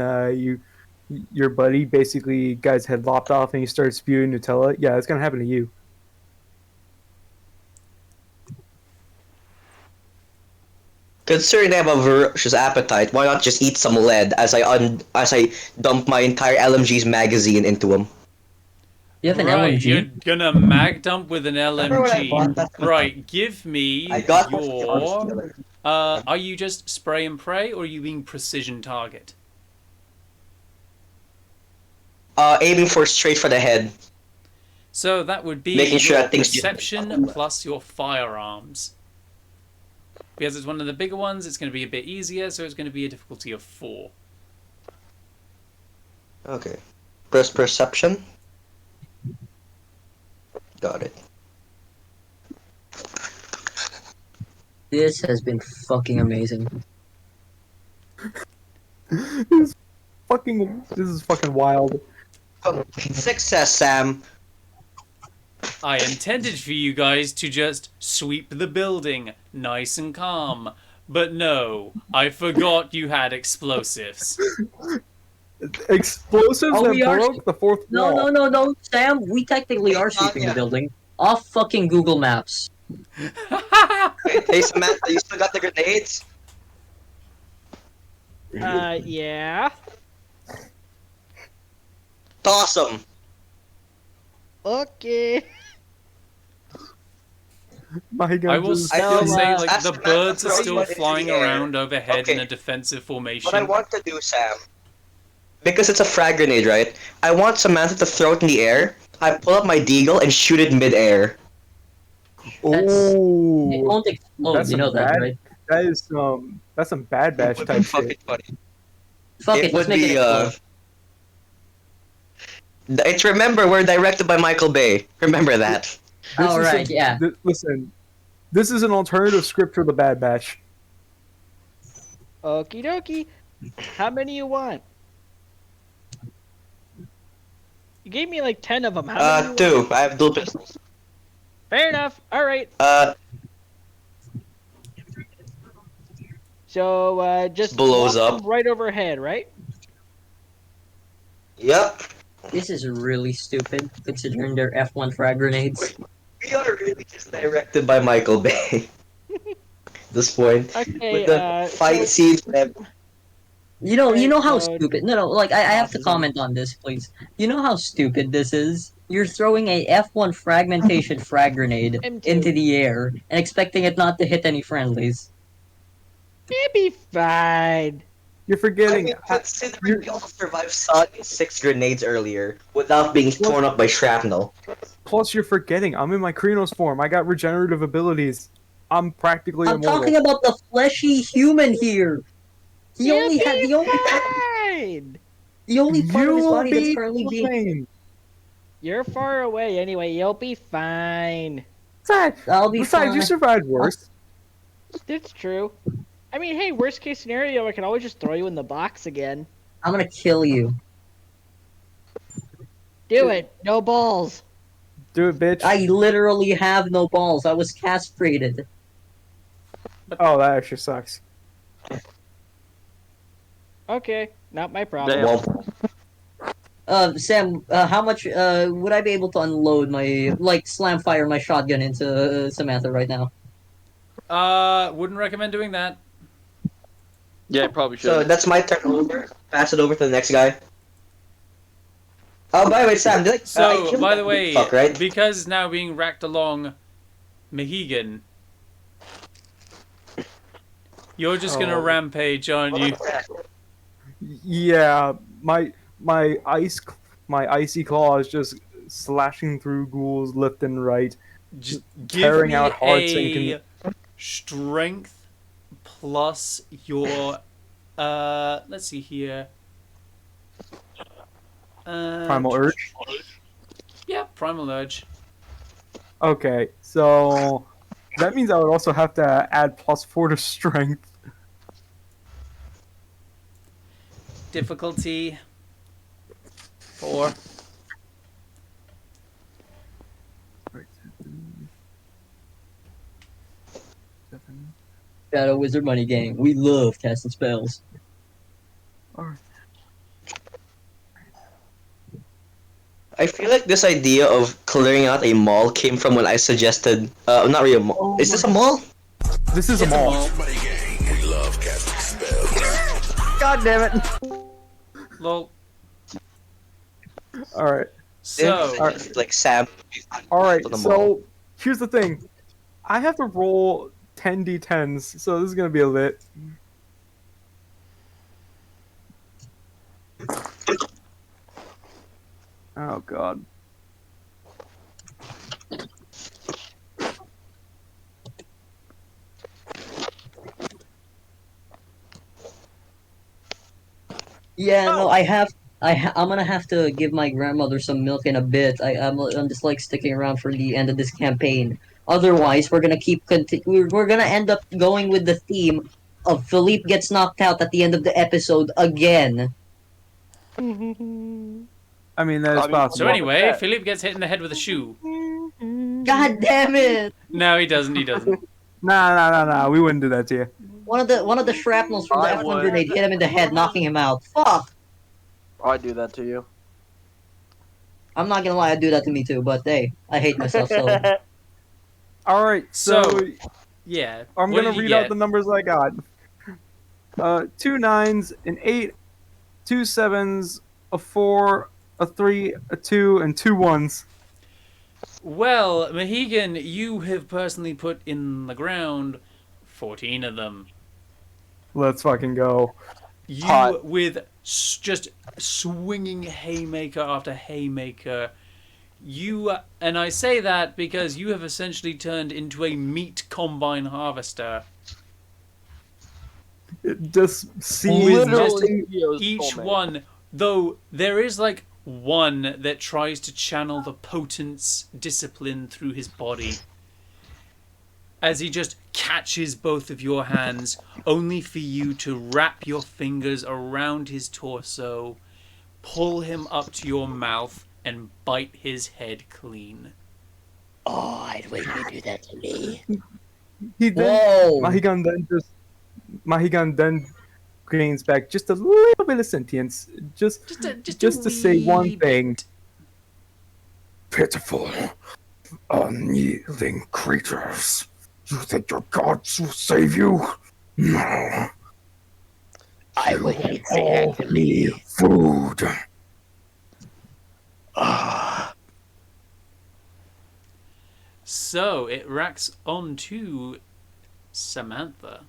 L: your buddy basically got his head lopped off and he started spewing Nutella? Yeah, it's gonna happen to you.
H: Considering I have a voracious appetite, why not just eat some lead as I dump my entire LMG's magazine into him?
G: You have an
A: Right,
G: LMG?
A: you're gonna mag dump with an
H: Remember when I bought
A: LMG.
H: that?
A: Right, give me
H: I got that
A: your Are you just spray and pray, or are you being precision target?
H: Aiming for straight for the head.
A: So that would be
H: Making sure
A: your
H: that things just-
A: perception plus your firearms. Because it's one of the bigger ones, it's going to be a bit easier, so it's going to be a difficulty of 4.
H: Okay. Press perception. Got it.
G: This has been fucking amazing.
L: This is fucking wild.
H: Success, Sam.
A: I intended for you guys to just sweep the building, nice and calm. But no, I forgot you had explosives.
L: Explosives
G: Oh,
L: that
G: we are-
L: broke the fourth wall.
G: No, Sam. We technically are sweeping the building. Off fucking Google Maps.
H: Hey, Samantha, you still got the grenades?
F: Yeah.
H: Toss them.
F: Okay.
L: My God,
A: I will
L: just-
A: still say, like,
H: ask
A: the
H: Samantha
A: birds
H: to
A: are
H: throw
A: still
H: one into
A: flying
H: the air.
A: around overhead in
H: Okay.
A: a defensive formation.
H: What I want to do, Sam, because it's a frag grenade, right? I want Samantha to throw it in the air. I pull up my deagle and shoot it mid-air.
G: It
L: Oh,
G: won't explode.
L: that's
G: You know
L: some
G: that,
L: bad-
G: right?
L: that is that's some Bad Batch
H: Would be
L: type
H: fucking
L: shit.
H: funny.
G: Fuck it.
H: It
G: Let's
H: would
G: make it
H: be,
G: explode.
H: It's remember we're directed by Michael Bay. Remember that.
L: This
G: Oh,
L: is
G: right, yeah.
L: Listen, this is an alternative script for the Bad Batch.
F: Okie dokie. How many you want? You gave me like 10 of them. How many? You
H: 2.
F: want?
H: I have dual pistols.
F: Fair enough. All right. So just
H: Blows
F: walk
H: up.
F: them right overhead, right?
H: Yep.
G: This is really stupid, considering they're F1 frag grenades.
H: We are really just directed by Michael Bay. This point.
F: Okay.
H: With the fight
F: so-
H: scenes and everything.
G: You know how
F: so-
G: stupid. No, like I have to
F: Awesome.
G: comment on this, please. You know how stupid this is. You're throwing a F1 fragmentation frag grenade
F: M2.
G: into the air and expecting it not to hit any friendlies.
F: It'll be fine.
L: You're
H: I
L: forgetting.
H: mean, considering we all survived Sonic 6 grenades earlier without being torn up by shrapnel.
L: Plus, you're forgetting. I'm in my Krynos form. I got regenerative abilities. I'm practically
G: I'm
L: immortal.
G: talking about the fleshy human here. He
F: You'll
G: only had
F: be
G: the only
F: fine.
G: part of his
L: You'll
G: body that's
L: be
G: currently being.
L: fine.
F: You're far away anyway. You'll be fine.
G: I'll be
L: Besides, you
G: fine.
L: survived worse.
F: That's true. I mean, hey, worst case scenario, I can always just throw you in the box again.
G: I'm gonna kill you.
F: Do it. No balls.
L: Do it, bitch.
G: I literally have no balls. I was castrated.
L: Oh, that actually sucks.
F: Okay, not my problem.
H: Well,
G: Sam, how much would I be able to unload slam fire my shotgun into Samantha right now?
A: Wouldn't recommend doing that.
E: Yeah, probably should.
H: so that's my turn over. Pass it over to the next guy. Oh, by the way, Sam, I
A: So,
H: killed
A: by
H: that
A: the way,
H: fuck, right?
A: because it's now being racked along Mohegan, you're just gonna
L: Oh.
A: rampage, aren't you?
L: Yeah, my icy claw is just slashing through ghouls left and right.
A: Just
L: tearing
A: give me
L: out hearts
A: a
L: and
A: strength plus your let's see here.
L: Primal urge.
A: Yeah, primal urge.
L: Okay, so that means I would also have to add +4 to strength.
A: Difficulty 4.
G: Shadow Wizard Money Gang. We love casting spells.
H: I feel like this idea of clearing out a mall came from when I suggested. Not really a mall. Is this a mall?
L: This is a mall.
G: God damn it!
A: Lol.
L: All right.
A: So,
H: Like Sam.
L: All right,
H: To the
L: so
H: mall.
L: here's the thing. I have to roll 10d10s, so this is gonna be a lit. Oh god.
G: Yeah, no, I'm gonna have to give my grandmother some milk in a bit. I'm just like sticking around for the end of this campaign. Otherwise, we're gonna end up going with the theme of Philippe gets knocked out at the end of the episode again.
L: I mean, that is
E: I mean,
L: possible.
A: So anyway, Philippe gets hit in the head with a shoe.
G: God damn it!
A: No, he doesn't. He doesn't.
L: Nah. We wouldn't do that to you.
G: One of the shrapnels from the
E: I
G: F1
E: would.
G: grenade hit him in the head, knocking him out. Fuck!
E: I'd do that to you.
G: I'm not gonna lie, I'd do that to me too, but hey, I hate myself so.
L: All right, so
A: Yeah.
L: I'm
A: what
L: gonna
A: did you
L: read
A: get?
L: out the numbers I got. 2 9s, an 8, 2 7s, a 4, a 3, a 2, and 2 1s.
A: Well, Mohegan, you have personally put in the ground 14 of them.
L: Let's fucking go.
A: You,
E: Hot.
A: with just swinging haymaker after haymaker, and I say that because you have essentially turned into a meat combine harvester.
L: It just seems
A: With just
E: Literally,
A: each one, though there is like one that tries to channel the potence discipline through his body as he just catches both of your hands, only for you to wrap your fingers around his torso, pull him up to your mouth, and bite his head clean.
J: Oh, I'd wait you do that to me.
L: He then Mahigan then gains back just a little bit of sentience, just to say one thing.
M: Pitiful, unyielding creatures. You think your gods will save you? No.
J: I wish you'd say that to me.
M: Food.
A: So it racks on to Samantha,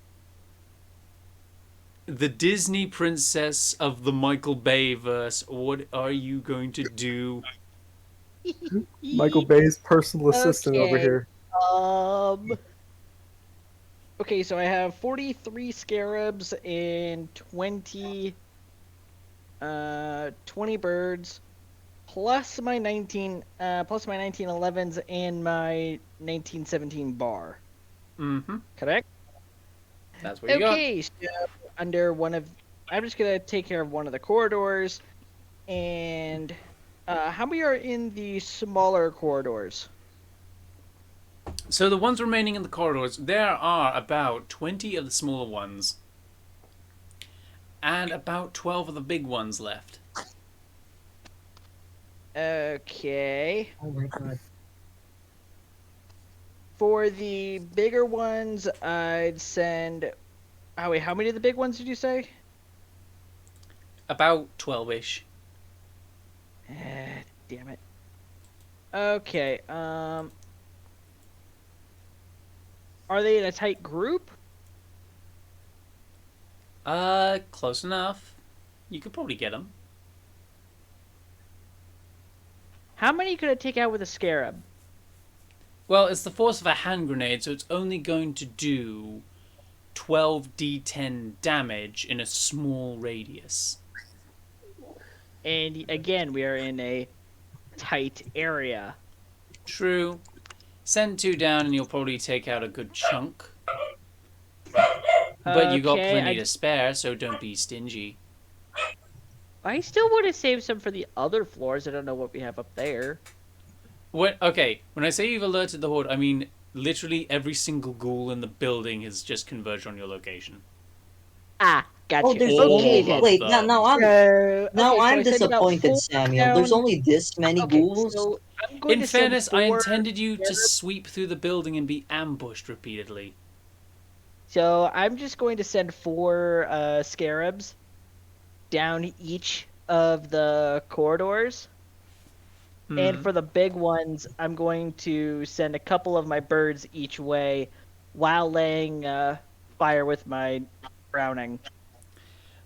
A: the Disney princess of the Michael Bay verse. What are you going to do?
L: Michael Bay's personal assistant over
F: Okay.
L: here.
F: Okay, so I have 43 scarabs and 20 birds, plus my 1911s and my 1917 bar.
A: Mm-hmm.
F: Correct?
A: That's what you got.
F: Okay, so under I'm just gonna take care of one of the corridors, and how many are in the smaller corridors?
A: So the ones remaining in the corridors, there are about 20 of the smaller ones, and about 12 of the big ones left.
F: Okay.
G: Oh my god.
F: For the bigger ones, I'd send. Oh wait, how many of the big ones did you say?
A: About 12-ish.
F: Damn it. Okay. Are they in a tight group?
A: Close enough. You could probably get them.
F: How many could I take out with a scarab?
A: Well, it's the force of a hand grenade, so it's only going to do 12d10 damage in a small radius.
F: And again, we are in a tight area.
A: True. Send 2 down and you'll probably take out a good chunk. But you got plenty to spare, so don't be stingy.
F: I still want to save some for the other floors. I don't know what we have up there.
A: Okay, when I say you've alerted the Horde, I mean literally every single ghoul in the building has just converged on your location.
F: Ah, gotcha.
G: Oh, there's
F: Okay,
G: only wait. Now I'm
F: so
G: disappointed, Samuel. There's only this many ghouls.
F: So I'm going
A: In
F: to send
A: fairness, I
F: 4
A: intended you to
F: scarabs.
A: sweep through the building and be ambushed repeatedly.
F: So I'm just going to send 4 scarabs down each of the corridors. And for the big ones, I'm going to send a couple of my birds each way while laying fire with my Browning.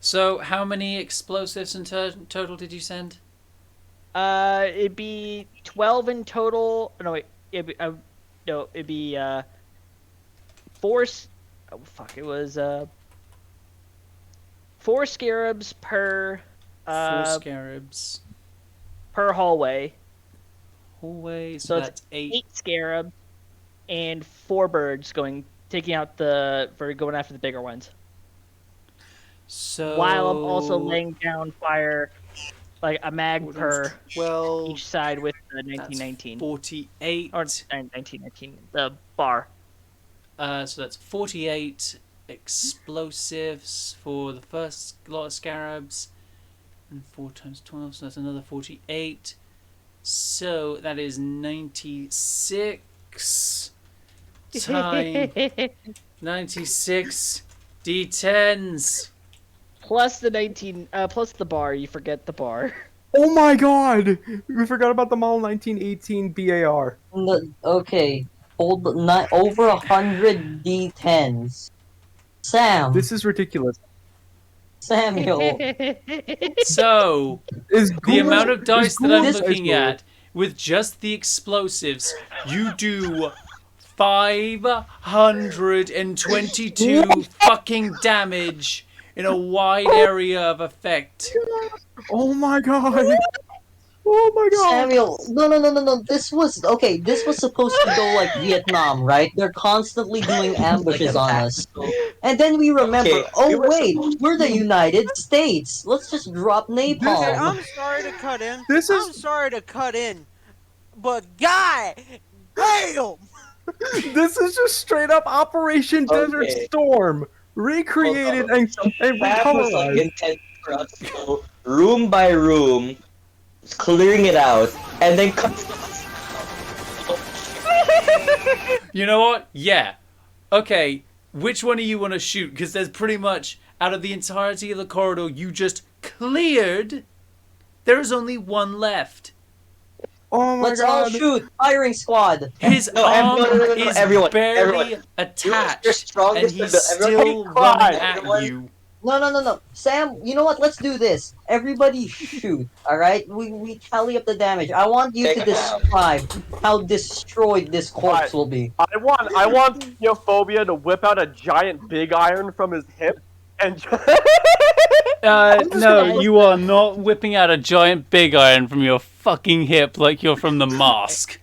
A: So, how many explosives in total did you send?
F: It'd be 12 in total. No, wait. It'd be 4. Oh fuck! It was 4 scarabs per
A: 4 scarabs
F: per hallway.
A: Hallway,
F: So
A: that's
F: it's
A: 8.
F: 8 scarabs and 4 birds going after the bigger ones.
A: So
F: While I'm also laying down fire, like a mag per
A: 12,
F: each side with the
A: that's
F: 1919
A: 48.
F: or 1919, the bar.
A: So that's 48 explosives for the first lot of scarabs, and 4 times 12, so that's another 48. So that is 96 times 96 d10s.
F: Plus the 19, plus the bar. You forget the bar.
L: Oh my god! We forgot about the model 1918 BAR.
G: Okay, over 100 D10s. Sam.
L: This is ridiculous.
G: Samuel.
A: So
L: Is
A: the amount of dice that I'm
L: Google-
A: looking at with just the explosives, you do 522 fucking damage in a wide area of effect.
L: Oh my god! Oh my god!
G: Samuel, no. This was supposed to go like Vietnam, right? They're constantly doing ambushes on us. And then we remember, we're the United States. Let's just drop
N: Okay,
G: napalm.
N: I'm sorry to cut in. But guy, damn!
L: This is just straight up Operation Desert
H: Okay.
L: Storm, recreated and
H: That was like
L: recolorized.
H: intense for us to go room by room, clearing it out, and then
A: You know what? Yeah. Okay, which one do you want to shoot? Because there's pretty much, out of the entirety of the corridor you just cleared, there is only one left.
L: Oh my
G: Let's all shoot! Firing squad!
A: His arm is
H: everyone,
A: barely
H: everyone.
A: attached,
H: You're strongest
A: and
H: in
A: he's
H: the- everyone
A: still
H: take
A: running
H: pride,
A: at
H: everyone.
A: you.
G: No. Sam, you know what? Let's do this. Everybody shoot, alright? We tally up the damage. I want you to describe how destroyed this corpse will be.
E: I want Theophobia to whip out a giant big iron from his hip and
A: No, you are not whipping out a giant big iron from your fucking hip like you're from the Mask.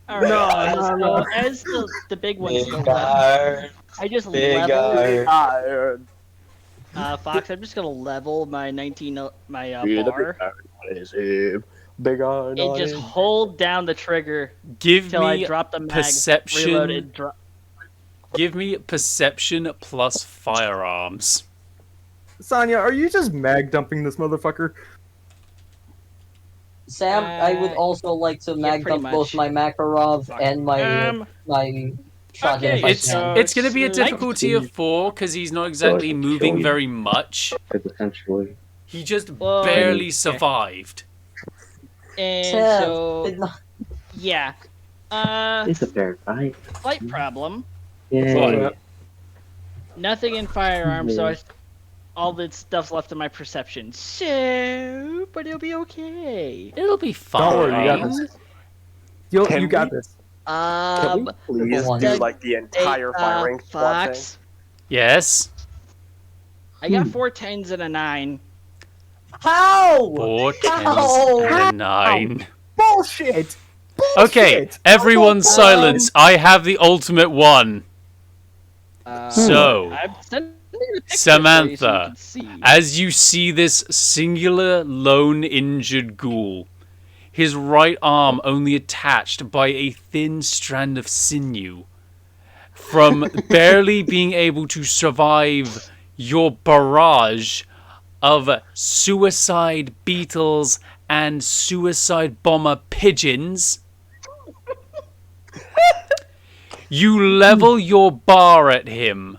F: Alright, so as the big one's still left, I just level
E: iron.
F: Fox, I'm just gonna level my bar
E: Big iron.
F: and just hold down the trigger
A: Give
F: till
A: me
F: I drop the mag,
A: perception.
F: reload it,
A: Give me perception plus firearms.
L: Sonya, are you just mag dumping this motherfucker?
G: Sam, I would also like to mag
F: pretty
G: dump both
F: much.
G: my Makarov and my shotgun if I can.
A: It's going to be a difficulty of 4 because he's not exactly moving very much.
B: Potentially.
A: He just
F: Well,
A: barely survived.
F: And
G: Sam,
F: so, yeah.
B: It's a fair fight.
F: Slight problem.
B: Yeah.
F: Nothing in firearms, so all the stuff's left in my perception. So, but it'll be okay.
A: It'll be fine.
L: Don't worry, you got this. You got this.
E: Can we please do like the entire firing squad thing?
F: Fox.
A: Yes.
F: I got 4 10s and a 9.
G: How?
A: 4
G: How?
A: 10s and a 9.
L: Bullshit!
A: Okay, everyone silence. I have the ultimate one. So,
F: I'm sending a picture for you so you
A: Samantha,
F: can see.
A: as you see this singular lone injured ghoul, his right arm only attached by a thin strand of sinew, from barely being able to survive your barrage of suicide beetles and suicide bomber pigeons, you level your bar at him.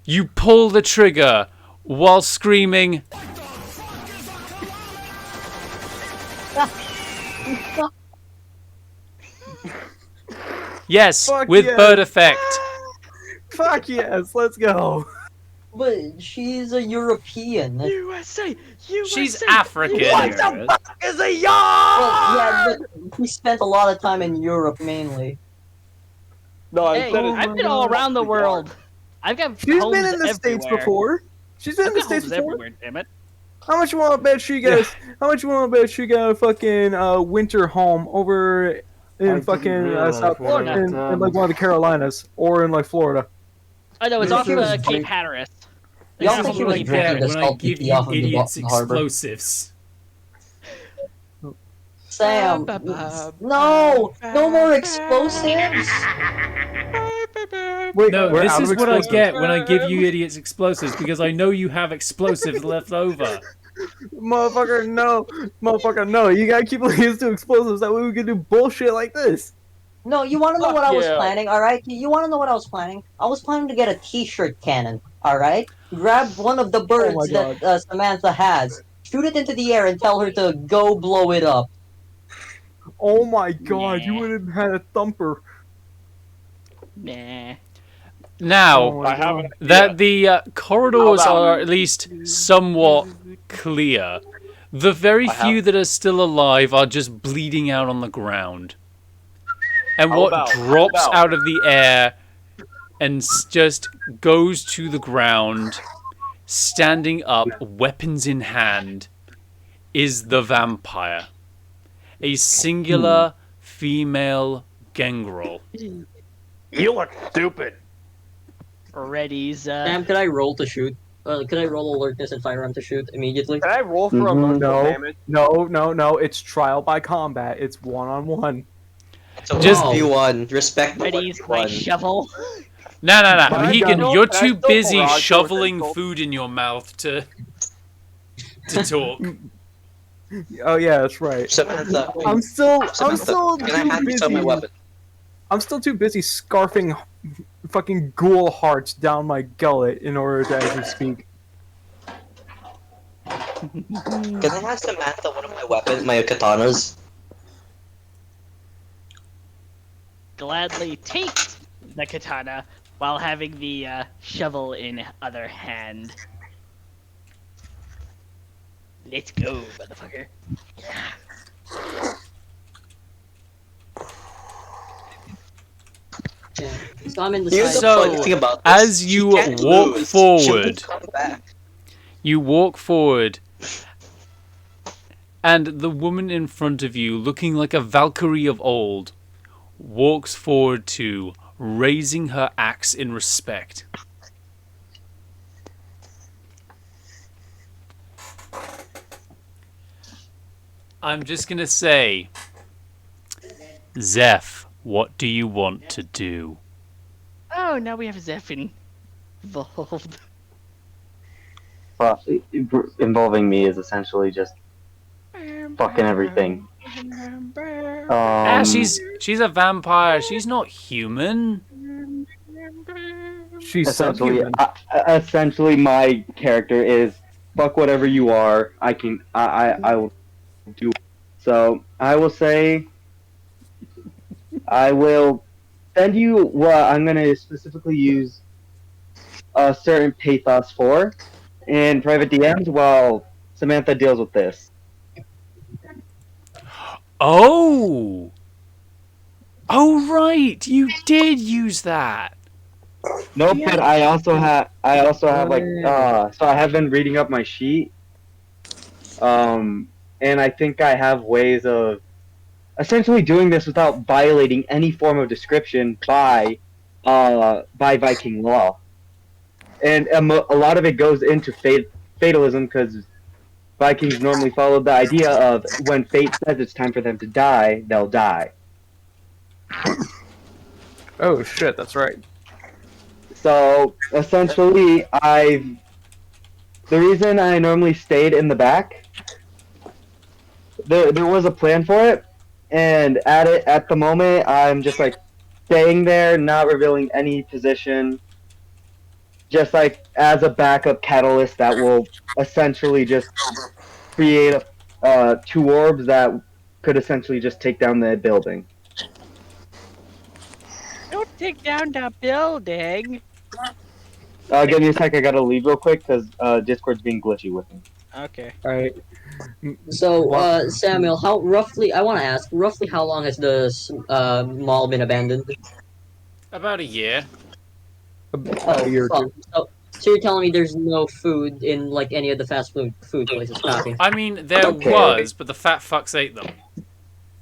A: You pull the trigger while screaming, yes,
L: Fuck
A: with
L: yeah.
A: bird effect.
L: Fuck yes, let's go.
G: But she's a European.
F: USA.
A: She's African.
E: What the fuck is a yawn?
G: Well, yeah, but we spent a lot of time in Europe mainly.
E: No,
F: Hey,
E: instead
F: I've been all around the world. I've got
L: She's
F: homes
L: been in the States
F: everywhere.
L: before. She's been
F: I've
L: in the
F: got
L: States
F: homes
L: before.
F: everywhere, damn it.
L: How much you want to bet she got? How much you want to bet she got a fucking winter home over in fucking South
F: Florida.
L: in like one of the Carolinas or in like Florida?
F: I know, it's
G: You
F: off
G: think she was
F: Cape
G: drink-
F: Hatteras.
G: You
A: This
G: also
A: is
G: think she
A: what
G: was
A: I
G: drinking
A: get
G: the
A: when I
G: salty
A: give
G: tea
A: you
G: off of the
A: idiots
G: harbor?
A: explosives.
G: Sam, no more explosives.
L: Wait,
A: No,
L: we're
A: this
L: out
A: is
L: of
A: what I
L: explosives.
A: get when I give you idiots explosives because I know you have explosives left over.
L: Motherfucker, no! You gotta keep looking into explosives. That way we can do bullshit like this.
G: No, you want to know
E: Fuck
G: what I was
E: yeah.
G: planning? All right, you want to know what I was planning? I was planning to get a T-shirt cannon. All right, grab one of the birds
L: God.
G: that Samantha has, shoot it into the air, and tell her to go blow it up.
L: Oh my god, you would have had a thumper.
F: Nah.
A: Now
L: Oh my
E: I have
L: god.
E: an idea.
A: that the corridors
E: How about-
A: are at least somewhat clear, the very
E: I
A: few
E: have-
A: that are still alive are just bleeding out on the ground. And
E: How
A: what
E: about-
A: drops
E: how about-
A: out of the air and just goes to the ground, standing up, weapons in hand, is the vampire. A singular female gangrel.
I: You look stupid.
F: Ready's,
G: Sam, could I roll to shoot? Could I roll alertness and firearm to shoot immediately?
E: Can I roll for emotional damage?
L: No, it's trial by combat. It's one-on-one.
H: So
A: Just-
H: just you one. Respect
F: Ready's my
H: one.
F: shovel.
A: No.
L: My
A: Megan,
L: God.
A: you're
E: Can I
A: too
E: still
A: busy
E: barrage her with
A: shoveling
E: insults?
A: food in your mouth to talk.
L: Oh yeah, that's right.
H: Samantha,
L: I'm still
H: Samantha, can I
L: too
H: have you some of my
L: busy.
H: weapon?
L: I'm still too busy scarfing fucking ghoul hearts down my gullet in order to actually speak.
H: Can I have Samantha one of my weapons, my katanas?
F: Gladly take the katana while having the shovel in other hand. Let's go, motherfucker.
G: So I'm in the
H: Here's the
G: side.
A: So,
H: funny thing about this.
A: as
H: She
A: you
H: can't
A: walk
H: lose.
A: forward-
H: She'll come back.
A: You walk forward, and the woman in front of you, looking like a Valkyrie of old, walks forward too, raising her axe in respect. I'm just gonna say, Zeph, what do you want to do?
F: Oh, now we have Zephin involved.
B: Well, involving me is essentially just fucking everything.
A: She's a vampire. She's not human.
L: She's
B: essentially,
L: subhuman.
B: essentially, my character is fuck whatever you are. I will do. So I will say, I will send you what I'm gonna specifically use a certain pathos for in private DMs while Samantha deals with this.
A: Oh! Oh, right! You did use that!
B: Nope, but I also have like so I have been reading up my sheet. And I think I have ways of essentially doing this without violating any form of description by Viking law. And a lot of it goes into fatalism because Vikings normally followed the idea of when fate says it's time for them to die, they'll die.
L: Oh shit, that's right.
B: So essentially, the reason I normally stayed in the back, there was a plan for it, and at the moment, I'm just like staying there, not revealing any position, just like as a backup catalyst that will essentially just create two orbs that could essentially just take down the building.
F: Don't take down the building.
B: Give me a sec. I gotta leave real quick because Discord's being glitchy with me.
F: Okay.
L: All right.
G: So,
L: Well,
G: Samuel, how roughly? I want to ask roughly how long has the mall been abandoned?
A: About a year.
L: about
G: Oh
L: a year or
G: fuck!
L: two.
G: So you're telling me there's no food in like any of the fast food places? Copy.
A: I mean, there
B: Okay.
A: was, but the fat fucks ate them.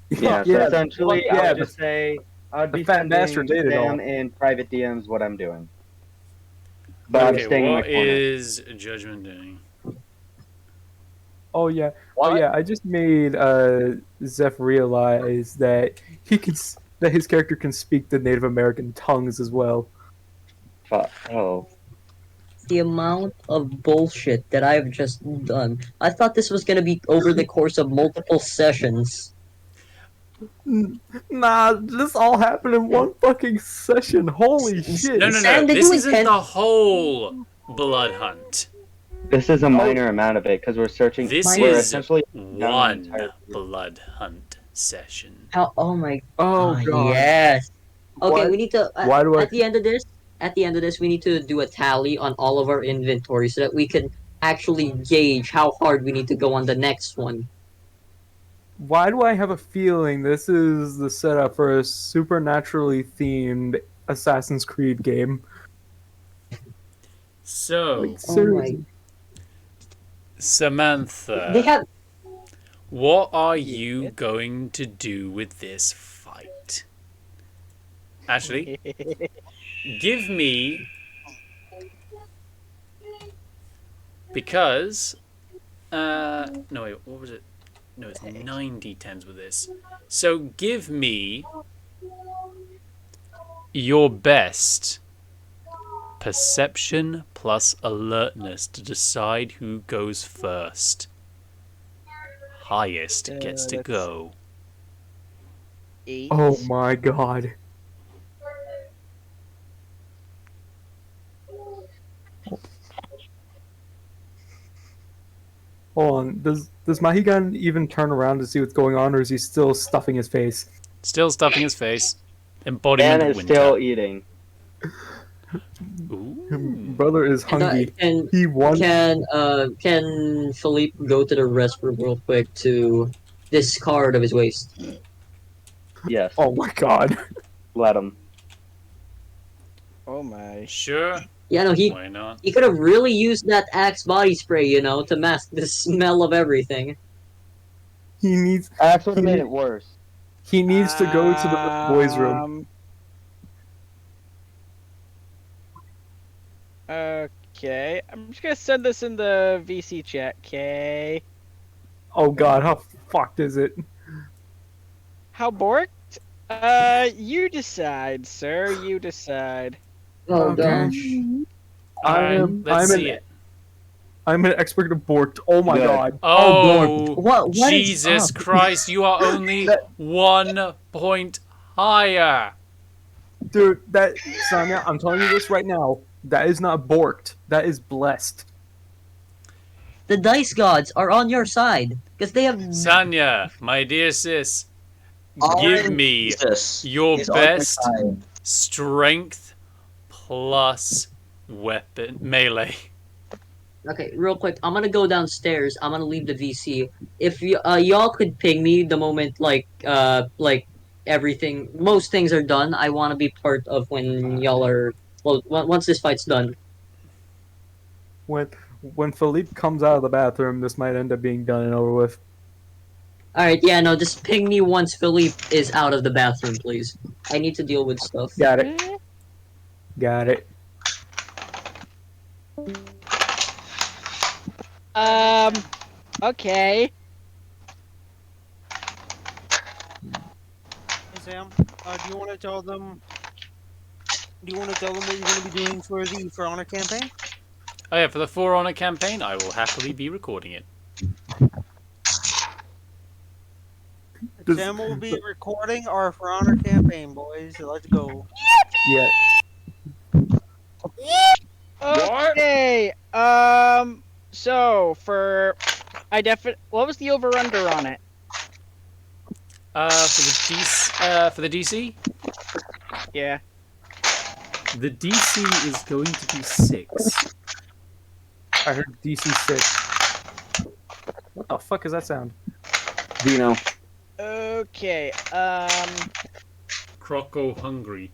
B: Yeah. So
L: Yeah,
B: essentially, I
L: yeah,
B: would just say I'd
L: the
B: be
L: fat
B: sending
L: bastards ate it all.
B: them in private DMs what I'm doing, but I'm
A: Okay,
B: staying in my
A: what
B: corner.
A: is Judgment doing?
L: Oh yeah.
E: What?
L: Oh yeah. I just made Zeph realize that that his character can speak the Native American tongues as well.
B: Oh.
G: The amount of bullshit that I've just done. I thought this was gonna be over the course of multiple sessions.
L: Nah, this all happened in one fucking session. Holy shit!
A: No, no, no.
G: Sam, did
A: This
G: you
A: isn't
G: intend?
A: the whole blood hunt.
B: This is a minor amount of it because we're searching.
A: This
B: We're
A: is
B: essentially down the
A: one
B: entire-
A: blood hunt session.
G: How? Oh my.
L: Oh
G: Ah,
L: god.
G: yes. Okay,
L: Why-
G: we need to.
L: why do I-
G: At the end of this, we need to do a tally on all of our inventory so that we can actually gauge how hard we need to go on the next one.
L: Why do I have a feeling this is the setup for a supernaturally themed Assassin's Creed game?
A: So,
L: Like,
G: Oh my.
L: seriously.
A: Samantha,
G: They have.
A: what are you going to do with this fight? Actually, give me, because no wait, what was it? No, it's 9 d10s with this. So give me your best perception plus alertness to decide who goes first. Highest gets to
F: that's-
A: go.
F: 8.
L: Oh my god. Hold on. Does Mahigan even turn around to see what's going on, or is he still stuffing his face?
A: Still stuffing his face. Embodiment
B: Dan
A: of
B: is
A: winter.
B: still eating.
A: Ooh.
L: Brother is hungry.
G: Can
L: He won.
G: can Philippe go to the restroom real quick to discard of his waste?
B: Yes.
L: Oh my god.
B: Let him.
F: Oh my.
A: Sure.
G: Yeah, no,
A: Why not?
G: he could have really used that Axe body spray, you know, to mask the smell of everything.
L: He needs.
B: Axe would have
L: he
B: made
L: need-
B: it worse.
L: He needs to go to the boys' room.
F: Okay, I'm just gonna send this in the VC chat. Okay.
L: Oh god, how fucked is it?
F: How borked? You decide, sir. You decide.
G: Oh
L: Okay.
G: gosh.
A: Let's see it.
L: I'm an expert at borked. Oh my
B: Good.
L: god.
A: Oh,
G: What is
A: Jesus
G: up?
A: Christ, you are only 1 point higher.
L: Dude, that Sonya, I'm telling you this right now. That is not borked. That is blessed.
G: The dice gods are on your side because they have.
A: Sanya, my dear sis, give me
H: Jesus
A: your
H: is on your
A: best
H: side.
A: strength plus weapon melee.
G: Okay, real quick, I'm gonna go downstairs. I'm gonna leave the VC. If y'all could ping me the moment like everything, most things are done. I want to be part of when y'all are. Well, once this fight's done.
L: When Philippe comes out of the bathroom, this might end up being done and over with.
G: All right, yeah, no, just ping me once Philippe is out of the bathroom, please. I need to deal with stuff.
L: Got it. Got it.
F: Okay.
N: Hey Sam, do you want to tell them? Do you want to tell them what you're going to be doing for the For Honor campaign?
A: Oh yeah, for the For Honor campaign, I will happily be recording it.
N: Sam will be recording our For Honor campaign, boys. So let's go.
L: Yeah.
F: Okay. So for what was the over under on it?
A: For the DC,
F: Yeah.
A: The DC is going to be 6.
L: I heard DC 6. What the fuck is that sound?
B: Dino.
F: Okay.
A: Croco hungry.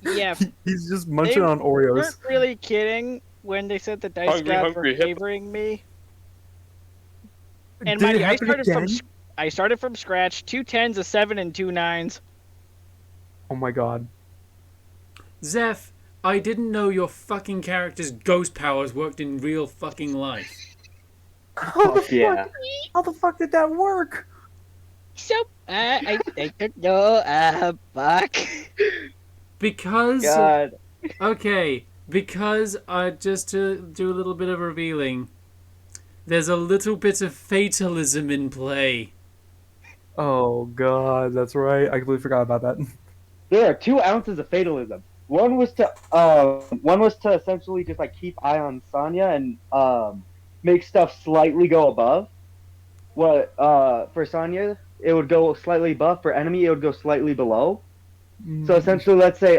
F: Yeah.
L: He's just
F: They
L: munching on Oreos.
F: weren't really kidding when they said the dice
E: Hungry,
F: gods
E: hungry
F: were
E: hippo.
F: favoring me. And
L: Did
F: mind
L: it
F: you,
L: happen again?
F: I started from scratch. 2 10s, a 7, and 2 9s.
L: Oh my god.
A: Zeph, I didn't know your fucking character's ghost powers worked in real fucking life.
B: Fuck yeah.
L: How the fuck did that work?
F: So, I don't know, fuck.
A: Because...
B: God.
A: Okay, because, just to do a little bit of revealing, there's a little bit of fatalism in play.
L: Oh god, that's right. I completely forgot about that.
B: There are 2 ounces of fatalism. One was to essentially just like keep eye on Sonya and make stuff slightly go above. What for Sonya it would go slightly above. For enemy it would go slightly below. So essentially, let's say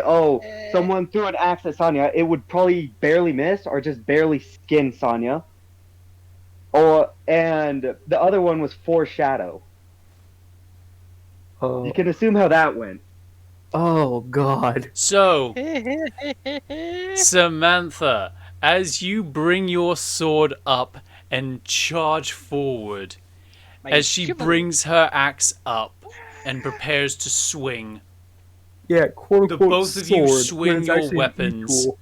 B: someone threw an axe at Sonya, it would probably barely miss or just barely skin Sonya. And the other one was foreshadow. You can assume how that went.
L: Oh god.
A: So, Samantha, as you bring your sword up and charge forward, as she brings her axe up and prepares to swing,
L: Yeah, quote
A: the
L: unquote
A: both of you
L: sword, when
A: swing
L: it's
A: your
L: actually an
A: weapons,
L: e-tool.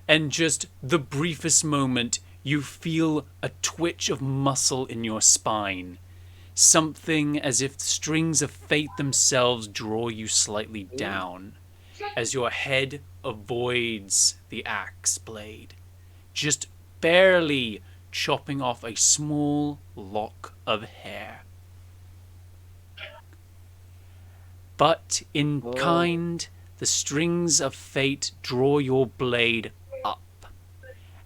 A: and just the briefest moment, you feel a twitch of muscle in your spine. Something as if the strings of fate themselves draw you slightly down, as your head avoids the axe blade, just barely chopping off a small lock of hair. But in kind, the strings of fate draw your blade up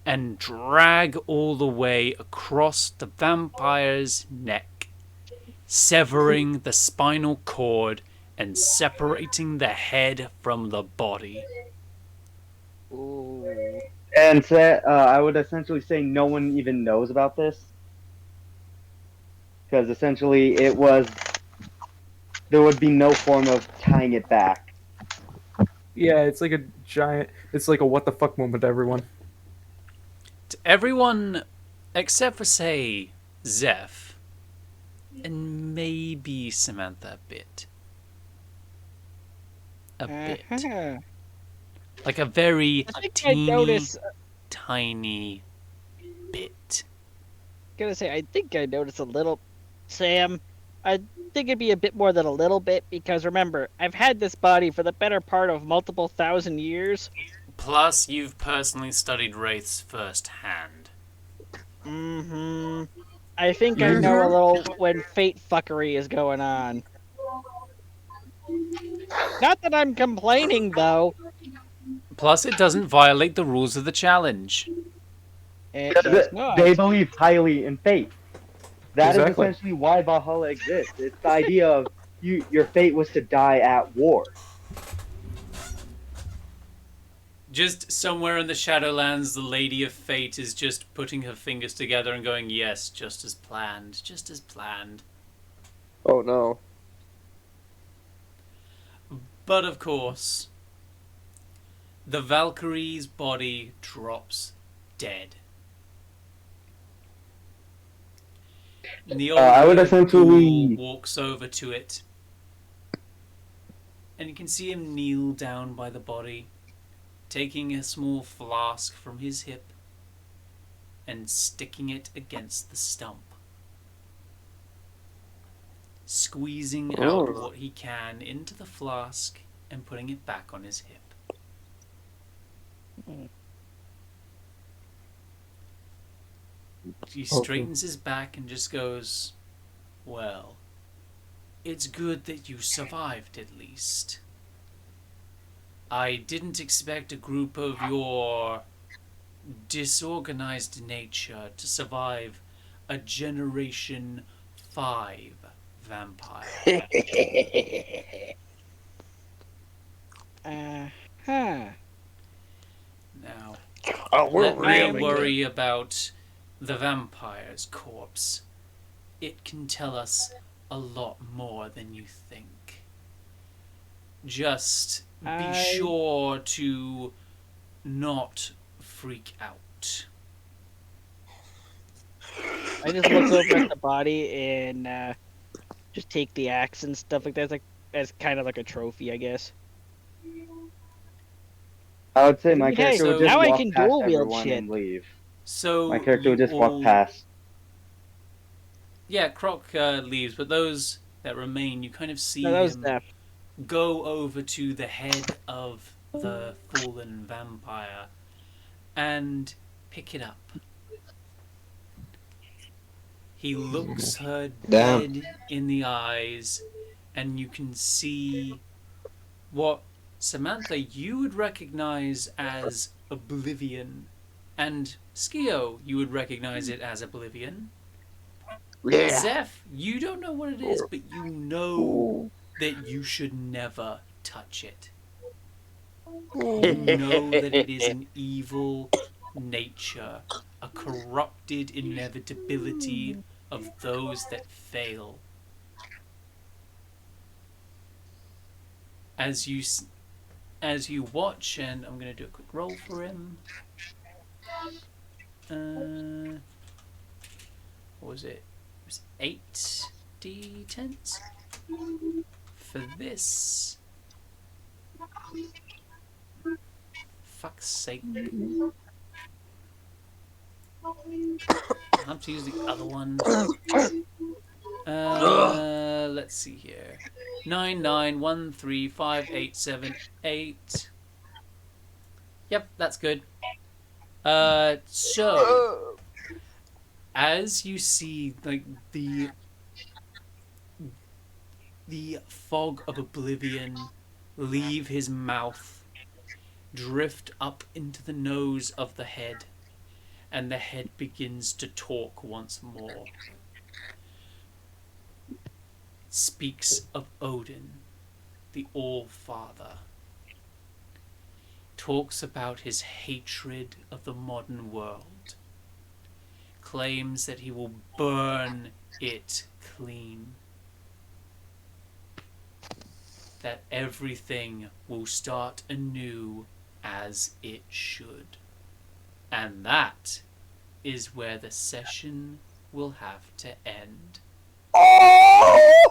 A: and drag all the way across the vampire's neck, severing the spinal cord and separating the head from the body.
F: Ooh.
B: And I would essentially say no one even knows about this. Because essentially there would be no form of tying it back.
L: Yeah, it's like it's like a what the fuck moment to everyone.
A: To everyone except for, say, Zeph, and maybe Samantha a bit. A bit. Like a very teeny, tiny bit.
F: Gonna say, I think I noticed a little. Sam, I think it'd be a bit more than a little bit, because remember, I've had this body for the better part of multiple thousand years.
A: Plus, you've personally studied wraiths firsthand.
F: Mm-hmm. I think I know a little when fate fuckery is going on. Not that I'm complaining, though.
A: Plus, it doesn't violate the rules of the challenge.
F: It does not.
B: They believe highly in fate. That is
L: Exactly.
B: essentially why Valhalla exists. It's the idea of your fate was to die at war.
A: Just somewhere in the Shadowlands, the Lady of Fate is just putting her fingers together and going, yes, just as planned, just as planned.
E: Oh no.
A: But of course, the Valkyrie's body drops dead. And the old
B: I would
A: ghoul
B: essentially
A: walks over to it, and you can see him kneel down by the body, taking a small flask from his hip and sticking it against the stump, squeezing out what he can into the flask and putting it back on his hip. He straightens his back and just goes, well, it's good that you survived at least. I didn't expect a group of your disorganized nature to survive a Generation 5 vampire.
F: Huh.
A: Now,
I: Oh, we're
A: let me
I: really
A: worry about the vampire's corpse. It can tell us a lot more than you think. Just be sure to not freak out.
F: I just look over at the body and just take the axe and stuff like that, as kind of like a trophy, I guess.
B: I would say
F: I
B: my
F: mean, hey,
B: character would
A: So-
B: just
F: now I
B: walk
F: can
B: past
F: dual wield
B: everyone
F: shit.
B: and leave.
A: So
B: My character would
A: you
B: just walk
A: all-
B: past.
A: Yeah, Croc leaves, but those that remain, you kind of see
F: No, that was
A: him
F: Zeph.
A: go over to the head of the fallen vampire and pick it up. He looks her
H: Damn.
A: dead in the eyes, and you can see what, Samantha, you would recognize as Oblivion, and Skio, you would recognize it as Oblivion.
I: Yeah.
A: Zeph, you don't know what it is, but you know that you should never touch it. You know that it is an evil nature, a corrupted inevitability of those that fail. As you watch, and I'm going to do a quick roll for him. What was it? It was 8 d10s for this. Fuck's sake. I'll have to use the other one. Let's see here. 9, 9, 1, 3, 5, 8, 7, 8. Yep, that's good. So as you see, like the fog of oblivion leave his mouth, drift up into the nose of the head, and the head begins to talk once more. It speaks of Odin, the All-Father. Talks about his hatred of the modern world. Claims that he will burn it clean. That everything will start anew as it should. And that is where the session will have to end.
I: Oh!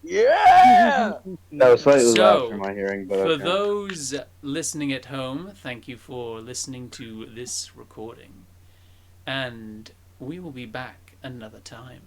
I: Yeah!
B: That was slightly loud
A: So,
B: for my hearing, but
A: for
B: okay.
A: those listening at home, thank you for listening to this recording. And we will be back another time.